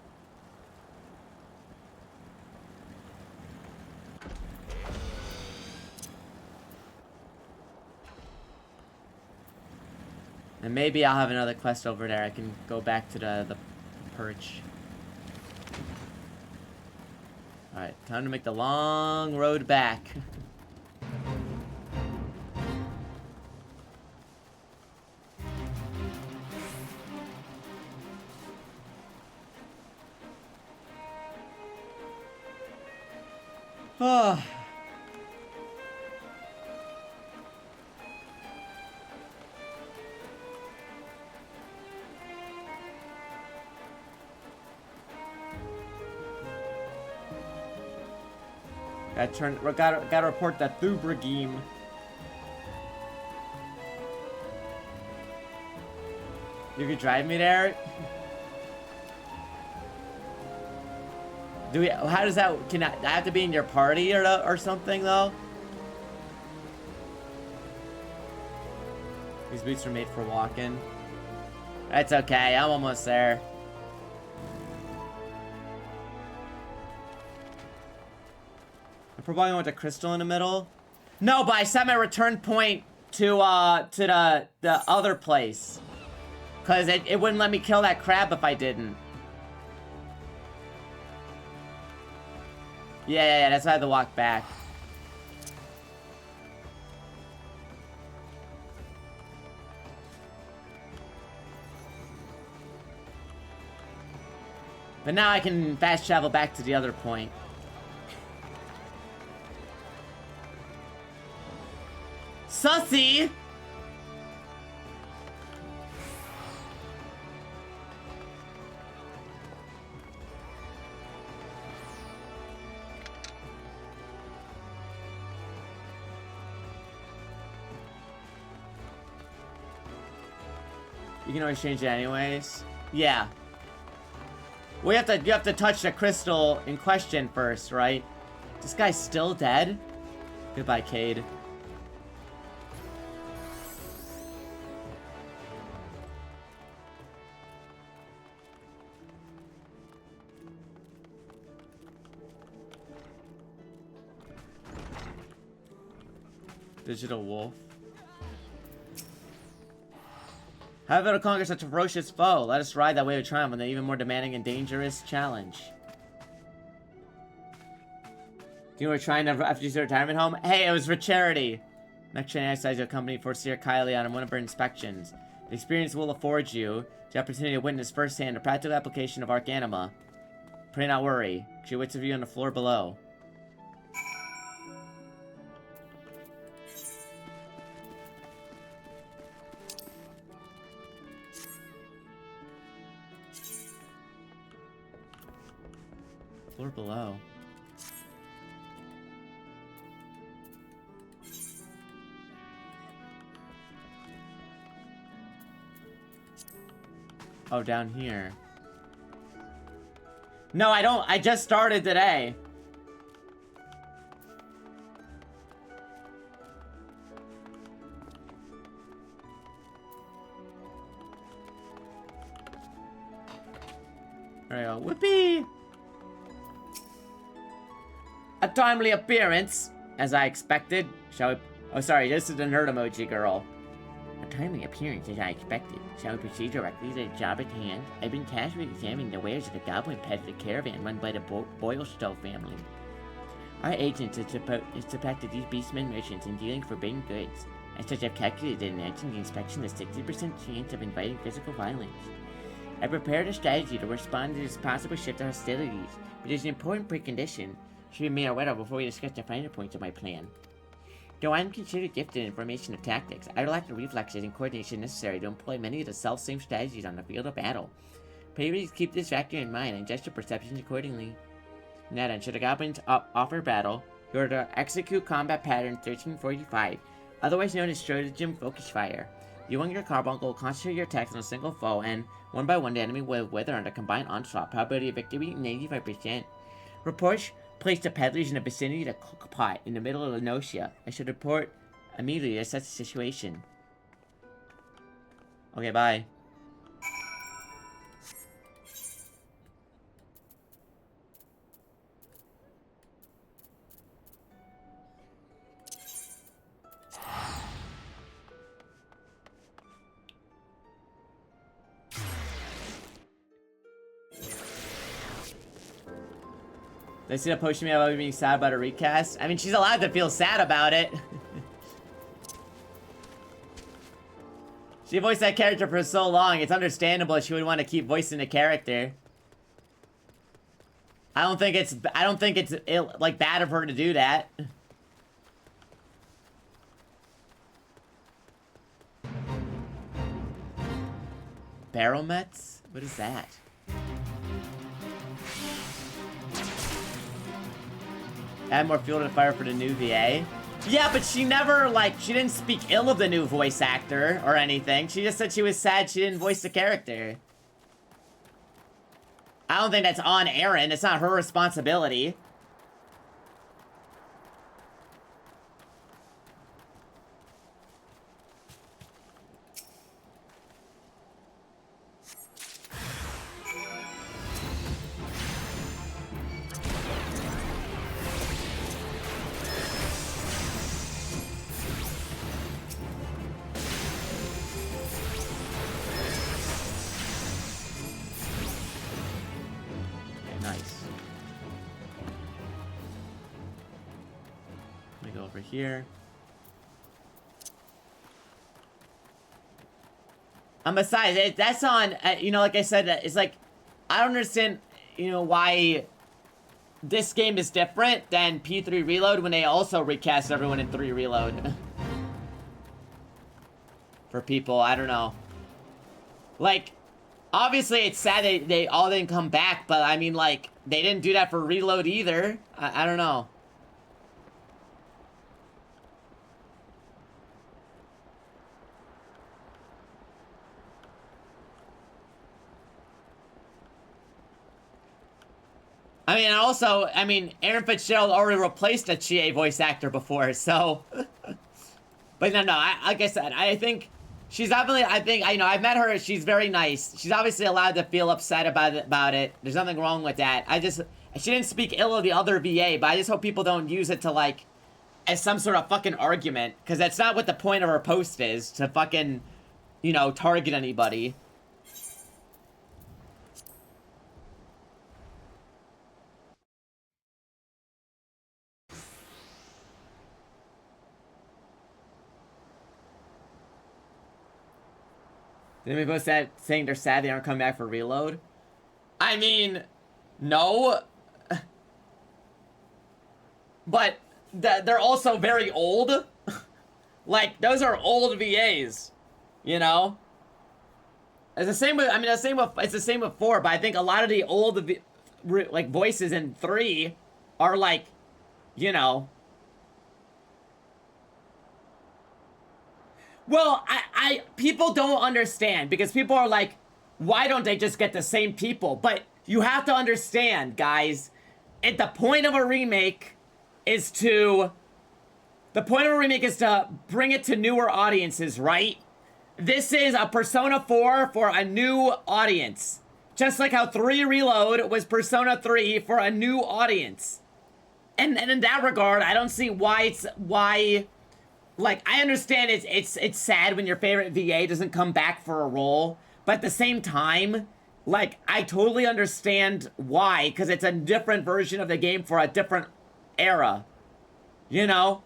And maybe I'll have another quest over there. I can go back to the perch. Alright, time to make the long road back. Oh. Gotta report that Thubragim. You could drive me there? Do we? How does that? Can I have to be in your party or something though? These boots are made for walking. That's okay. I'm almost there. I probably want the crystal in the middle. No, but I set my return point to the other place, cause it wouldn't let me kill that crab if I didn't. Yeah, that's why I had to walk back. But now I can fast travel back to the other point. Sussy! You can always change it anyways. Yeah. Well, you have to touch the crystal in question first, right? This guy's still dead? Goodbye, Cade. Digital wolf. How to conquer such a ferocious foe? Let us ride that wave of triumph on the even more demanding and dangerous challenge. You were trying to after your retirement home? Hey, it was for charity. Next train exercise your company for Sierra Kylie on one of her inspections. The experience will afford you the opportunity to witness firsthand the practical application of Arcanima. Pray not worry. She waits for you on the floor below. Floor below. Oh, down here. No, I don't. I just started today. There we go. Whoopee! A timely appearance, as I expected. Shall we... Oh, sorry, this is the nerd emoji girl. A timely appearance, as I expected. Shall we proceed directly to the job at hand? I've been tasked with examining the wares of the Goblin Peasant caravan run by the Boylstow family. Our agents have suspected these beastmen merchants in dealing forbidden goods. As such, I've calculated that in answering the inspection a 60% chance of inviting physical violence. I prepared a strategy to respond to this possible shift of hostilities, but there's an important precondition should be made aware of before we discuss the finer points of my plan. Though I am considered gifted in formation of tactics, I lack the reflexes and coordination necessary to employ many of the self-same strategies on the field of battle. Please keep this factor in mind and adjust your perceptions accordingly. Now then, should the goblins offer battle, you are to execute combat pattern 1345, otherwise known as stratagem focus fire. You and your carbuncle will concentrate your attacks on a single foe, and one by one the enemy will wither under combined onslaught. Probability of victory 95%. Reports place the peddlers in the vicinity of the cook pot in the middle of the Nocia. I should report immediately to assess the situation. Okay, bye. They see the post me about being sad about a recast. I mean, she's allowed to feel sad about it. She voiced that character for so long. It's understandable she would want to keep voicing the character. I don't think it's like bad of her to do that. Baromets? What is that? Add more fuel to the fire for the new VA. Yeah, but she never, like, she didn't speak ill of the new voice actor or anything. She just said she was sad she didn't voice the character. I don't think that's on Erin. It's not her responsibility. Here. And besides, that's on, you know, like I said, it's like, I don't understand, you know, why this game is different than P3 Reload when they also recast everyone in 3 Reload. For people, I don't know. Like, obviously it's sad they all didn't come back, but I mean, like, they didn't do that for Reload either. I don't know. I mean, also, I mean, Aaron Fitzgerald already replaced a Chie voice actor before, so... But no, like I said, I think she's definitely, you know, I've met her, she's very nice. She's obviously allowed to feel upset about it. There's nothing wrong with that. She didn't speak ill of the other VA, but I just hope people don't use it to, like, as some sort of fucking argument, because that's not what the point of her post is, to fucking, you know, target anybody. Then we both said saying they're sad they aren't coming back for Reload. I mean, no. But they're also very old. Like, those are old VAs, you know? It's the same with, I mean, it's the same with 4, but I think a lot of the old, like, voices in 3 are, like, you know. Well, people don't understand, because people are like, why don't they just get the same people? But you have to understand, guys, the point of a remake is to bring it to newer audiences, right? This is a Persona 4 for a new audience. Just like how 3 Reload was Persona 3 for a new audience. And in that regard, I don't see why, like, I understand it's sad when your favorite VA doesn't come back for a role, but at the same time, like, I totally understand why, because it's a different version of the game for a different era. You know?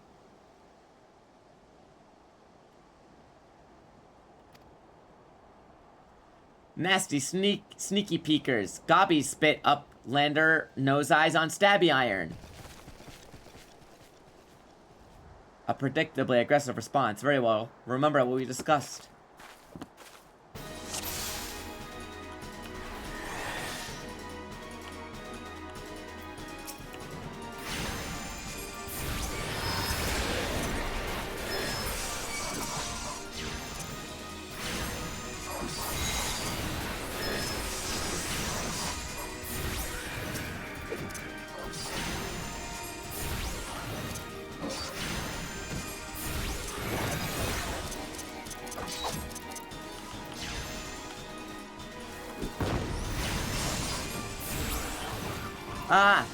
Nasty sneaky peekers. Gobby spit up Lander nose eyes on Stabby Iron. A predictably aggressive response. Very well. Remember what we discussed. Ah!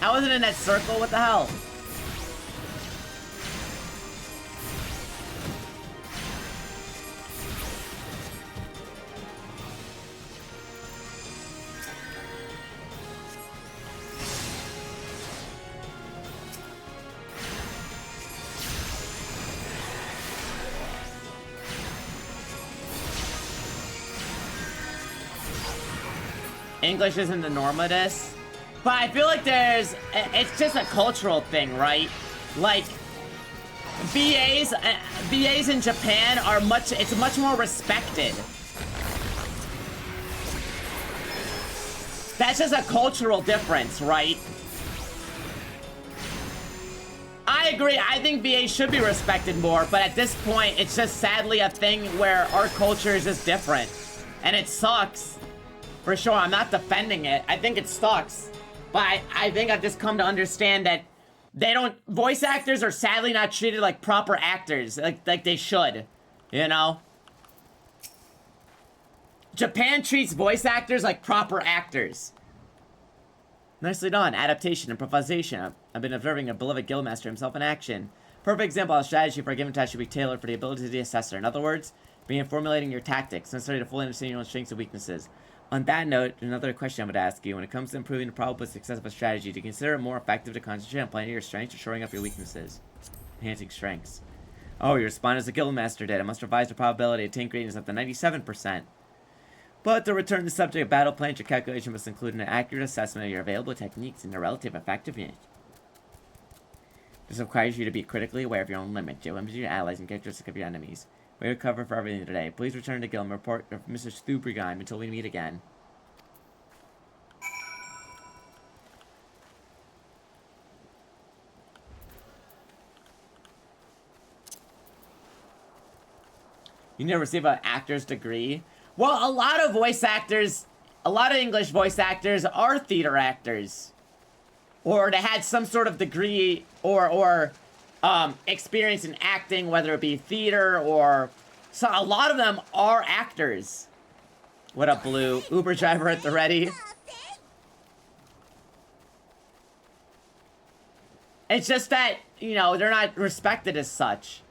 I wasn't in that circle, what the hell? English isn't the norm of this, but I feel like it's just a cultural thing, right? Like, VAs in Japan are it's much more respected. That's just a cultural difference, right? I agree, I think VAs should be respected more, but at this point, it's just sadly a thing where our culture is just different. And it sucks. For sure, I'm not defending it. I think it sucks. But I think I've just come to understand that voice actors are sadly not treated like proper actors, like they should, you know? Japan treats voice actors like proper actors. Nicely done. Adaptation, improvisation. I've been observing a beloved guildmaster himself in action. Perfect example of strategy for a given task should be tailored for the ability of the assessor. In other words, begin formulating your tactics necessary to fully understand your own strengths and weaknesses. On that note, another question I would ask you, when it comes to improving the probable success of a strategy, do you consider it more effective to concentrate on playing to your strengths or shoring up your weaknesses? Enhancing strengths. Oh, you respond as the guildmaster did. I must revise the probability of tank greatness up to 97%. But to return to the subject of battle plans, your calculation must include an accurate assessment of your available techniques and their relative effectiveness. This requires you to be critically aware of your own limits, your limits of your allies, and characteristics of your enemies. We are covered for everything today. Please return to guild and report of Mr. Stubrigheim until we meet again. You never receive an actor's degree? Well, a lot of English voice actors are theater actors. Or they had some sort of degree or experience in acting, whether it be theater or... So a lot of them are actors. What up, Blue? Uber driver at the ready. It's just that, you know, they're not respected as such.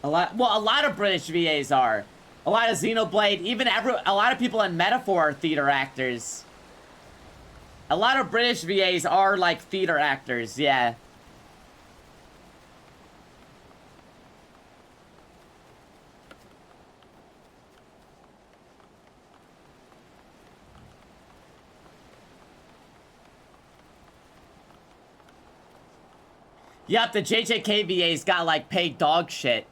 A lot of British VAs are. A lot of Xenoblade, even a lot of people in Metaphor are theater actors. A lot of British VAs are like theater actors, yeah. Yup, the JJK VA's got like paid dog shit.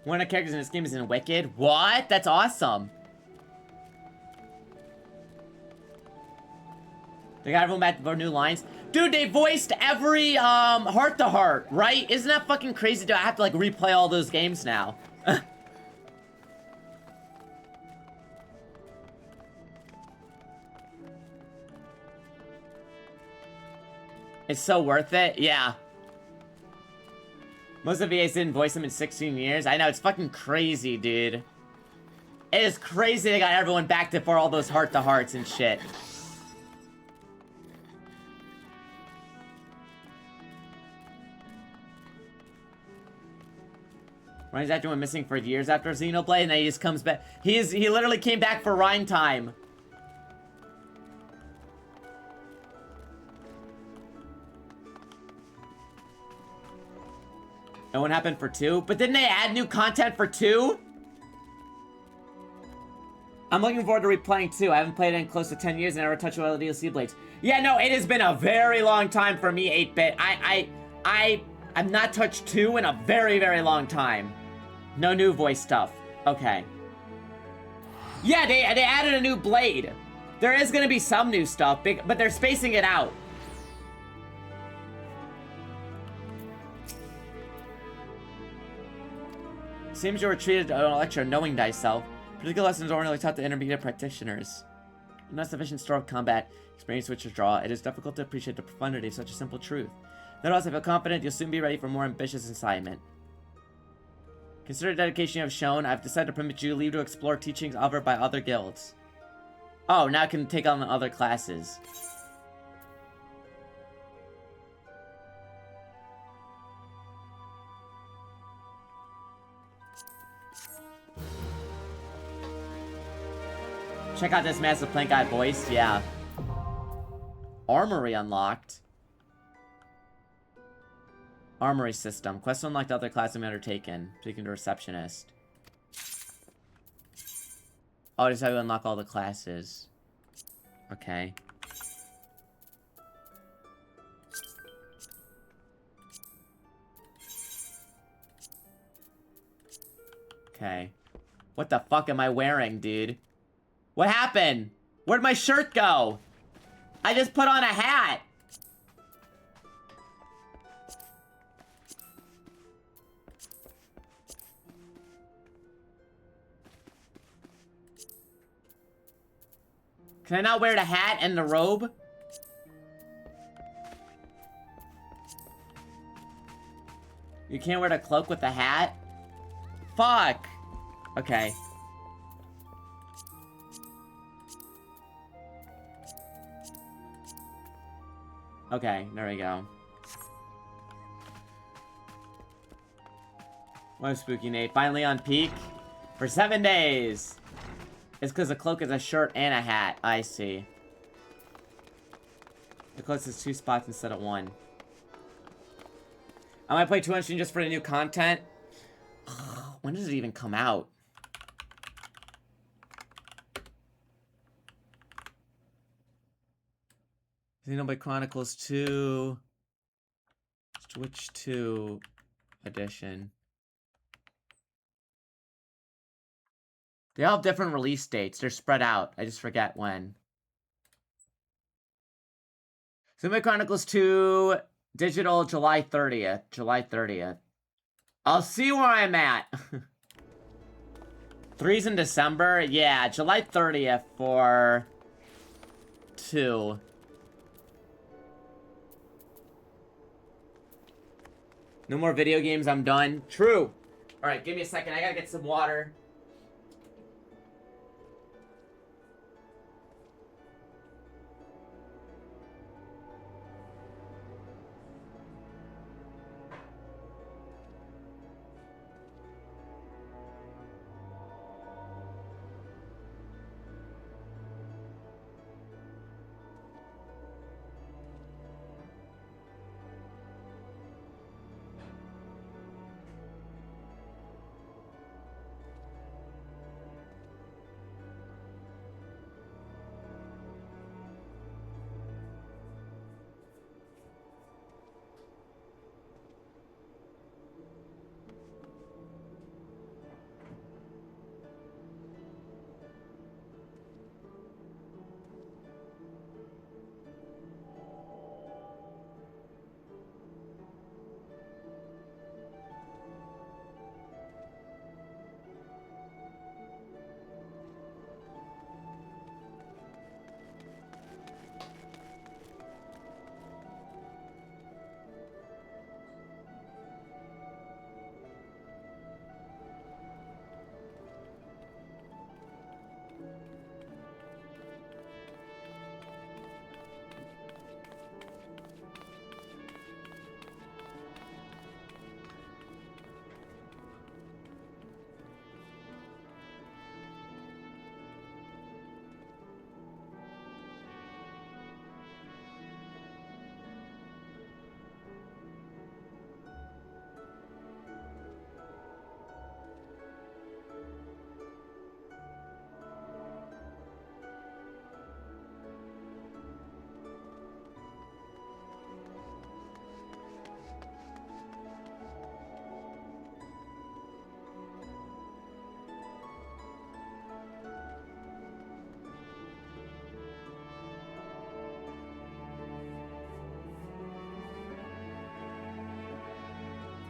One of the characters in this game is in Wicked? What? That's awesome. They got everyone back for new lines. Dude, they voiced every, Heart to Heart, right? Isn't that fucking crazy? Do I have to, like, replay all those games now? It's so worth it? Yeah. Most of the VAs didn't voice them in 16 years. I know, it's fucking crazy, dude. It is crazy they got everyone back for all those Heart to Hearts and shit. Ryan's actor went missing for years after Xenoblade, and then he just comes back. He literally came back for Ryan time. And what happened for 2? But didn't they add new content for 2? I'm looking forward to replaying 2. I haven't played it in close to 10 years and never touched one of the DLC blades. Yeah, no, it has been a very long time for me, 8-bit. I've not touched 2 in a very, very long time. No new voice stuff. Okay. Yeah, they added a new blade. There is gonna be some new stuff, but they're spacing it out. Seems you were treated on a lecture knowing thyself. Particular lessons are only taught to intermediate practitioners. Not sufficient store of combat experience which to draw, it is difficult to appreciate the profundity of such a simple truth. Nevertheless, I feel confident you'll soon be ready for more ambitious assignment. Consider the dedication you have shown. I've decided to permit you leave to explore teachings offered by other guilds. Oh, now I can take on other classes. Check out this massive plank eye voice. Yeah. Armory unlocked. Armory system. Quest unlocked other classes undertaken. Speaking to receptionist. Oh, this is how you unlock all the classes. Okay. Okay. What the fuck am I wearing, dude? What happened? Where'd my shirt go? I just put on a hat. Can I not wear the hat and the robe? You can't wear the cloak with the hat? Fuck. Okay. Okay, there we go. What spooky Nate? Finally on peak? For 7 days! It's because the cloak is a shirt and a hat. I see. The cloak is 2 spots instead of 1. I might play 200 just for the new content. When does it even come out? Xenoblade Chronicles 2 Switch 2 edition. They all have different release dates. They're spread out. I just forget when. Xenoblade Chronicles 2 digital July 30th. July 30th. I'll see where I'm at. 3's in December. Yeah, July 30th for 2. No more video games, I'm done. True. Alright, give me a second. I gotta get some water.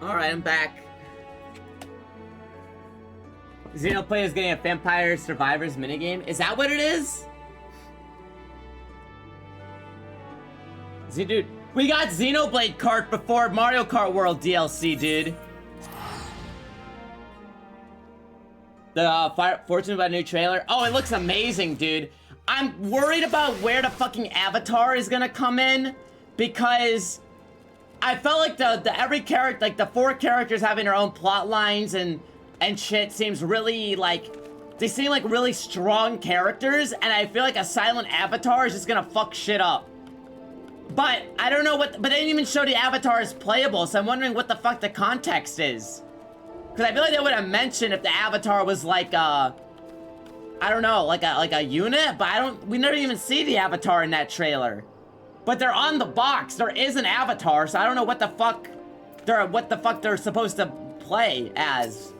Alright, I'm back. Xenoblade is getting a Vampire Survivors minigame. Is that what it is? Dude, we got Xenoblade Kart before Mario Kart World DLC, dude. The fortune about a new trailer. Oh, it looks amazing, dude. I'm worried about where the fucking Avatar is gonna come in, because I felt like the every character, like the 4 characters having their own plot lines and shit seems really like, they seem like really strong characters, and I feel like a silent Avatar is just gonna fuck shit up. But I don't know what, but they didn't even show the Avatar as playable, so I'm wondering what the fuck the context is. Cause I feel like they would have mentioned if the Avatar was like I don't know, like a unit, but we never even see the Avatar in that trailer. But they're on the box. There is an Avatar, so I don't know what the fuck they're supposed to play as.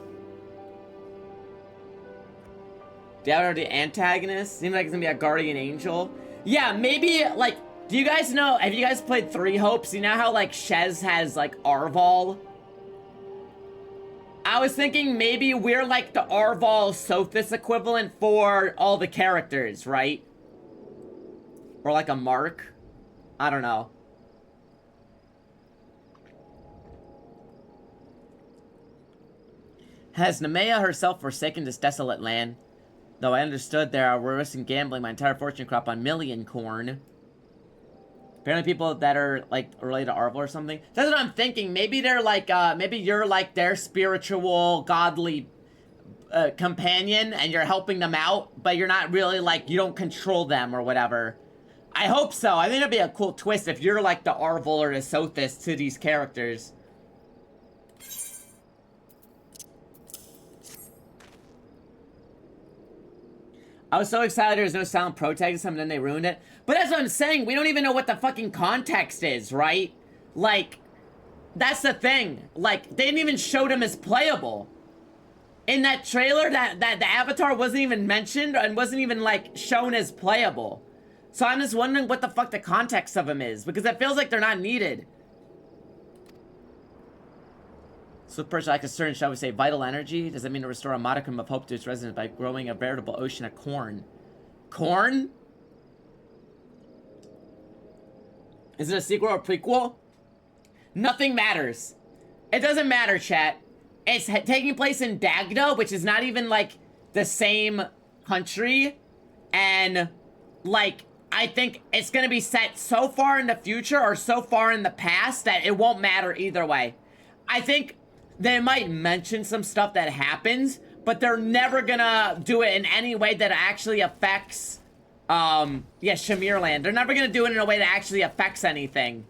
The Avatar, the antagonist, seems like it's gonna be a guardian angel. Yeah, maybe like, do you guys know? Have you guys played Three Hopes? You know how like Shez has like Arval? I was thinking maybe we're like the Arval Sophis equivalent for all the characters, right? Or like a Mark. I don't know. Has Nemea herself forsaken this desolate land? Though I understood there are risking gambling my entire fortune crop on million corn. Apparently people that are like related to Arvel or something. That's what I'm thinking. Maybe they're like, maybe you're like their spiritual, godly companion and you're helping them out, but you're not really like, you don't control them or whatever. I hope so. I think it'd be a cool twist if you're like the Arvel or the Sothis to these characters. I was so excited there was no silent protagonist and then they ruined it. But that's what I'm saying. We don't even know what the fucking context is, right? Like, that's the thing. Like, they didn't even show him as playable. In that trailer, that the Avatar wasn't even mentioned and wasn't even, like, shown as playable. So I'm just wondering what the fuck the context of him is, because it feels like they're not needed. So person like a certain, shall we say, vital energy? Does that mean to restore a modicum of hope to its residents by growing a veritable ocean of corn? Corn? Is it a sequel or a prequel? Nothing matters. It doesn't matter, chat. It's taking place in Dagda, which is not even, like, the same country. And, like, I think it's gonna be set so far in the future or so far in the past that it won't matter either way. I think they might mention some stuff that happens, but they're never gonna do it in any way that actually affects, yeah, Shamirland. They're never gonna do it in a way that actually affects anything.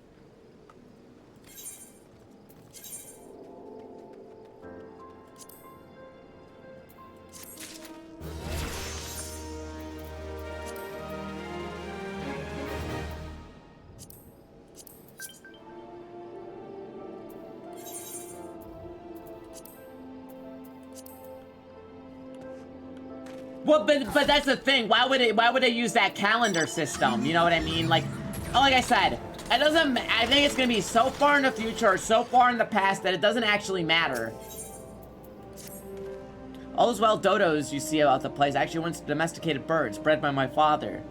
Well, but that's the thing. Why would they use that calendar system? You know what I mean? Like I said, it doesn't. I think it's gonna be so far in the future or so far in the past that it doesn't actually matter. All those wild dodos you see about the place actually once domesticated birds bred by my father.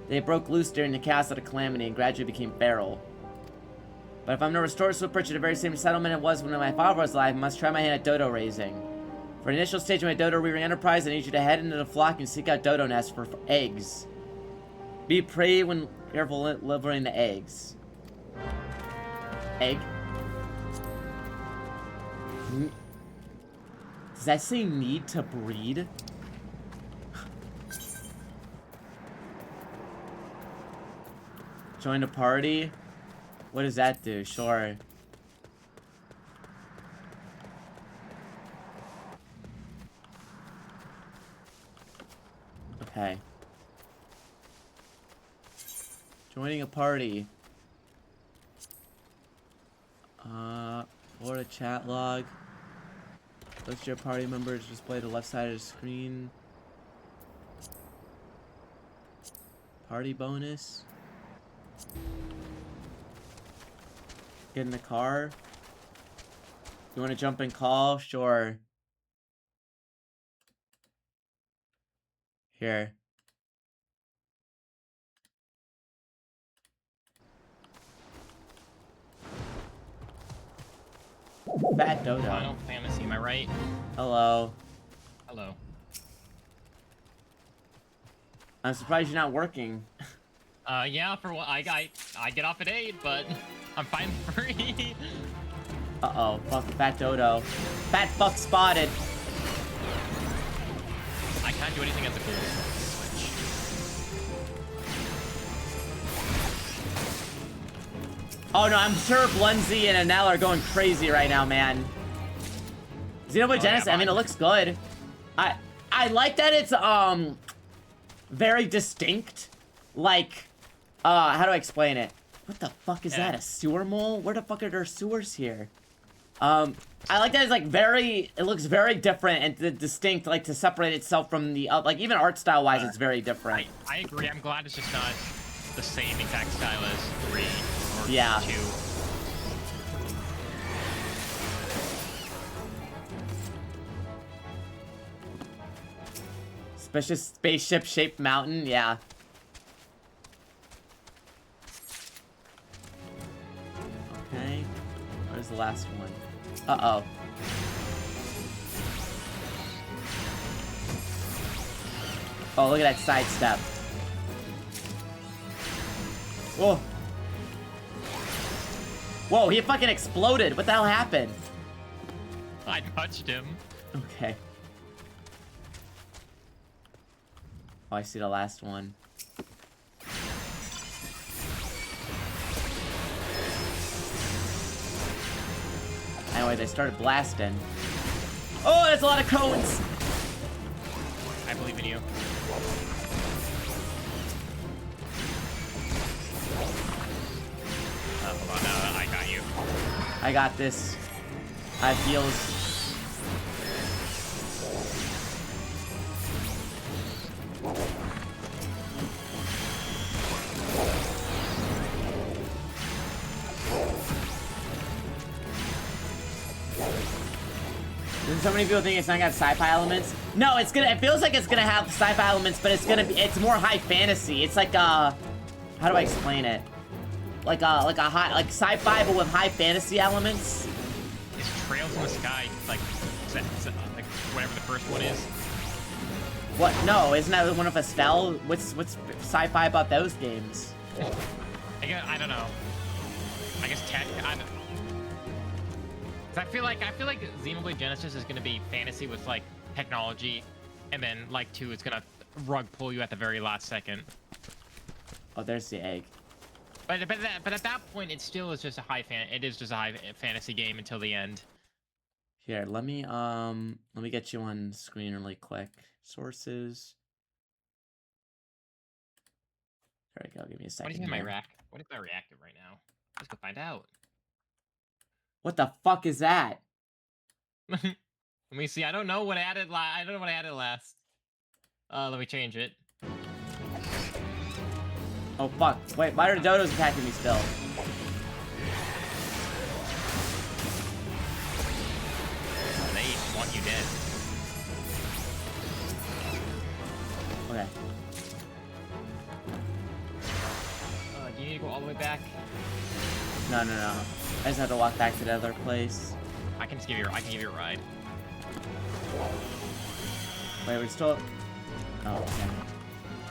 They broke loose during the chaos of the calamity and gradually became feral. But if I'm to restore Swiftbridge to the very same settlement it was when my father was alive, I must try my hand at dodo raising. For an initial stage of my dodo rearing enterprise, I need you to head into the flock and seek out dodo nests for eggs. Be prey when careful delivering the eggs. Egg? Does that say need to breed? Join the party? What does that do? Sure. Okay. Joining a party. Or a chat log. List your party members display the left side of the screen. Party bonus. Get in the car. You want to jump in call? Sure. Here. Fat Dodo. Final Fantasy, am I right? Hello. Hello. I'm surprised you're not working. Yeah, for what I get off at 8, but I'm fine free. Uh-oh, fuck Fat Dodo. Fat fuck spotted. I can't do anything at the goal switch. Oh no, I'm sure Blunzy and Anel are going crazy right now, man. Xenobogenesis, yeah, I mean, it looks good. I like that it's, very distinct. Like, how do I explain it? What the fuck is that? A sewer mole? Where the fuck are there sewers here? I like that it's like very, it looks very different and distinct, like to separate itself from the, like even art style wise, it's very different. I agree, I'm glad it's just not the same exact style as 3 or yeah. 2. Especially spaceship-shaped mountain, yeah. Okay, where's the last one? Uh-oh. Oh, look at that sidestep. Whoa. Whoa, he fucking exploded. What the hell happened? I touched him. Okay. Oh, I see the last one. Anyway, they started blasting. Oh, there's a lot of cones! I believe in you. Hold on, I got you. I got this. I have heals. So many people think it's not got sci-fi elements. No, it's gonna. It feels like it's gonna have sci-fi elements, but it's gonna be. It's more high fantasy. It's like how do I explain it? like a high, like sci-fi but with high fantasy elements. Is Trails in the Sky like like whatever the first one is? What? No, isn't that one of Estelle? What's sci-fi about those games? I don't know. I guess tech. I feel like Xenoblade Genesis is gonna be fantasy with like technology, and then like 2 is gonna rug pull you at the very last second. Oh, there's the egg. But at that point, it still is just a high fantasy game until the end. Here, let me get you on screen really quick. Sources. There we go. Give me a second. What if I reactive right now? Let's go find out. What the fuck is that? Let me see. I don't know what I added. I don't know what I added last. Let me change it. Oh fuck! Wait, why are the dodos attacking me still? They want you dead. Okay. Do you need to go all the way back? No. I just have to walk back to the other place. I can give you a ride. Wait, we're still. Oh, okay.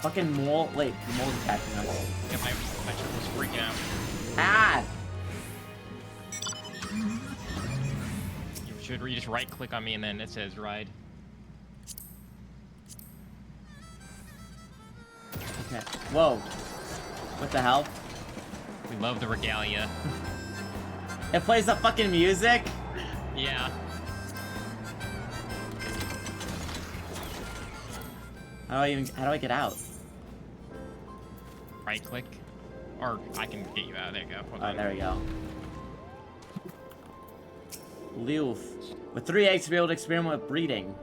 Fucking mole. Wait, the mole's attacking us. Yeah, my trip was freaking out. Ah! You just right click on me and then it says ride. Okay. Whoa. What the hell? We love the regalia. It plays the fucking music? Yeah. How do I get out? Right click. Or I can get you out. There you go. Hold on. There we go. Loof. With 3 eggs to be able to experiment with breeding.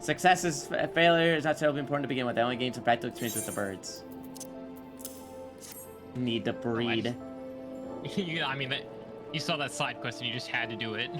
Success is failure is not so important to begin with. I only gain some practical experience with the birds. Need to breed. I mean, you saw that side quest and you just had to do it.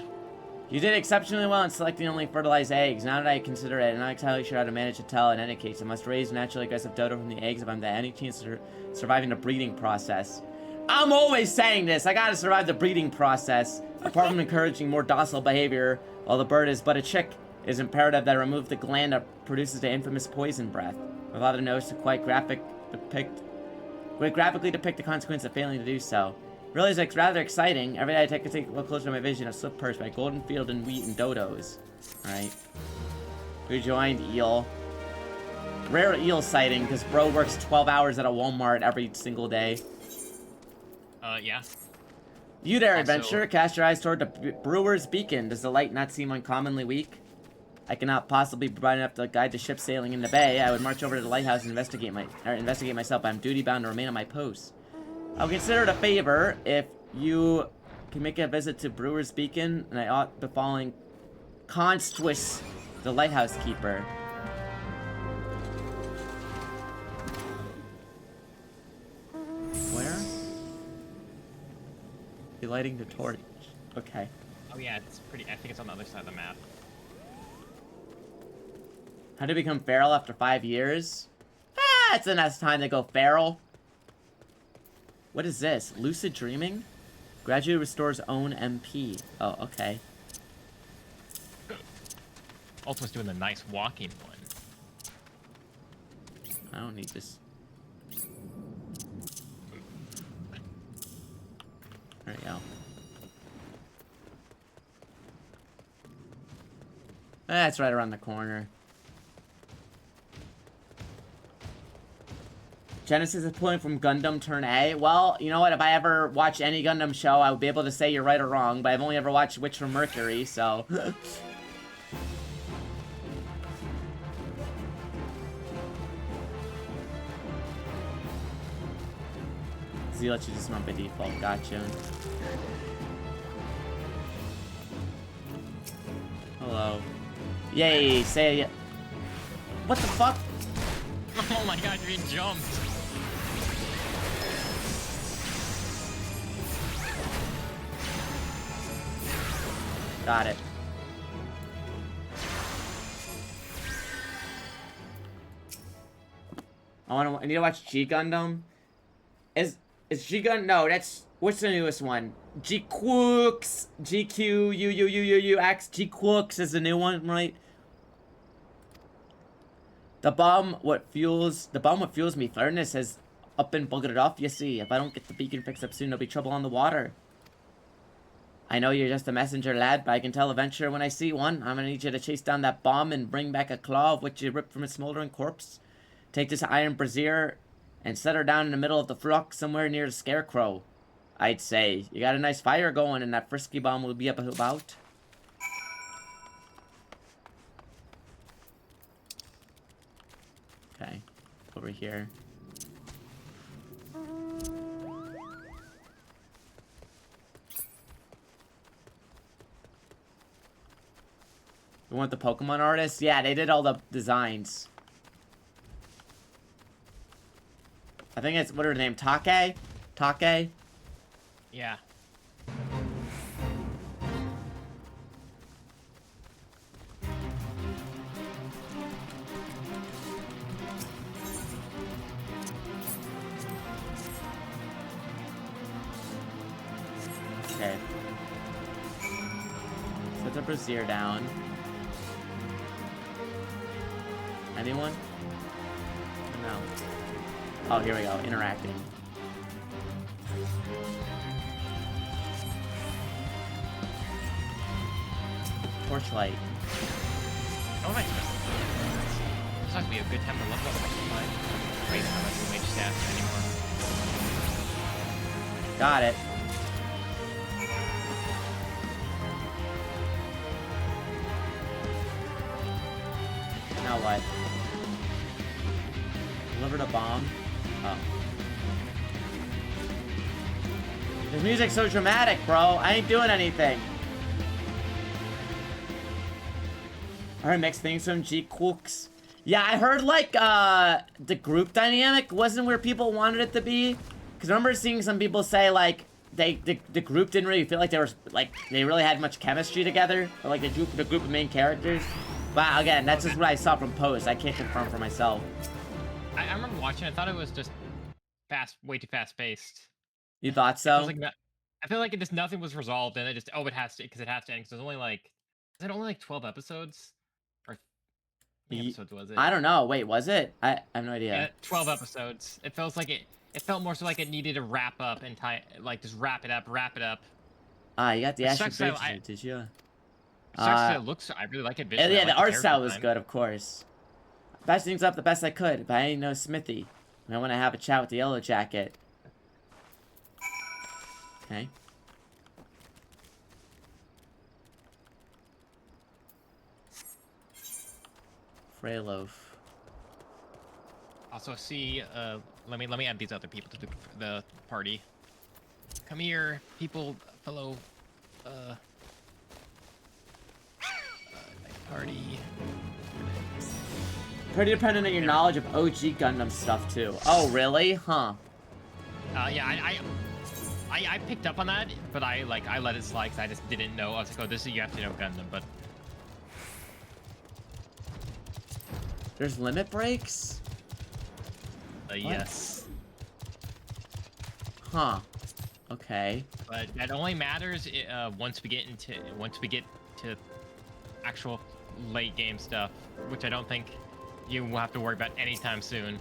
You did exceptionally well in selecting only fertilized eggs. Now that I consider it, I'm not entirely sure how to manage to tell. In any case, I must raise naturally aggressive dodo from the eggs if I'm to any chance of surviving the breeding process. I'm always saying this. I gotta survive the breeding process. Apart from encouraging more docile behavior, while the bird is but a chick, it is imperative that I remove the gland that produces the infamous poison breath. My father knows to quite graphically depict the consequence of failing to do so. Really, it's rather exciting. Every day I take a look closer to my vision of swift perched by golden field and wheat and dodos. Alright. Rejoined eel. Rare eel sighting, because bro works 12 hours at a Walmart every single day. Yeah. You there, Also, adventurer. Cast your eyes toward the brewer's beacon. Does the light not seem uncommonly weak? I cannot possibly provide enough to guide the ship sailing in the bay. I would march over to the lighthouse and investigate myself, but I'm duty-bound to remain on my post. I'll consider it a favor if you can make a visit to Brewer's Beacon, and I ought befalling Constwis, the lighthouse keeper. Where? You're lighting the torch. Okay. Oh yeah, it's pretty. I think it's on the other side of the map. How to become feral after 5 years? Ah, it's enough time to go feral. What is this? Lucid dreaming? Gradually restores own MP. Oh, okay. Ultima's doing the nice walking one. I don't need this. There you go. That's right around the corner. Genesis is pulling from Gundam Turn A. Well, you know what? If I ever watch any Gundam show, I would be able to say you're right or wrong, but I've only ever watched Witch from Mercury, so... Z lets you just run by default. Gotcha. Hello. Yay, say it. What the fuck? Oh my god, you're being jumped. Got it. I need to watch G Gundam. It's G-Gun? No, that's... What's the newest one? G-Quooks. G-Q-U-U-U-U-U-X. G-Quooks is the new one, right? The bomb what fuels me furnace has up and buggered off, you see. If I don't get the beacon fixed up soon, there'll be trouble on the water. I know you're just a messenger, lad, but I can tell eventually when I see one. I'm gonna need you to chase down that bomb and bring back a claw of which you ripped from its smoldering corpse. Take this iron brazier and set her down in the middle of the flux somewhere near the scarecrow. I'd say. You got a nice fire going and that frisky bomb will be up about. Okay. Over here. You want the Pokemon artists? Yeah, they did all the designs. I think it's, what are her name? Take? Take? Yeah. Okay. Set the brazier down. Anyone? No. Oh, here we go. Interacting. Torchlight. Oh my god. This has to be a good time to level up my Wait, how much mage stats anymore. Got it. Now what? Delivered a bomb. Oh. This music's so dramatic, bro. I ain't doing anything. I heard mixed things from G-Quooks. Yeah, I heard, like, the group dynamic wasn't where people wanted it to be. Because I remember seeing some people say, like, the group didn't really feel like they were, like, they really had much chemistry together. Or, like, the group of main characters. But, again, that's just what I saw from posts. I can't confirm for myself. I remember watching. I thought it was just way too fast-paced. You thought so? I feel like it just nothing was resolved, and it just it has to because it has to end. Because there's only like, is it only like 12 episodes? Or how many episodes was it? I don't know. Wait, was it? I have no idea. Yeah, 12 episodes. It feels like it felt more so like it needed to wrap up and just wrap it up. Ah, you got the Asher sucks that Bridge, did you? It looks. I really like it visually. Yeah, I like the art character style was design. good, of course. Patched things up the best I could, but I ain't no smithy. I want to have a chat with the Yellow Jacket. Okay. Freyloaf. Also, see, let me add these other people to the party. Come here, people, fellow, party. Pretty dependent on your knowledge of OG Gundam stuff too. Oh, really? Huh. Yeah, I picked up on that, but I let it slide because I just didn't know. I was like, oh, this is you have to know Gundam, but There's limit breaks? yes. Huh. Okay. But that only matters once we get to actual late game stuff, which I don't think you will have to worry about anytime soon.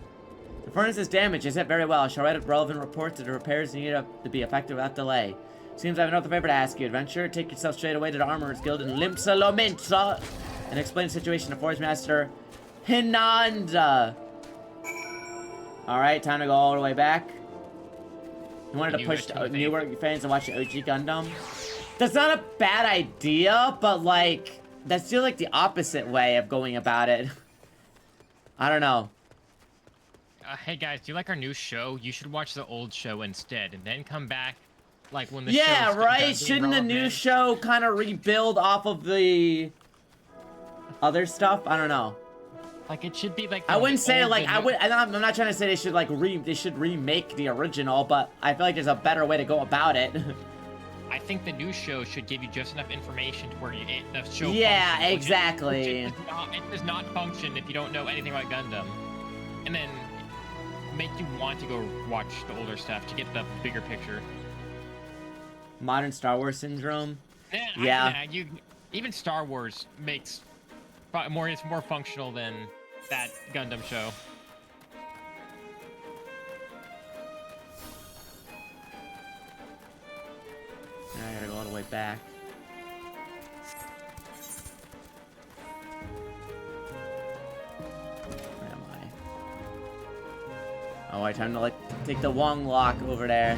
The furnace is damaged. Is it very well? I shall write a relevant report to the repairs needed to be effective without delay. Seems I have another favor to ask you, adventurer. Take yourself straight away to the Armorers Guild in Limsa Lominsa and explain the situation to Forge Master Hinanda. Alright, time to go all the way back. You wanted to push newer fans to watch the OG Gundam? That's not a bad idea, but like, that's still like the opposite way of going about it. I don't know. Hey guys, do you like our new show? You should watch the old show instead, and then come back, like when the yeah, show's right. done being Shouldn't the new relevant. show kind of rebuild off of the other stuff? I don't know. Like it should be like. I wouldn't say old like video- I'm not trying to say they should like remake the original, but I feel like there's a better way to go about it. I think the new show should give you just enough information to where the show. Yeah, functions, exactly. It does not function if you don't know anything about Gundam, and then make you want to go watch the older stuff to get the bigger picture. Modern Star Wars syndrome. Yeah. Even Star Wars makes more. It's more functional than that Gundam show. Now I gotta go all the way back. Where am I? Oh, I time to like take the Wong lock over there.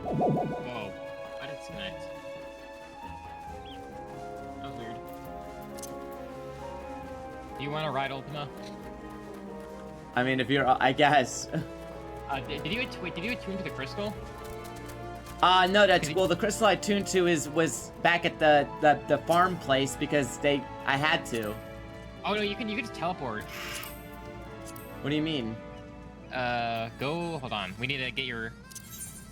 Whoa, I didn't see that. That was weird. Do you want to ride Ultima? I mean, if you're, I guess. Did you attune to the crystal? No, that's, well, the crystal I tuned to was back at the farm place because I had to. Oh no, you can just teleport. What do you mean? Hold on. We need to get your.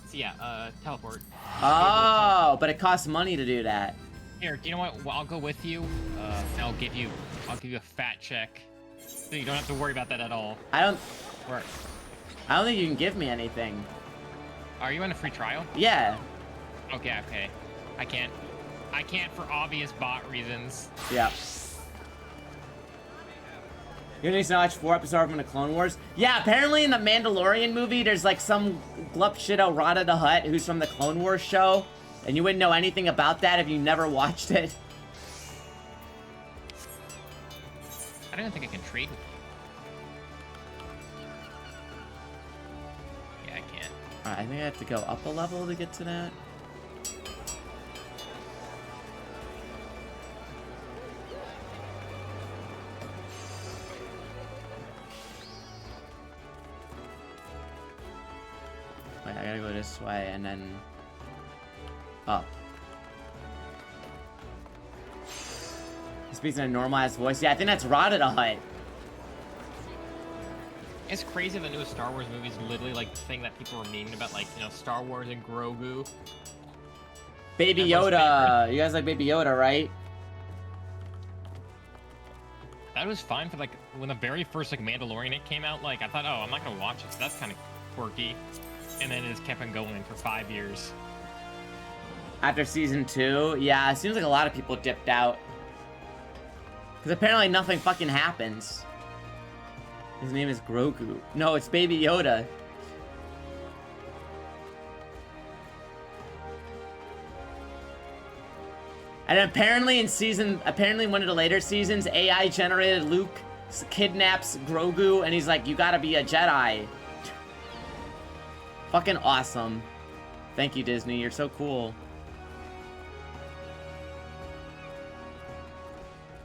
So yeah, teleport. Oh, but it costs money to do that. Here, you know what? Well, I'll go with you. And I'll give you a fat check, so you don't have to worry about that at all. I don't Where? think you can give me anything. Are you on a free trial? Yeah. Okay. I can't for obvious bot reasons. Yeah. You need to watch 4 episodes from the Clone Wars? Yeah, apparently in the Mandalorian movie, there's like some glup shit Rada the Hutt who's from the Clone Wars show, and you wouldn't know anything about that if you never watched it. I don't think I can trade with you. Yeah, I can't. Alright, I think I have to go up a level to get to that. Wait, I gotta go this way and then up. He speaks in a normalized voice. Yeah, I think that's Rada the Hutt. It's crazy the newest Star Wars movie is literally like the thing that people were memeing about, like, you know, Star Wars and Grogu. Baby Everyone's Yoda. favorite. You guys like Baby Yoda, right? That was fine for like when the very first like Mandalorian it came out. Like I thought, oh, I'm not gonna watch it. So that's kind of quirky. And then it just kept on going for 5 years. After season 2, yeah, it seems like a lot of people dipped out. Because apparently nothing fucking happens. His name is Grogu. No, it's Baby Yoda. And apparently apparently one of the later seasons, AI generated Luke kidnaps Grogu and he's like, you gotta be a Jedi. Fucking awesome. Thank you, Disney. You're so cool.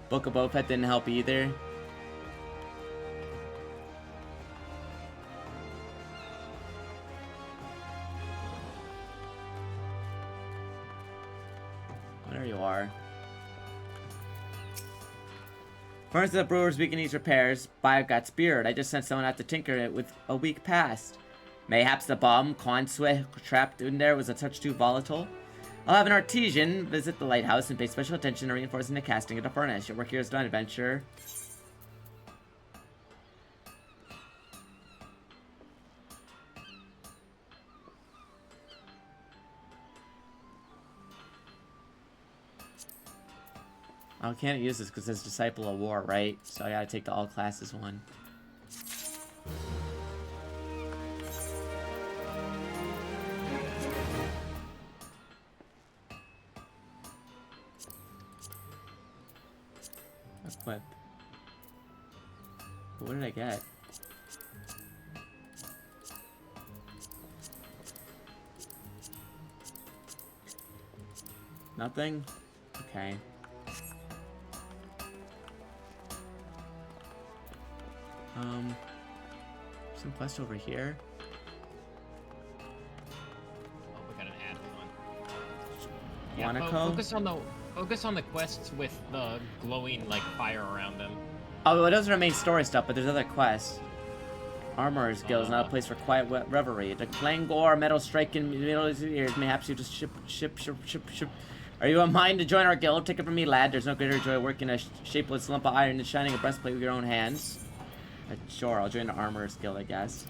Book of Boba Fett didn't help either. There you are. Furnace of the Brewers Week needs repairs. Bio got speared. I just sent someone out to tinker it with a week past. Mayhaps the bomb Consway trapped in there was a touch too volatile. I'll have an artesian visit the lighthouse and pay special attention to reinforcing the casting of the furnace. Your work here is done, adventure. I can't use this because it's Disciple of War, right? So I gotta take the all classes one. Equip. But what did I get? Nothing? Okay. Some quest over here. Oh, we got an ad on. Wanako? Focus on the quests with the glowing like fire around them. Oh, well, it doesn't remain story stuff, but there's other quests. Armorer's Guild is not a place for quiet revelry. The clangor, metal strike in the middle of his ears. Mayhaps you just ship. Are you in mind to join our guild? Take it from me, lad. There's no greater joy working a shapeless lump of iron than shining a breastplate with your own hands. Sure, I'll join the Armorer's Guild, I guess.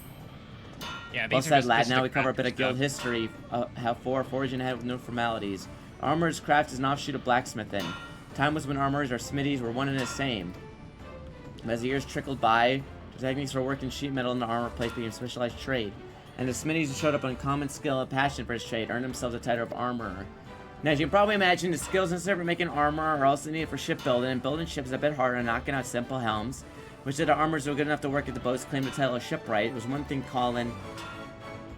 Yeah, Well these are said, just, lad. this is Now the we cover a crafter bit of guild stuff. history. How forging ahead with no formalities. Armorer's craft is an offshoot of blacksmithing. Time was when armorers or smithies were one and the same. As the years trickled by, the techniques for working sheet metal into armor plates became a specialized trade. And the smithies who showed up on common skill and passion for his trade earned themselves the title of armorer. Now, as you can probably imagine, the skills necessary for making armor are also needed for shipbuilding, and building ships is a bit harder than knocking out simple helms. Which the armorers who were good enough to work at the boats claimed the title of shipwright. It was one thing calling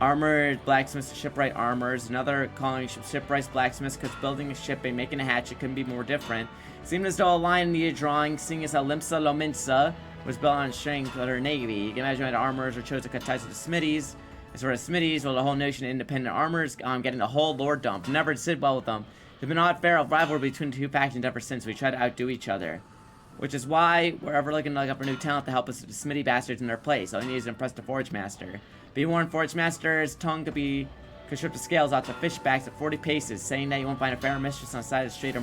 armored blacksmiths shipwright armors, another calling shipwrights blacksmiths, because building a ship and making a hatchet couldn't be more different. It seemed as though a line needed drawing, seeing as how Limsa Lominsa was built on strength of her navy. You can imagine why the armorers were chosen to cut ties with the smithies. As for the smithies, well, the whole notion of independent armors getting the whole lore dump. Never sit well with them. There's been an odd fair of rivalry between the two factions ever since. We try to outdo each other. Which is why we're ever looking up for new talent to help us with the smithy bastards in their place. All you need is to impress the Forge Master. Be warned, Forge Master's tongue could strip the scales out to fishbacks at 40 paces, saying that you won't find a fairer mistress on the side of the street.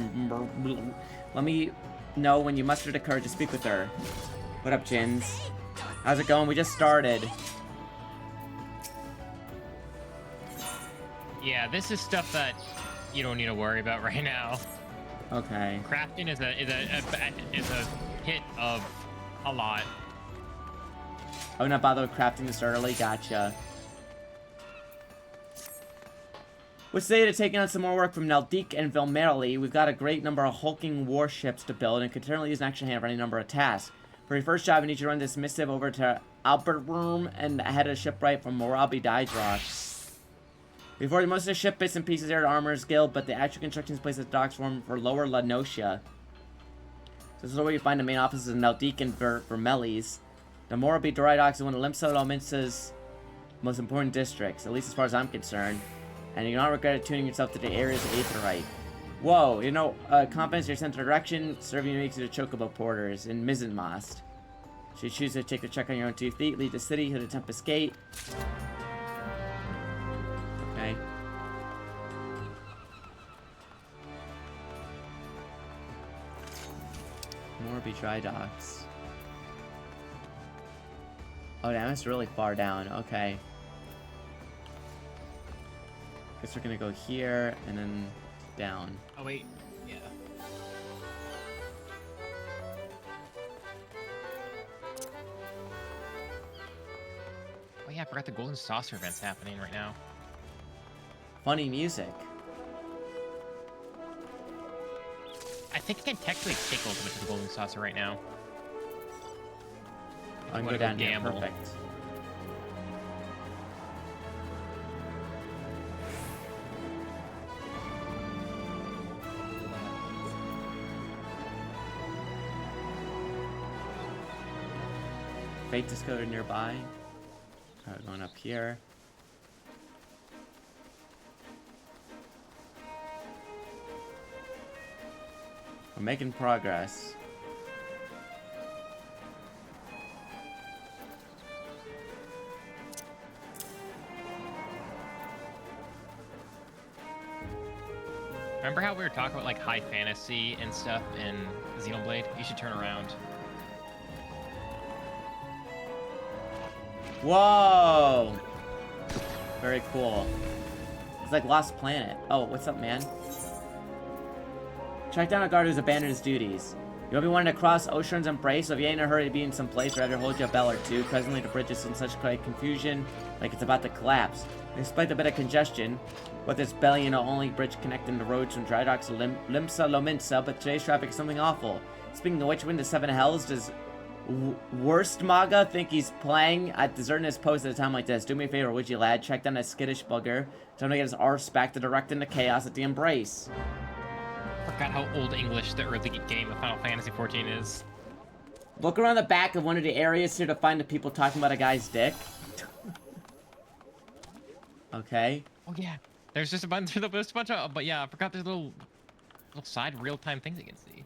Let me know when you muster the courage to speak with her. What up, Jins? How's it going? We just started. Yeah, this is stuff that you don't need to worry about right now. Okay. Crafting is a hit of a lot. Oh, not bother with crafting this early? Gotcha. We're say to taking on some more work from Naldik and Vilmerli. We've got a great number of hulking warships to build and could certainly use an extra hand for any number of tasks. For your first job, you need to run this missive over to Albertroom and head a shipwright from Morabi Dydrock. Before most of the ship bits and pieces are at Armorer's Guild, but the actual construction is placed at the docks for Lower Lanosia. So this is where you find the main offices of Naldik and Vermelis. The Morabi Dry Docks is one of Limsa Lominsa's most important districts, at least as far as I'm concerned. And you do not regret tuning yourself to the areas of Aetherite. Whoa, you know, confidence in your central direction, serving unique to the Chocobo Porters in Mizzenmast. Should you choose to take the check on your own 2 feet, leave the city, hit the Tempest Gate. Okay. Morabi Dry Docks. Oh, damn, it's really far down. Okay. Guess we're gonna go here and then down. Oh wait, yeah. Oh yeah, I forgot the Golden Saucer event's happening right now. Funny music. I think I can technically take Ultimate to the Golden Saucer right now. I can go wanna down go here. gamble. Perfect. Fate Discoder nearby. Alright, going up here. We're making progress. Remember how we were talking about like high fantasy and stuff in Xenoblade? You should turn around. Whoa! Very cool. It's like Lost Planet. Oh, what's up, man? Track down a guard who's abandoned his duties. You'll be wanting to cross Ocean's Embrace, so if you ain't in a hurry to be in some place, rather hold you a bell or two. Presently, the bridge is in such great confusion, like it's about to collapse. Despite a bit of congestion, with this belly, only bridge connecting the roads from Dry Docks to Limsa Lominsa, but today's traffic is something awful. Speaking of which, when the Seven Hells, does Worst Maga think he's playing at deserting his post at a time like this? Do me a favor, would you, lad? Check down that skittish bugger. Tell him to get his arse back to direct into chaos at the Embrace. Forgot how old English the early game of Final Fantasy XIV is. Look around the back of one of the areas here to find the people talking about a guy's dick. Okay. Oh yeah, there's just a bunch of, but yeah, I forgot there's little side real-time things you can see.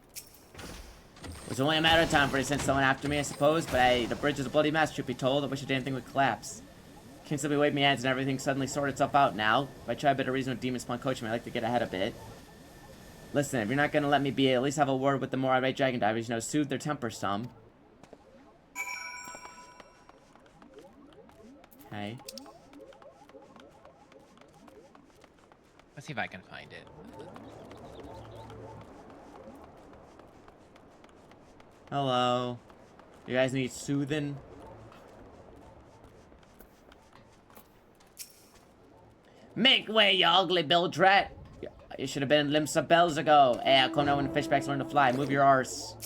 It's only a matter of time before he sends someone after me, I suppose, but hey, the bridge is a bloody mess, truth be told. I wish a damn thing would collapse. Can't simply wave me hands and everything suddenly sort itself out now. If I try a bit of reason with Demon Spawn coaching, I'd like to get ahead a bit. Listen, if you're not gonna let me be, at least have a word with the more irate dragon divers, soothe their temper some. Okay. Let's see if I can find it. Hello. You guys need soothing? Make way, you ugly bilge rat! You should have been limps bells ago. Hey, come now when the fishbacks learn to fly. Move your arse.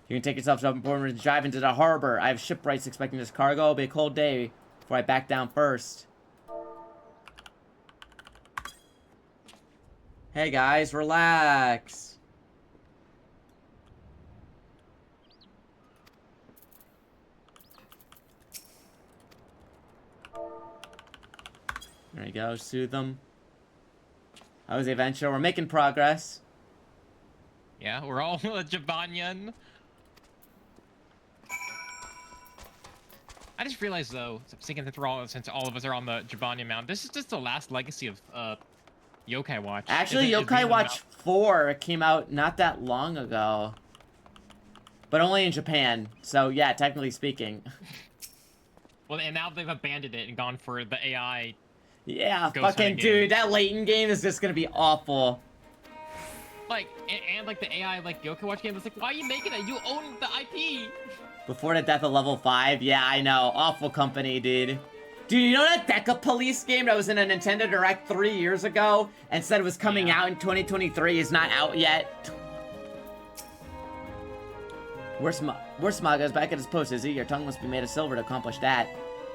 You can take yourself to up and drive into the harbor. I have shipwrights expecting this cargo. It'll be a cold day before I back down first. Hey guys, relax. There you go, soothe them. How was the adventure? We're making progress. Yeah, we're all a Jabanyan. I just realized though, since all of us are on the Jabanyan Mountain, this is just the last legacy of Yokai Watch. Actually, Yokai Watch 4 came out not that long ago. But only in Japan. So yeah, technically speaking. Well, and now they've abandoned it and gone for the AI. Yeah, Ghost fucking hunting dude, game. that Layton game is just gonna be awful. Like, and like the AI, like Yokai Watch game was like, why are you making it? You own the IP. Before the death of level 5, yeah, I know. Awful company, dude. Dude, you know that Deca Police game that was in a Nintendo Direct 3 years ago and said it was coming out in 2023 is not out yet? Where's Smaga's back at his post, is he? Your tongue must be made of silver to accomplish that.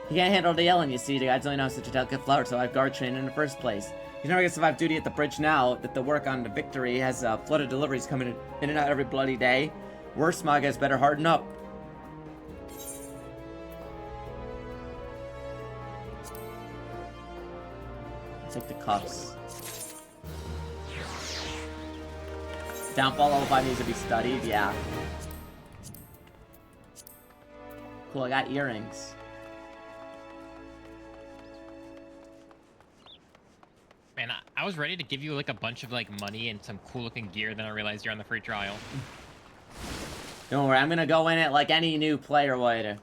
He can't handle the yelling, you see. The guys only know such a delicate flower, so I've guard trained in the first place. He's never gonna survive duty at the bridge now that the work on the Victory has flooded deliveries coming in and out every bloody day. Worse, Smaga's better harden up. Take the cuffs. Downfall level 5 needs to be studied, yeah. Cool, I got earrings. Man, I was ready to give you like a bunch of like money and some cool looking gear, then I realized you're on the free trial. Don't worry, I'm gonna go in it like any new player would.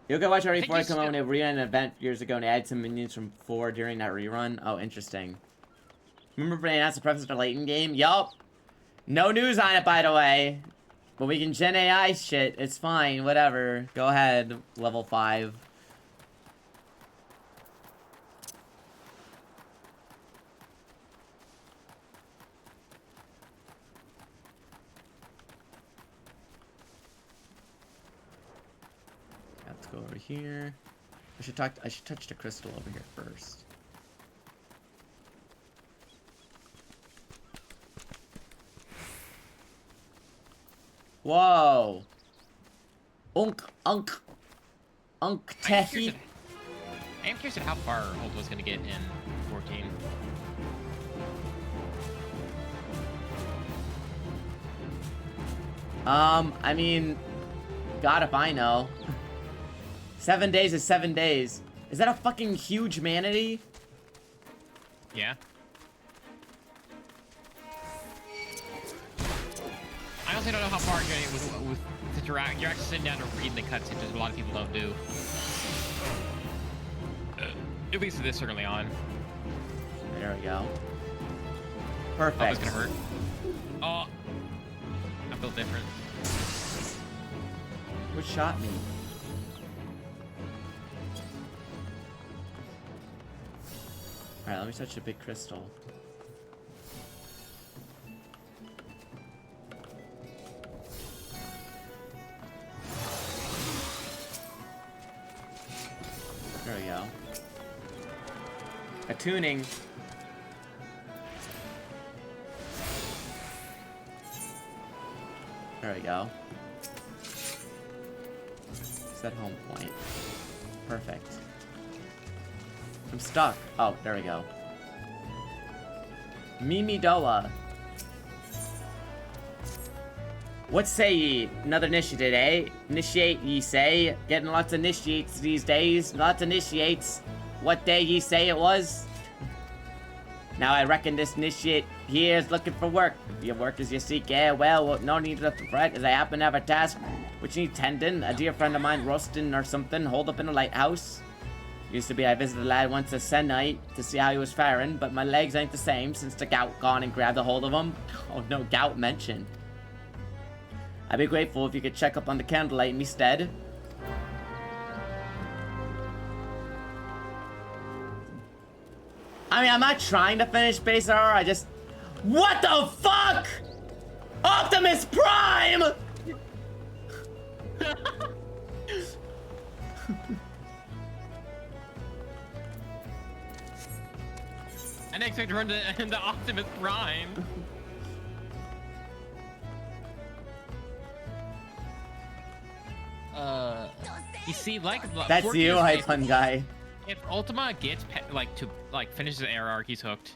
You can watch already before I come out when they ran an event years ago and they added some minions from 4 during that rerun. Oh, interesting. Remember when they announced the Professor Layton game? Yup. No news on it, by the way. But we can Gen AI shit. It's fine. Whatever. Go ahead. Level 5. Let's go over here. I should touch the crystal over here first. Whoa. Unk tehi. I am curious at how far Hold was gonna get in 14. I mean, God if I know. 7 days is 7 days. Is that a fucking huge manatee? Yeah. I also don't know how far you're getting with since you're actually sitting down and reading the cutscenes, which a lot of people don't do. At least this early on. There we go. Perfect. Oh, it's gonna hurt. Oh, I feel different. What shot me? Alright, let me touch the big crystal. There we go. Attuning. There we go. Set home point. Perfect. I'm stuck. Oh, there we go. Mimi Doa. What say ye? Another initiative, eh? Initiate, ye say? Getting lots of initiates these days. Lots of initiates. What day ye say it was? Now I reckon this initiate here is looking for work. If your work is you seek, yeah, well, no need to fret, as I happen to have a task which needs tending. A dear friend of mine, roasting or something, holed up in a lighthouse. Used to be I visited the lad once a se'night to see how he was faring, but my legs ain't the same since the gout gone and grabbed a hold of him. Oh no, gout mentioned. I'd be grateful if you could check up on the candlelight in me stead. I mean, I'm not trying to finish base HARR, I just... What the fuck?! Optimus Prime!! I didn't expect to run into Optimus Prime. You see, like... That's you, Hypun guy. If Ultima gets, finishes the ARR, he's hooked.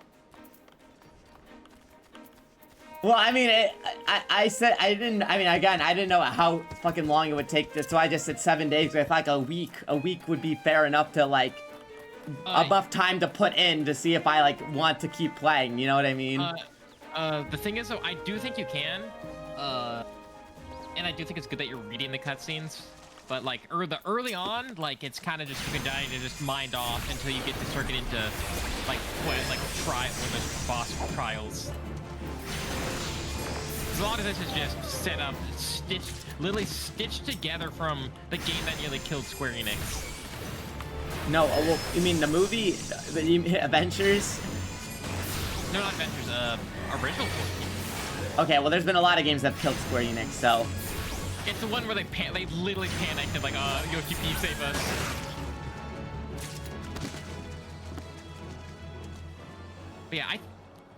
Well, I mean, I said, I didn't know how fucking long it would take, so I just said 7 days, but I thought like a week would be fair enough to, like, enough time to put in to see if I, like, want to keep playing, you know what I mean? The thing is, though, I do think you can, and I do think it's good that you're reading the cutscenes, but, like, early on, like, it's kind of just, you can die and just mind off until you get to start getting into, like, one of those boss trials. A lot of this is just set up, literally stitched together from the game that nearly killed Square Enix. No, well, you mean the movie, the Adventures? No, not Adventures, original 14. Okay, well, there's been a lot of games that have killed Square Enix, so... It's the one where they literally panicked and like, Yoshi, please save us. But yeah,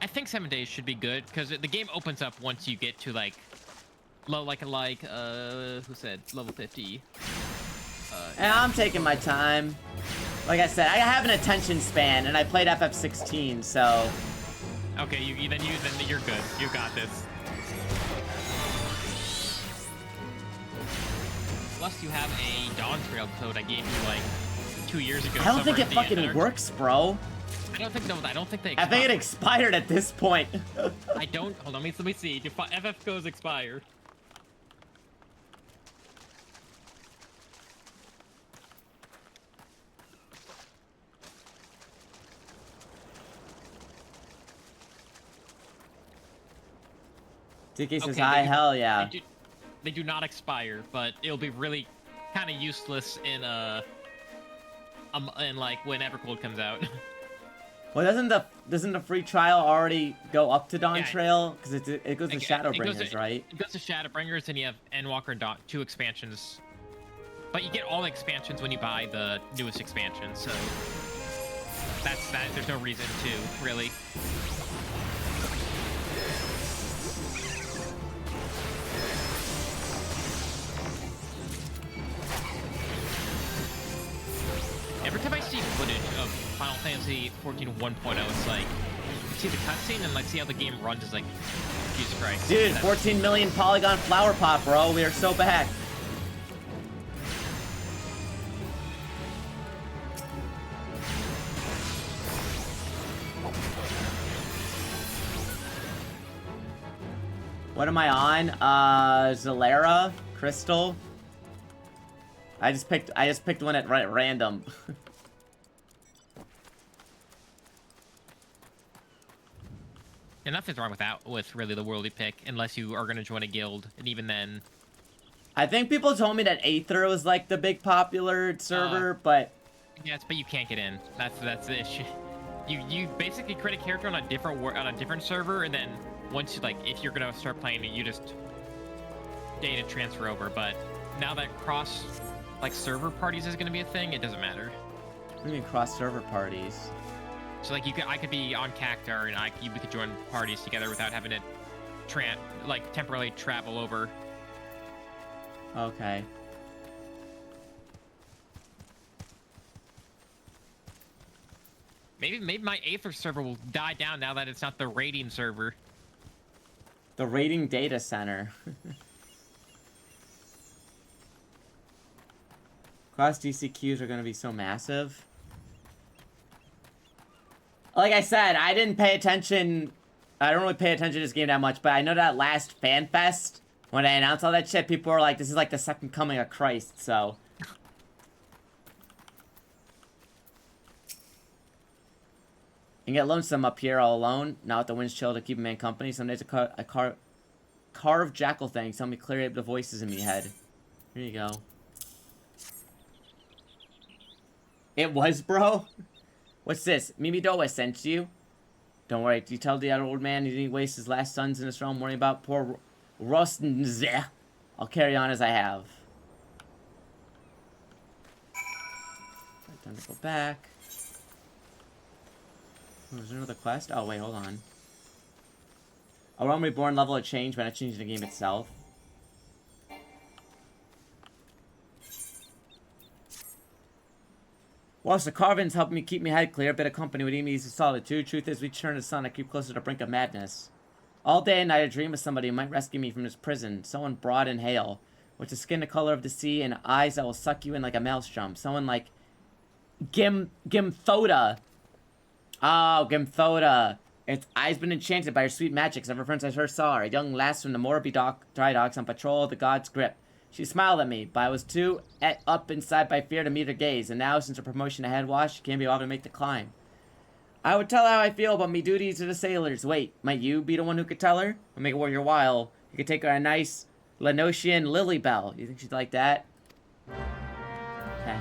I think 7 days should be good because the game opens up once you get to like who said level 50. Yeah, I'm taking my time. Like I said, I have an attention span, and I played FF16, so. Okay, then you're good. You got this. Plus, you have a Dawn Trail code I gave you like 2 years ago. I don't think it fucking works, bro. I don't think they. I think it expired at this point. I don't. Hold on, let me see. Do FF codes expire? TK says hi, hell yeah. They do not expire, but it'll be really kind of useless in like when Evercold comes out. Well, doesn't the free trial already go up to Dawn Trail? Because it goes to Shadowbringers, right? It goes to Shadowbringers, and you have Endwalker and Dawn, 2 expansions. But you get all the expansions when you buy the newest expansion, so that's that. There's no reason to really. Every time I see footage of Final Fantasy 14 1.0, it's like, you see the cutscene and like see how the game runs, is like, Jesus Christ. Dude, 14 million polygon flower pot, bro. We are so back. What am I on? Zalera, Crystal. I just picked one at random. And nothing's wrong with really the world you pick, unless you are gonna join a guild, and even then. I think people told me that Aether was like the big popular server, but. Yes, but you can't get in. That's the issue. You basically create a character on a different server, and then once you if you're gonna start playing it, you just data transfer over. But now that cross server parties is gonna be a thing, it doesn't matter. What do you mean cross server parties? So I could be on Cactar and we could join parties together without having to temporarily travel over. Okay. Maybe my Aether server will die down now that it's not the raiding server. The raiding data center. Cross DCQs are gonna be so massive. Like I said, I didn't pay attention. I don't really pay attention to this game that much, but I know that last Fan Fest, when I announced all that shit, people were like, this is like the second coming of Christ, so. You can get lonesome up here all alone, not with the winds chill to keep a man company. Some days a carved jackal thing, tell me clearly the voices in me head. Here you go. It was, bro? What's this? Mimi Doa sent you? Don't worry, you tell the other old man he didn't waste his last sons in this realm worrying about poor Rostnze. I'll carry on as I have. Right, time to go back. Oh, is there another quest? Oh, wait, hold on. A realm reborn level of change by not changing the game itself. Whilst the carvings help me keep my head clear, a bit of company would eat me easy solitude. Truth is, we turn the sun, I creep closer to the brink of madness. All day and night I dream of somebody who might rescue me from this prison. Someone broad and hale, with the skin the color of the sea and eyes that will suck you in like a maelstrom. Someone like Gimthoda. Oh, Gimthoda. Its eyes been enchanted by her sweet magics ever since I first saw her. A young lass from the Moraby dry docks on patrol of the god's grip. She smiled at me, but I was too up inside by fear to meet her gaze, and now, since her promotion to head wash, she can't be bothered to make the climb. I would tell her how I feel about me duties to the sailors. Wait, might you be the one who could tell her? Or make it worth your while. You could take her a nice Lenosian lily bell. You think she'd like that? Okay.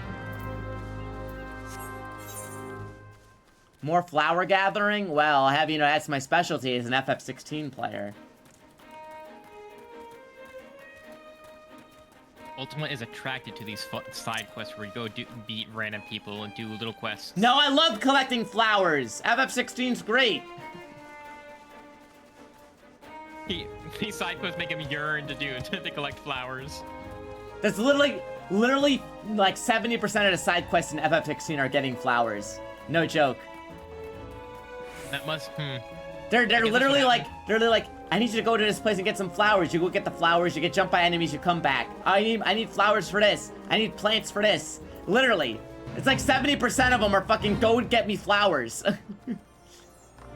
More flower gathering? Well, have you know that's my specialty as an FF16 player. Ultima is attracted to these side quests where you go beat random people and do little quests. No, I love collecting flowers. FF16's great. These side quests make him yearn to collect flowers. That's literally like 70% of the side quests in FF16 are getting flowers. No joke. That must. They're literally like I need you to go to this place and get some flowers. You go get the flowers, you get jumped by enemies, you come back. I need flowers for this. I need plants for this. Literally. It's like 70% of them are fucking go and get me flowers.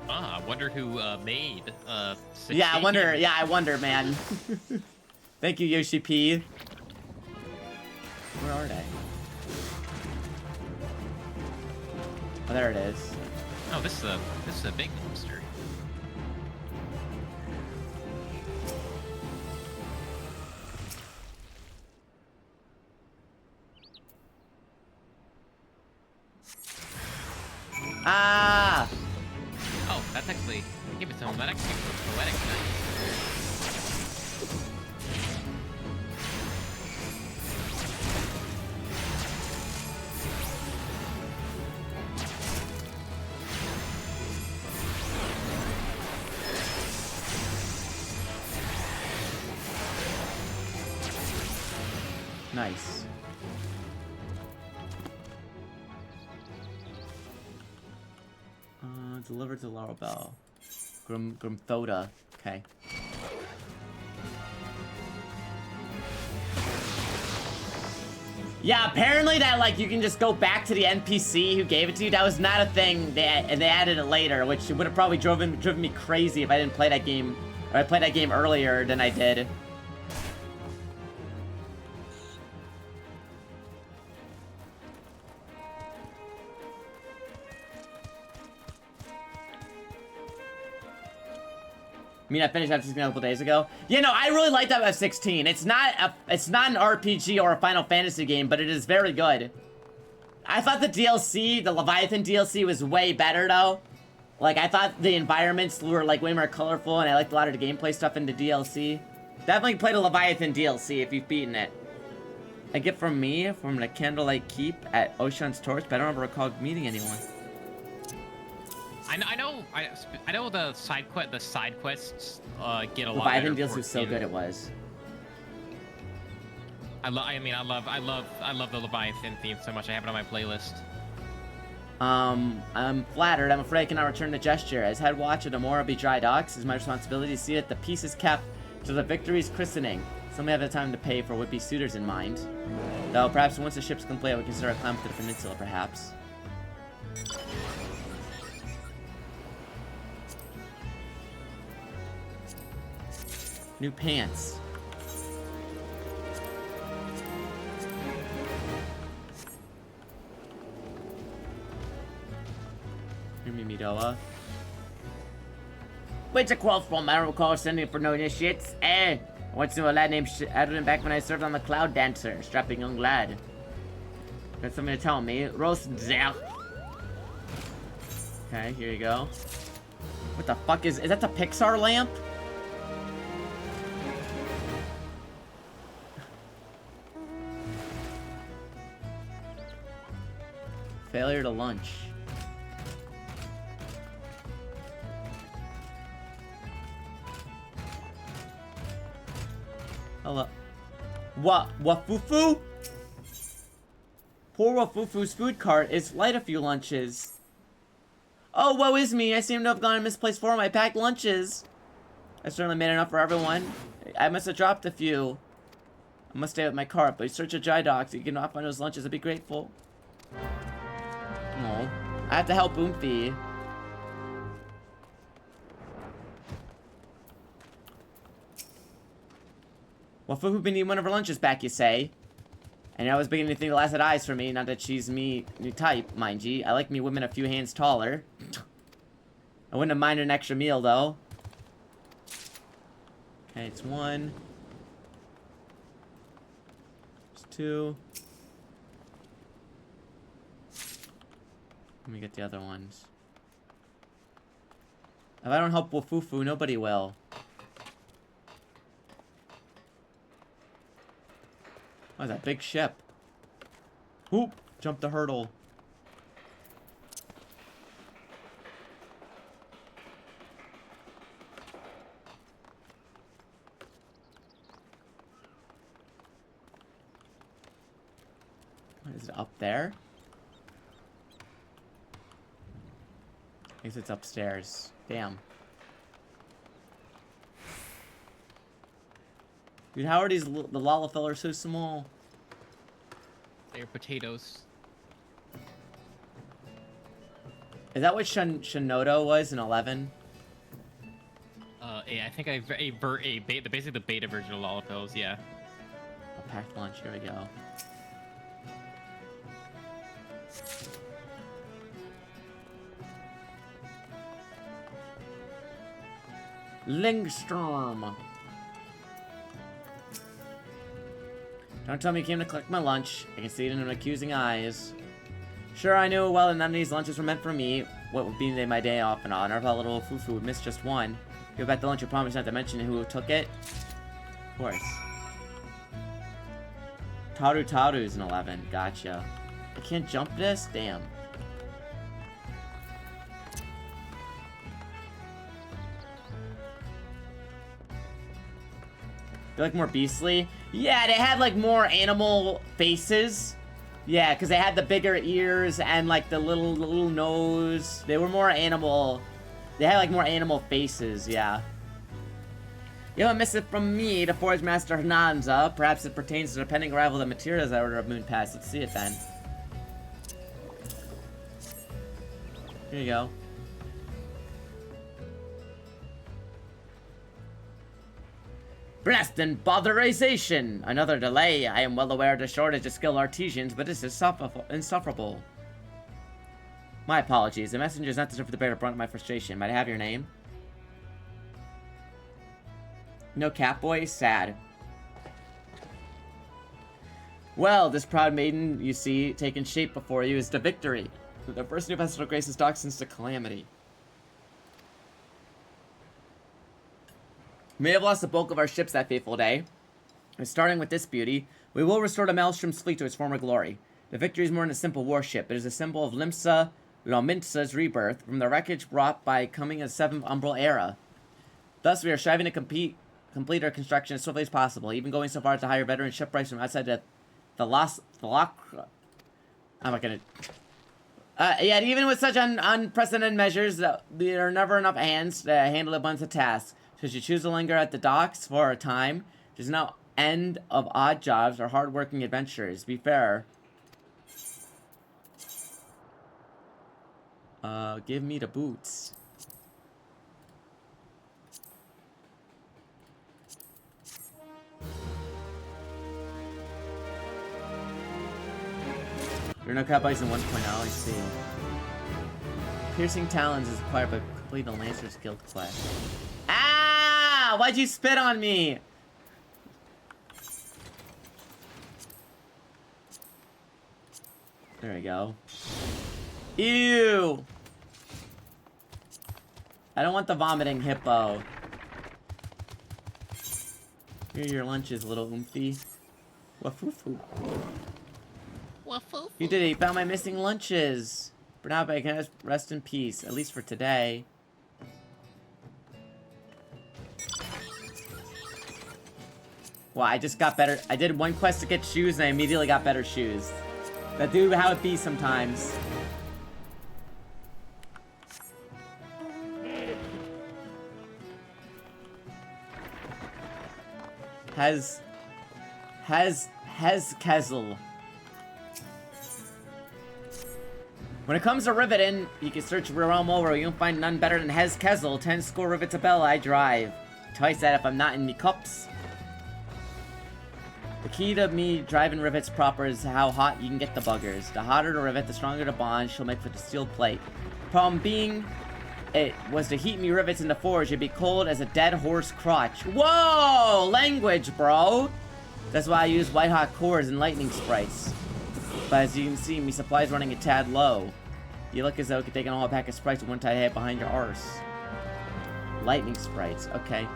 I wonder who made 16. Yeah, I wonder, man. Thank you, Yoshi P. Where are they? Oh, there it is. Oh, this is a big monster. Ah! Oh, that's actually... Give it some. That actually was poetic Nice. Delivered to Larabelle. Grimthoda. Okay. Yeah, apparently that, like, you can just go back to the NPC who gave it to you. That was not a thing, and they added it later, which would have probably driven me crazy if I didn't play that game, or I played that game earlier than I did. I mean, I finished F16 a couple days ago. Yeah, no, I really liked F16. It's not an RPG or a Final Fantasy game, but it is very good. I thought the DLC, the Leviathan DLC, was way better though. Like, I thought the environments were like way more colorful, and I liked a lot of the gameplay stuff in the DLC. Definitely play the Leviathan DLC if you've beaten it. A gift from me from the Candlelight Keep at Ocean's Torch, but I don't ever recall meeting anyone. I know the side quests get a lot. Leviathan DLC was so good it was. I love the Leviathan theme so much. I have it on my playlist. I'm flattered. I'm afraid I cannot return the gesture. As head watch of the Moraby Dry Docks, it's my responsibility to see that the peace is kept to the victory's christening. Some may have the time to pay for would-be suitors in mind. Though perhaps once the ship's complete, we consider a climb to the peninsula, perhaps. New pants. Mimidoa. Wait a quote from I don't recall sending for no initiates. I once knew a lad named Edwin back when I served on the Cloud Dancer. Strapping young lad. Got something to tell me. Rosenzer. Okay, here you go. What the fuck is that the Pixar lamp? Failure to lunch. Hello. Wafufu? Poor Wafufu's food cart is light a few lunches. Oh, woe is me. I seem to have gone and misplaced 4 of my packed lunches. I certainly made enough for everyone. I must have dropped a few. I must stay with my cart, but search a dry dock so you can find those lunches. I'd be grateful. No. I have to help Boomfy. Wafufu been eating one of her lunches back, you say? And I was beginning to think the last had eyes for me, not that she's me new type, mind ye. I like me women a few hands taller. I wouldn't have minded an extra meal, though. Okay, it's 1. It's 2. Let me get the other ones. If I don't help Wafufu, nobody will. Oh, that big ship. Whoop! Jump the hurdle. What is it, up there? I guess it's upstairs. Damn. Dude, how are these the Lalafell so small? They're potatoes. Is that what Shinodo was in 11? Yeah, I think basically the beta version of Lollapils, yeah. A packed lunch, here we go. Lingstorm. Don't tell me you came to collect my lunch. I can see it in accusing eyes. Sure, I knew well that none of these lunches were meant for me. What would be my day off and all. I never thought little Fufu would miss just one. Give back the lunch, you promise not to mention who took it? Of course. Taru's in 11. Gotcha. I can't jump this? Damn. They're like more beastly. Yeah, they had like more animal faces. Yeah, because they had the bigger ears and like the little nose. They were more animal. They had like more animal faces, yeah. You have a missive from me to Forge Master Hananza. Perhaps it pertains to the pending arrival of the materials I ordered of Moon Pass. Let's see it then. Here you go. Blast and botherization! Another delay. I am well aware of the shortage of skilled artisans, but this is insufferable. My apologies. The messenger is not deserved to bear the brunt of my frustration. Might I have your name? No Catboy? Sad. Well, this proud maiden, you see, taking shape before you is the victory. The first new vessel to grace this dock since the calamity. We may have lost the bulk of our ships that fateful day. And starting with this beauty, we will restore the Maelstrom's fleet to its former glory. The victory is more than a simple warship. It is a symbol of Limsa Lominsa's rebirth from the wreckage brought by coming of the 7th Umbral Era. Thus, we are striving to complete our construction as swiftly as possible, even going so far as to hire veteran shipwrights from outside the lock. I'm not gonna. Yet, even with such unprecedented measures, there are never enough hands to handle a bunch of tasks. Should you choose to linger at the docks for a time, there's no end of odd jobs or hard-working adventurers. Be fair. Give me the boots. There are no cat bikes in 1.0, I see. Piercing Talons is required by completing the Lancer's Guild quest. Ah! Why'd you spit on me? There we go. Ew! I don't want the vomiting hippo. Here are your lunches, little oomphy. Wafoo-foo. Wafoo. You did it. You found my missing lunches. For now, but I can rest in peace. At least for today. Well, I just got better. I did one quest to get shoes, and I immediately got better shoes. That do how it be sometimes. Has Kezel. When it comes to riveting, you can search the realm over. You won't find none better than Hez Kezel. 10 score rivets a bell I drive. Twice that if I'm not in me cups. The key to me driving rivets proper is how hot you can get the buggers. The hotter the rivet, the stronger the bond she'll make for the steel plate. Problem being, it was to heat me rivets in the forge. It'd be cold as a dead horse crotch. Whoa! Language, bro! That's why I use white hot cores and lightning sprites. But as you can see, me supply's running a tad low. You look as though you could take an whole pack of sprites with one tight head behind your arse. Lightning sprites, okay.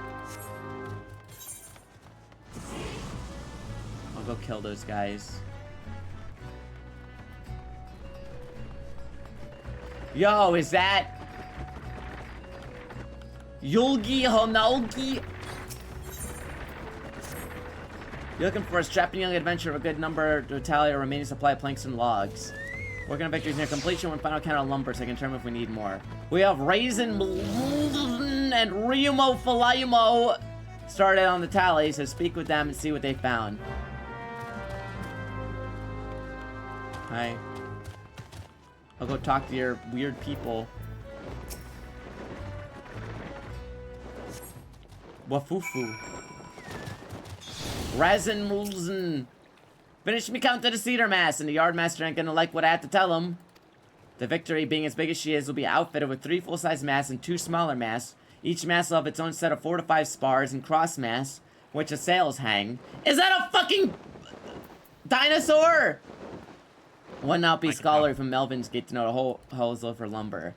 I'll go kill those guys. Yo, is that Yulgi Honolgi? You're looking for a strapping young adventure of a good number to tally our remaining supply of planks and logs. Working on victories near completion when final count of lumber so I can determine if we need more. We have Raisin and Ryumo Falayumo started on the tally, so speak with them and see what they found. Hi. I'll go talk to your weird people. Wafufu. Razin Mulzen. Finish me count to the cedar mass, and the yard master ain't gonna like what I have to tell him. The victory, being as big as she is, will be outfitted with 3 full-size masts and 2 smaller masts. Each mast will have its own set of 4 to 5 spars and cross masts, which the sails hang. Is that a fucking dinosaur? One not be scholar from Melvin's Gate to know the whole holes for lumber.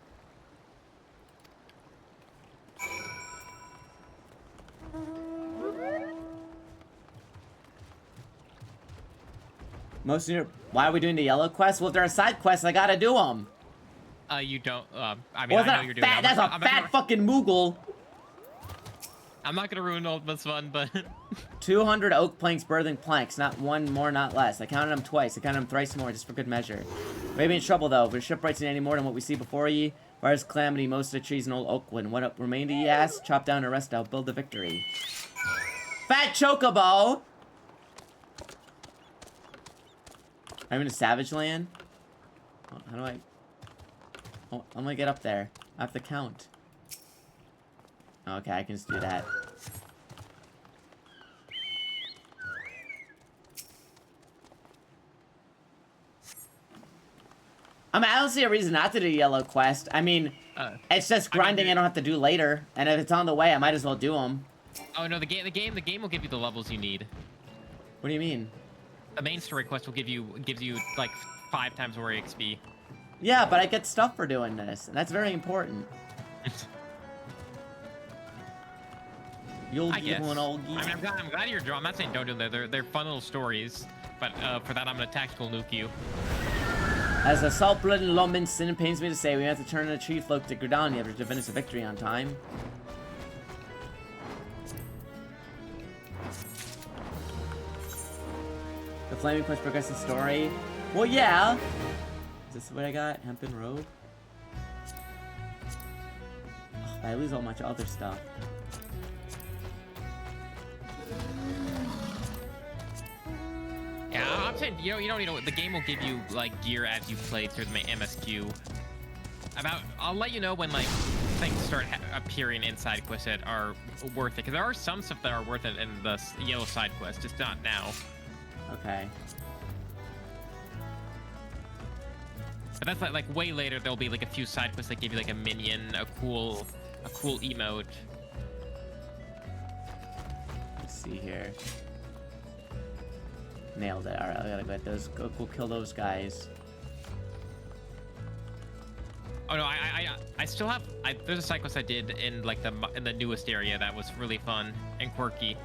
Most of your... Why are we doing the yellow quest? Well, if they're a side quest, I gotta do them. You don't, I mean, I know you're doing That's a fat fucking Moogle. I'm not gonna ruin all this fun, but... 200 oak planks, birthing planks. Not one more, not less. I counted them twice. I counted them thrice more, just for good measure. We may be in trouble, though. If our shipwrights ain't any more than what we see before ye, fires calamity, most of the trees in old Oakland. What up remain to ye ass? Chop down the rest out, build the victory. Fat Chocobo! I'm in a savage land? How do I... Oh, I'm gonna get up there. I have to count. Okay, I can just do that. I mean, I don't see a reason not to do yellow quest. I mean, it's just grinding I don't have to do later. And if it's on the way, I might as well do them. Oh no, the game will give you the levels you need. What do you mean? The main story quest will gives you like 5 times more XP. Yeah, but I get stuff for doing this, and that's very important. You'll give one old geek. I mean, I'm glad you're drawing. I'm not saying don't do them. They're fun little stories, but for that I'm gonna tactical nuke you. As a salt-blooded lawman, sin pains me to say we have to turn in a tree folk to Gridania to finish the victory on time. The Flaming Quest progressive story. Well, yeah. Is this what I got? Hempen robe? Oh, I lose all my other stuff. Yeah, I'm saying you don't need to. The game will give you like gear as you play through the MSQ. I'll let you know when like things start appearing in side quests that are worth it, because there are some stuff that are worth it in the yellow side quest, just not now. Okay. But that's like way later. There'll be like a few side quests that give you like a minion, a cool emote. Let's see here. Nailed it. All right, I gotta go get those. Go kill those guys. Oh no, I still have. There's a side quest I did in like in the newest area that was really fun and quirky.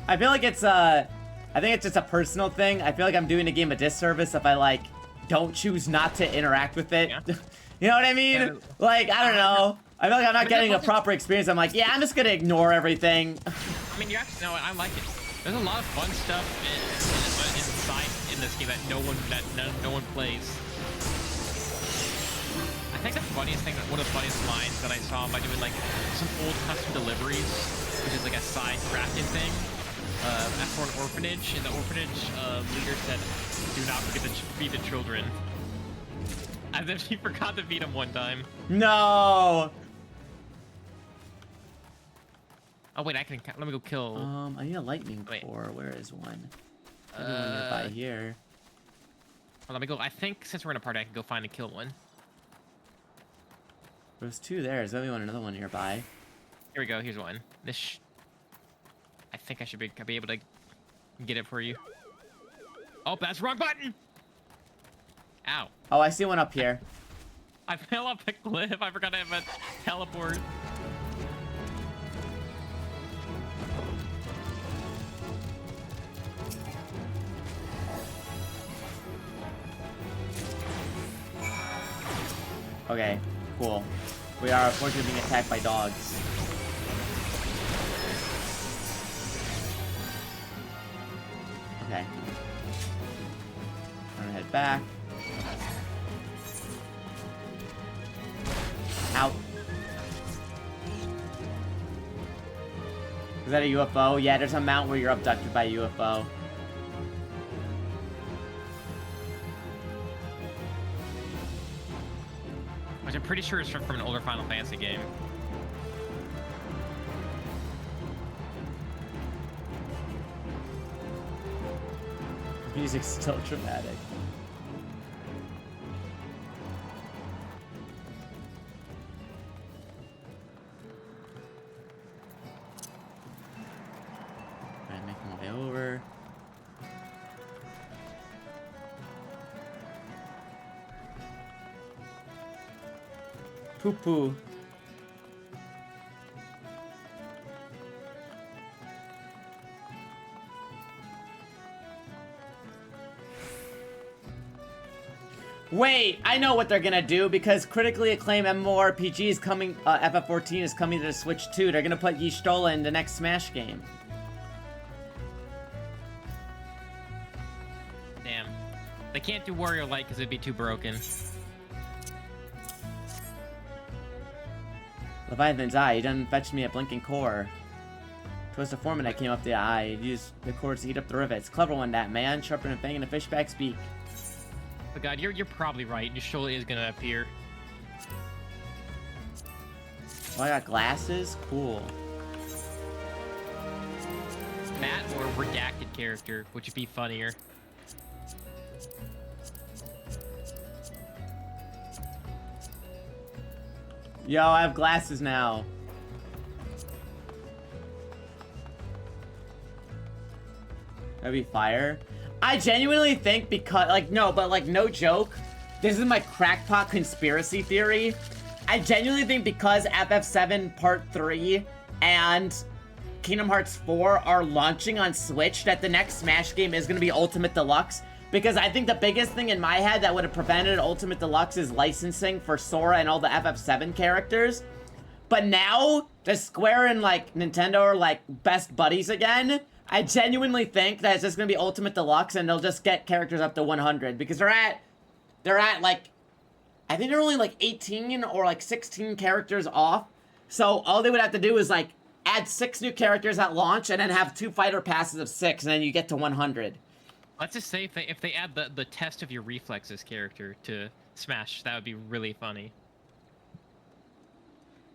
I feel like I think it's just a personal thing. I feel like I'm doing the game a disservice if I like don't choose not to interact with it. Yeah. You know what I mean? Yeah. Like, I don't know. I feel like I'm not getting a proper experience. I'm like, yeah, I'm just gonna ignore everything. I mean, you actually, no, I like it. There's a lot of fun stuff inside in this game that no one plays. I think the funniest thing, one of the funniest lines that I saw by doing like some old custom deliveries, which is like a side crafting thing, for an orphanage, and the orphanage leader said, "Do not forget to feed the children." As if he forgot to feed them one time. No. Oh wait, let me go kill. I need a lightning Wait. core. Where is one? Maybe one nearby here. Let me go. I think since we're in a party, I can go find and kill one. There's two there. There's only another one nearby. Here we go. Here's one. I think I should be able to get it for you. Oh, that's the wrong button. Ow. Oh, I see one up here. I fell off a cliff. I forgot to have a teleport. Okay, cool. We are unfortunately being attacked by dogs. Okay. I'm gonna head back. Out. Is that a UFO? Yeah, there's a mount where you're abducted by a UFO. Which I'm pretty sure is from an older Final Fantasy game. Music's still dramatic. Alright, making my way over. Poo-poo. Wait, I know what they're gonna do because critically acclaimed MMORPG is coming, FF14 is coming to the Switch too. They're gonna put Y'shtola in the next Smash game. Damn. They can't do Warrior Light because it'd be too broken. Leviathan's Eye, you done fetched me a blinking core. Twist a form and I came up the eye. Use the cores to heat up the rivets. Clever one, that man. Sharpen a fang and a fishback's beak. Oh god, you're probably right. Y'shtola is gonna appear. Oh, I got glasses? Cool. That or redacted character, which would be funnier. Yo, I have glasses now. That'd be fire. I genuinely think because, like, no, but, like, no joke. This is my crackpot conspiracy theory. I genuinely think because FF7 Part 3 and Kingdom Hearts 4 are launching on Switch that the next Smash game is going to be Ultimate Deluxe. Because I think the biggest thing in my head that would have prevented Ultimate Deluxe is licensing for Sora and all the FF7 characters. But now, that Square and, like, Nintendo are, like, best buddies again, I genuinely think that it's just gonna be Ultimate Deluxe and they'll just get characters up to 100. Because they're at, like, I think they're only, like, 18 or, like, 16 characters off. So all they would have to do is, like, add 6 new characters at launch and then have 2 fighter passes of 6, and then you get to 100. Let's just say if they add the test of your reflexes character to Smash, that would be really funny.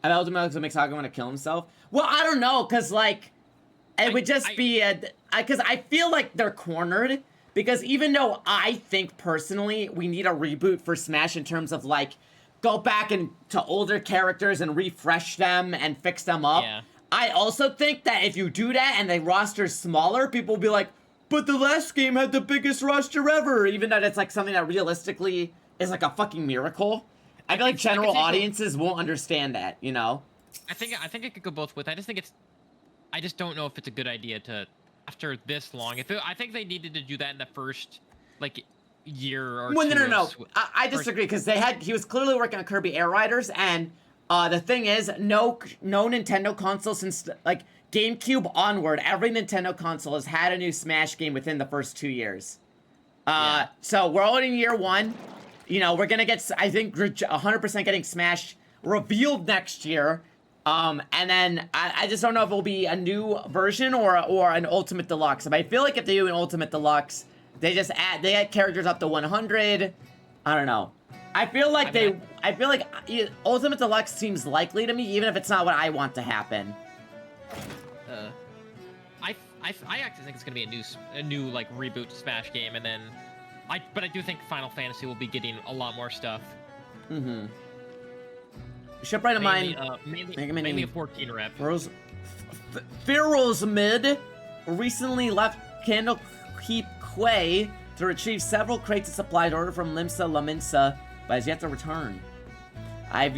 And Ultimate Deluxe will make Saga want to kill himself? Well, I don't know, because, like, it would just be because I feel like they're cornered. Because even though I think personally we need a reboot for Smash in terms of like go back and to older characters and refresh them and fix them up. Yeah. I also think that if you do that and the roster's smaller, people will be like, but the last game had the biggest roster ever, even though it's like something that realistically is like a fucking miracle. I feel like general audiences won't understand that, you know? I think it could go both ways. I just don't know if it's a good idea to, after this long. I think they needed to do that in the first like year or two. No. I disagree because he was clearly working on Kirby Air Riders, and the thing is, no Nintendo console since like GameCube onward, every Nintendo console has had a new Smash game within the first 2 years. So we're already in year 1. You know, we're gonna get, I think, 100% getting Smash revealed next year. And then I just don't know if it'll be a new version or an Ultimate Deluxe. But I feel like if they do an Ultimate Deluxe, they add characters up to 100. I don't know. I feel like Ultimate Deluxe seems likely to me, even if it's not what I want to happen. I actually think it's gonna be a new like reboot Smash game, and then but I do think Final Fantasy will be getting a lot more stuff. Mm-hmm. Ship right in mind. Mainly a 14 rep. Feral's Mid recently left Candlekeep Quay to retrieve several crates of supplies ordered from Limsa Laminsa, but has yet to return. I've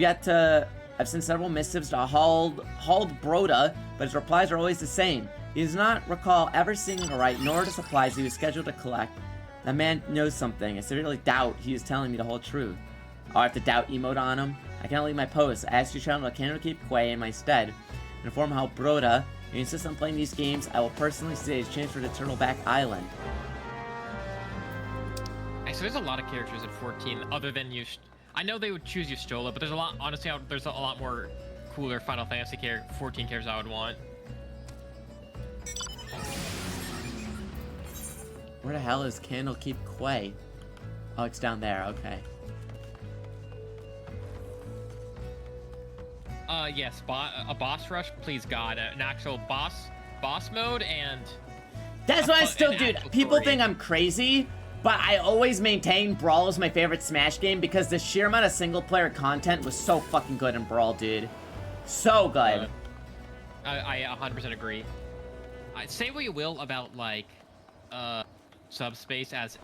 sent several missives to Hald Broda, but his replies are always the same. He does not recall ever seeing a right, nor the supplies he was scheduled to collect. That man knows something. I severely doubt he is telling me the whole truth. I have to doubt emote on him. I cannot leave my post. I asked you to channel to Candlekeep Quay in my stead. And inform how Broda, if you insist on playing these games, I will personally say he's transferred to Turtleback Island. So there's a lot of characters at 14 other than you. I know they would choose Yustola, but there's a lot. Honestly, there's a lot more cooler Final Fantasy 14 characters I would want. Where the hell is Candlekeep Quay? Oh, it's down there. Okay. Yes, a boss rush, please God, an actual boss mode, and that's why dude, people think I'm crazy, but I always maintain Brawl is my favorite Smash game because the sheer amount of single player content was so fucking good in Brawl, dude. So good. I 100% agree. Say what you will about like Subspace as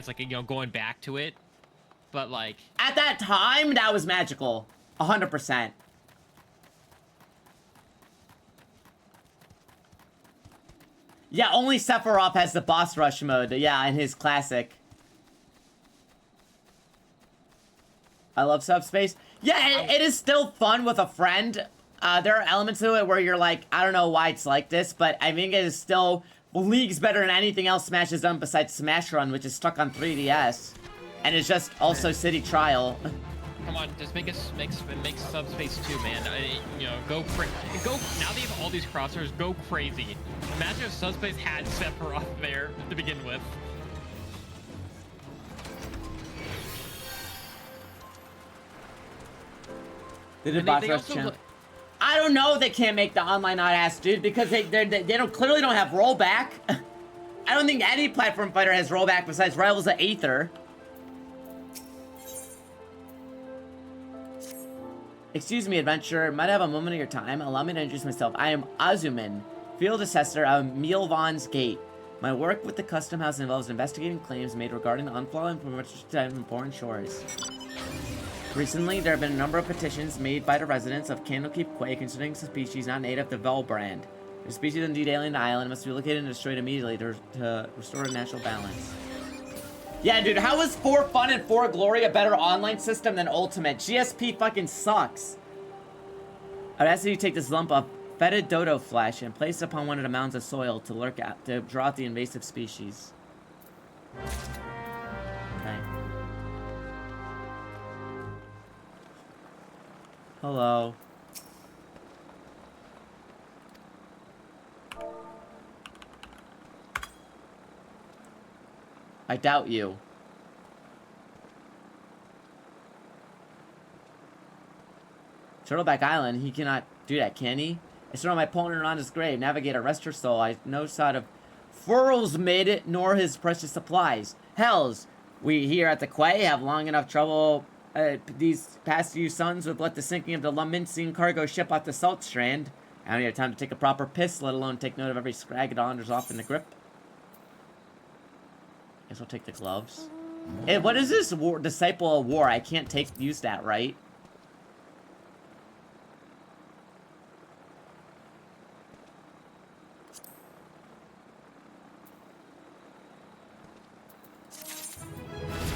like, you know, going back to it, but like at that time that was magical, 100%. Yeah, only Sephiroth has the boss rush mode. Yeah, in his classic. I love Subspace. Yeah, it is still fun with a friend. There are elements to it where you're like, I don't know why it's like this, but I think it is still leagues better than anything else Smash has done besides Smash Run, which is stuck on 3DS. And it's just also City Trial. Come on, just make Subspace 2, man. You know, go now that you have all these crossovers, go crazy. Imagine if Subspace had Sephiroth there to begin with. They did boss rush channel. I don't know if they can't make the online not ass, dude, because they clearly don't have rollback. I don't think any platform fighter has rollback besides Rivals of Aether. Excuse me, adventurer. Might I have a moment of your time? Allow me to introduce myself. I am Azumin, field assessor of Mielvan's Gate. My work with the custom house involves investigating claims made regarding the unflawed and important shores. Recently, there have been a number of petitions made by the residents of Candlekeep Quay concerning species not native to Velbrand. The species indeed alien to the island and must be located and destroyed immediately to restore natural balance. Yeah, dude, how is 4 Fun and 4 Glory a better online system than Ultimate? GSP fucking sucks. I'd ask that you take this lump of fetid dodo flesh and place it upon one of the mounds of soil to draw out the invasive species. Okay. Hello. I doubt you. Turtleback Island, he cannot do that, can he? I surround my opponent around his grave. Navigator, rest her soul. I no sight of furrows mid, nor his precious supplies. Hells, we here at the quay have long enough trouble these past few suns with let the sinking of the Lumincine cargo ship off the Salt Strand. I don't have time to take a proper piss, let alone take note of every scrag that wanders off in the grip. Guess I'll take the gloves. Hey, what is this Disciple of War? I can't use that, right?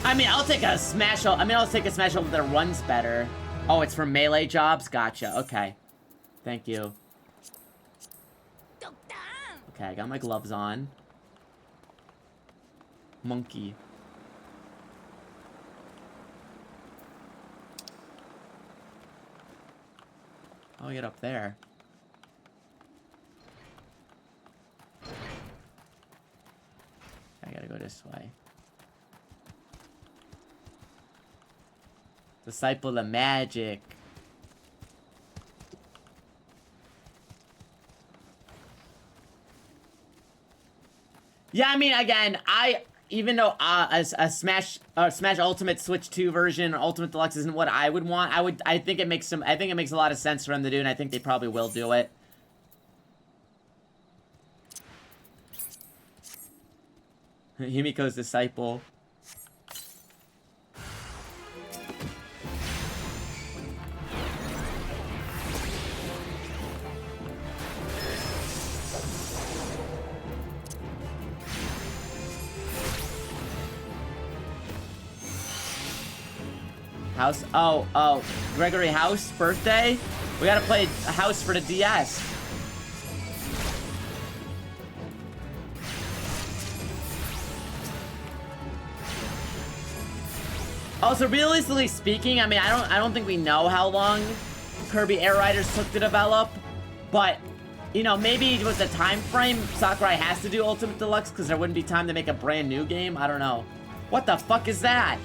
I mean, I'll take a smash. I'll take a smash that runs better. Oh, it's for melee jobs? Gotcha. Okay. Thank you. Okay, I got my gloves on. Monkey. I'll get up there. I gotta go this way. Disciple of Magic. Yeah, I mean, again, even though a Smash Ultimate Switch 2 version or Ultimate Deluxe isn't what I would want, I think it makes a lot of sense for them to do, and I think they probably will do it. Himiko's Disciple. House, oh, Gregory House birthday? We gotta play a house for the DS. Also, realistically speaking, I mean, I don't think we know how long Kirby Air Riders took to develop, but, you know, maybe with the time frame, Sakurai has to do Ultimate Deluxe because there wouldn't be time to make a brand new game. I don't know. What the fuck is that?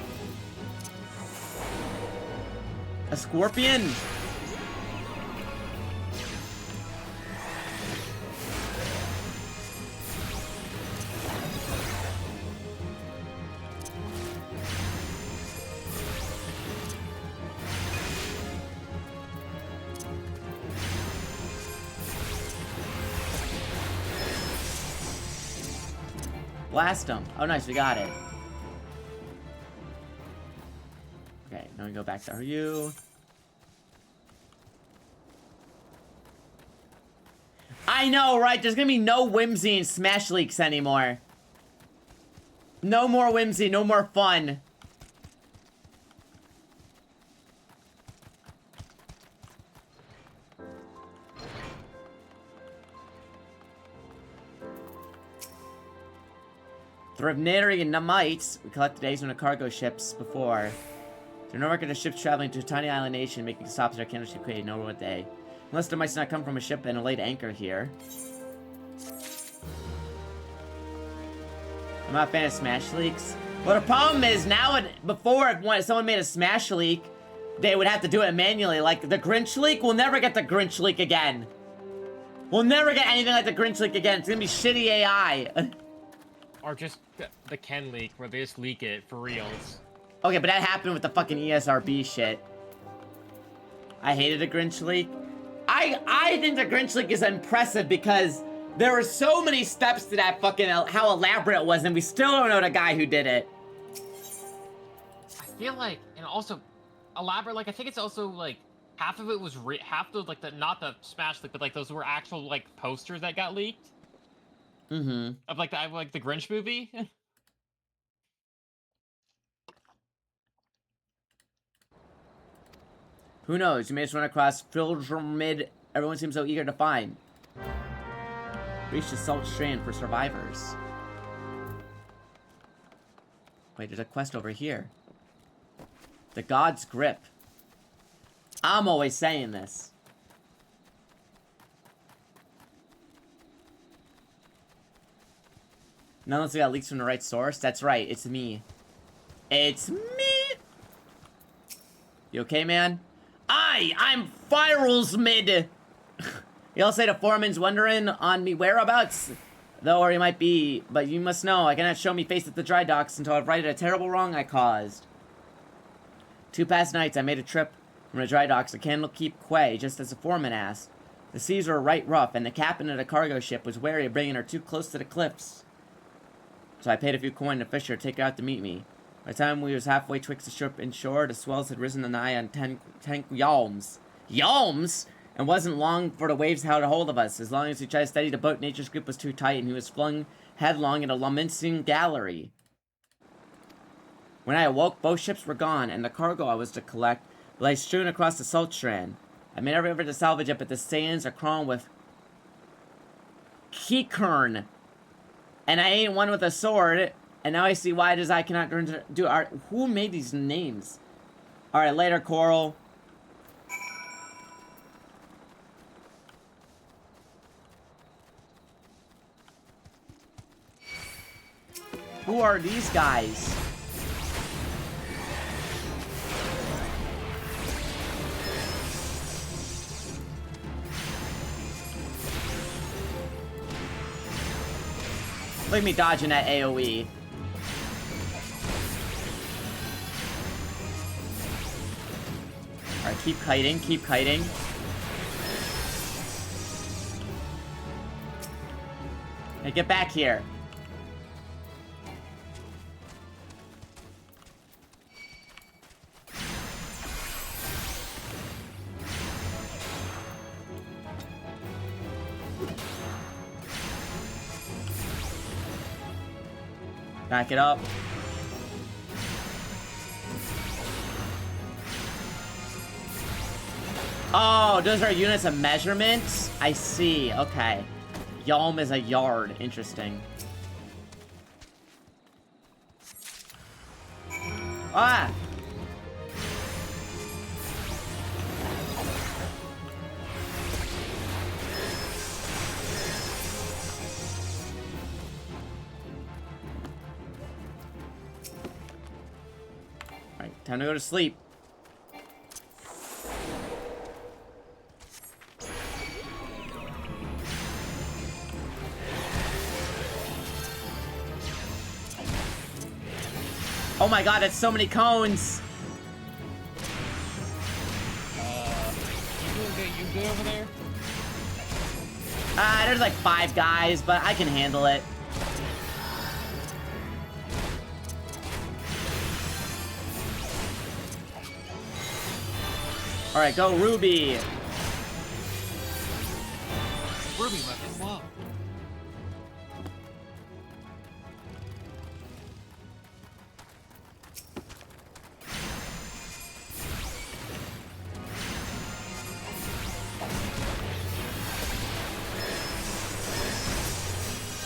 A scorpion? Blast him. Oh, nice, we got it. Okay, now we go back to Ryu. I know, right? There's gonna be no whimsy in Smash Leaks anymore. No more whimsy, no more fun. Thrivnary and Namites. We collected days on the cargo ships before. There's no record of ships traveling to a tiny island nation, making stops at our candlestick created no one day. Unless there might not come from a ship and a laid anchor here. I'm not a fan of Smash Leaks. Well, the problem is now, before when someone made a Smash Leak, they would have to do it manually. Like the Grinch Leak, we'll never get the Grinch Leak again. We'll never get anything like the Grinch Leak again. It's gonna be shitty AI. Or just the Ken Leak, where they just leak it for reals. Okay, but that happened with the fucking ESRB shit. I hated the Grinch Leak. I think the Grinch Leak is impressive because there were so many steps to that fucking, how elaborate it was, and we still don't know the guy who did it. I feel like, and also, elaborate, like, I think it's also, like, half of it was, half of, like, not the Smash Leak, but, like, those were actual, like, posters that got leaked. Mm-hmm. Of, like, the Grinch movie. Who knows? You may just run across Mid. Everyone seems so eager to find. Reach the Salt Strand for survivors. Wait, there's a quest over here. The God's Grip. I'm always saying this. Not unless we got leaks from the right source. That's right, it's me. It's me! You okay, man? I'm Firals Mid! He'll say the foreman's wondering on me whereabouts, though, or he might be, but you must know, I cannot show me face at the dry docks until I've righted a terrible wrong I caused. 2 past nights, I made a trip from the dry docks to Candlekeep Quay, just as the foreman asked. The seas were right rough, and the captain of the cargo ship was wary of bringing her too close to the cliffs. So I paid a few coin to Fisher to take her out to meet me. By the time we was halfway twixt the ship and shore, the swells had risen to nigh on 10 yalms. Yalms? And wasn't long for the waves had a hold of us. As long as we tried to steady the boat, nature's grip was too tight, and he was flung headlong in a lamenting gallery. When I awoke, both ships were gone, and the cargo I was to collect lay strewn across the salt strand. I made every effort to salvage it, but the sands are crawling with Keekern. And I ain't one with a sword, and now I see why it is I cannot do art. Who made these names? Alright, later, Coral. Who are these guys? Look at me dodging that AoE. Alright, keep kiting, keep kiting. Hey, get back here. Back it up. Oh, those are units of measurement? I see. Okay. Yalm is a yard. Interesting. Ah! Alright, time to go to sleep. Oh my god, that's so many cones! You good over there? There's like 5 guys, but I can handle it. Alright, go Ruby! Ruby weapon, whoa.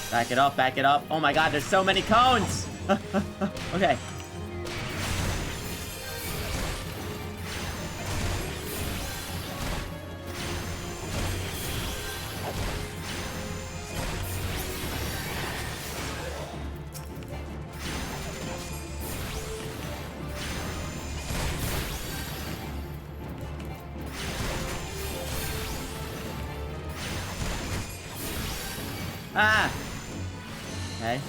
Back it up, back it up. Oh my god, there's so many cones! Okay. Ah! Okay.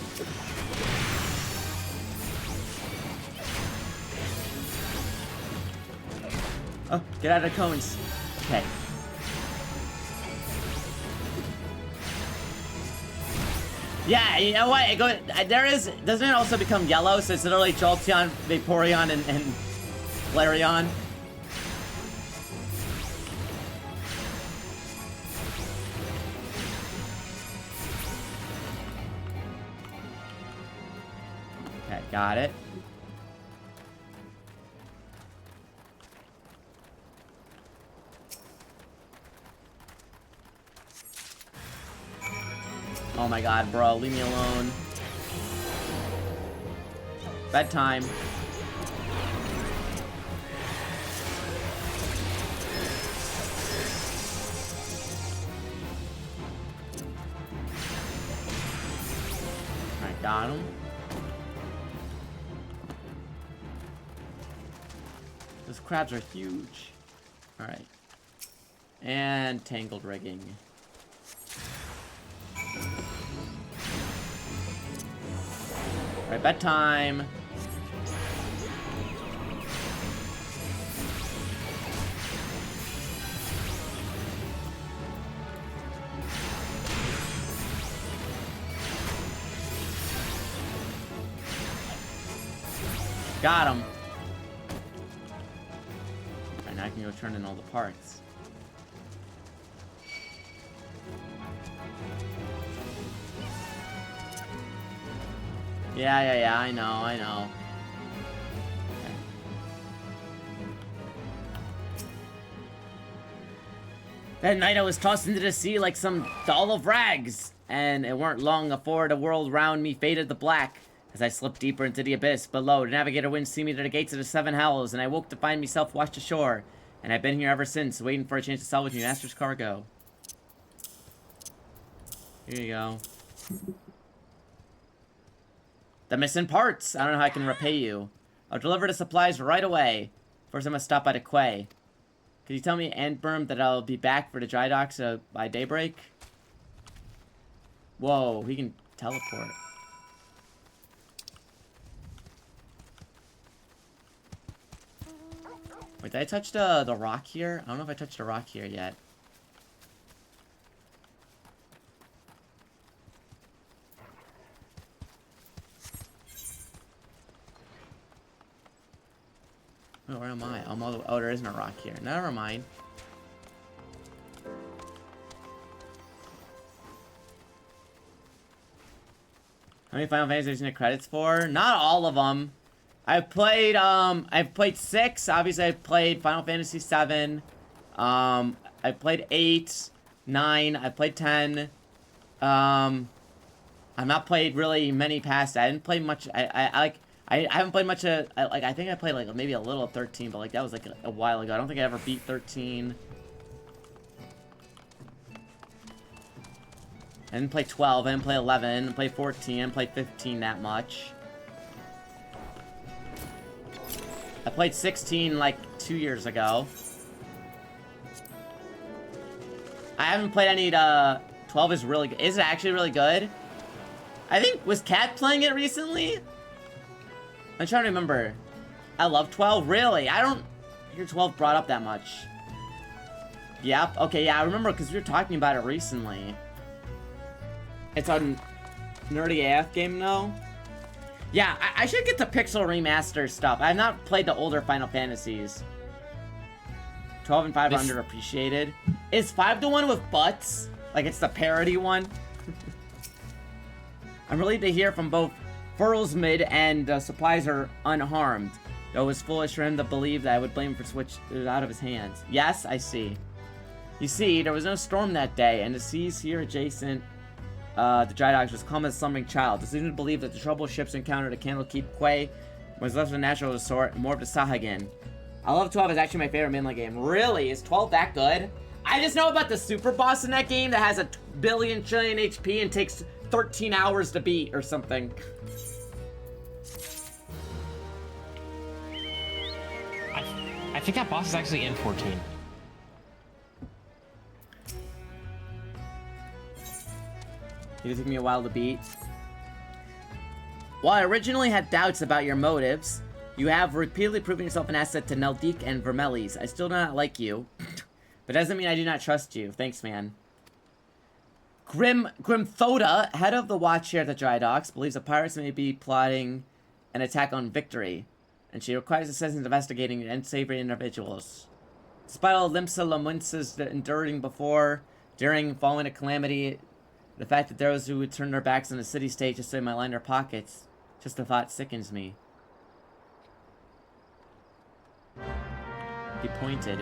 Oh, get out of the cones. Okay. Yeah, you know what? It goes, there is... Doesn't it also become yellow? So it's literally Jolteon, Vaporeon, and Flareon. Okay, got it. Oh my god, bro, leave me alone. Bedtime. Alright, got him. Those crabs are huge. Alright. And tangled rigging. Alright, bedtime. Got him. Alright, now I can go turn in all the parts. Yeah, I know. Okay. That night I was tossed into the sea like some doll of rags, and it weren't long afore the world round me faded to black. As I slipped deeper into the abyss below, the navigator wind see me to the gates of the seven hells, and I woke to find myself washed ashore. And I've been here ever since, waiting for a chance to salvage my master's cargo. Here you go. The missing parts! I don't know how I can repay you. I'll deliver the supplies right away. First I must stop by the quay. Could you tell me, Antberm, that I'll be back for the dry docks by daybreak? Whoa, we can teleport. Wait, did I touch the rock here? I don't know if I touched the rock here yet. Oh, where am I? Oh, there isn't a rock here. Never mind. How many Final Fantasies are credits for? Not all of them. I've played 6. Obviously, I've played Final Fantasy 7. I've played 8, 9. I've played 10. I've not played really many past that. I didn't play much. I haven't played much of, I think I played, like, maybe a little of 13, but, like, that was, like, a while ago. I don't think I ever beat 13. I didn't play 12. I didn't play 11. I didn't play 14. I didn't play 15 that much. I played 16, like, 2 years ago. I haven't played any, 12 is really good. Is it actually really good? I think, was Kat playing it recently? I'm trying to remember. I love 12, really? I don't hear 12 brought up that much. Yep, okay, yeah, I remember because we were talking about it recently. It's on Nerdy AF game now. Yeah, I should get the Pixel Remaster stuff. I have not played the older Final Fantasies. 12 and 5 are underappreciated. Is 5 the one with butts? Like it's the parody one? I'm relieved to hear from both Furl's mid and supplies are unharmed. Though it was foolish for him to believe that I would blame him for switch out of his hands. Yes, I see. You see, there was no storm that day, and the seas here adjacent the dry docks was calm as a slumbering child. Decision to believe that the troubled ships encountered at Candlekeep Quay was less of a natural resort and more of the Sahagan. I love 12 is actually my favorite mainline game. Really? Is 12 that good? I just know about the super boss in that game that has a billion trillion HP and takes 13 hours to beat or something. I think that boss is actually in 14. It took me a while to beat. While I originally had doubts about your motives, you have repeatedly proven yourself an asset to Neldik and Vermelis. I still do not like you, but doesn't mean I do not trust you. Thanks, man. Grimthoda, head of the watch here at the dry docks, believes the pirates may be plotting an attack on Victory, and she requires assistance investigating unsavory individuals. Despite all Limsa Lamunsa's enduring before, during, following a calamity, the fact that those who would turn their backs on the city state just so they might line their pockets, just the thought sickens me. He pointed.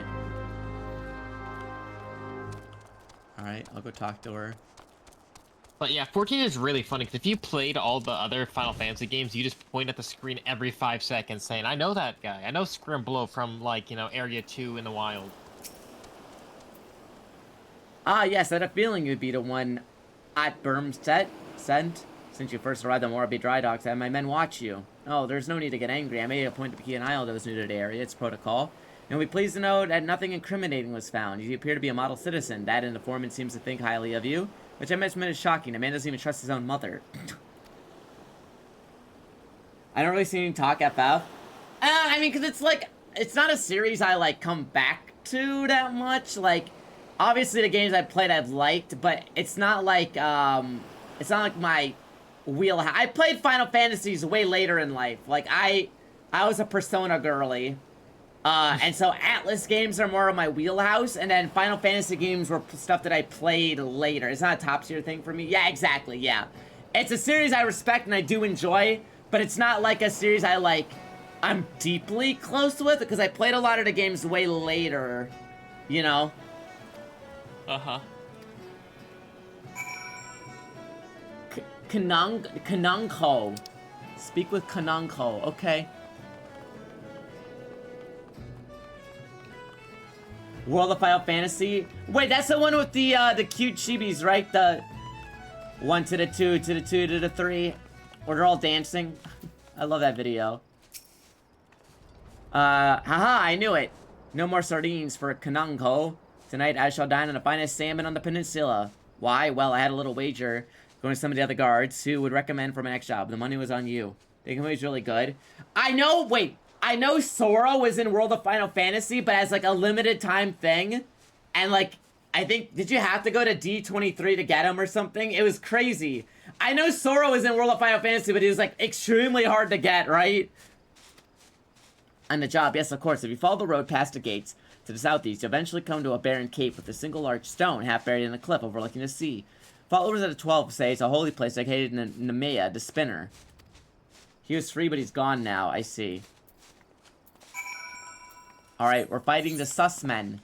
Alright, I'll go talk to her. But yeah, 14 is really funny, because if you played all the other Final Fantasy games, you just point at the screen every 5 seconds saying, I know that guy. I know Scrimblow from, like, you know, Area 2 in the wild. Ah, yes, I had a feeling you'd be the one at Bermstead sent. Since you first arrived on Moraby Dry Docks, I had my men watch you. Oh, there's no need to get angry. I made a point to keep an eye on those new to the area. It's protocol. And we pleased to know that nothing incriminating was found. You appear to be a model citizen. That informant seems to think highly of you, which I must admit is shocking. A man doesn't even trust his own mother. I don't really see any talk FF. I mean, because it's like, it's not a series I, like, come back to that much. Like, obviously the games I've played I've liked, but it's not like my wheelhouse. I played Final Fantasies way later in life. Like, I was a Persona girly. And so Atlas games are more of my wheelhouse, and then Final Fantasy games were stuff that I played later. It's not a top tier thing for me. Yeah, exactly, yeah. It's a series I respect and I do enjoy, but it's not like a series I'm deeply close with, because I played a lot of the games way later, you know? Uh-huh. Kanangko. Speak with Kanangko, okay. World of Final Fantasy. Wait, that's the one with the cute chibis, right? The 1 to the 2 to the 2 to the 3. Where they're all dancing. I love that video. Haha, I knew it. No more sardines for Kanangko. Tonight I shall dine on the finest salmon on the peninsula. Why? Well, I had a little wager going to some of the other guards who would recommend for my next job. The money was on you. The game was really good. I know, wait. I know Sora was in World of Final Fantasy, but as like a limited time thing. And like, I think, did you have to go to D23 to get him or something? It was crazy. I know Sora was in World of Final Fantasy, but he was like extremely hard to get, right? On the job, yes, of course. If you follow the road past the gates to the southeast, you'll eventually come to a barren cape with a single large stone half buried in a cliff overlooking the sea. Followers of the 12 say it's a holy place located in Nemea, the spinner. He was free, but he's gone now. I see. Alright, we're fighting the Sussmen.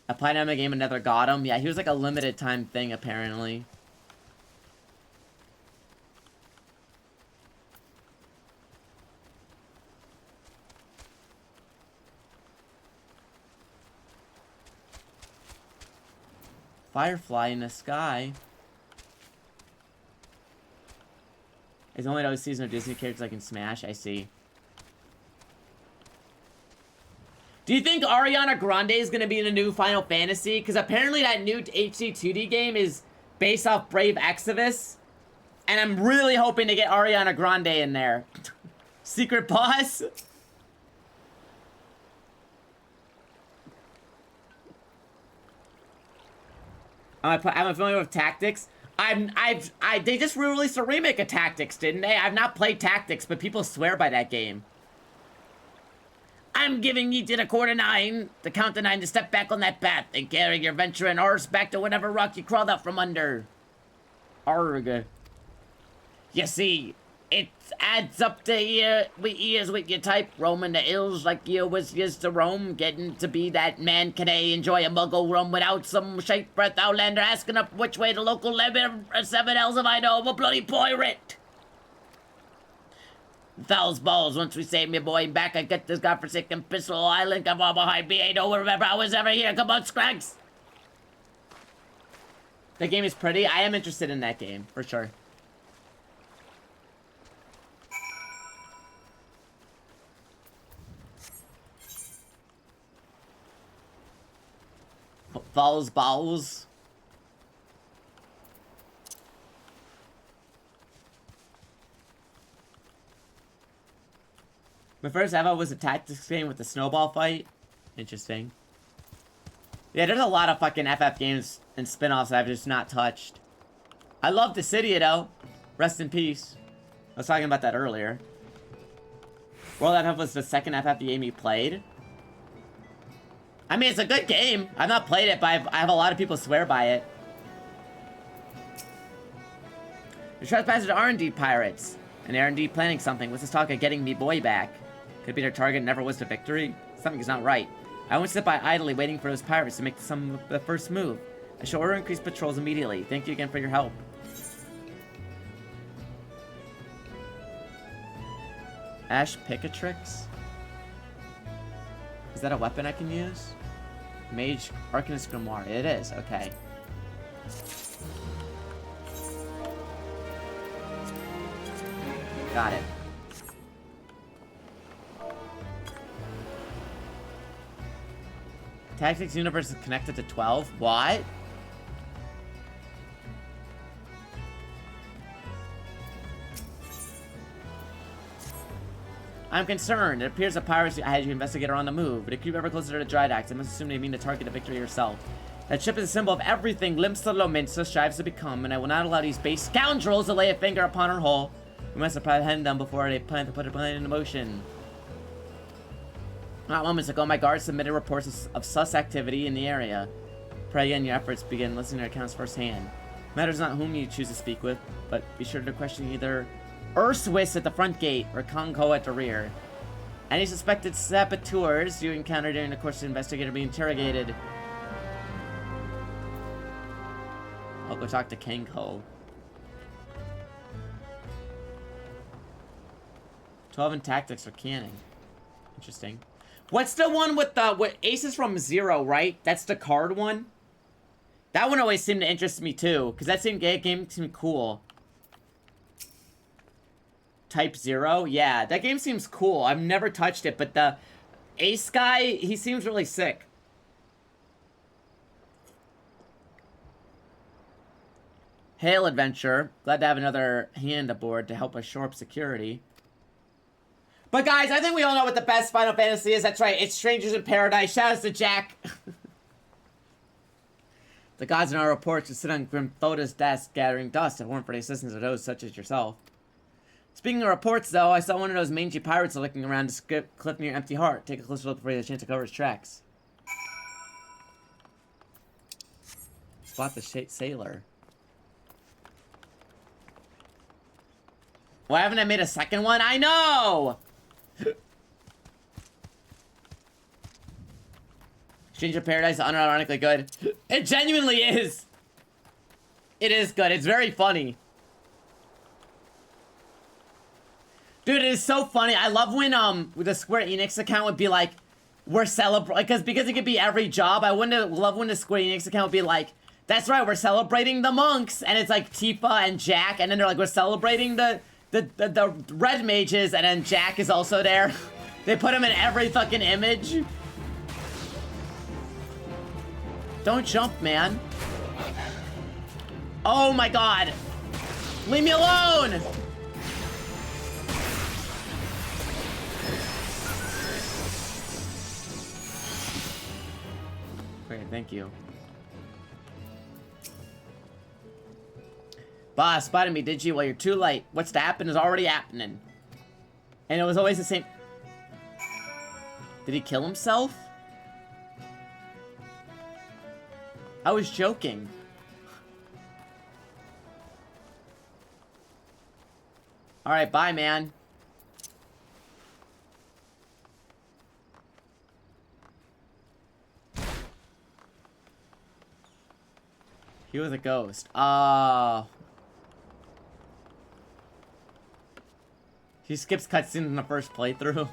A Platinum game and never got him. Yeah, he was like a limited time thing, apparently. Firefly in the sky. It's only those season of Disney characters I can smash. I see. Do you think Ariana Grande is going to be in a new Final Fantasy? Because apparently that new HD 2D game is based off Brave Exvius. And I'm really hoping to get Ariana Grande in there. Secret boss? I'm familiar with Tactics. They just released a remake of Tactics, didn't they? I've not played Tactics, but people swear by that game. I'm giving you to the quarter 9, to count to 9 to step back on that path and carry your venturing horse back to whatever rock you crawled out from under. Arg. You see, it adds up to years with your type, roaming the hills like you was used to roam, getting to be that man can enjoy a muggle room without some shake breath outlander asking up which way the local level 7 elves if I know of a bloody pirate. Fouls balls, once we save me boy back, I get this godforsaken pistol island, come on behind me, I don't remember I was ever here, come on Scrags. The game is pretty, I am interested in that game, for sure. Fouls balls. My first ever was a tactics game with a snowball fight. Interesting. Yeah, there's a lot of fucking FF games and spin-offs I've just not touched. I love Dissidia though. Rest in peace. I was talking about that earlier. World FF was the second FF game you played. I mean, it's a good game. I've not played it, but I have a lot of people swear by it. The trespassers are R&D pirates. And the R&D planning something. What's this talk of getting me boy back? Could be their target never was to victory? Something's not right. I won't sit by idly waiting for those pirates to make the first move. I shall order increased patrols immediately. Thank you again for your help. Ash Picatrix? Is that a weapon I can use? Mage Arcanist Grimoire. It is, okay. Got it. Tactics universe is connected to 12? What? I'm concerned. It appears the pirates had you investigator on the move, but if you ever closer to the dry docks, I must assume they mean to target the victory yourself. That ship is a symbol of everything Limsa strives to become, and I will not allow these base scoundrels to lay a finger upon her hull. We must apprehend them before they plan to put a plan into motion. Not moments ago, my guards submitted reports of sus activity in the area. Pray in your efforts begin listening to accounts firsthand. Matters not whom you choose to speak with, but be sure to question either Urswis at the front gate or Kongho at the rear. Any suspected saboteurs you encounter during the course of the investigator be interrogated. I'll go talk to Kongho. 12 in tactics or canning. Interesting. What's the one with the Aces from Zero, right? That's the card one? That one always seemed to interest me too, because that game seemed cool. Type 0? Yeah, that game seems cool. I've never touched it, but the Ace guy, he seems really sick. Hail, adventure. Glad to have another hand aboard to help us shore up security. But guys, I think we all know what the best Final Fantasy is. That's right, it's Strangers in Paradise. Shout out to Jack. The gods in our reports would sit on Grimthoda's desk gathering dust if it weren't for the assistance of those such as yourself. Speaking of reports, though, I saw one of those mangy pirates looking around to skip cliff near Empty Heart. Take a closer look before you have a chance to cover his tracks. Spot the sailor. Why haven't I made a second one? I know! Stranger Paradise is unironically good. It genuinely is! It is good. It's very funny. Dude, it is so funny. I love when the Square Enix account would be like, we're celebrating, because it could be every job. I wouldn't love when the Square Enix account would be like, that's right, we're celebrating the monks, and it's like Tifa and Jack, and then they're like, we're celebrating the red mages, and then Jack is also there. They put him in every fucking image. Don't jump, man. Oh my god. Leave me alone! Great, thank you. Boss, spotted me, did you? Well, you're too late. What's to happen is already happening. And it was always the same. Did he kill himself? I was joking. Alright, bye, man. He was a ghost. He skips cutscenes in the first playthrough.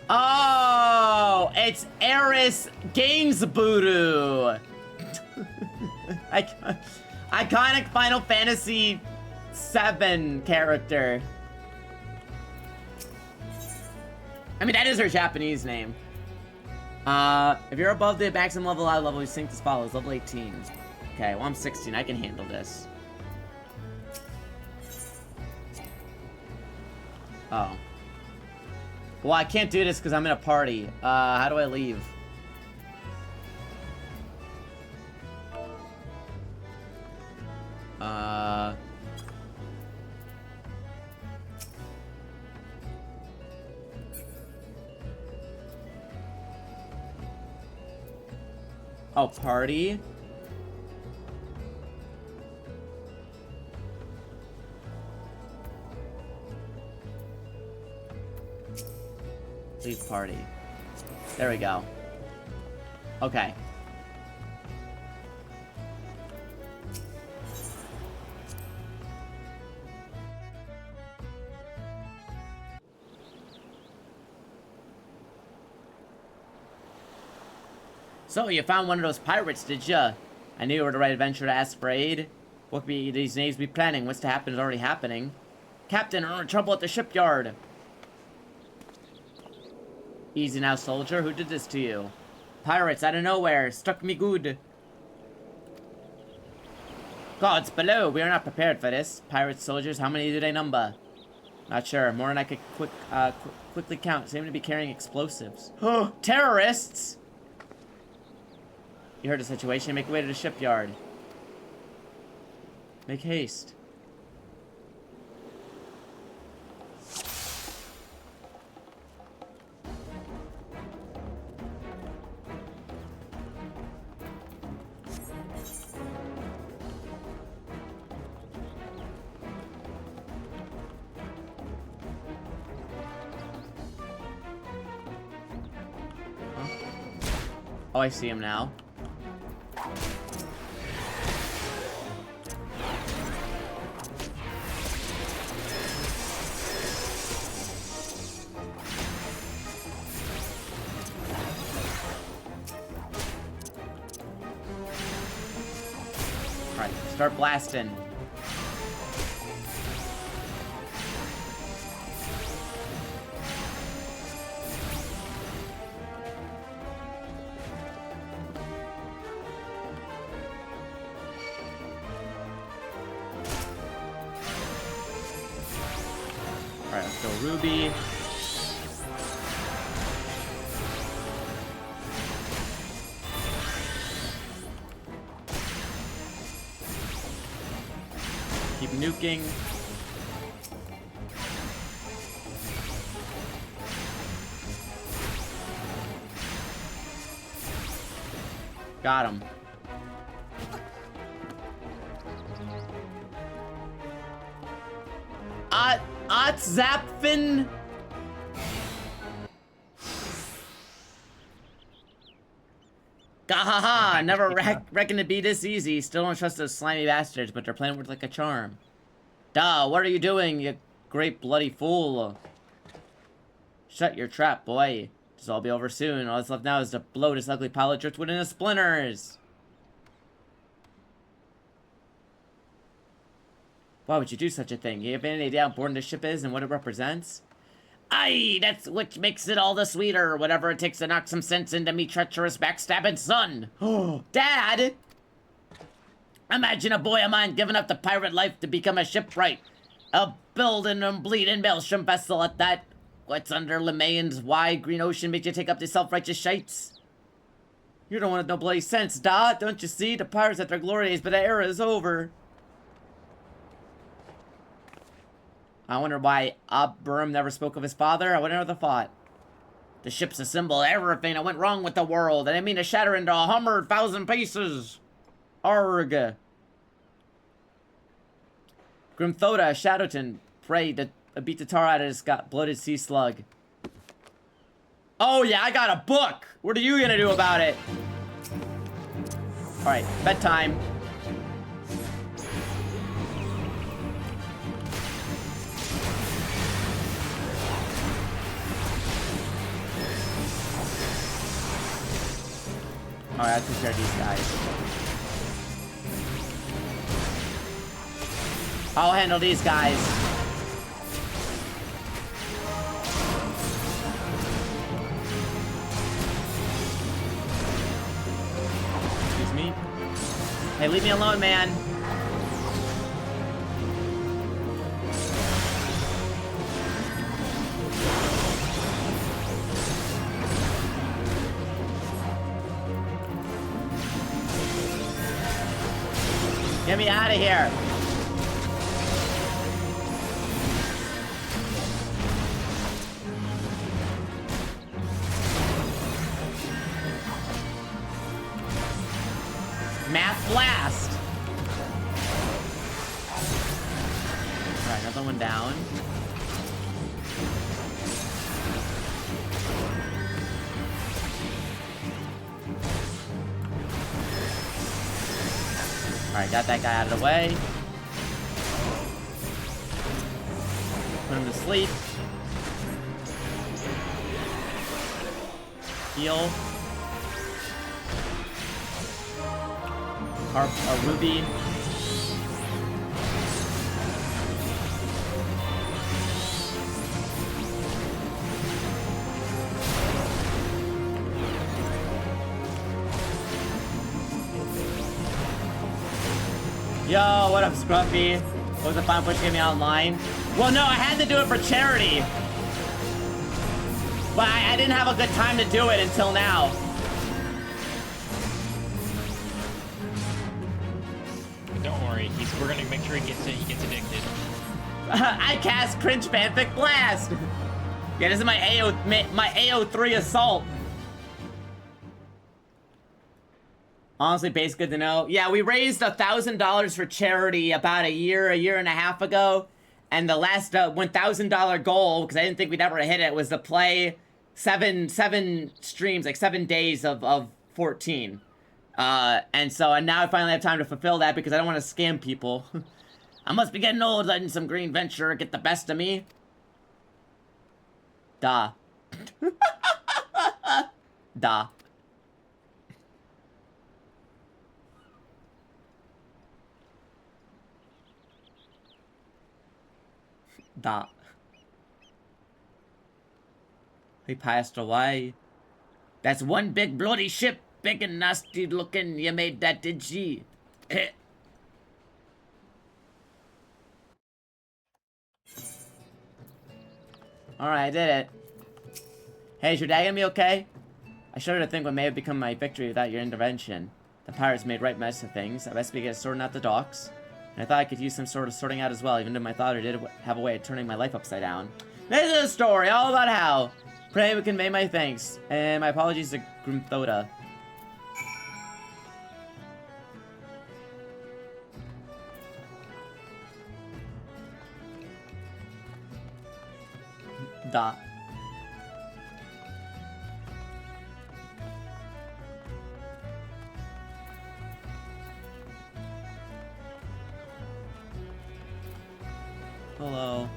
Oh, it's Eris Gainsbooru. Iconic Final Fantasy VII character. I mean, that is her Japanese name. If you're above the maximum level, level, you sync as follows. Level 18. Okay, well, I'm 16. I can handle this. Oh. Well, I can't do this because I'm in a party. How do I leave? Oh, party? Leave party. There we go. Okay. So, you found one of those pirates, did ya? I knew you were the right adventurer to ask for aid. What be these names be planning? What's to happen is already happening. Captain, we're in trouble at the shipyard. Easy now, soldier. Who did this to you? Pirates out of nowhere. Struck me good. Gods below. We are not prepared for this. Pirate soldiers, how many do they number? Not sure. More than I could quickly count. Seem to be carrying explosives. Terrorists! You heard the situation. Make your way to the shipyard. Make haste. Oh, I see him now. Alright, start blasting. Alright, let's go Ruby. Keep nuking. Got him. Zapfin. Gahaha! Never reckoned it'd be this easy. Still don't trust those slimy bastards, but their plan worked like a charm. Duh, what are you doing, you great bloody fool? Shut your trap, boy. This'll all be over soon. All that's left now is to blow this ugly pile of driftwood into splinters. Why would you do such a thing? You have any idea how important this ship is and what it represents? Aye, that's what makes it all the sweeter. Whatever it takes to knock some sense into me treacherous backstabbing son. Oh, Dad! Imagine a boy of mine giving up the pirate life to become a shipwright. A building and bleeding maelstrom vessel at that. What's under Lemayan's wide green ocean made you take up the self-righteous shites? You don't want no bloody sense, da? Don't you see? The pirates at their glory days, but the era is over. I wonder why Abram never spoke of his father. I would never have thought. The ship's a symbol of everything that went wrong with the world. And I mean to shatter into 100,000 pieces. Arg. Grimthoda, Shadowton, pray to beat the tar out of this bloated sea slug. Oh yeah, I got a book. What are you gonna do about it? Alright, bedtime. Alright, I have to take care of these guys. I'll handle these guys. Excuse me. Hey, leave me alone, man. Get me out of here. Math blast. Alright, another one down. Alright, got that guy out of the way. Put him to sleep. Heal. Our Ruby. Yo, what up, Scruffy? What was the final push to get me online? Well, no, I had to do it for charity. But I didn't have a good time to do it until now. But don't worry, we're gonna make sure he gets addicted. I cast cringe fanfic blast. Yeah, this is my AO3 assault. Honestly, base good to know. Yeah, we raised $1,000 for charity about a year and a half ago. And the last $1,000 goal, because I didn't think we'd ever hit it, was to play seven streams, like 7 days of 14. And now I finally have time to fulfill that because I don't want to scam people. I must be getting old, letting some green venture get the best of me. Da. Da. Da. He passed away. That's one big bloody ship, big and nasty looking. You made that, did she? Alright, I did it. Hey, is your dad gonna be okay? I shudder to think what may have become my victory without your intervention. The pirates made right mess of things. I best begin sorting out the docks. And I thought I could use some sort of sorting out as well, even though my father did have a way of turning my life upside down. This is a story all about how. Pray we convey my thanks. And my apologies to Grimthoda. Da. Hello.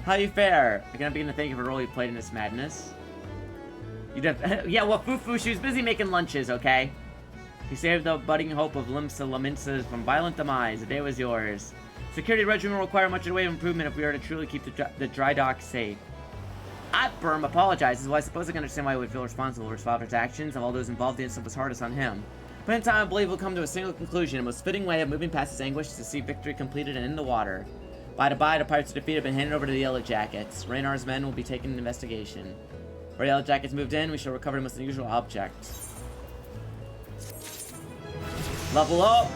How you fare? I cannot begin to thank you for the role you played in this madness. You def yeah, well, Fufu, she was busy making lunches, okay? You saved the budding hope of Limsa Laminsa from violent demise. The day was yours. Security regimen will require much in the way of improvement if we are to truly keep the dry dock safe. Atburm apologizes. Well, I suppose I can understand why he would feel responsible for his father's actions. Of all those involved, the incident was hardest on him. But in time, I believe we'll come to a single conclusion. The most fitting way of moving past his anguish is to see victory completed and in the water. By the pirates defeated have been handed over to the Yellow Jackets. Raynar's men will be taken into investigation. Where the Yellow Jackets moved in, we shall recover the most unusual object. Level up!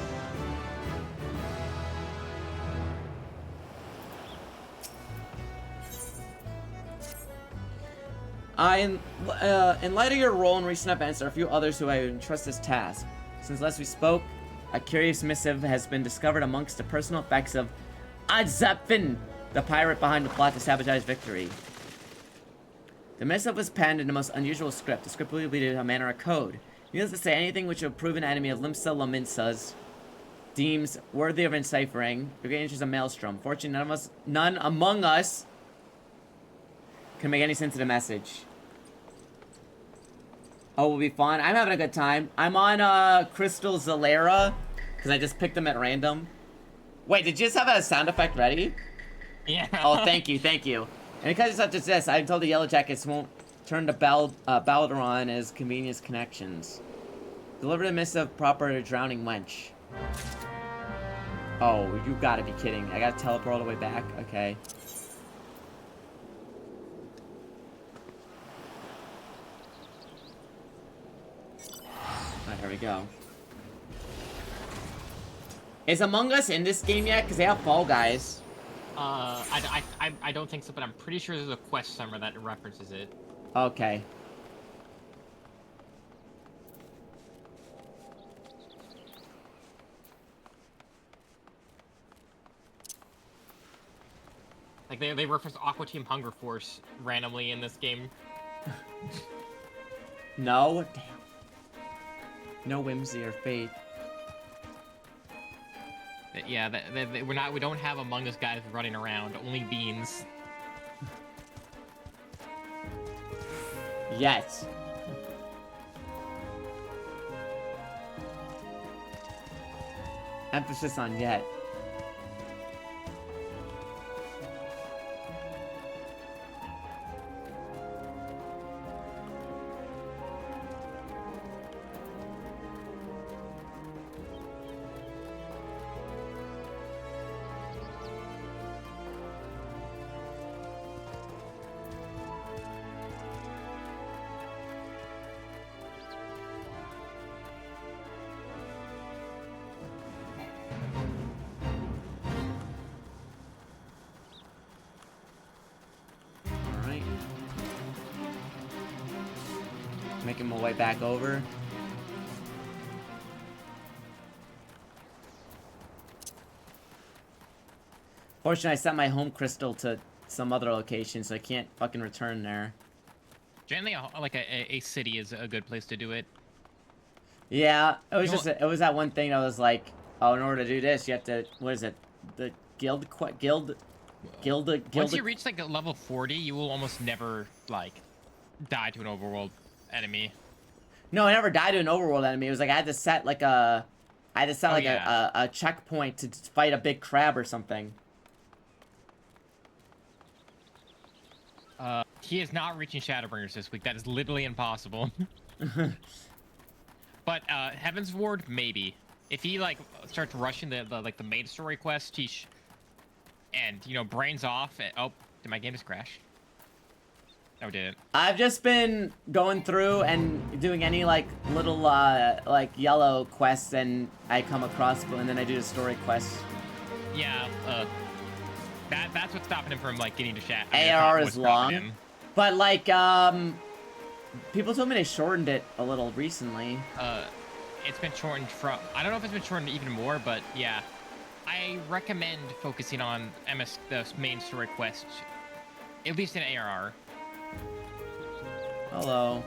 In light of your role in recent events, there are a few others who I would entrust this task. Since last we spoke, a curious missive has been discovered amongst the personal effects of Adzapfin, the pirate behind the plot to sabotage victory. The missive was penned in the most unusual script. The script will be a manner of code. Needless to say, anything which will prove an enemy of Limsa Laminsa's deems worthy of enciphering. The great interest of Maelstrom. Fortunately, none among us can make any sense of the message. Oh, we'll be fun. I'm having a good time. I'm on Crystal Zalera because I just picked them at random. Wait, did you just have a sound effect ready? Yeah. Oh, thank you, thank you. And because it's such as this, I'm told the Yellow Jackets won't turn to Balderon as convenience connections. Deliver the missive proper to Drowning Wench. Oh, you gotta be kidding. I gotta teleport all the way back? Okay. Alright, here we go. Is Among Us in this game yet? Because they have Fall Guys. I don't think so, but I'm pretty sure there's a quest somewhere that references it. Okay. Like, they reference Aqua Team Hunger Force randomly in this game. No? Damn. No whimsy or faith. Yeah, we don't have Among Us guys running around, only beans. Yes. Emphasis on yet. making my way back over. Fortunately, I set my home crystal to some other location, so I can't fucking return there. Generally, like a city is a good place to do it. Yeah, it was You know just it was that one thing. I was like, oh, in order to do this, you have to, what is it? The guild. Once you reach like a level 40, you will almost never like die to an overworld enemy. No, I never died to an overworld enemy. It was like I had to set like a, Yeah. a checkpoint to fight a big crab or something. He is not reaching Shadowbringers this week. That is literally impossible. But Heaven's Ward, maybe. If he like starts rushing the main story quest, and you know, brains off. Oh, did my game just crash? No, it didn't. I've just been going through and doing any like little like yellow quests, and I come across, and then I do the story quest. Yeah. That's what's stopping him from like getting to chat. AR is long, but like people told me they shortened it a little recently. It's been shortened from. I don't know if it's been shortened even more, but yeah. I recommend focusing on the main story quest, at least in ARR. Hello.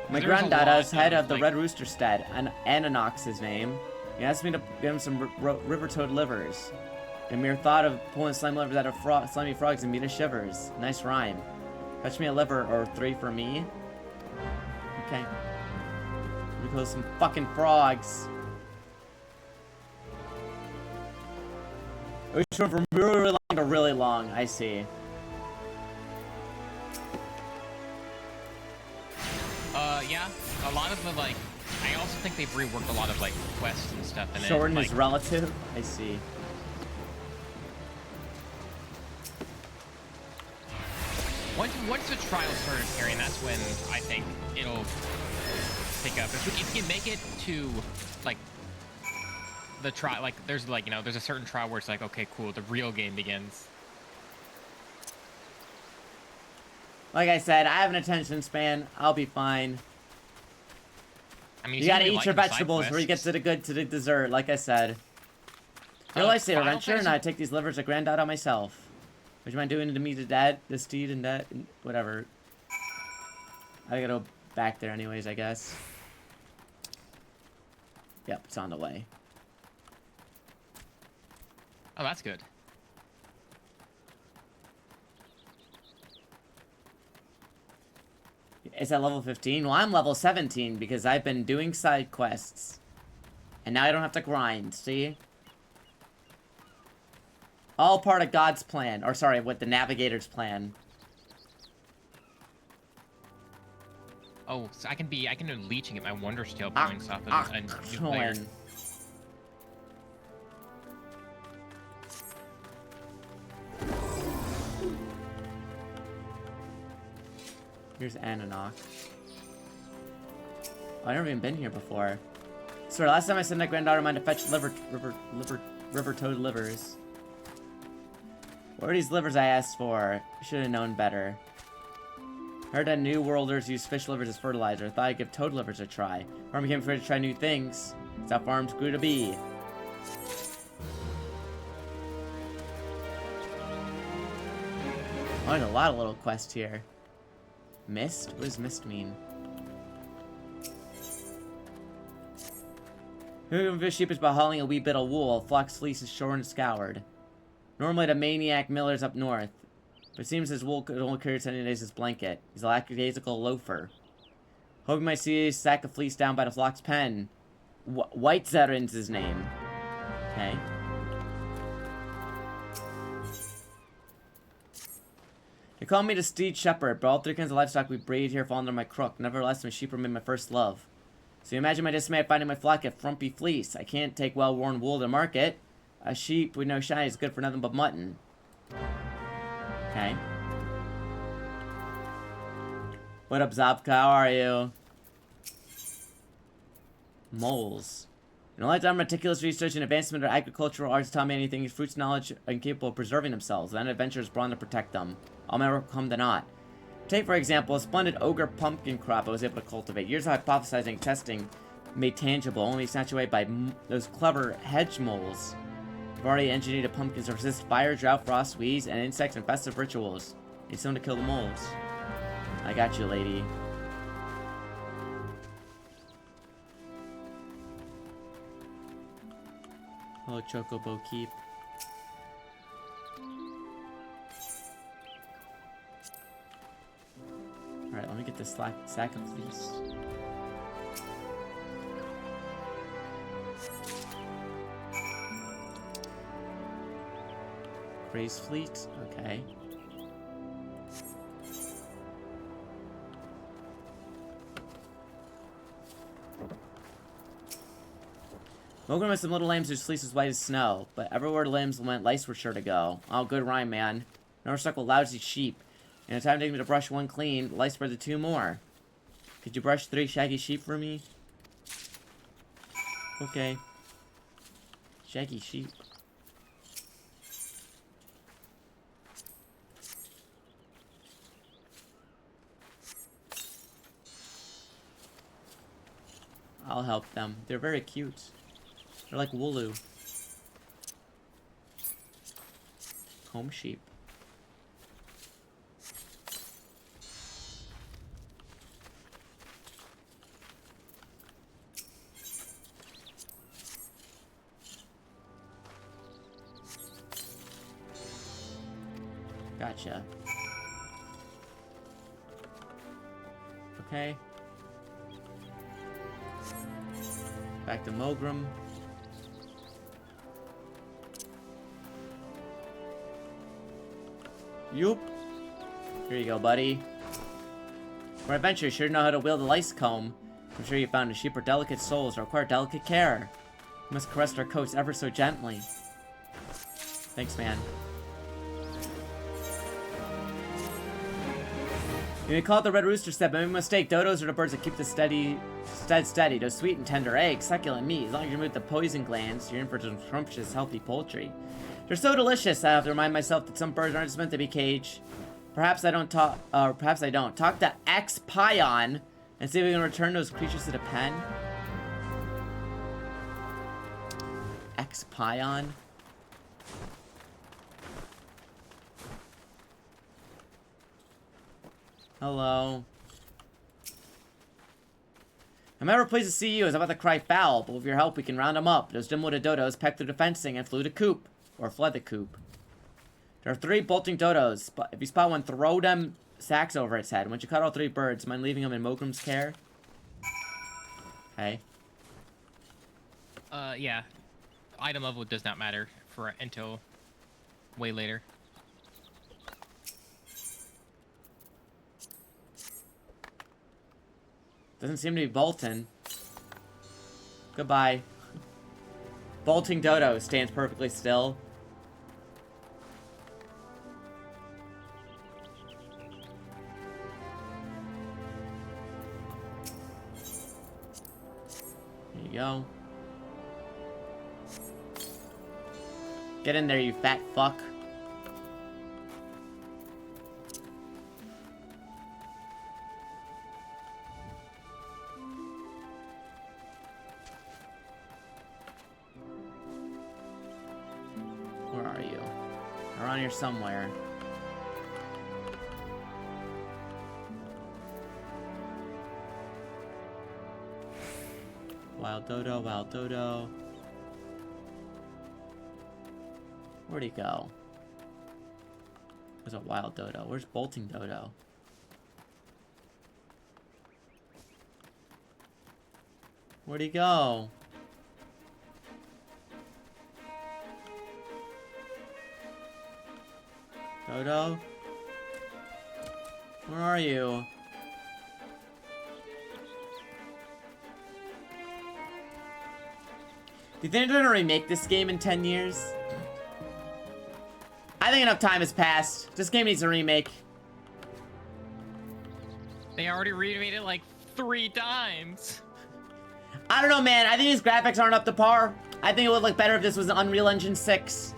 My There's a granddad lot is head of the like- Red Rooster Stead, and Ananox his name. He asked me to give him some river toad livers. The mere thought of pulling slime livers out of slimy frogs and me to shivers. Nice rhyme. Fetch me a liver or 3 for me. Okay. Let me kill some fucking frogs. It was short from really long to really long. I see. Yeah, a lot of the like. I also think they've reworked a lot of like quests and stuff in Shorten it. is relative. I see. Once the trial started appearing, that's when I think it'll pick up. If you can make it to like the trial, like there's like, you know, there's a certain trial where it's like, okay, cool, the real game begins. Like I said, I have an attention span. I'll be fine. I mean, You gotta eat your vegetables before you get to the dessert, like I said. Your lifesaver Final adventure, and Fantasy- I take these livers to granddad on myself. Would you mind doing it to me to dad, this deed and that, and whatever. I gotta go back there anyways, I guess. Yep, it's on the way. Oh, that's good. It's at level 15? Well, I'm level 17 because I've been doing side quests. And now I don't have to grind, see? All part of God's plan. Or sorry, what the Navigator's plan. Oh, so I can do leeching at my Wondrous Tail points off of a new player. Excellent. Here's Ananoch. Oh, I've never even been here before. Sorry, last time I sent my granddaughter of mine to fetch river toad livers. What are these livers I asked for? I should have known better. Heard that New Worlders use fish livers as fertilizer. Thought I'd give toad livers a try. Farm became afraid to try new things. That's how farms grew to be. Oh, there's a lot of little quests here. Mist? What does mist mean? Who of a sheep is by hauling a wee bit of wool? Flock's fleece is shorn and scoured. Normally the maniac miller's up north. But it seems his wool could only carry 10 days as blanket. He's a lackadaisical loafer. Hope you might see a sack of fleece down by the flock's pen. White Zeren's his name. Okay. They call me the Steed Shepherd, but all 3 kinds of livestock we breed here fall under my crook. Nevertheless, my sheep remain my first love. So you imagine my dismay at finding my flock at frumpy fleece. I can't take well-worn wool to market. A sheep with no shine is good for nothing but mutton. Okay. What up, Zopka? How are you? Moles. In a lifetime of meticulous research and advancement of agricultural arts taught me anything fruits knowledge are incapable of preserving themselves. Then adventurers brought to protect them. All men will come to naught. Take, for example, a splendid ogre pumpkin crop I was able to cultivate. Years of hypothesizing and testing made tangible, only snatched away by those clever hedge moles. I've already engineered a pumpkin to resist fire, drought, frost, weeds, and insects and festive rituals. Need someone to kill the moles. I got you, lady. Hello, Chocobo Keep. Alright, let me get this sack of fleece. Raise fleet? Okay. Mogrim has some little lambs whose fleece is white as snow, but everywhere the limbs went, lice were sure to go. Oh, good rhyme, man. Never stuck with lousy sheep. And the time it took me to brush one clean, the lice spread to 2 more. Could you brush 3 shaggy sheep for me? Okay. Shaggy sheep. I'll help them. They're very cute. They're like Wooloo. Home sheep. Gotcha. Okay. Back to Mogrim. Yoop. Here you go, buddy. For adventure, you sure know how to wield a lice comb. I'm sure you found a sheep are delicate souls that require delicate care. You must caress their coats ever so gently. Thanks, man. You may call it the red rooster step, but make no mistake, dodos are the birds that keep the steady. Those sweet and tender eggs, succulent meat. As long as you remove the poison glands, you're in for some scrumptious, healthy poultry. They're so delicious, I have to remind myself that some birds aren't just meant to be caged. Perhaps I don't. Talk to X-Pion and see if we can return those creatures to the pen. X-Pion? Hello. I'm ever pleased to see you, as I'm about to cry foul, but with your help we can round them up. Those dim-witted dodos pecked through the fencing and flew the coop. Or fled the coop. There are 3 bolting dodos. If you spot one, throw them sacks over its head. Once you cut all 3 birds, mind leaving them in Mogrim's care? Okay. Yeah. Item level does not matter for until way later. Doesn't seem to be bolting. Goodbye. Bolting dodo stands perfectly still. There you go. Get in there, you fat fuck. Where are you? Around here somewhere. Wild dodo, wild dodo. Where'd he go? There's a wild dodo. Where's bolting dodo? Where'd he go? Dodo? Where are you? Do you think they're gonna remake this game in 10 years? I think enough time has passed. This game needs a remake. They already remade it like 3 times. I don't know, man. I think these graphics aren't up to par. I think it would look better if this was an Unreal Engine 6.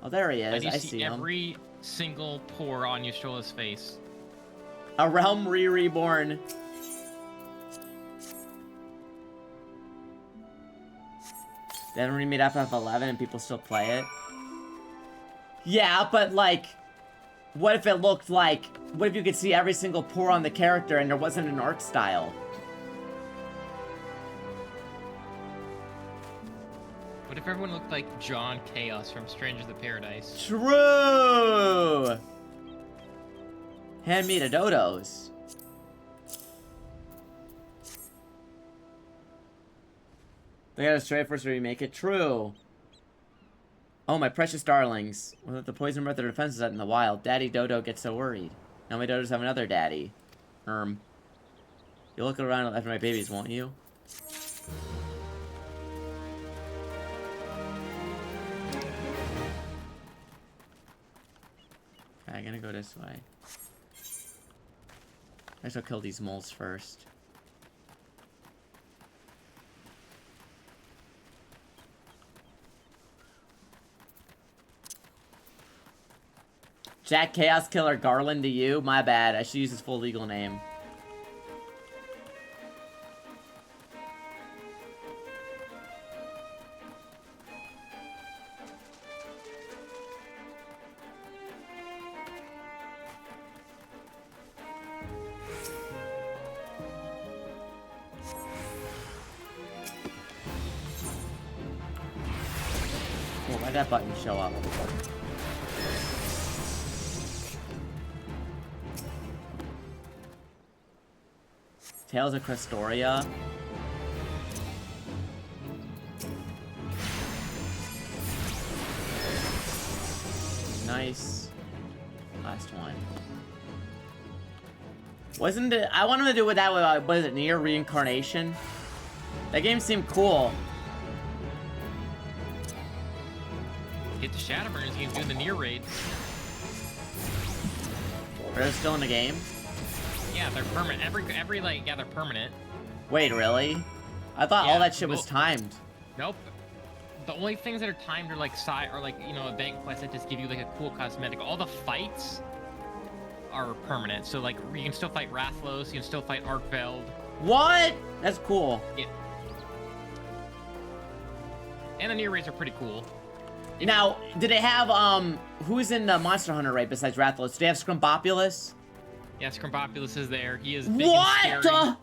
Oh, there he is. I see him. Every single pore on Yashoa's face. A realm reborn. They haven't remade FF11 and people still play it. Yeah, but like, what if it looked like, what if you could see every single pore on the character and there wasn't an art style? What if everyone looked like John Chaos from Strangers of Paradise? True! Hand me the dodos. They got a straight first to remake it. True. Oh, my precious darlings. Well, the poison breath of their defenses out in the wild. Daddy Dodo gets so worried. Now my dodos have another daddy. You'll look around after my babies, won't you? Okay, I'm gonna go this way. I shall kill these moles first. Jack Chaos Killer Garland to you? My bad. I should use his full legal name. Well, why'd that button show up? Tales of Crestoria. Nice. Last one. Wasn't it? I wanted to do with that. Was it Near Reincarnation? That game seemed cool. Get the Shadowburners, you can do the near raids. Are they still in the game? Yeah, they're permanent. Every like, yeah, they're permanent. Wait, really? I thought all that shit was timed. Nope. The only things that are timed are like side or like, you know, event quests that just give you like a cool cosmetic. All the fights are permanent. So like you can still fight Rathlos, you can still fight Arkveld. What? That's cool. Yeah. And the near raids are pretty cool. Now, do they have who's in the Monster Hunter raid besides Rathlos? Do they have Scrumbopulous? Yeah, Scrumbopulous is there. He is big What? and scary.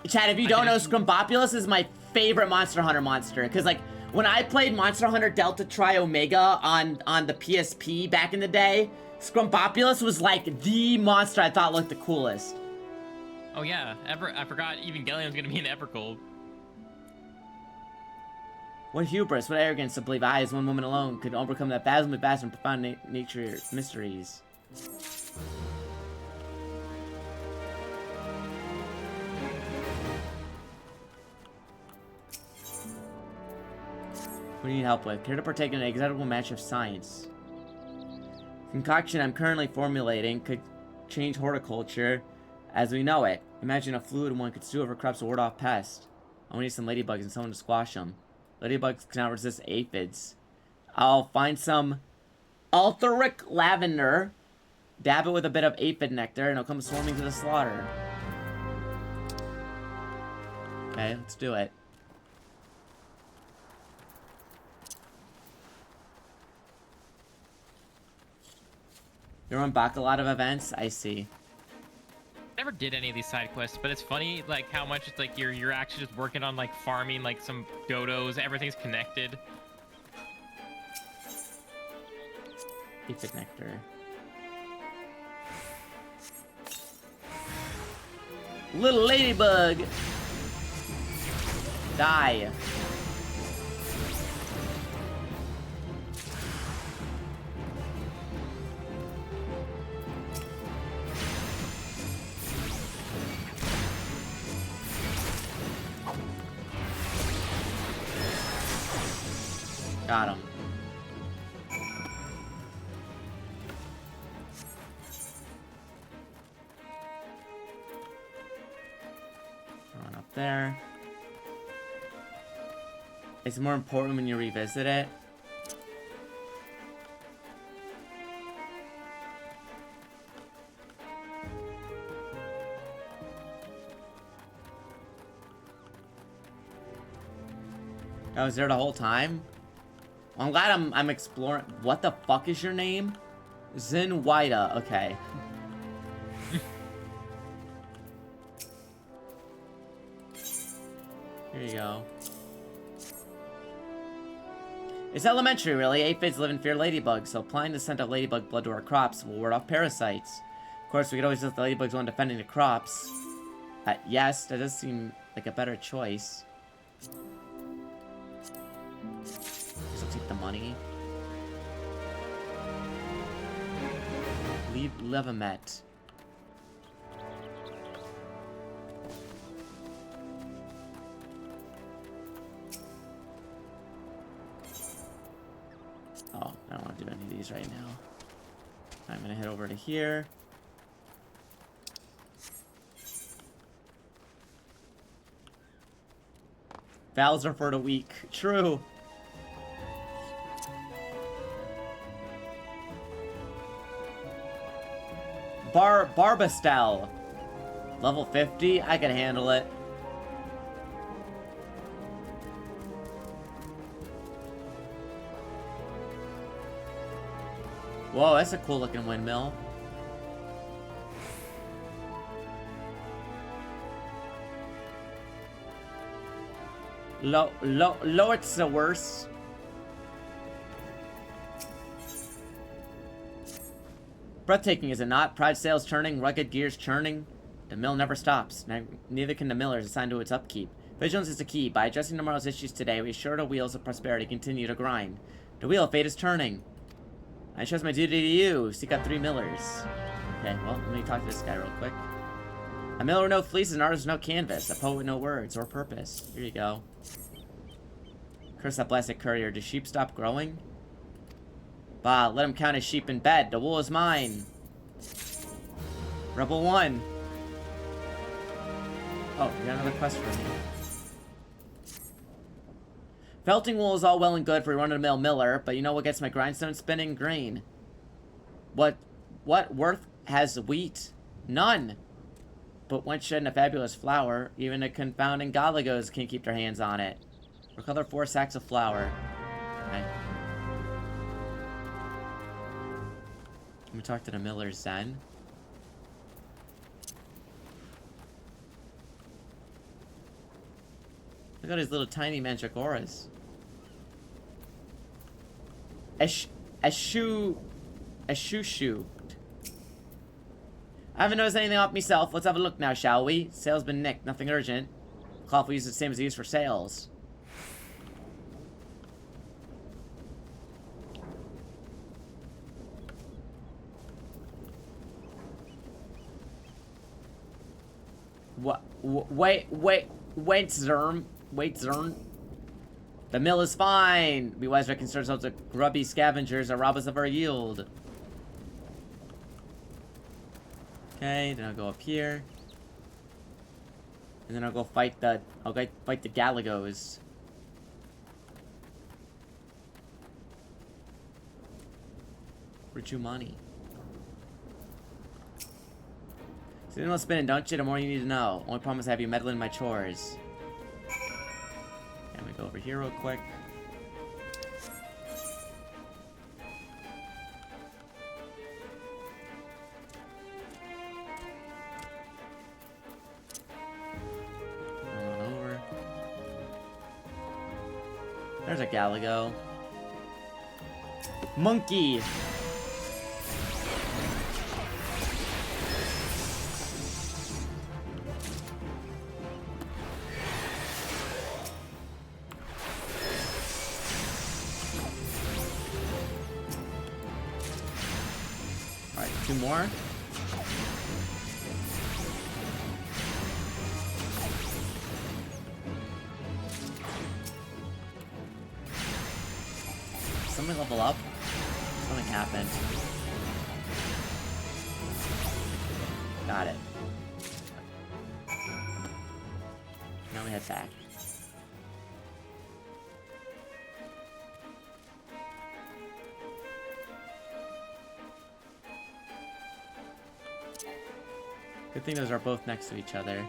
Chad, if you don't know, Scrumbopulous is my favorite Monster Hunter monster. Because, like, when I played Monster Hunter Delta Tri Omega on the PSP back in the day, Scrumbopulous was, like, the monster I thought looked the coolest. Oh, yeah. I forgot Evangelion was going to be in Evergold. What hubris, what arrogance to believe I, as one woman alone, could overcome that dazzling vast and profound nature mysteries. What do you need help with? Care to partake in an excitable match of science? Concoction I'm currently formulating could change horticulture as we know it. Imagine a fluid one could stew over crops to ward off pests. I need some ladybugs and someone to squash them. Ladybugs cannot resist aphids. I'll find some Althoric lavender, dab it with a bit of aphid nectar, and it'll come swarming to the slaughter. Okay, let's do it. You run back a lot of events? I see. Never did any of these side quests, but it's funny like how much it's like you're actually just working on like farming like some dodos. Everything's connected. Aphid nectar. Little ladybug! Die. Got him. Run up there. It's more important when you revisit it. I was there the whole time? Well, I'm glad I'm exploring. What the fuck is your name? Zinwida. Okay. Here you go. It's elementary, really. Aphids live in fear of ladybugs, so applying the scent of ladybug blood to our crops will ward off parasites. Of course, we could always let the ladybugs go on defending the crops. Yes, that does seem like a better choice. Let's take the money. Leave Levamet. Oh, I don't want to do any of these right now. I'm gonna head over to here. Vows are for the weak. True. Barbastel. Level 50? I can handle it. Whoa, that's a cool looking windmill. Low, it's the worst. Breathtaking, is it not? Pride sails turning, rugged gears churning. The mill never stops. Neither can the millers assigned to its upkeep. Vigilance is the key. By addressing tomorrow's issues today, we assure the wheels of prosperity continue to grind. The wheel of fate is turning. I trust my duty to you. Seek out 3 millers. Okay, well, let me talk to this guy real quick. A miller with no fleece, an artist with no canvas, a poet with no words or purpose. Here you go. Curse that blasted courier. Do sheep stop growing? Bah, let him count his sheep in bed. The wool is mine. Rebel 1. Oh, you got another quest for me. Felting wool is all well and good for a run-of-the-mill miller, but you know what gets my grindstone spinning? Grain. What worth has wheat? None. But when shedding a fabulous flour, even the confounding gobblegos can't keep their hands on it. Recover 4 sacks of flour. Okay. Let me talk to the millers then. Look at his little tiny mandragoras. A shoe. I haven't noticed anything off myself. Let's have a look now, shall we? Sail's been nicked. Nothing urgent. Cloth we use the same as we use for sails. What? Wait, Zerm. Wait, Zerm. The mill is fine. Be wise to reconcile ourselves to grubby scavengers that rob us of our yield. Okay, then I'll go up here. And then I'll go fight the... I'll go fight the Galagos. Where'd you money? So you know spinning, don't you? The more you need to know. Only promise I have you meddling in my chores. Let me go over here real quick. Going over. There's a Galago. Monkey! Alright, 2 more. Somebody level up? Something happened. Got it. Now we head back. Good thing those are both next to each other.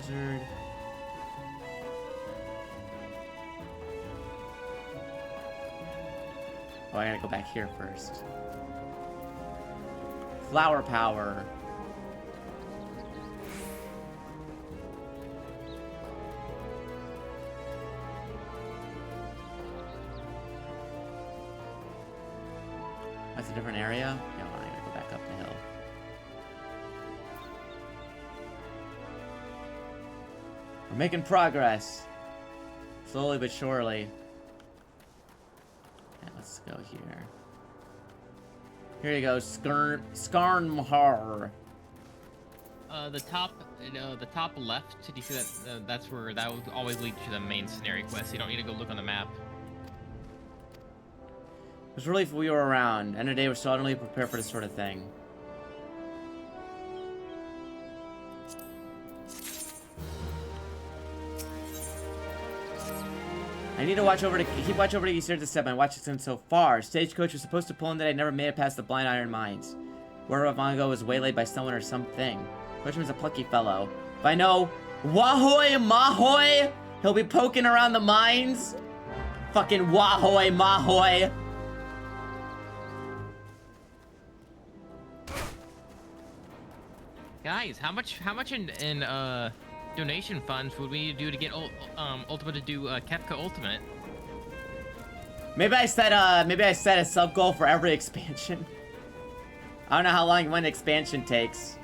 Buzzard. Oh, I gotta go back here first. Flower power. That's a different area? No, I gotta go back up the hill. We're making progress. Slowly but surely. Yeah, let's go here. Here you go, Skarnmhar. The top left. Did you see that? That's where that would always lead to the main scenario quest. You don't need to go look on the map. It was relief we were around. End of the day, we're suddenly prepared for this sort of thing. I need to keep watch over to Easter to step and watch it since so far. Stagecoach was supposed to pull in that I never made it past the Blind Iron Mines. Where Vongo was waylaid by someone or something. Coachman's a plucky fellow. If I know Wahoy Mahoy, he'll be poking around the mines. Fucking Wahoy Mahoy. Guys, how much in donation funds would we need to do to get Ultimate to do Kefka Ultimate? Maybe I set a sub goal for every expansion. I don't know how long one expansion takes.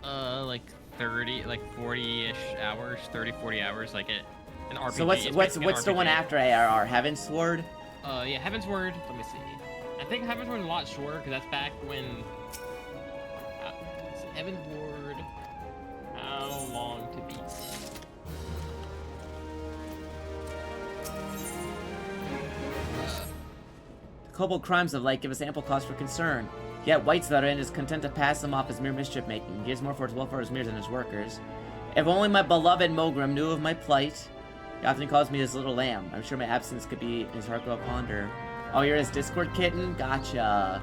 Like 40-ish hours, 30-40 hours, like an RPG. So what's the one after ARR? Heaven's Sword? Yeah, Heaven's Word. Let me see. I think Heaven's Word is a lot shorter because that's back when. Heaven's Ward. How long to beat? The kobold crimes of light give us ample cause for concern. Yet White's that end is content to pass them off as mere mischief making. He gives more for his welfare as mirrors than his workers. If only my beloved Mogrim knew of my plight. He often calls me his little lamb. I'm sure my absence could be his heart go ponder. Oh, you're his Discord kitten? Gotcha.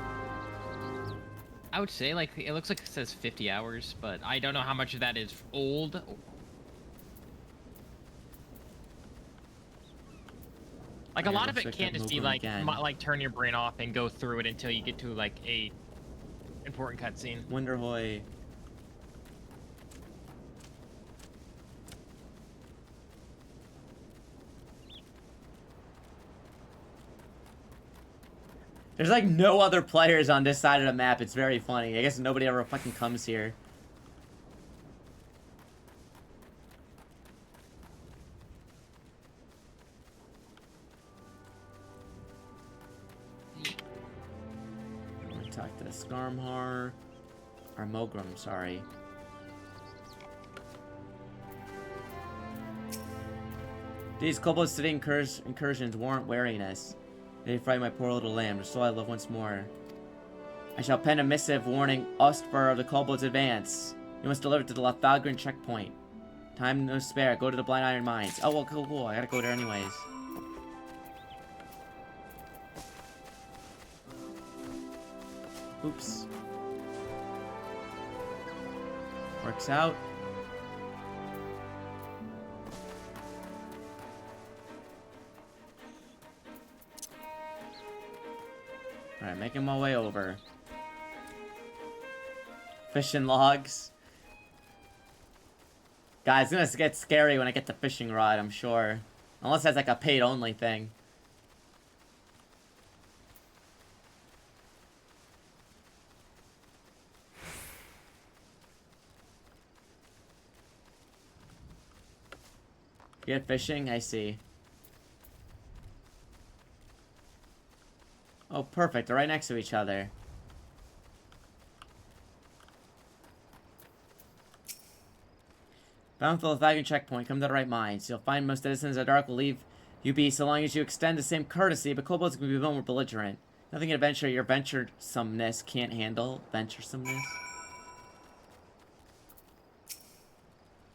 I would say, like, it looks like it says 50 hours, but I don't know how much of that is old. Like, a lot of it can't just be, like, turn your brain off and go through it until you get to, like, a important cutscene. Wonderhoy. There's like no other players on this side of the map. It's very funny. I guess nobody ever fucking comes here. I'm gonna talk to the Skarmhar. Or Mogrim, sorry. These kobolds city incursions warrant wariness. They frighten my poor little lamb, so I love once more. I shall pen a missive warning Ostvar of the kobolds' advance. You must deliver it to the Lothalgren checkpoint. Time no spare. Go to the Blind Iron Mines. Oh, well, cool. I gotta go there anyways. Oops. Works out. Alright, making my way over. Fishing logs. Guys, it's gonna get scary when I get the fishing rod, I'm sure. Unless that's like a paid-only thing. Get fishing? I see. Oh, perfect. They're right next to each other. Bound for the Lothalgren checkpoint. Come to the right mines. You'll find most citizens of Dark will leave you be so long as you extend the same courtesy, but kobolds can be a little more belligerent. Nothing in adventure your venturesomeness can't handle. Venturesomeness?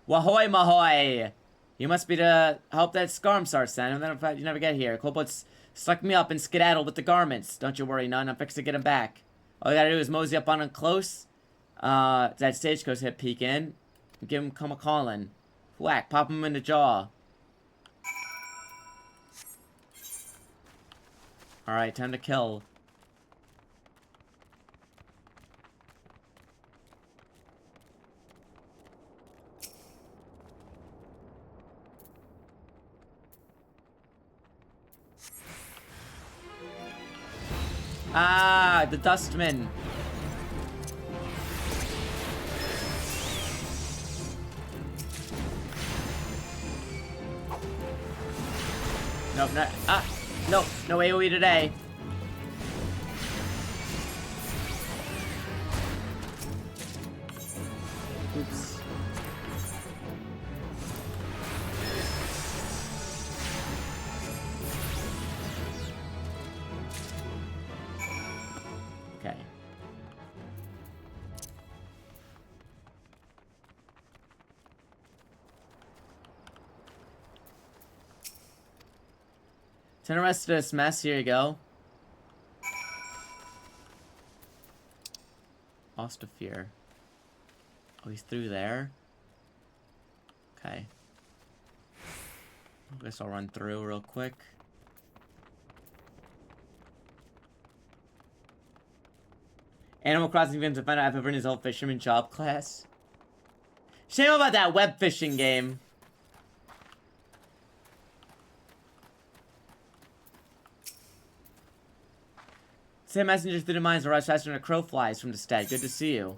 Wahoy mahoy! You must be to help that Skarmsar sent, and then if you never get here. Kobolds stuck me up and skedaddled with the garments. Don't you worry, none. I'm fixed to get him back. All you gotta do is mosey up on him close. That stagecoach hit peek in. give him come a calling. Whack, pop him in the jaw. Alright, time to kill. Ah, the Dustman. Nope, not, nope, no AoE today. Oops. Okay. Turn the rest of this mess. Here you go. Lost of Fear. Oh, he's through there. Okay. I guess I'll run through real quick. Animal Crossing fans have found out I've earned his old fisherman job class. Shame about that web fishing game. Send messengers through the mines to rush faster than a crow flies from the stead. Good to see you.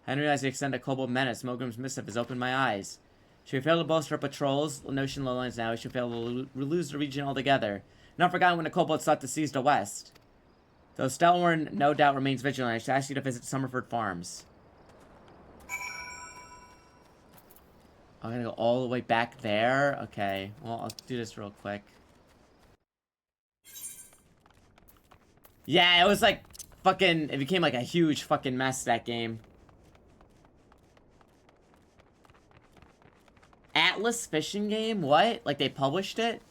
I didn't realize the extent of Kobold menace. Mogrim's missive has opened my eyes. Should we fail to bolster our patrols? Notion lowlands now. We should fail to lose the region altogether. Not forgotten when the kobolds sought to seize the west. Though Stelwarn no doubt remains vigilant, I should ask you to visit Summerford Farms. I'm gonna go all the way back there? Okay. Well, I'll do this real quick. Yeah, it was like fucking... It became like a huge fucking mess, that game. Atlas fishing game? What? Like they published it?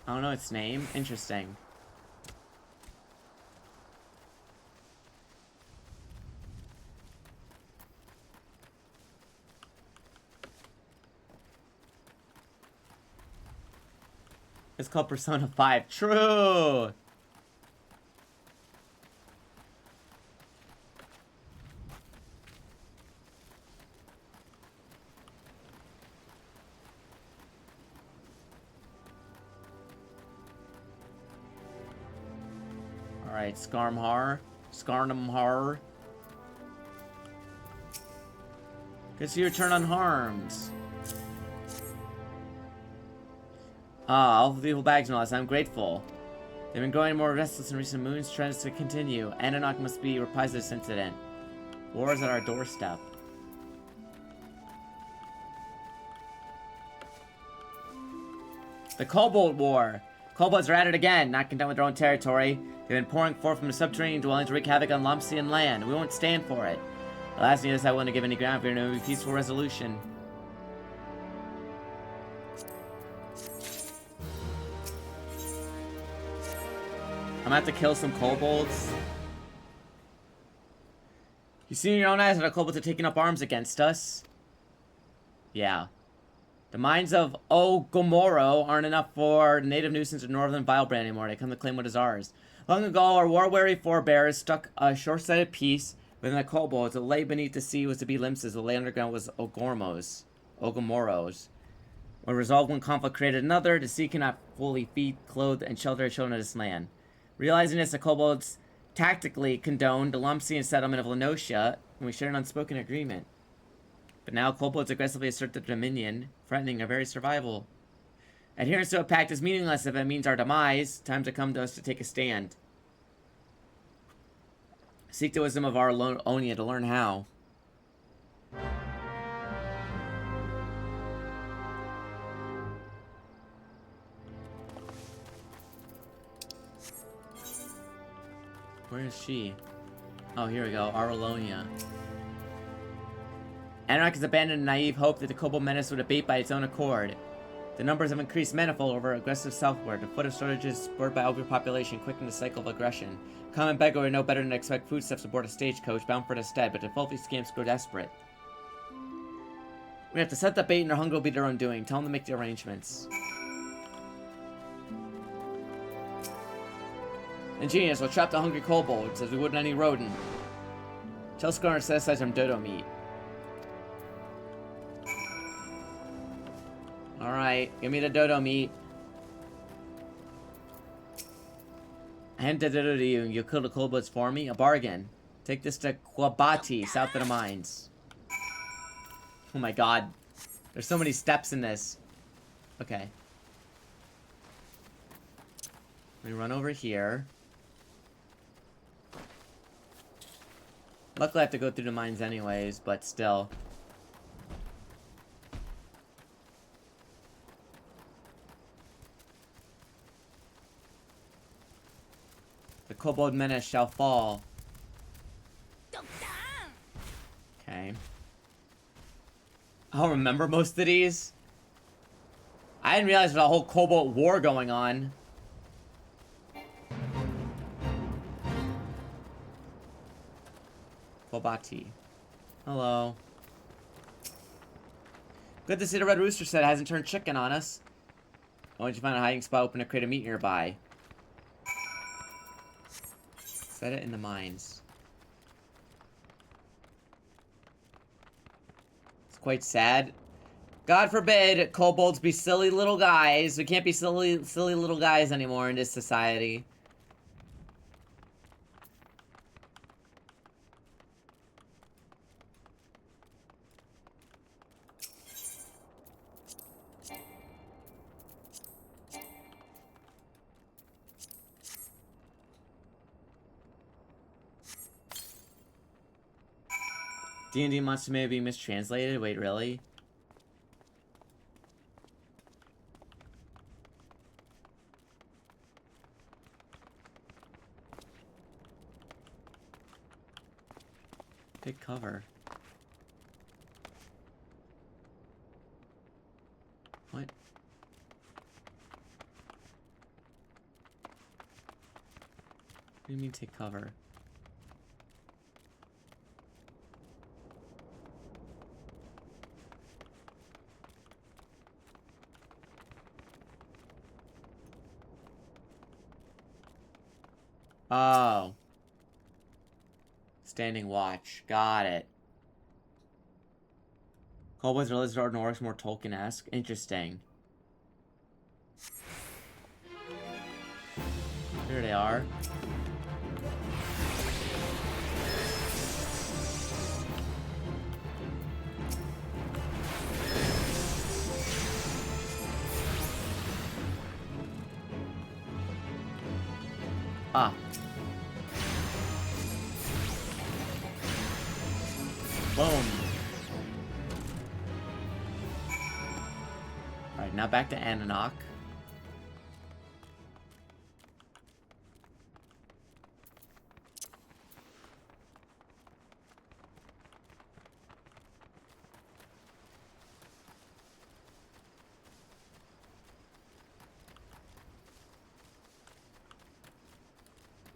I don't know its name. Interesting. It's called Persona 5. True! Alright, Skarnum HARR. Good to see you return unharmed. Ah, all of the evil bags and all this, I'm grateful. They've been growing more restless in recent moons, trends to continue. Ananok must be reprised this incident. War is at our doorstep. The Kobold War! Kobolds are at it again, not content with their own territory. They've been pouring forth from the subterranean dwellings to wreak havoc on Lomsian land. We won't stand for it. The last thing is I wouldn't give any ground for no peaceful resolution. I'm gonna have to kill some kobolds. You see in your own eyes that our kobolds are taking up arms against us. Yeah. The mines of Ogomoro aren't enough for the native nuisance of Northern Vilebrand anymore. They come to claim what is ours. Long ago, our war-weary forebears struck a short-sighted peace within the kobolds. What lay beneath the sea was to be Limses. What lay underground was Ogomoros. When resolved one conflict created another, the sea cannot fully feed, clothe, and shelter the children of this land. Realizing this, the kobolds tactically condoned the Lumsian settlement of Lenosia, and we shared an unspoken agreement. But now kobolds aggressively assert their dominion, threatening our very survival. Adherence to a pact is meaningless if it means our demise. Time to come to us to take a stand. Seek the wisdom of our Onia to learn how. Where is she? Oh, here we go. Aralonia. Anarch has abandoned a naive hope that the kobold menace would abate by its own accord. The numbers have increased manifold over aggressive southward. The foot of shortages spurred by overpopulation quickened the cycle of aggression. Common beggar would know better than to expect foodstuffs aboard a stagecoach bound for the stead, but the filthy scamps grow desperate. We have to set the bait and their hunger will be their undoing. Tell them to make the arrangements. Ingenious, we'll trap the hungry kobolds as we would any rodent. Tell Scar to set aside some dodo meat. Alright, give me the dodo meat. I hand the dodo to you and you'll kill the kobolds for me? A bargain. Take this to Quabati, south of the mines. Oh my god. There's so many steps in this. Okay. Let me run over here. Luckily I have to go through the mines anyways, but still. The kobold menace shall fall. Okay. I'll remember most of these. I didn't realize there's a whole kobold war going on. Bobati. Hello. Good to see the red rooster set hasn't turned chicken on us. Why don't you find a hiding spot, open a crate of meat nearby? Set it in the mines. It's quite sad. God forbid kobolds be silly little guys. We can't be silly little guys anymore in this society. D&D monster may be mistranslated. Wait, really? Take cover. What? What do you mean take cover? Oh. Standing watch. Got it. Kobolds are lizard and orcs, more Tolkien-esque. Interesting. Here they are. Ah. Boom. Alright, now back to Ananok.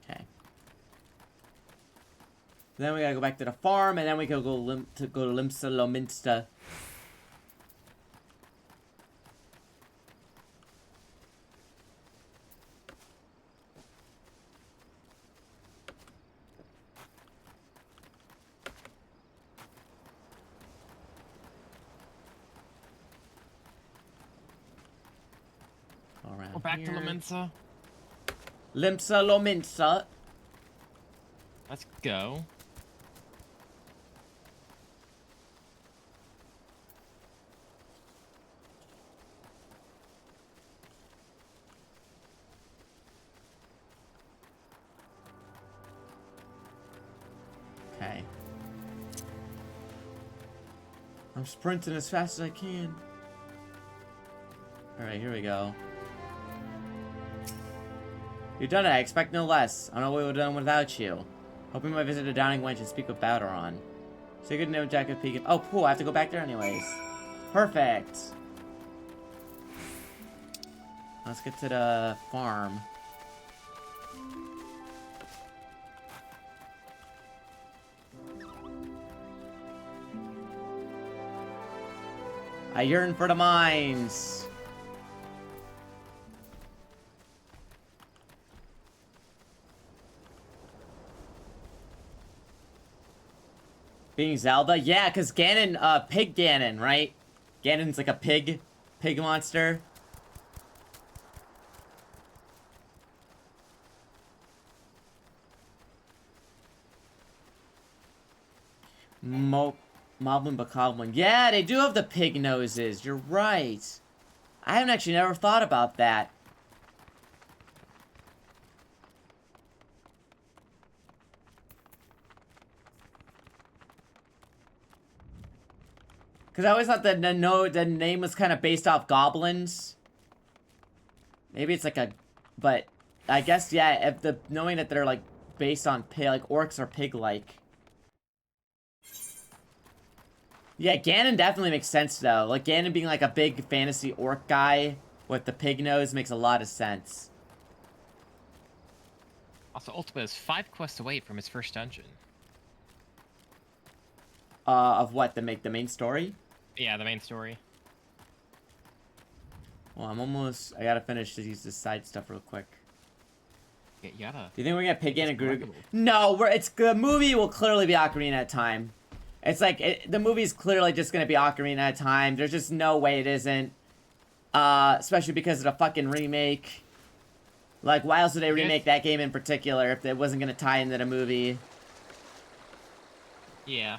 Okay. Then we gotta go back to the farm, and then we can go to Limsa Lominsta. Around We're back here. to Laminsa. Limsa Lominsa. Let's go. Okay. I'm sprinting as fast as I can. Alright, here we go. You've done it, I expect no less. I don't know what we would have done without you. Hoping my visit to Downing Wench and speak with Balderon. Say good night, Jack of Pekin. Oh, cool, I have to go back there anyways. Perfect. Let's get to the farm. I yearn for the mines. Being Zelda? Yeah, because Ganon, Pig Ganon, right? Ganon's like a pig monster. Moblin Bokoblin. Yeah, they do have the pig noses. You're right. I haven't actually never thought about that. Because I always thought that the name was kind of based off goblins. Maybe it's like a... But I guess, yeah, if knowing that they're like based on pig, like orcs are pig-like. Yeah, Ganon definitely makes sense, though. Like, Ganon being, like, a big fantasy orc guy with the pig nose makes a lot of sense. Also, Ultima is 5 quests away from his first dungeon. Of what? The main story? Yeah, the main story. Well, I gotta finish this side stuff real quick. Yeah, you gotta... Do you think we're gonna Pig Ganon and Groot? collectible. No, the movie will clearly be Ocarina of Time. It's like, the movie's clearly just gonna be Ocarina of Time. There's just no way it isn't. Especially because of the fucking remake. Like, why else would they remake that game in particular if it wasn't gonna tie into the movie? Yeah.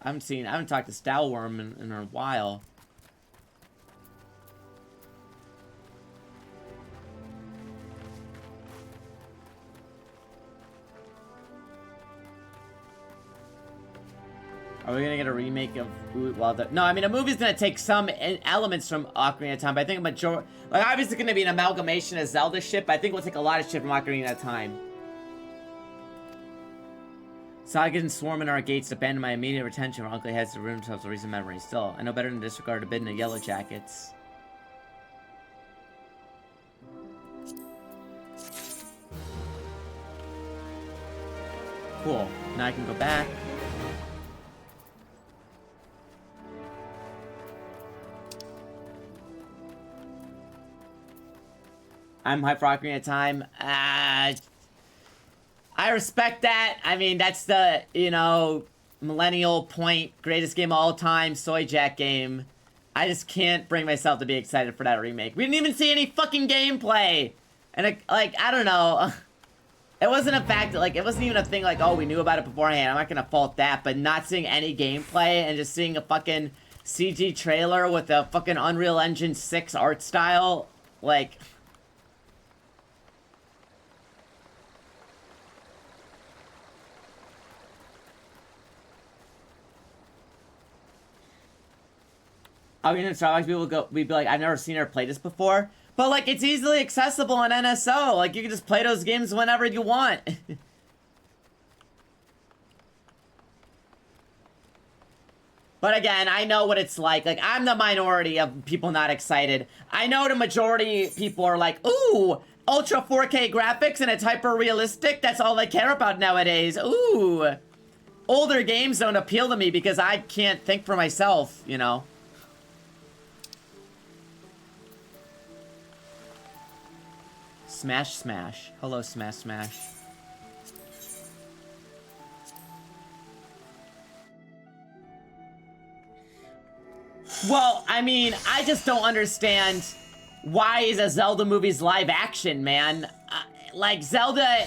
I haven't talked to Stalworm in a while. Are we gonna get a remake of no, I mean, a movie's gonna take some elements from Ocarina of Time, but I think like, obviously gonna be an amalgamation of Zelda shit, but I think we'll take a lot of shit from Ocarina of Time. Sagan swarming our gates to abandon my immediate retention where Uncle has to ruin himself with recent memories. Still, I know better than to disregard a bid in the Yellow Jackets. Cool. Now I can go back. I'm hyped for Ocarina of Time. I respect that. I mean, that's the, millennial point, greatest game of all time, Soy Jack game. I just can't bring myself to be excited for that remake. We didn't even see any fucking gameplay. And, I don't know. It wasn't a fact that, it wasn't even a thing like, oh, we knew about it beforehand. I'm not gonna fault that, but not seeing any gameplay and just seeing a fucking CG trailer with a fucking Unreal Engine 6 art style, I mean, in Starbucks, we'd be like, I've never seen or played this before. But, it's easily accessible on NSO. You can just play those games whenever you want. But again, I know what it's like. I'm the minority of people not excited. I know the majority of people are like, ooh, Ultra 4K graphics and it's hyper-realistic. That's all they care about nowadays. Ooh. Older games don't appeal to me because I can't think for myself, Smash Smash. Hello, Smash Smash. Well, I mean, I just don't understand why is a Zelda movie's live action, man. Zelda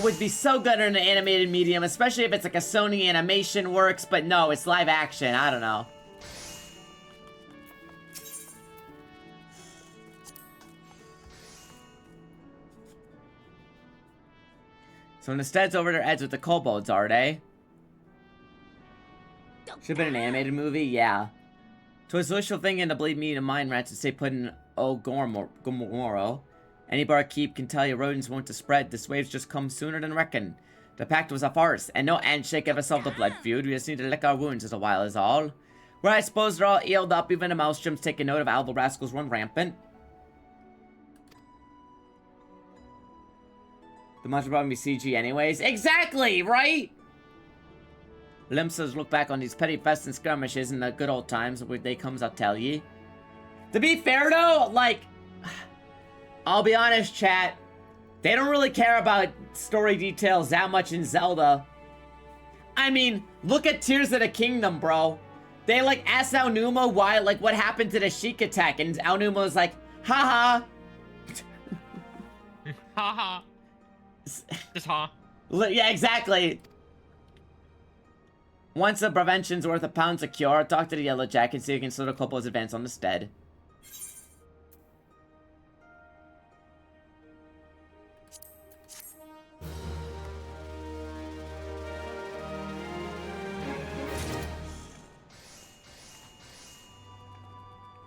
would be so good in an animated medium, especially if it's a Sony animation works, but no, it's live action. I don't know. So instead's over their heads with the kobolds, are they? Should've been an animated movie? Yeah. 'Twas wishful thinking to believe me to mind rats to say put in Gomorro. Any barkeep can tell you rodents won't to spread. This wave's just come sooner than reckoned. The pact was a farce, and no handshake ever solved the blood feud. We just need to lick our wounds as a while is all. Where I suppose they're all healed up, even the mousetrum's taking note of how the rascals run rampant. The monster probably be CG anyways. Exactly, right? Limsa's look back on these petty fests and skirmishes in the good old times where they comes, I'll tell ye. To be fair though, like, I'll be honest, chat. They don't really care about story details that much in Zelda. I mean, look at Tears of the Kingdom, bro. They like asked Aonuma why, like, what happened to the Sheik attack, and Aonuma was like, haha. Haha. Just ha. Yeah, exactly. Once the prevention's worth a pound to cure, talk to the Yellow Jacket, see if you can slow the couple's advance on the stead.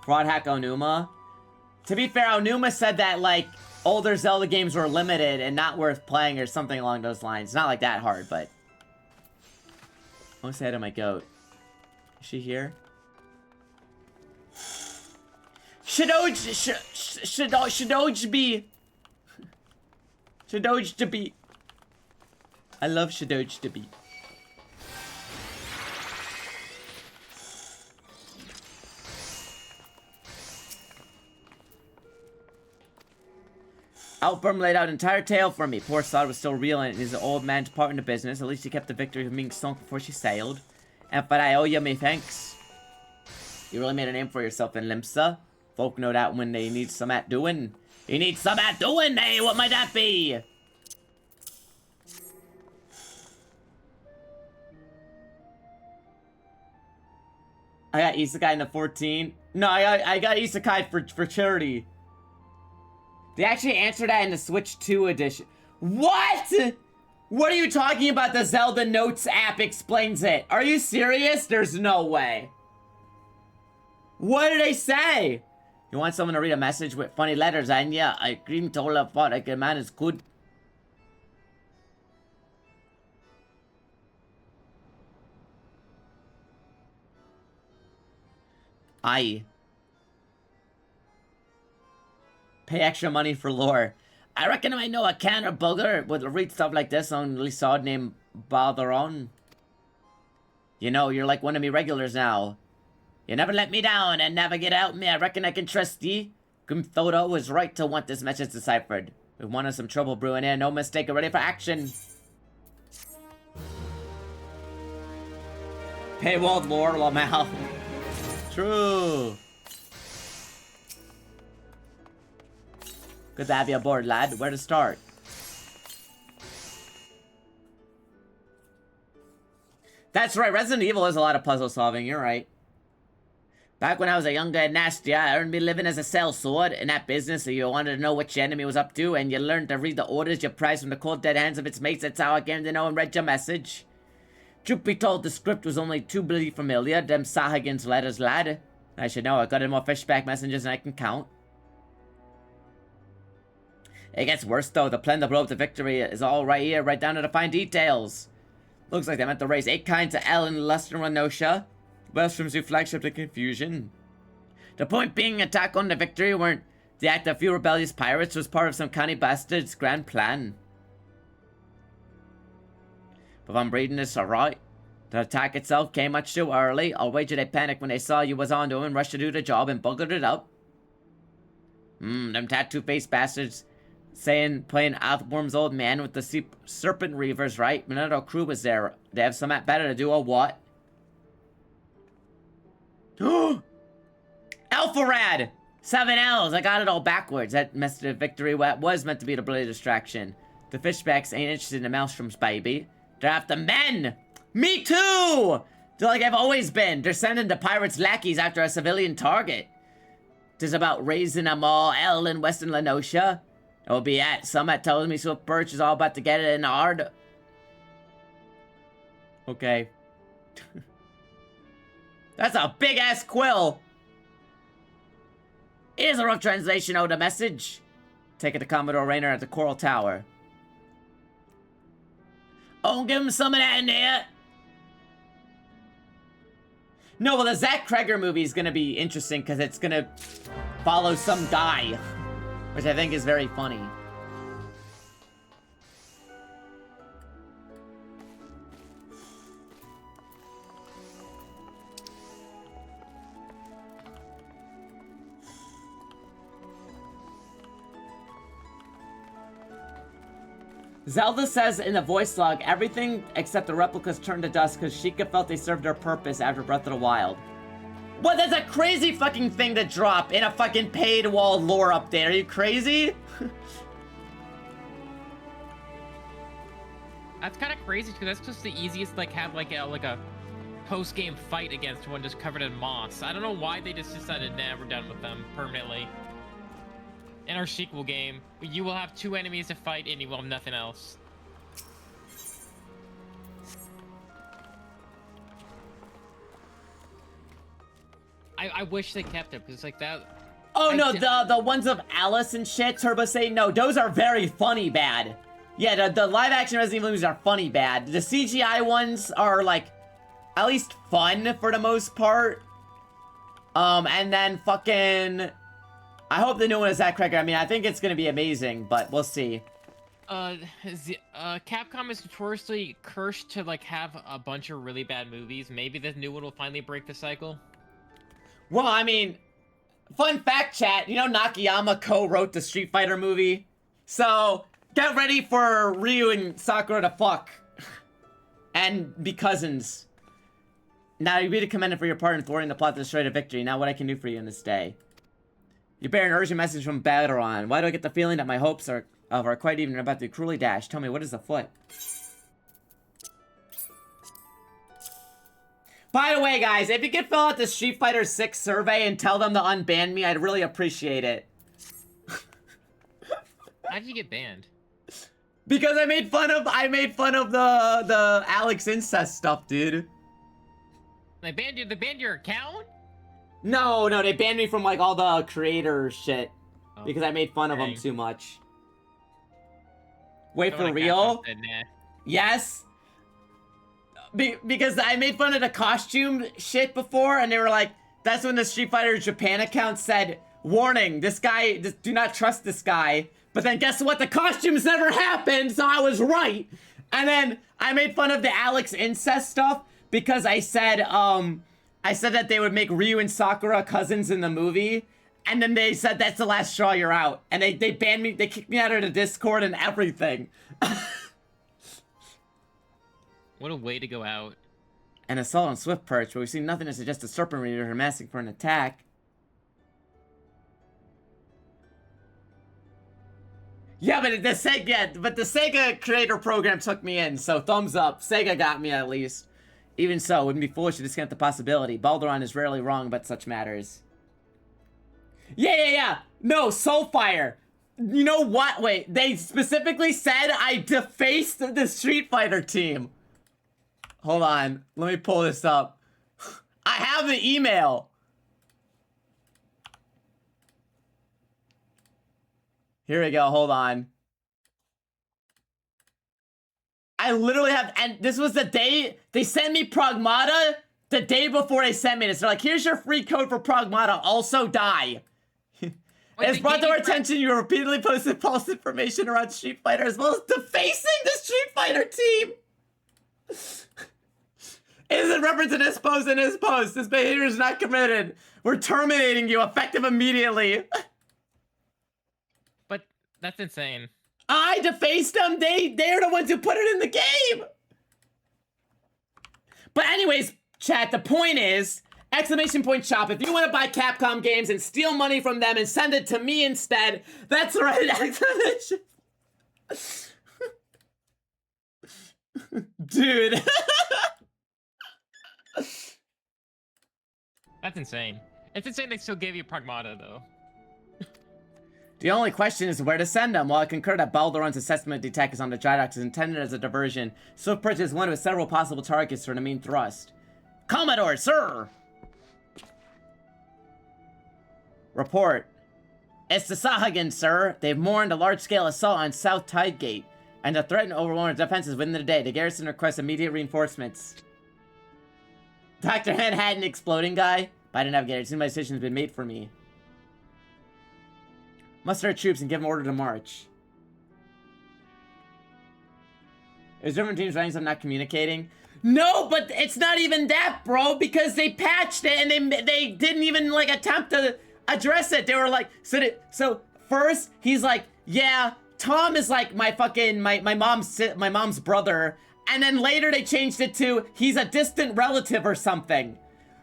Fraud hack Aonuma. To be fair, Aonuma said that, like, older Zelda games were limited and not worth playing or something along those lines. Not like that hard, but... I want to say hi to my goat. Is she here? Shadoj be. I love Shadoj to be. Outburn laid out an entire tale for me. Poor Sod was still reeling in his old man's part in the business. At least he kept the victory from being sunk before she sailed. And but I owe you me thanks. You really made a name for yourself in Limsa. Folk know that when they need some at doing. You need some at doing, hey, what might that be? I got Isekai in the 14. No, I got Isekai for charity. They actually answered that in the Switch 2 edition. What? What are you talking about? The Zelda Notes app explains it. Are you serious? There's no way. What did they say? You want someone to read a message with funny letters, and yeah, I agree to all of what a man is good. Aye. Pay extra money for lore. I reckon I know a can or bugger would read stuff like this on Lysod named Balderon. You know, you're like one of me regulars now. You never let me down and never get out me. I reckon I can trust ye. Grimthodo was right to want this message deciphered. We wanted some trouble brewing here. No mistake, ready for action. Paywalled lore, Lamal. True. Good to have you aboard, lad. Where to start? That's right, Resident Evil is a lot of puzzle solving, you're right. Back when I was a young guy and nasty, I earned me living as a sellsword in that business, so you wanted to know what your enemy was up to, and you learned to read the orders you prized from the cold dead hands of its mates. That's how I came to know and read your message. Truth be told, the script was only too bloody familiar, them Sahagins letters, lad. I should know, I got in more fishback messengers than I can count. It gets worse though. The plan to blow up the victory is all right here, right down to the fine details. Looks like they meant to raise 8 kinds of L in Lester and Renosha. West from Zoo flagship to confusion. The point being, attack on the victory weren't the act of few rebellious pirates, was part of some canny bastard's grand plan. But if I'm reading this alright, the attack itself came much too early. I'll wager they panicked when they saw you was on to him, rushed to do the job and buggered it up. Them tattoo-faced bastards playing Althworm's old man with the serpent reavers, right? None of our crew was there. They have something better to do or what? Alpharad! 7 L's, I got it all backwards. That message of victory was meant to be the bloody distraction. The fishbacks ain't interested in the maelstroms, baby. They're after men! Me too! They're like I've always been. They're sending the pirates' lackeys after a civilian target. Tis about raising them all, L in Western Lenosha. It will be at Summit tells me Swift Birch is all about to get it in the hard. Okay. That's a big ass quill. Here's a rough translation of the message. Take it to Commodore Raynor at the Coral Tower. Oh, give him some of that in there. No, well, the Zach Kreger movie is gonna be interesting because it's gonna follow some guy, which I think is very funny. Zelda says in the voice log, everything except the replicas turned to dust because Sheikah felt they served their purpose after Breath of the Wild. What? That's a crazy fucking thing to drop in a fucking paid wall lore update. Are you crazy? That's kind of crazy because that's just the easiest, like, have like a post-game fight against one just covered in moss. I don't know why they just decided, nah, we're done with them permanently. In our sequel game, you will have 2 enemies to fight and you will have nothing else. I wish they kept it because like that. Oh no, the ones of Alice and shit, Turbo say no, those are very funny bad. Yeah, the live action Resident Evil movies are funny bad. The CGI ones are like at least fun for the most part. And then fucking I hope the new one is Zach Kreger. I mean, I think it's gonna be amazing, but we'll see. Capcom is notoriously cursed to like have a bunch of really bad movies. Maybe the new one will finally break the cycle. Well, I mean, fun fact, chat. You know Nakayama co-wrote the Street Fighter movie, so get ready for Ryu and Sakura to fuck and be cousins. Now you'd be commended for your part in thwarting the plot to destroy the victory. Now what I can do for you in this day. You bear an urgent message from Battleron. Why do I get the feeling that my hopes are quite even about to be cruelly dashed? Tell me, what is the foot? By the way, guys, if you could fill out the Street Fighter 6 survey and tell them to unban me, I'd really appreciate it. How did you get banned? Because I made fun of the Alex incest stuff, dude. They banned you. They banned your account. No, they banned me from like all the creator shit because I made fun of them too much. Wait, for real? Said, nah. Yes. Because I made fun of the costume shit before, and they were like, that's when the Street Fighter Japan account said, warning, this guy, do not trust this guy. But then guess what? The costumes never happened, so I was right. And then I made fun of the Alex incest stuff because I said that they would make Ryu and Sakura cousins in the movie. And then they said, that's the last straw, you're out. And they banned me, they kicked me out of the Discord and everything. What a way to go out. An assault on Swift Perch, but we've seen nothing to suggest a Serpent Reader amassing for an attack. Yeah, but the Sega creator program took me in, so thumbs up. Sega got me at least. Even so, it wouldn't be foolish to discount the possibility. Balduran is rarely wrong about such matters. Yeah. No, Soulfire. You know what? Wait, they specifically said I defaced the Street Fighter team. Hold on, let me pull this up. I have the email. Here we go, hold on. I literally have, and this was the day, they sent me Pragmata the day before they sent me this. They're like, here's your free code for Pragmata, also die. It's brought to our attention you repeatedly posted false information around Street Fighter as well as defacing the Street Fighter team. It is in reference to this post and this post. This behavior is not committed. We're terminating you effective immediately. But that's insane. I defaced them. They're the ones who put it in the game. But anyways, chat, the point is, exclamation point shop, if you want to buy Capcom games and steal money from them and send it to me instead, that's right, exclamation. Dude. Dude, That's insane. It's insane they still gave you Pragmata, though. The only question is where to send them. While I concur that Baldoron's assessment of the attack is on the Drydock is intended as a diversion, Swift Perch is one of several possible targets for the main thrust. Commodore, sir! Report. It's the Sahagin, sir. They've mourned a large-scale assault on South Tide Gate, and to threaten overwhelming defenses within the day. The garrison requests immediate reinforcements. Dr. Manhattan exploding guy? By the navigator, soon my decision's been made for me. Muster our troops and give them order to march. Is different teams running some not communicating? No, but it's not even that, bro, because they patched it and they didn't even like attempt to address it. They were like, so first he's like, yeah, Tom is like my fucking my mom's brother, and then later they changed it to he's a distant relative or something.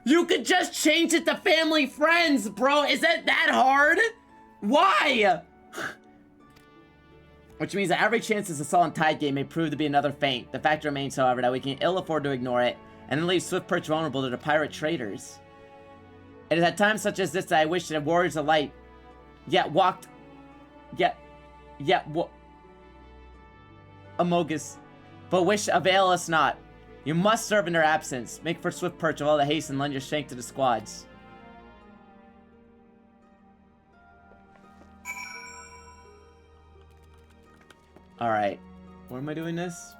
You could just change it to family friends, bro. Is it that hard? Why? Which means that every chance this assault on Tide Gate may prove to be another feint. The fact remains, however, that we can ill afford to ignore it, and then leave Swift Perch vulnerable to the pirate traders. It is at times such as this that I wish that warriors of light, Amogus, but wish avail us not. You must serve in their absence. Make for Swift Perch of all the haste and lend your strength to the squads. Alright. Where am I doing this?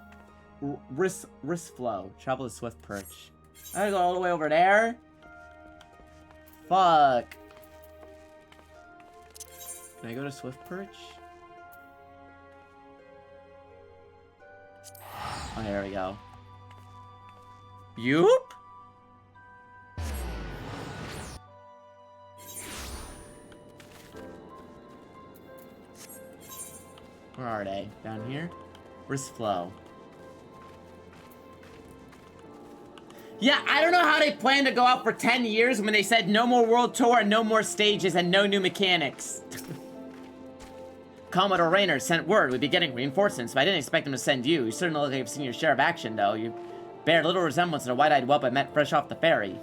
Wrist flow. Travel to Swift Perch. I gotta go all the way over there? Fuck. Can I go to Swift Perch? Oh, there we go. Yoop? Where are they? Down here? Where's Flo? Yeah, I don't know how they plan to go out for 10 years when they said no more world tour, no more stages, and no new mechanics. Commodore Rayner sent word we'd be getting reinforcements, but I didn't expect them to send you. You certainly look like you've seen your share of action, though. You bear little resemblance to the wide-eyed whelp I met fresh off the ferry.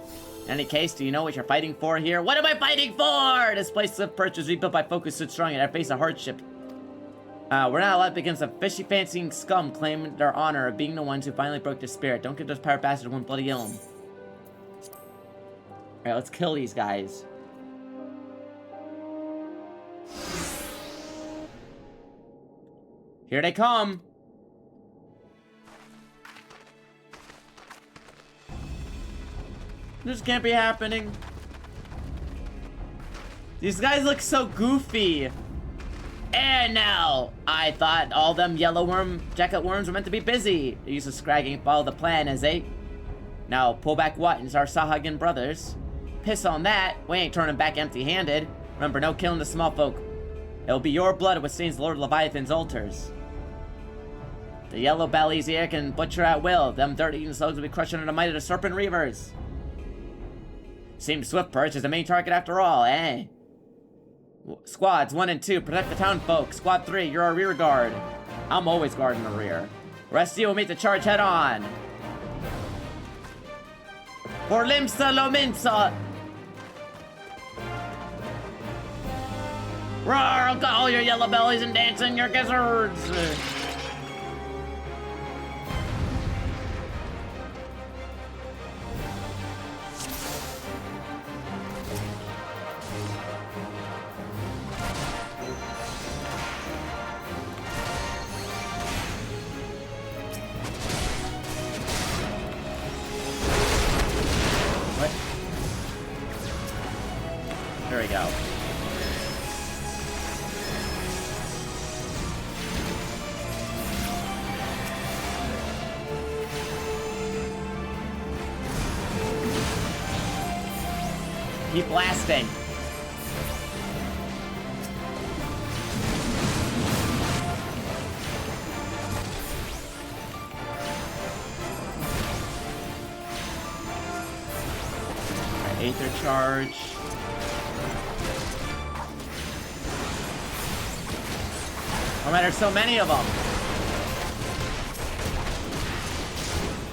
In any case, do you know what you're fighting for here? What am I fighting for? This place Swift Perch was rebuilt by Focus Stood Strong in our face of hardship. We're not allowed to begin some fishy-fancying scum claim their honor of being the ones who finally broke their spirit. Don't give those pirate bastards one bloody ilm. Alright, let's kill these guys. Here they come! This can't be happening. These guys look so goofy. And now, I thought all them yellow jacket worms were meant to be busy. They used to scragging and follow the plan as they... Now, pull back what? It's our Sahagin brothers. Piss on that. We ain't turning back empty-handed. Remember, no killing the small folk. It'll be your blood what stains Lord Leviathan's altars. The yellow bellies here can butcher at will. Them dirt-eating slugs will be crushed under the might of the serpent reavers. Seems Swift Perch is the main target after all, eh? Squads 1 and 2, protect the town folk. Squad 3, you're our rear guard. I'm always guarding the rear. Rest of you will meet the charge head on. For Limsa Lominsa. Roar, got all your yellow bellies and dancing your gizzards. There we go. Keep blasting. Alright, Aether charge. Oh man, there's so many of them.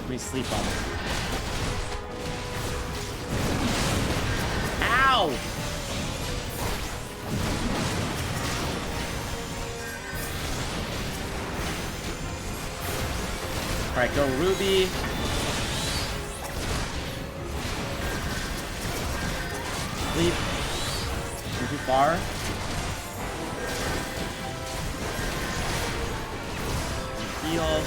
Let me sleep on them. Ow! Alright, go Ruby. Sleep. You're too far. Heal.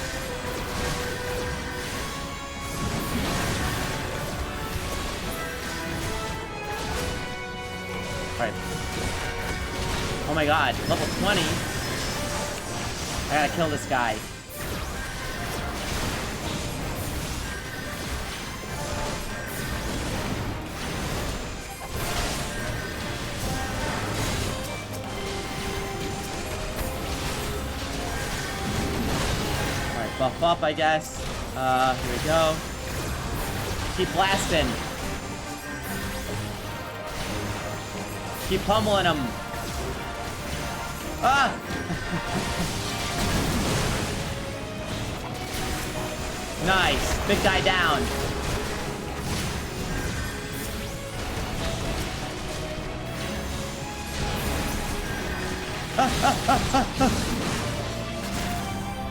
Alright. Oh my god, level 20. I gotta kill this guy. Alright, buff up, I guess. Here we go. Keep blasting. Keep pummeling him. Ah! Nice. Big guy down.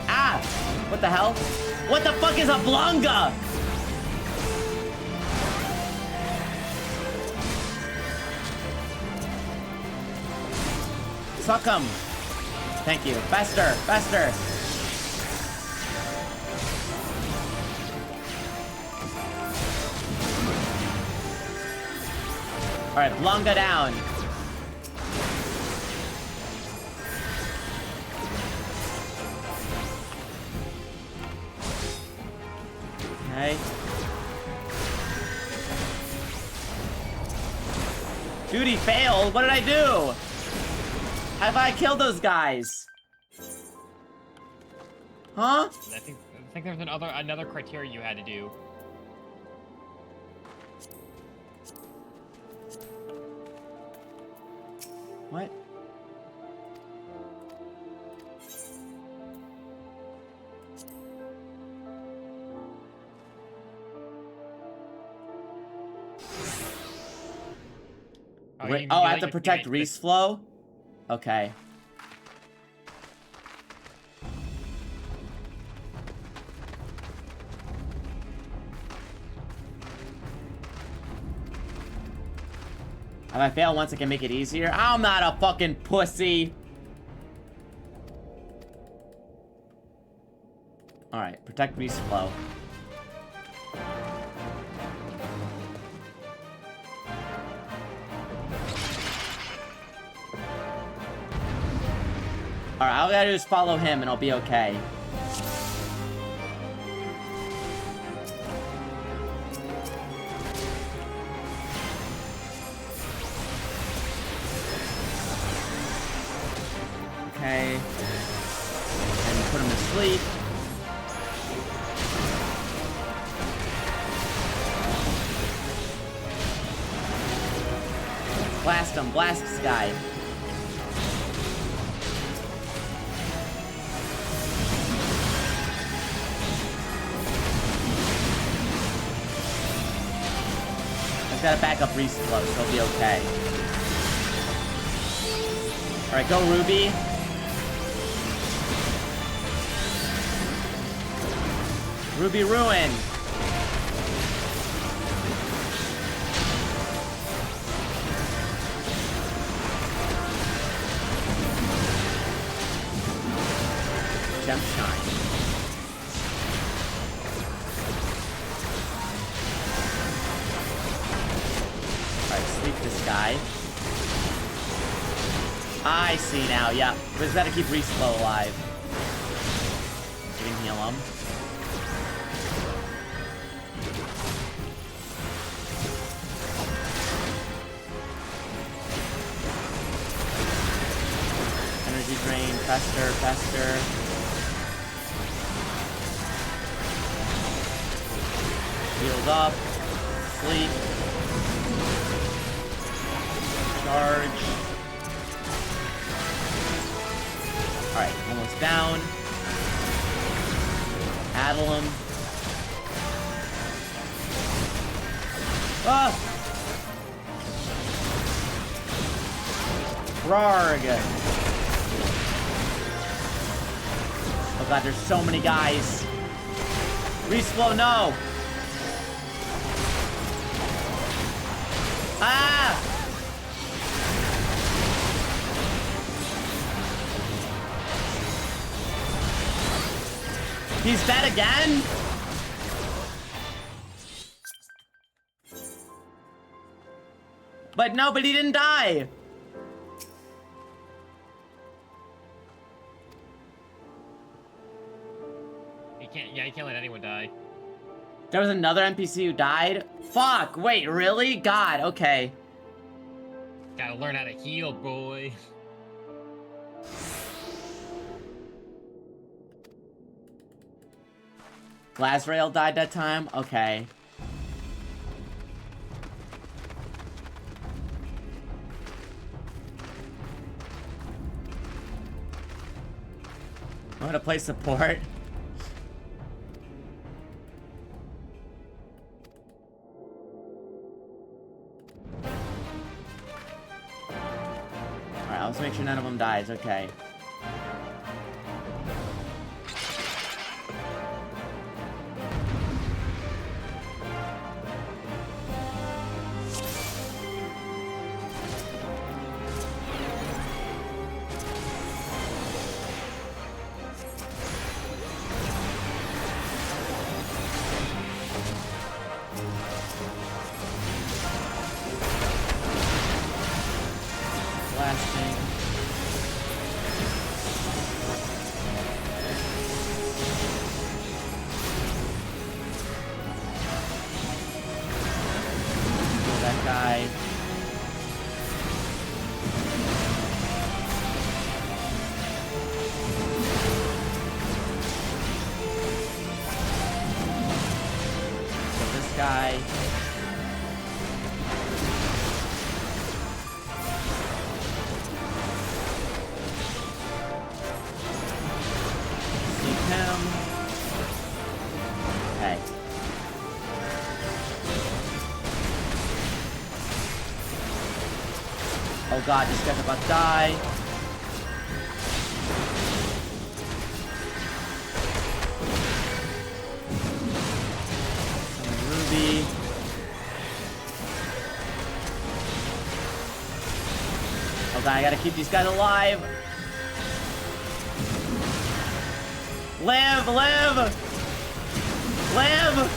Ah! What the hell? What the fuck is a Blunga? Suck him. Thank you. Faster, faster. Alright, Blunga down. Okay. Dude, he failed. What did I do? How have I killed those guys? Huh? I think there's another criteria you had to do. What? Wait, oh, I have to protect Reese Flow? Okay. If I fail once, I can make it easier. I'm not a fucking pussy. Alright, protect Reese Flow. Alright, all I gotta do is follow him and I'll be okay. Okay. And put him to sleep. Blast him, blast this guy. I've got to back up Reese Flow, so he'll be okay. Alright, go Ruby. Ruby Ruin. Gem Shine. Alright, sleep this guy. I see now, yeah. We just gotta keep Reese Flow alive. We can heal him. Energy drain, faster, faster. Healed up. Sleep. Charge. Alright, almost down. Addle him. Ah! Rarg! Oh god, there's so many guys. Respawn, no! Ah! He's dead again? But no, but he didn't die! You can't let anyone die. There was another NPC who died? Fuck, wait, really? God, okay. Gotta learn how to heal, boy. Glass rail died that time? Okay. I'm gonna play support. Alright, let's make sure none of them dies, okay. Oh god, this guy's about to die. Ruby. Oh god, I gotta keep these guys alive. Live, live! Live!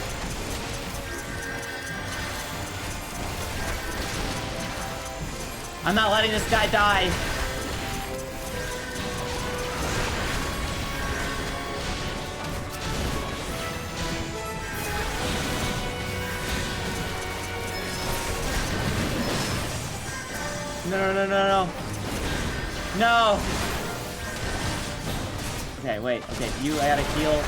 I'm not letting this guy die. No, no, no, no, no. No! Okay, wait. Okay, you, I gotta heal.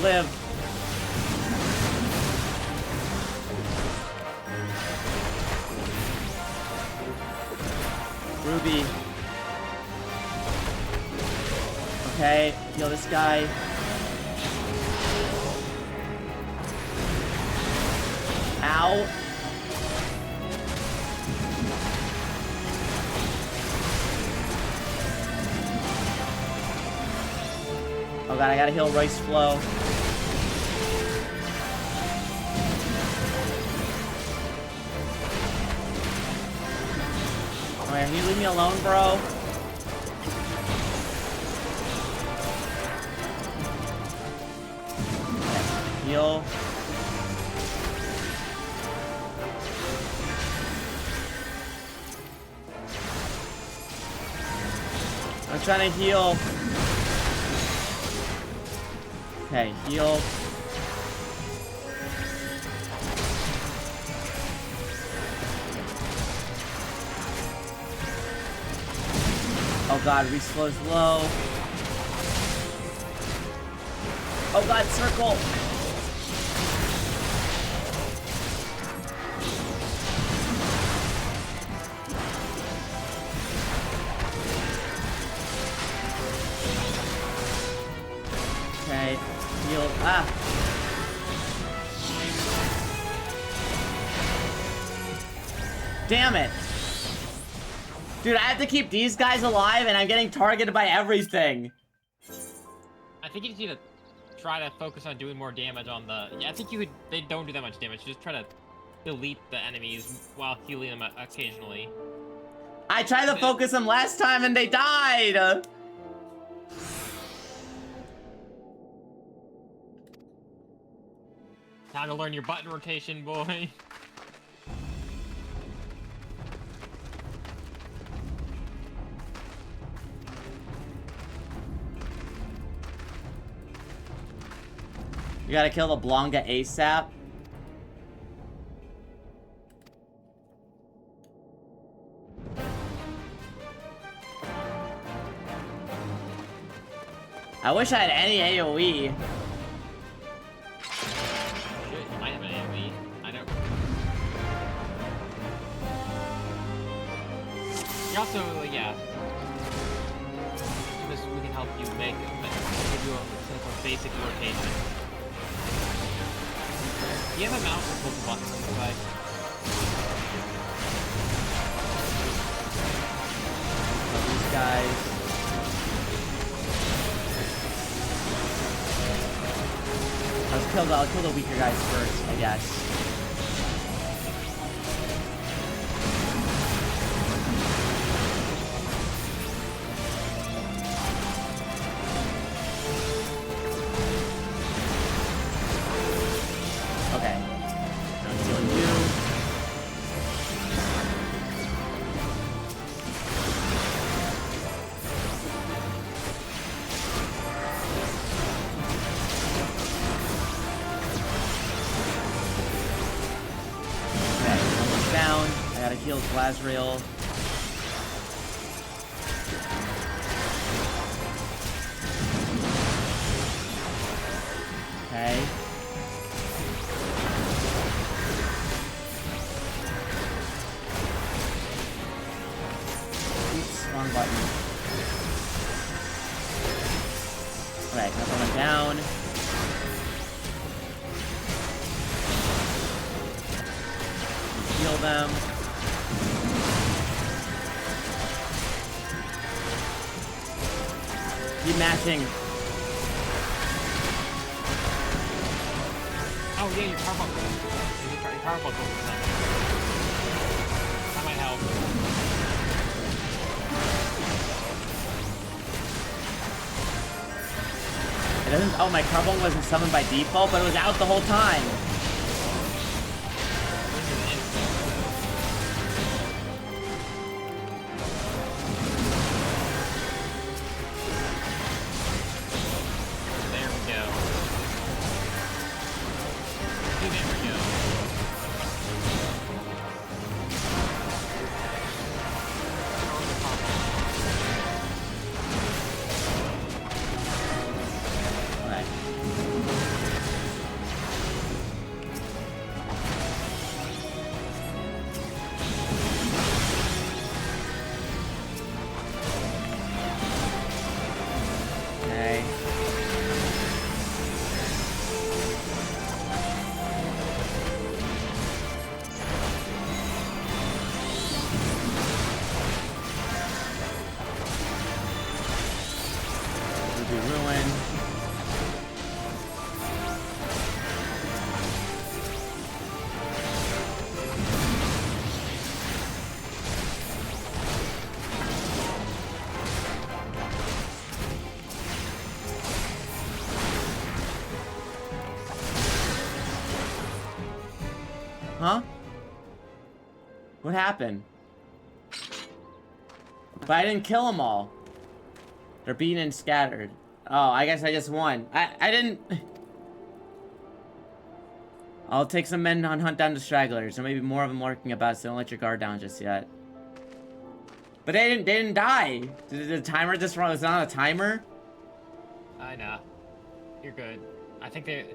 Live. Ruby. Okay, heal this guy. Ow. Oh god, I gotta heal Royce Flow. Alright, can you leave me alone, bro? Okay, heal. I'm trying to heal. Okay, heal. Oh god, Reslow is low. Oh god, circle! Okay, heal. Ah! Damn it. Dude, I have to keep these guys alive and I'm getting targeted by everything. I think you just need to try to focus on doing more damage on the... Yeah, I think you could... They don't do that much damage. Just try to delete the enemies while healing them occasionally. I tried to focus them last time and they died! Time to learn your button rotation, boy. You gotta kill the Blonga ASAP. I wish I had any AoE. Shit, you might have an AoE. I don't... You also, yeah. We can help you give you a basic rotation. Do you have a mouse with multiple buttons on the side? These guys. I'll kill the weaker guys first, I guess. Okay. I'm healing you. Heals Lazriel. Okay. Oops, wrong button. Alright, another one down. Heal them. Keep matching. Oh yeah, your power buckle. Your power buckle. That might help. It doesn't. Oh, my carbon wasn't summoned by default, but it was out the whole time. Huh? What happened? But I didn't kill them all. They're beaten and scattered. Oh, I guess I just won. I didn't... I'll take some men on hunt down the stragglers. There may be more of them lurking about, so don't let your guard down just yet. But they didn't die. Did the timer just run? Was it on a timer? I know. You're good. I think they...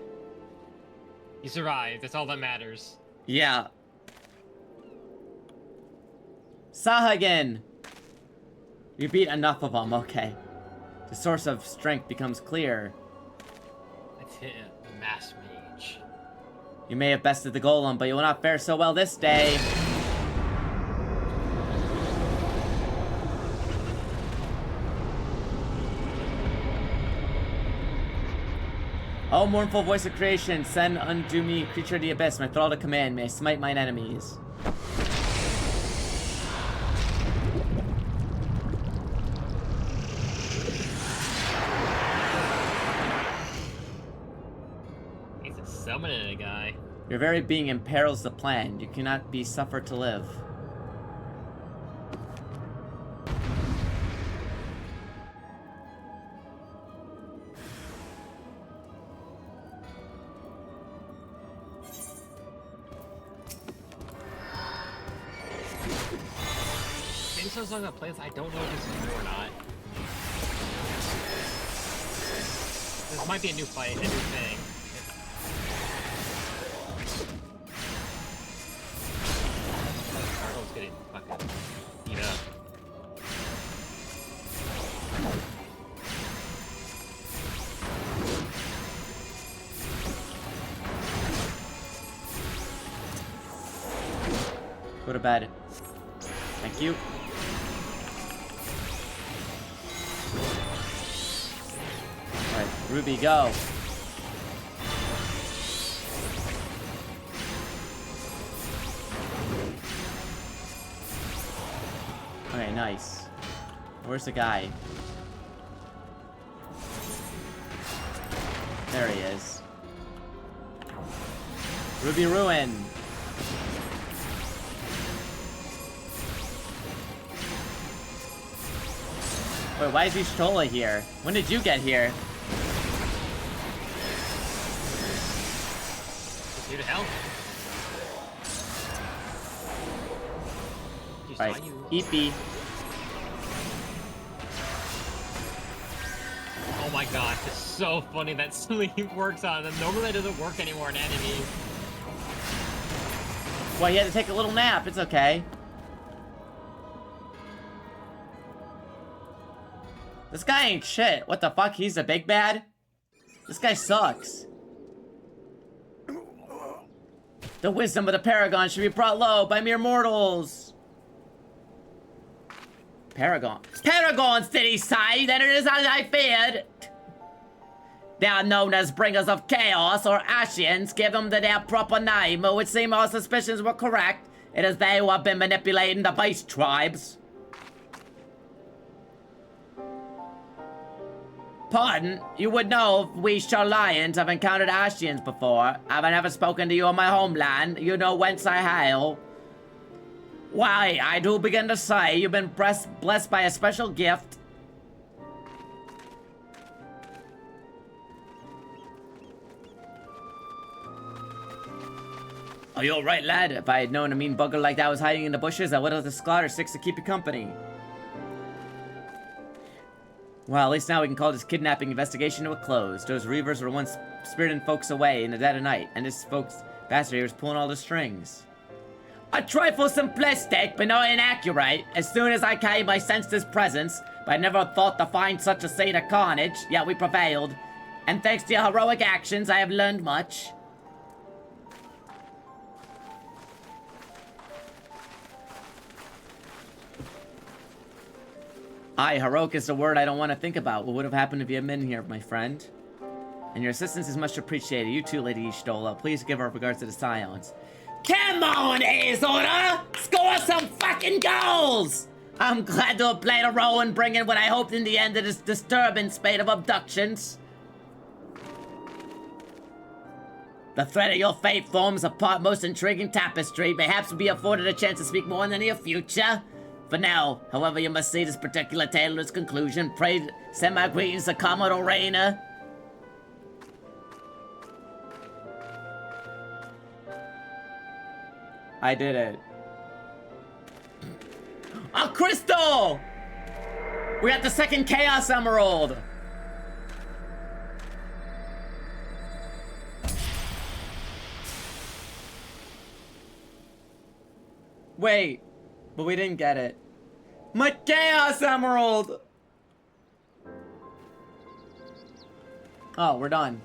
You survived. That's all that matters. Yeah. Sahagen! You beat enough of them, okay. The source of strength becomes clear. That's it, Mass Mage. You may have bested the golem, but you will not fare so well this day. Oh, mournful voice of creation, send unto me, creature of the abyss, my thrall to command, may I smite mine enemies. He's a summoning a guy. Your very being imperils the plan. You cannot be suffered to live. So long that plays, I don't know if this is new or not. This might be a new fight, a new thing. Turtle's getting fucking beat up. Go to bed. Thank you. Alright, Ruby, go. Okay, nice. Where's the guy? There he is. Ruby Ruin! Wait, why is Y'shtola here? When did you get here? He's here to help. He saw Alright, you. eat B. Oh my gosh, it's so funny that sleep works on them. Normally that doesn't work anymore in enemies. Well, he had to take a little nap. It's okay. This guy ain't shit. What the fuck? He's the big bad? This guy sucks. The wisdom of the Paragon should be brought low by mere mortals. Paragon. Paragons, did he say? Then it is as I feared. They are known as bringers of chaos, or Ashians. Give them their proper name. It would seem our suspicions were correct. It is they who have been manipulating the beast tribes. Pardon, you would know if we Sharlayans have encountered Ashians before. Have I never spoken to you on my homeland? You know whence I hail. Why, I do begin to say you've been blessed by a special gift. Are you alright, lad? If I had known a mean bugger like that was hiding in the bushes, I would have the Slaughter Six to keep you company. Well, at least now we can call this kidnapping investigation to a close. Those Reavers were once spiriting folks away in the dead of night, and this folks bastard here was pulling all the strings. A trifle simplistic, but not inaccurate. As soon as I came, I sensed his presence, but I never thought to find such a scene of carnage, yet we prevailed. And thanks to your heroic actions, I have learned much. Aye, heroic is the word I don't want to think about. What would have happened if you had been here, my friend? And your assistance is much appreciated. You too, Lady Y'shtola. Please give our regards to the Scions. Come on, Azora! Score some fucking goals! I'm glad to have played a role in bringing what I hoped in the end of this disturbing spate of abductions. The thread of your fate forms a part most intriguing tapestry. Perhaps we'll be afforded a chance to speak more in the near future. For now, however you must see this particular tale to its conclusion, pray send my greetings to Commodore Rayner. I did it. A crystal! We got the second Chaos Emerald! Wait, but we didn't get it. My Chaos Emerald! Oh, we're done.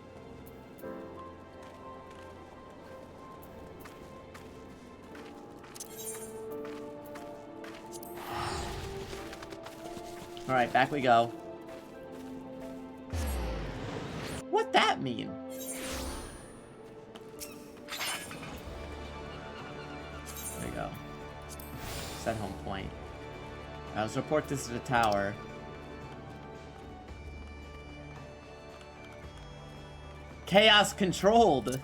Alright, back we go. What'd that mean? Set home point. Let's report this to the tower. Chaos controlled.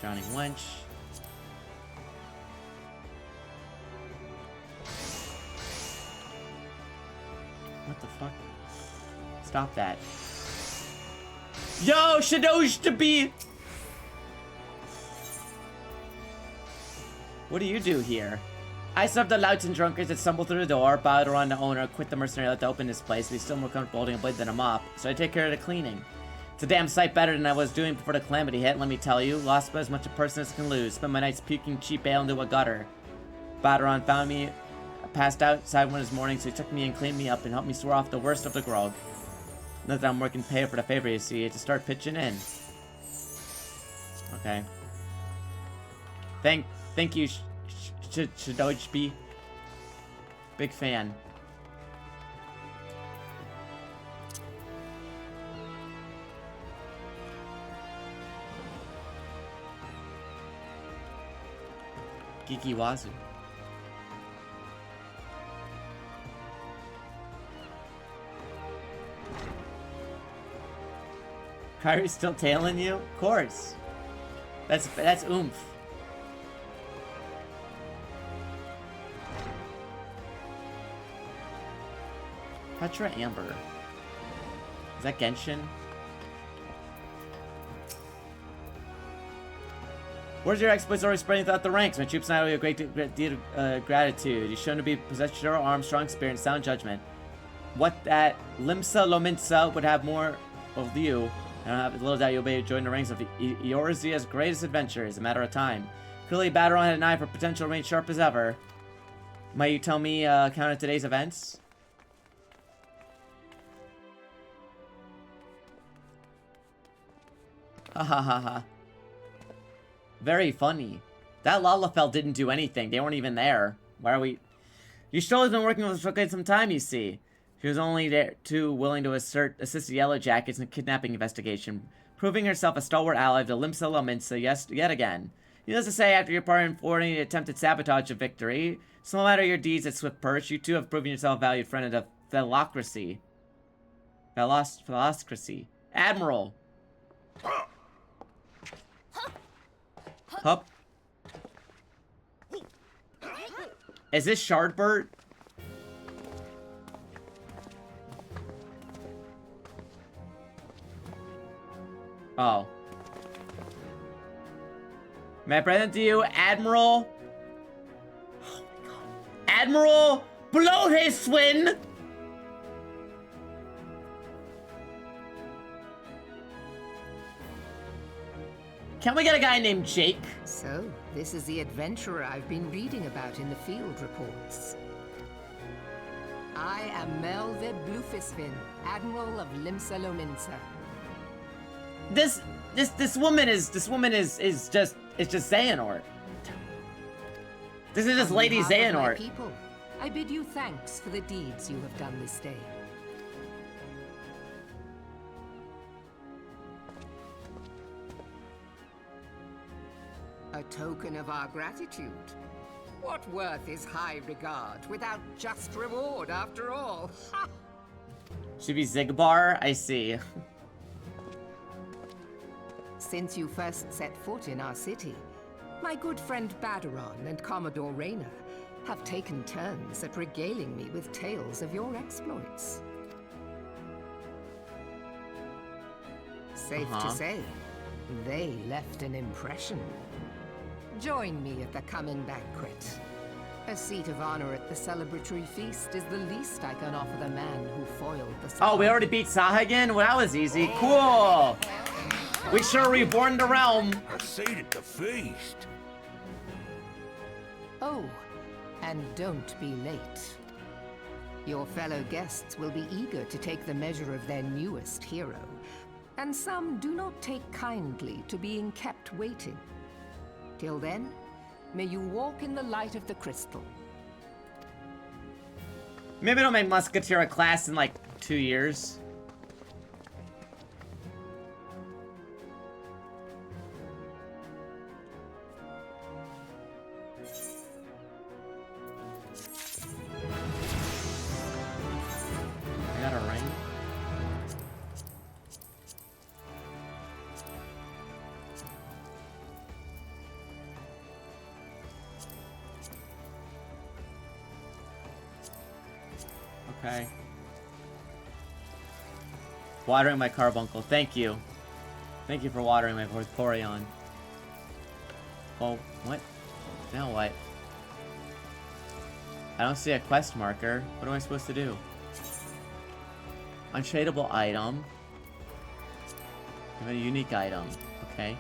Drowning wench. What the fuck? Stop that. Yo, Shadosh to be. What do you do here? I serve the louts and drunkards that stumble through the door, bowed around the owner, quit the mercenary that to open this place, but he's still more comfortable holding a blade than a mop, so I take care of the cleaning. It's a damn sight better than I was doing before the calamity hit, let me tell you. Lost but as much a person as can lose. Spent my nights puking cheap ale into a gutter. Bowed found me passed outside one this morning, so he took me and cleaned me up and helped me swear off the worst of the grog. Not that I'm working pay for the favor, you see, to start pitching in. Okay. Thank you, Shadoji. Big fan. Geeky Wazoo. Kyrie's still tailing you? Of course. That's oomph. Petra Amber. Is that Genshin? Where's your exploits already spreading throughout the ranks? My troops and I owe you a great deal of gratitude. You've shown to be possessed of arms, strong spirit, and sound judgment. What that Limsa Lominsa would have more of you. I don't have little doubt you'll be able to join the ranks of Eorzea's greatest adventure. It's a matter of time. Clearly, Baderon had an eye for potential, remain sharp as ever. Might you tell me counter today's events? Ha ha ha ha. Very funny. That Lalafell didn't do anything. They weren't even there. Why are we... You has been working with us for quite some time, you see. She was only there too willing to assist the Yellow Jackets in a kidnapping investigation, proving herself a stalwart ally of the Limsa Lominsa yet again. Needless to say, after your part in forwarding the attempted sabotage of victory, so no matter your deeds at Swift Perch, you too have proven yourself a valued friend of the Philocracy. Philocracy. Admiral! Hup. Is this Shardbert? Oh. May I present to you, Admiral? Oh my god. Admiral Blohiswin! Can we get a guy named Jake? So, this is the adventurer I've been reading about in the field reports. I am Melve Blufisvin, Admiral of Limsa Lominsa. This woman is just Xehanort. This is just Lady Xehanort. People, I bid you thanks for the deeds you have done this day. A token of our gratitude. What worth is high regard without just reward after all? Ha! Should be Zigbar? I see. Since you first set foot in our city, my good friend Baderon and Commodore Rayner have taken turns at regaling me with tales of your exploits. Safe to say, they left an impression. Join me at the coming banquet. A seat of honor at the celebratory feast is the least I can offer the man who foiled the Saha. Oh, we already beat Saha again? Well, that was easy. Cool! We sure reborn the realm. A seat at the feast. Oh, and don't be late. Your fellow guests will be eager to take the measure of their newest hero, and some do not take kindly to being kept waiting. Till then, may you walk in the light of the crystal. Maybe they'll make Musketeer a class in like 2 years. Okay. Watering my carbuncle. Thank you. Thank you for watering my Vorthorion. Oh, what? Now what? I don't see a quest marker. What am I supposed to do? Untradeable item. I have a unique item. Okay.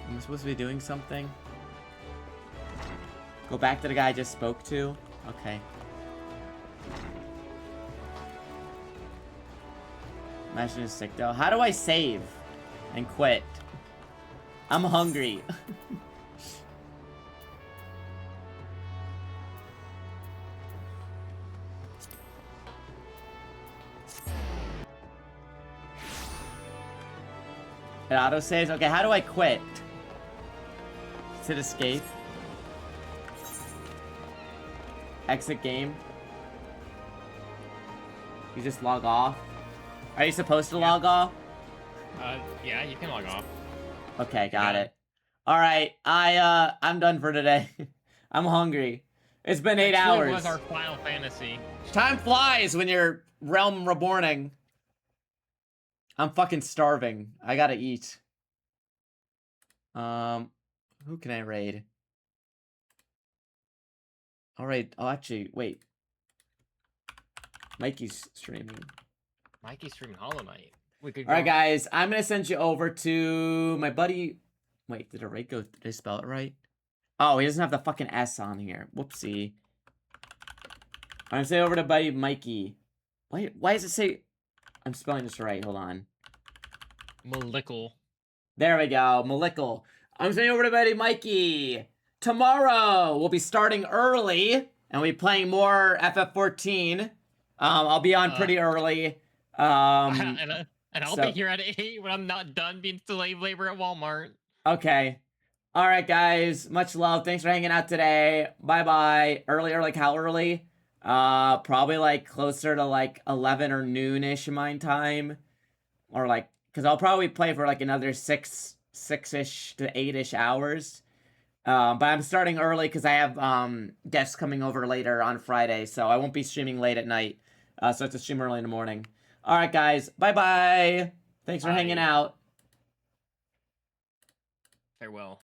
Am I supposed to be doing something? Go back to the guy I just spoke to? Okay. Imagine is sick though. How do I save and quit? I'm hungry. It auto saves. Okay, how do I quit? Hit escape. Exit game. You just log off. Are you supposed to log off? Yeah, you can log off. Okay, got it. All right, I'm done for today. I'm hungry. It's been 8 hours. It was our Final Fantasy. Time flies when you're Realm Reborning. I'm fucking starving. I gotta eat. Who can I raid? All right. Oh, actually, wait. Mikey's streaming. Mikey's streaming Hollow Knight. We could. All right, guys. I'm gonna send you over to my buddy. Wait, did a raid go? Did I spell it right? Oh, he doesn't have the fucking S on here. Whoopsie. I'm gonna send over to buddy Mikey. Wait, why does it say? I'm spelling this right. Hold on. Malickle. There we go. Malickle. I'm sending over to buddy Mikey. Tomorrow we'll be starting early and we'll be playing more FF14. I'll be on pretty early. And I'll be here at 8 when I'm not done being slave labor at Walmart. Okay. All right, guys. Much love. Thanks for hanging out today. Bye-bye. Early, or like how early? Probably like closer to like 11 or noon-ish my time. Or like, because I'll probably play for like another 6-ish to 8-ish hours. But I'm starting early because I have guests coming over later on Friday, so I won't be streaming late at night. So I have to stream early in the morning. All right, guys. Bye-bye. Thanks for hanging out. Farewell.